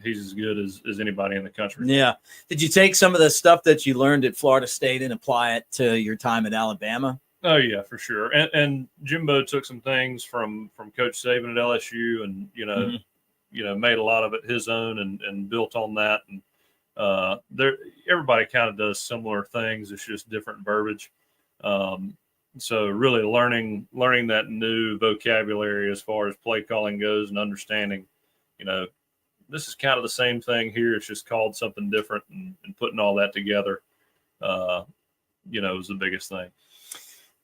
he's as good as anybody in the country. Yeah. Did you take some of the stuff that you learned at Florida State and apply it to your time at Alabama? Oh yeah, for sure. And Jimbo took some things from Coach Saban at LSU, and made a lot of it his own and built on that. And everybody kind of does similar things. It's just different verbiage. So really learning that new vocabulary as far as play calling goes and understanding, this is kind of the same thing here. It's just called something different, and putting all that together, was the biggest thing.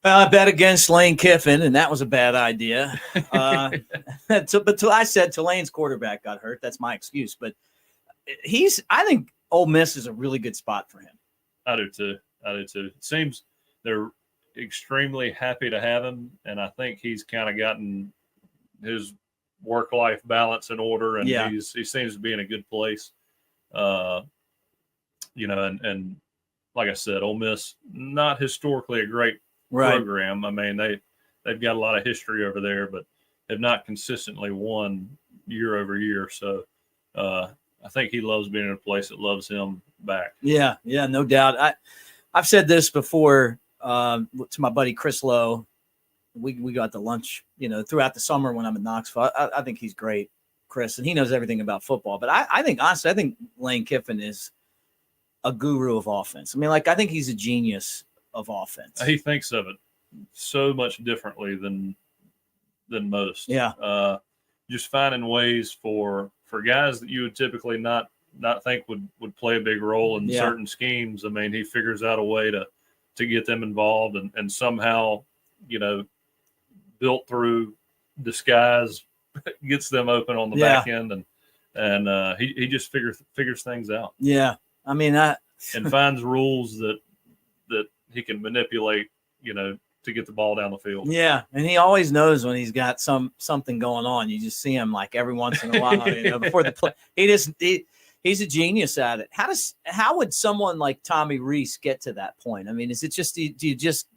I bet against Lane Kiffin, and that was a bad idea. But I said Tulane's quarterback got hurt. That's my excuse. But I think Ole Miss is a really good spot for him. I do too. It seems they're extremely happy to have him, and I think he's kind of gotten his work-life balance in order, and he seems to be in a good place. And like I said, Ole Miss, not historically a great program. I mean, they've got a lot of history over there, but have not consistently won year over year. So I think he loves being in a place that loves him back. Yeah, no doubt. I've said this before to my buddy Chris Lowe. We got to lunch, throughout the summer when I'm in Knoxville. I think he's great, Chris, and he knows everything about football. But I think Lane Kiffin is a guru of offense. I mean, I think he's a genius of offense. He thinks of it so much differently than most. Yeah. Just finding ways for guys that you would typically not think would play a big role in certain schemes. I mean, he figures out a way to get them involved and somehow, built through disguise, gets them open on the back end, and he just figures things out. Yeah, I mean, and finds rules that he can manipulate, to get the ball down the field. Yeah, and he always knows when he's got something going on. You just see him every once in a while, before the play. He's a genius at it. How would someone like Tommy Rees get to that point? I mean, is it just do you just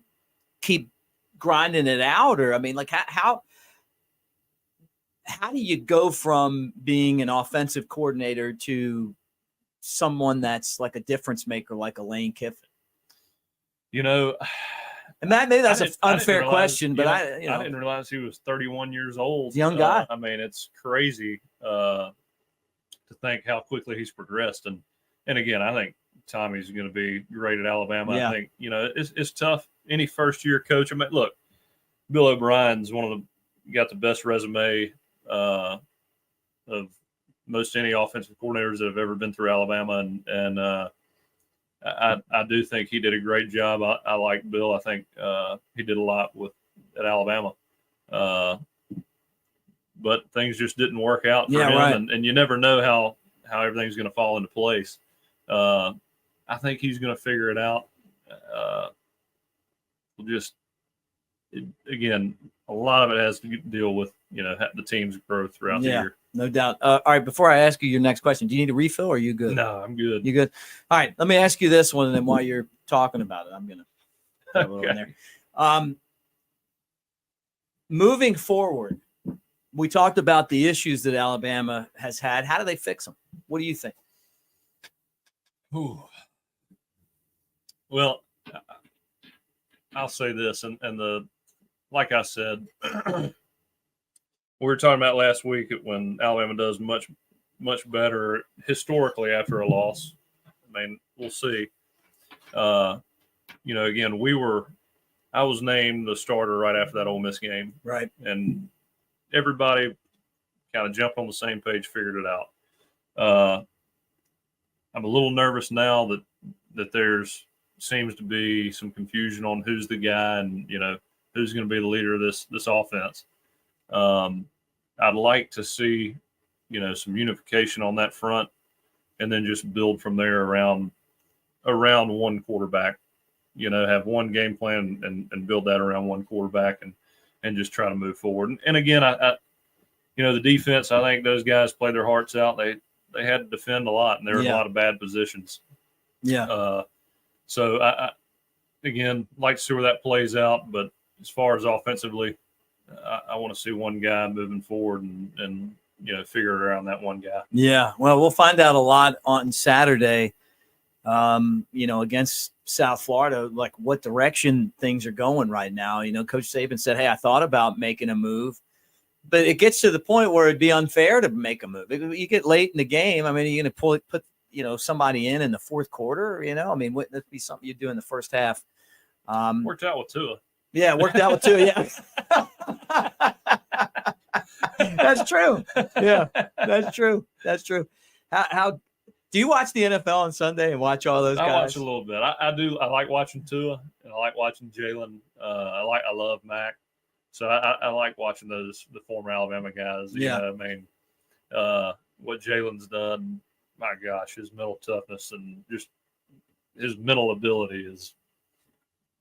keep grinding it out, or I mean, how do you go from being an offensive coordinator to someone that's like a difference maker, like a Lane Kiffin? And maybe that's an unfair question, but I didn't realize he was 31 years old. Young guy. I mean, it's crazy to think how quickly he's progressed. And again, I think Tommy's going to be great at Alabama. Yeah. I think, it's tough. Any first-year coach. I mean, look, Bill O'Brien's got the best resume of most any offensive coordinators that have ever been through Alabama, and I do think he did a great job. I like Bill. I think he did a lot at Alabama, but things just didn't work out for him, right. and you never know how everything's going to fall into place. I think he's going to figure it out. Again, a lot of it has to deal with the team's growth throughout the year. No doubt. All right, before I ask you your next question, do you need a refill or are you good? No, I'm good. You good? All right, let me ask you this one, and then while you're talking about it, I'm going to put a little in there. Moving forward, we talked about the issues that Alabama has had. How do they fix them? What do you think? Ooh. Well, I'll say this, and like I said, we were talking about last week when Alabama does much, much better historically after a loss. I mean, we'll see. Again, I was named the starter right after that Ole Miss game. Right. And everybody kind of jumped on the same page, figured it out. I'm a little nervous now that there's seems to be some confusion on who's the guy and, who's going to be the leader of this offense. I'd like to see, some unification on that front and then just build from there around one quarterback, have one game plan and build that around one quarterback and just try to move forward. And again, I the defense, I think those guys played their hearts out. They had to defend a lot and there were a lot of bad positions. Yeah. So I again, like to see where that plays out, but as far as offensively, I want to see one guy moving forward and figure it around that one guy. Yeah, well, we'll find out a lot on Saturday, against South Florida, like what direction things are going right now. Coach Saban said, hey, I thought about making a move, but it gets to the point where it'd be unfair to make a move. You get late in the game. I mean, you're going to put somebody in the fourth quarter, I mean, wouldn't that be something you do in the first half? Worked out with Tua. Yeah, worked out with Tua. Yeah. That's true. Yeah, that's true. That's true. How do you watch the NFL on Sunday and watch all those guys? I watch a little bit. I do. I like watching Tua and I like watching Jalen. I love Mac. So I like watching the former Alabama guys. Yeah. I mean, what Jalen's done, my gosh, his mental toughness and just his mental ability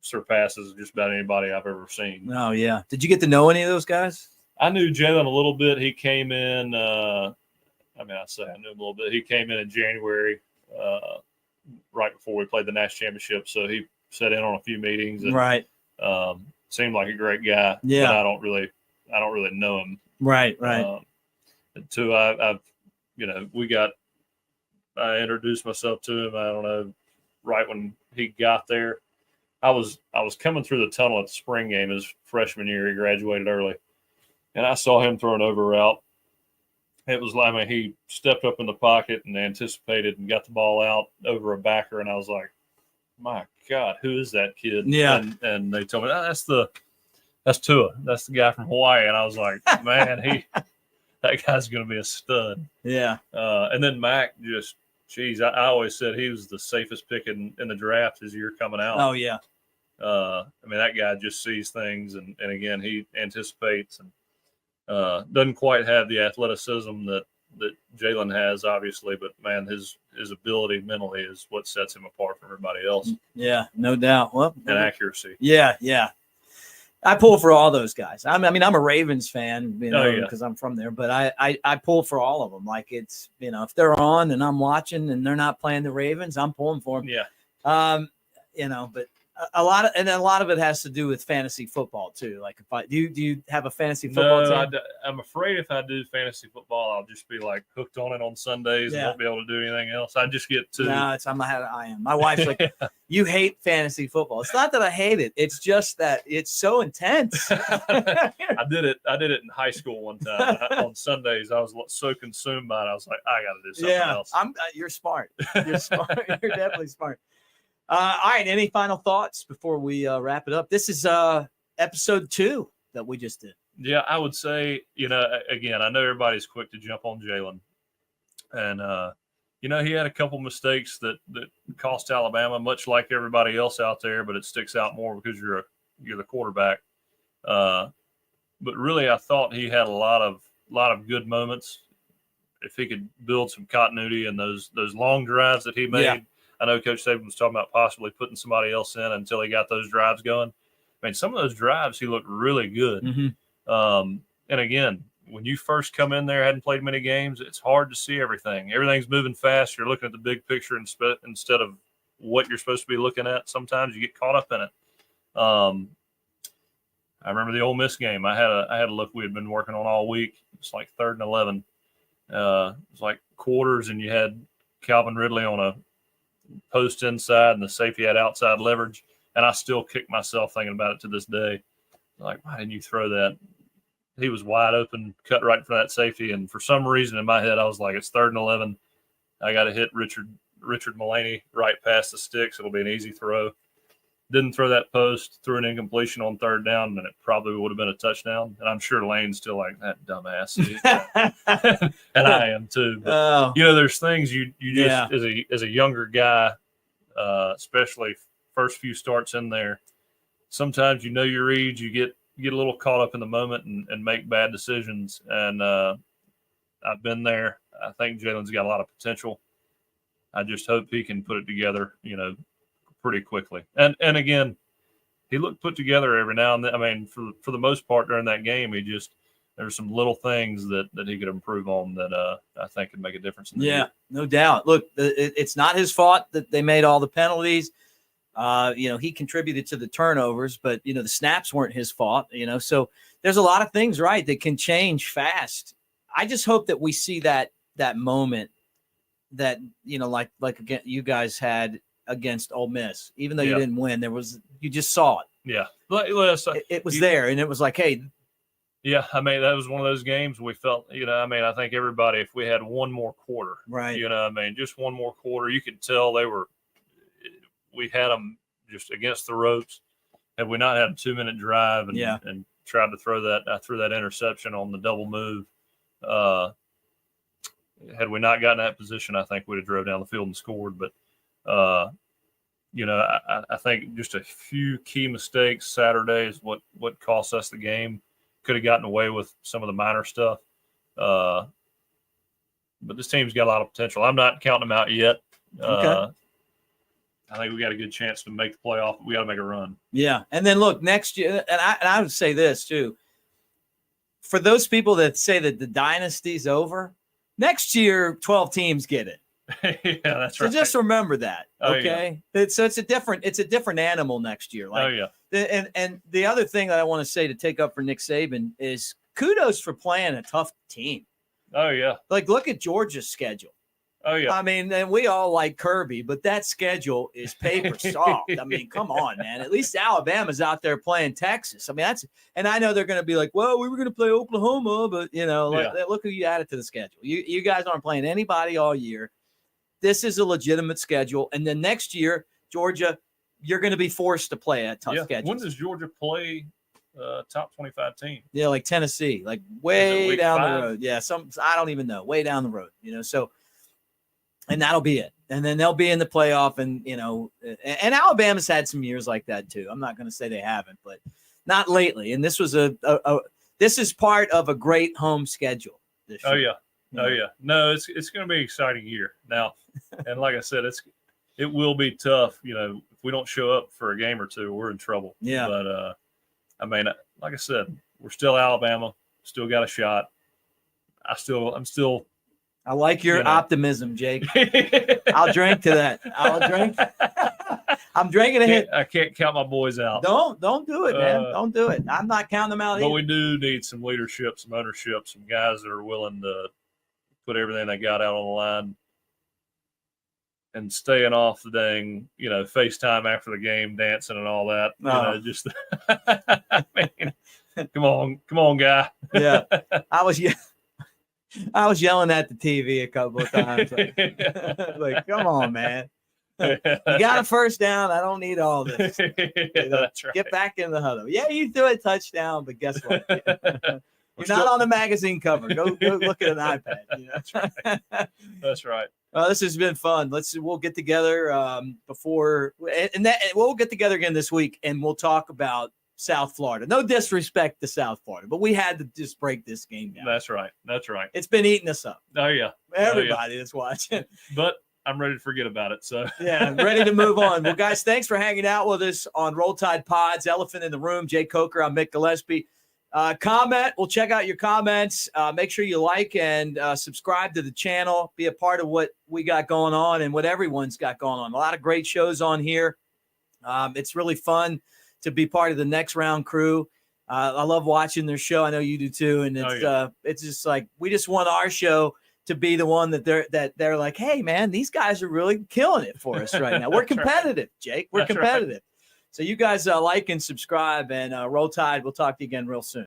surpasses just about anybody I've ever seen. Oh, yeah. Did you get to know any of those guys? I knew Jalen a little bit. He came in, I knew him a little bit. He came in January, right before we played the national championship. So he sat in on a few meetings and right. Seemed like a great guy. Yeah. But I don't really know him. Right. I've we got I introduced myself to him. I don't know, right when he got there. I was coming through the tunnel at the spring game his freshman year. He graduated early, and I saw him throw an over route. It was like, I mean, he stepped up in the pocket and anticipated and got the ball out over a backer, and I was like, my God, who is that kid? Yeah. And they told me, that's Tua. That's the guy from Hawaii. And I was like, man, that guy's going to be a stud. Yeah. And then Mac just, geez, I always said he was the safest pick in the draft his year coming out. Oh, yeah. I mean, that guy just sees things. And again, he anticipates and doesn't quite have the athleticism that Jalen has, obviously, but man, his ability mentally is what sets him apart from everybody else. Yeah, no doubt. Well, and accuracy. Yeah. I pull for all those guys. I mean, I'm a Ravens fan, because I'm from there, but I pull for all of them. Like, it's, if they're on and I'm watching and they're not playing the Ravens, I'm pulling for them. Yeah. But a lot of it has to do with fantasy football too. Like, do you have a fantasy football team? I'm afraid if I do fantasy football, I'll just be like hooked on it on Sundays and won't be able to do anything else. I just get to. No, I am. My wife's like, you hate fantasy football. It's not that I hate it. It's just that it's so intense. I did it in high school one time. On Sundays, I was so consumed by it. I was like, I got to do something else. You're smart. You're smart. You're definitely smart. All right. Any final thoughts before we wrap it up? This is episode 2 that we just did. Yeah, I would say, again, I know everybody's quick to jump on Jalen. And, he had a couple mistakes that cost Alabama, much like everybody else out there, but it sticks out more because you're the quarterback. But really, I thought he had a lot of good moments. If he could build some continuity in those long drives that he made. Yeah. I know Coach Saban was talking about possibly putting somebody else in until he got those drives going. I mean, some of those drives, he looked really good. Mm-hmm. And again, when you first come in there, hadn't played many games, it's hard to see everything. Everything's moving fast. You're looking at the big picture instead of what you're supposed to be looking at. Sometimes you get caught up in it. I remember the Ole Miss game. I had a look we had been working on all week. It's like 3rd and 11. It was like quarters, and you had Calvin Ridley on a post inside, and the safety had outside leverage. And I still kick myself thinking about it to this day. Like, why didn't you throw that? He was wide open, cut right in front of that safety. And for some reason in my head, I was like, it's 3rd and 11. I got to hit Richard Mullaney right past the sticks. It'll be an easy throw. Didn't throw that post, threw an incompletion on 3rd down, and it probably would have been a touchdown. And I'm sure Lane's still like, that dumbass. And I am too. But, there's things you just, as a younger guy, especially first few starts in there, sometimes your reads, you get a little caught up in the moment and make bad decisions. And I've been there. I think Jalen's got a lot of potential. I just hope he can put it together, pretty quickly. And again, he looked put together every now and then. I mean, for the most part during that game, there's some little things that he could improve on that I think could make a difference in the game. No doubt. Look, it's not his fault that they made all the penalties. He contributed to the turnovers, but the snaps weren't his fault, so there's a lot of things, right, that can change fast. I just hope that we see that moment that, like again, you guys had against Ole Miss, even though you didn't win, you just saw it. Yeah. It was there, and it was like, hey. Yeah, I mean, that was one of those games we felt, I think everybody, if we had one more quarter, right, just one more quarter, you could tell we had them just against the ropes. Had we not had a 2-minute drive and tried to throw that interception on the double move, had we not gotten that position, I think we'd have drove down the field and scored. But, I think just a few key mistakes Saturday is what cost us the game. Could have gotten away with some of the minor stuff. But this team's got a lot of potential. I'm not counting them out yet. Okay. I think we got a good chance to make the playoff. But we got to make a run. Yeah. And then look, next year, and I would say this too, for those people that say that the dynasty's over, next year, 12 teams get it. Yeah, that's so right. So just remember that. Okay. Yeah. It's a different animal next year. Like, And the other thing that I want to say to take up for Nick Saban is kudos for playing a tough team. Oh, yeah. Like, look at Georgia's schedule. Oh, yeah. I mean, and we all like Kirby, but that schedule is paper soft. I mean, come on, man. At least Alabama's out there playing Texas. I mean, and I know they're going to be like, well, we were going to play Oklahoma, but, look who you added to the schedule. You guys aren't playing anybody all year. This is a legitimate schedule. And then next year, Georgia, you're going to be forced to play a tough schedule. When does Georgia play top 25 team? Yeah, like Tennessee, like way down 5? the road. Yeah, I don't even know, way down the road, so. And that'll be it. And then they'll be in the playoff. And, and Alabama's had some years like that too. I'm not going to say they haven't, but not lately. And this was this is part of a great home schedule this year. Oh yeah. No, it's going to be an exciting year now. And like I said, it will be tough. If we don't show up for a game or two, we're in trouble. Yeah. But like I said, we're still Alabama, still got a shot. I'm still I like your optimism, Jake. I'll drink to that. I'll drink. I'm drinking a hit. I can't count my boys out. Don't do it, man. Don't do it. I'm not counting them out but either. We do need some leadership, some ownership, some guys that are willing to put everything they got out on the line and staying off the dang, FaceTime after the game, dancing and all that. Just I mean, come on, guy. Yeah. I was yelling at the TV a couple of times. Like, come on, man. You got a first down. I don't need all this. That's right. Get back in the huddle. Yeah, you threw a touchdown, but guess what? You're not on the magazine cover. Go look at an iPad. That's right. That's right. This has been fun. We'll get together before, and we'll get together again this week, and we'll talk about South Florida. No disrespect to South Florida, but we had to just break this game down. That's right. It's been eating us up. Oh yeah. Everybody that's watching. But I'm ready to forget about it. So yeah, ready to move on. Well, guys, thanks for hanging out with us on Roll Tide Pods. Elephant in the Room, Jay Coker. I'm Mick Gillespie. Comment. We'll check out your comments. Make sure you like and subscribe to the channel. Be a part of what we got going on and what everyone's got going on. A lot of great shows on here. It's really fun to be part of the Next Round crew. I love watching their show. I know you do too. And it's just like, we just want our show to be the one that they're like, hey man, these guys are really killing it for us right now. We're competitive, Jake. We're competitive. Right. So you guys like and subscribe, and Roll Tide. We'll talk to you again real soon.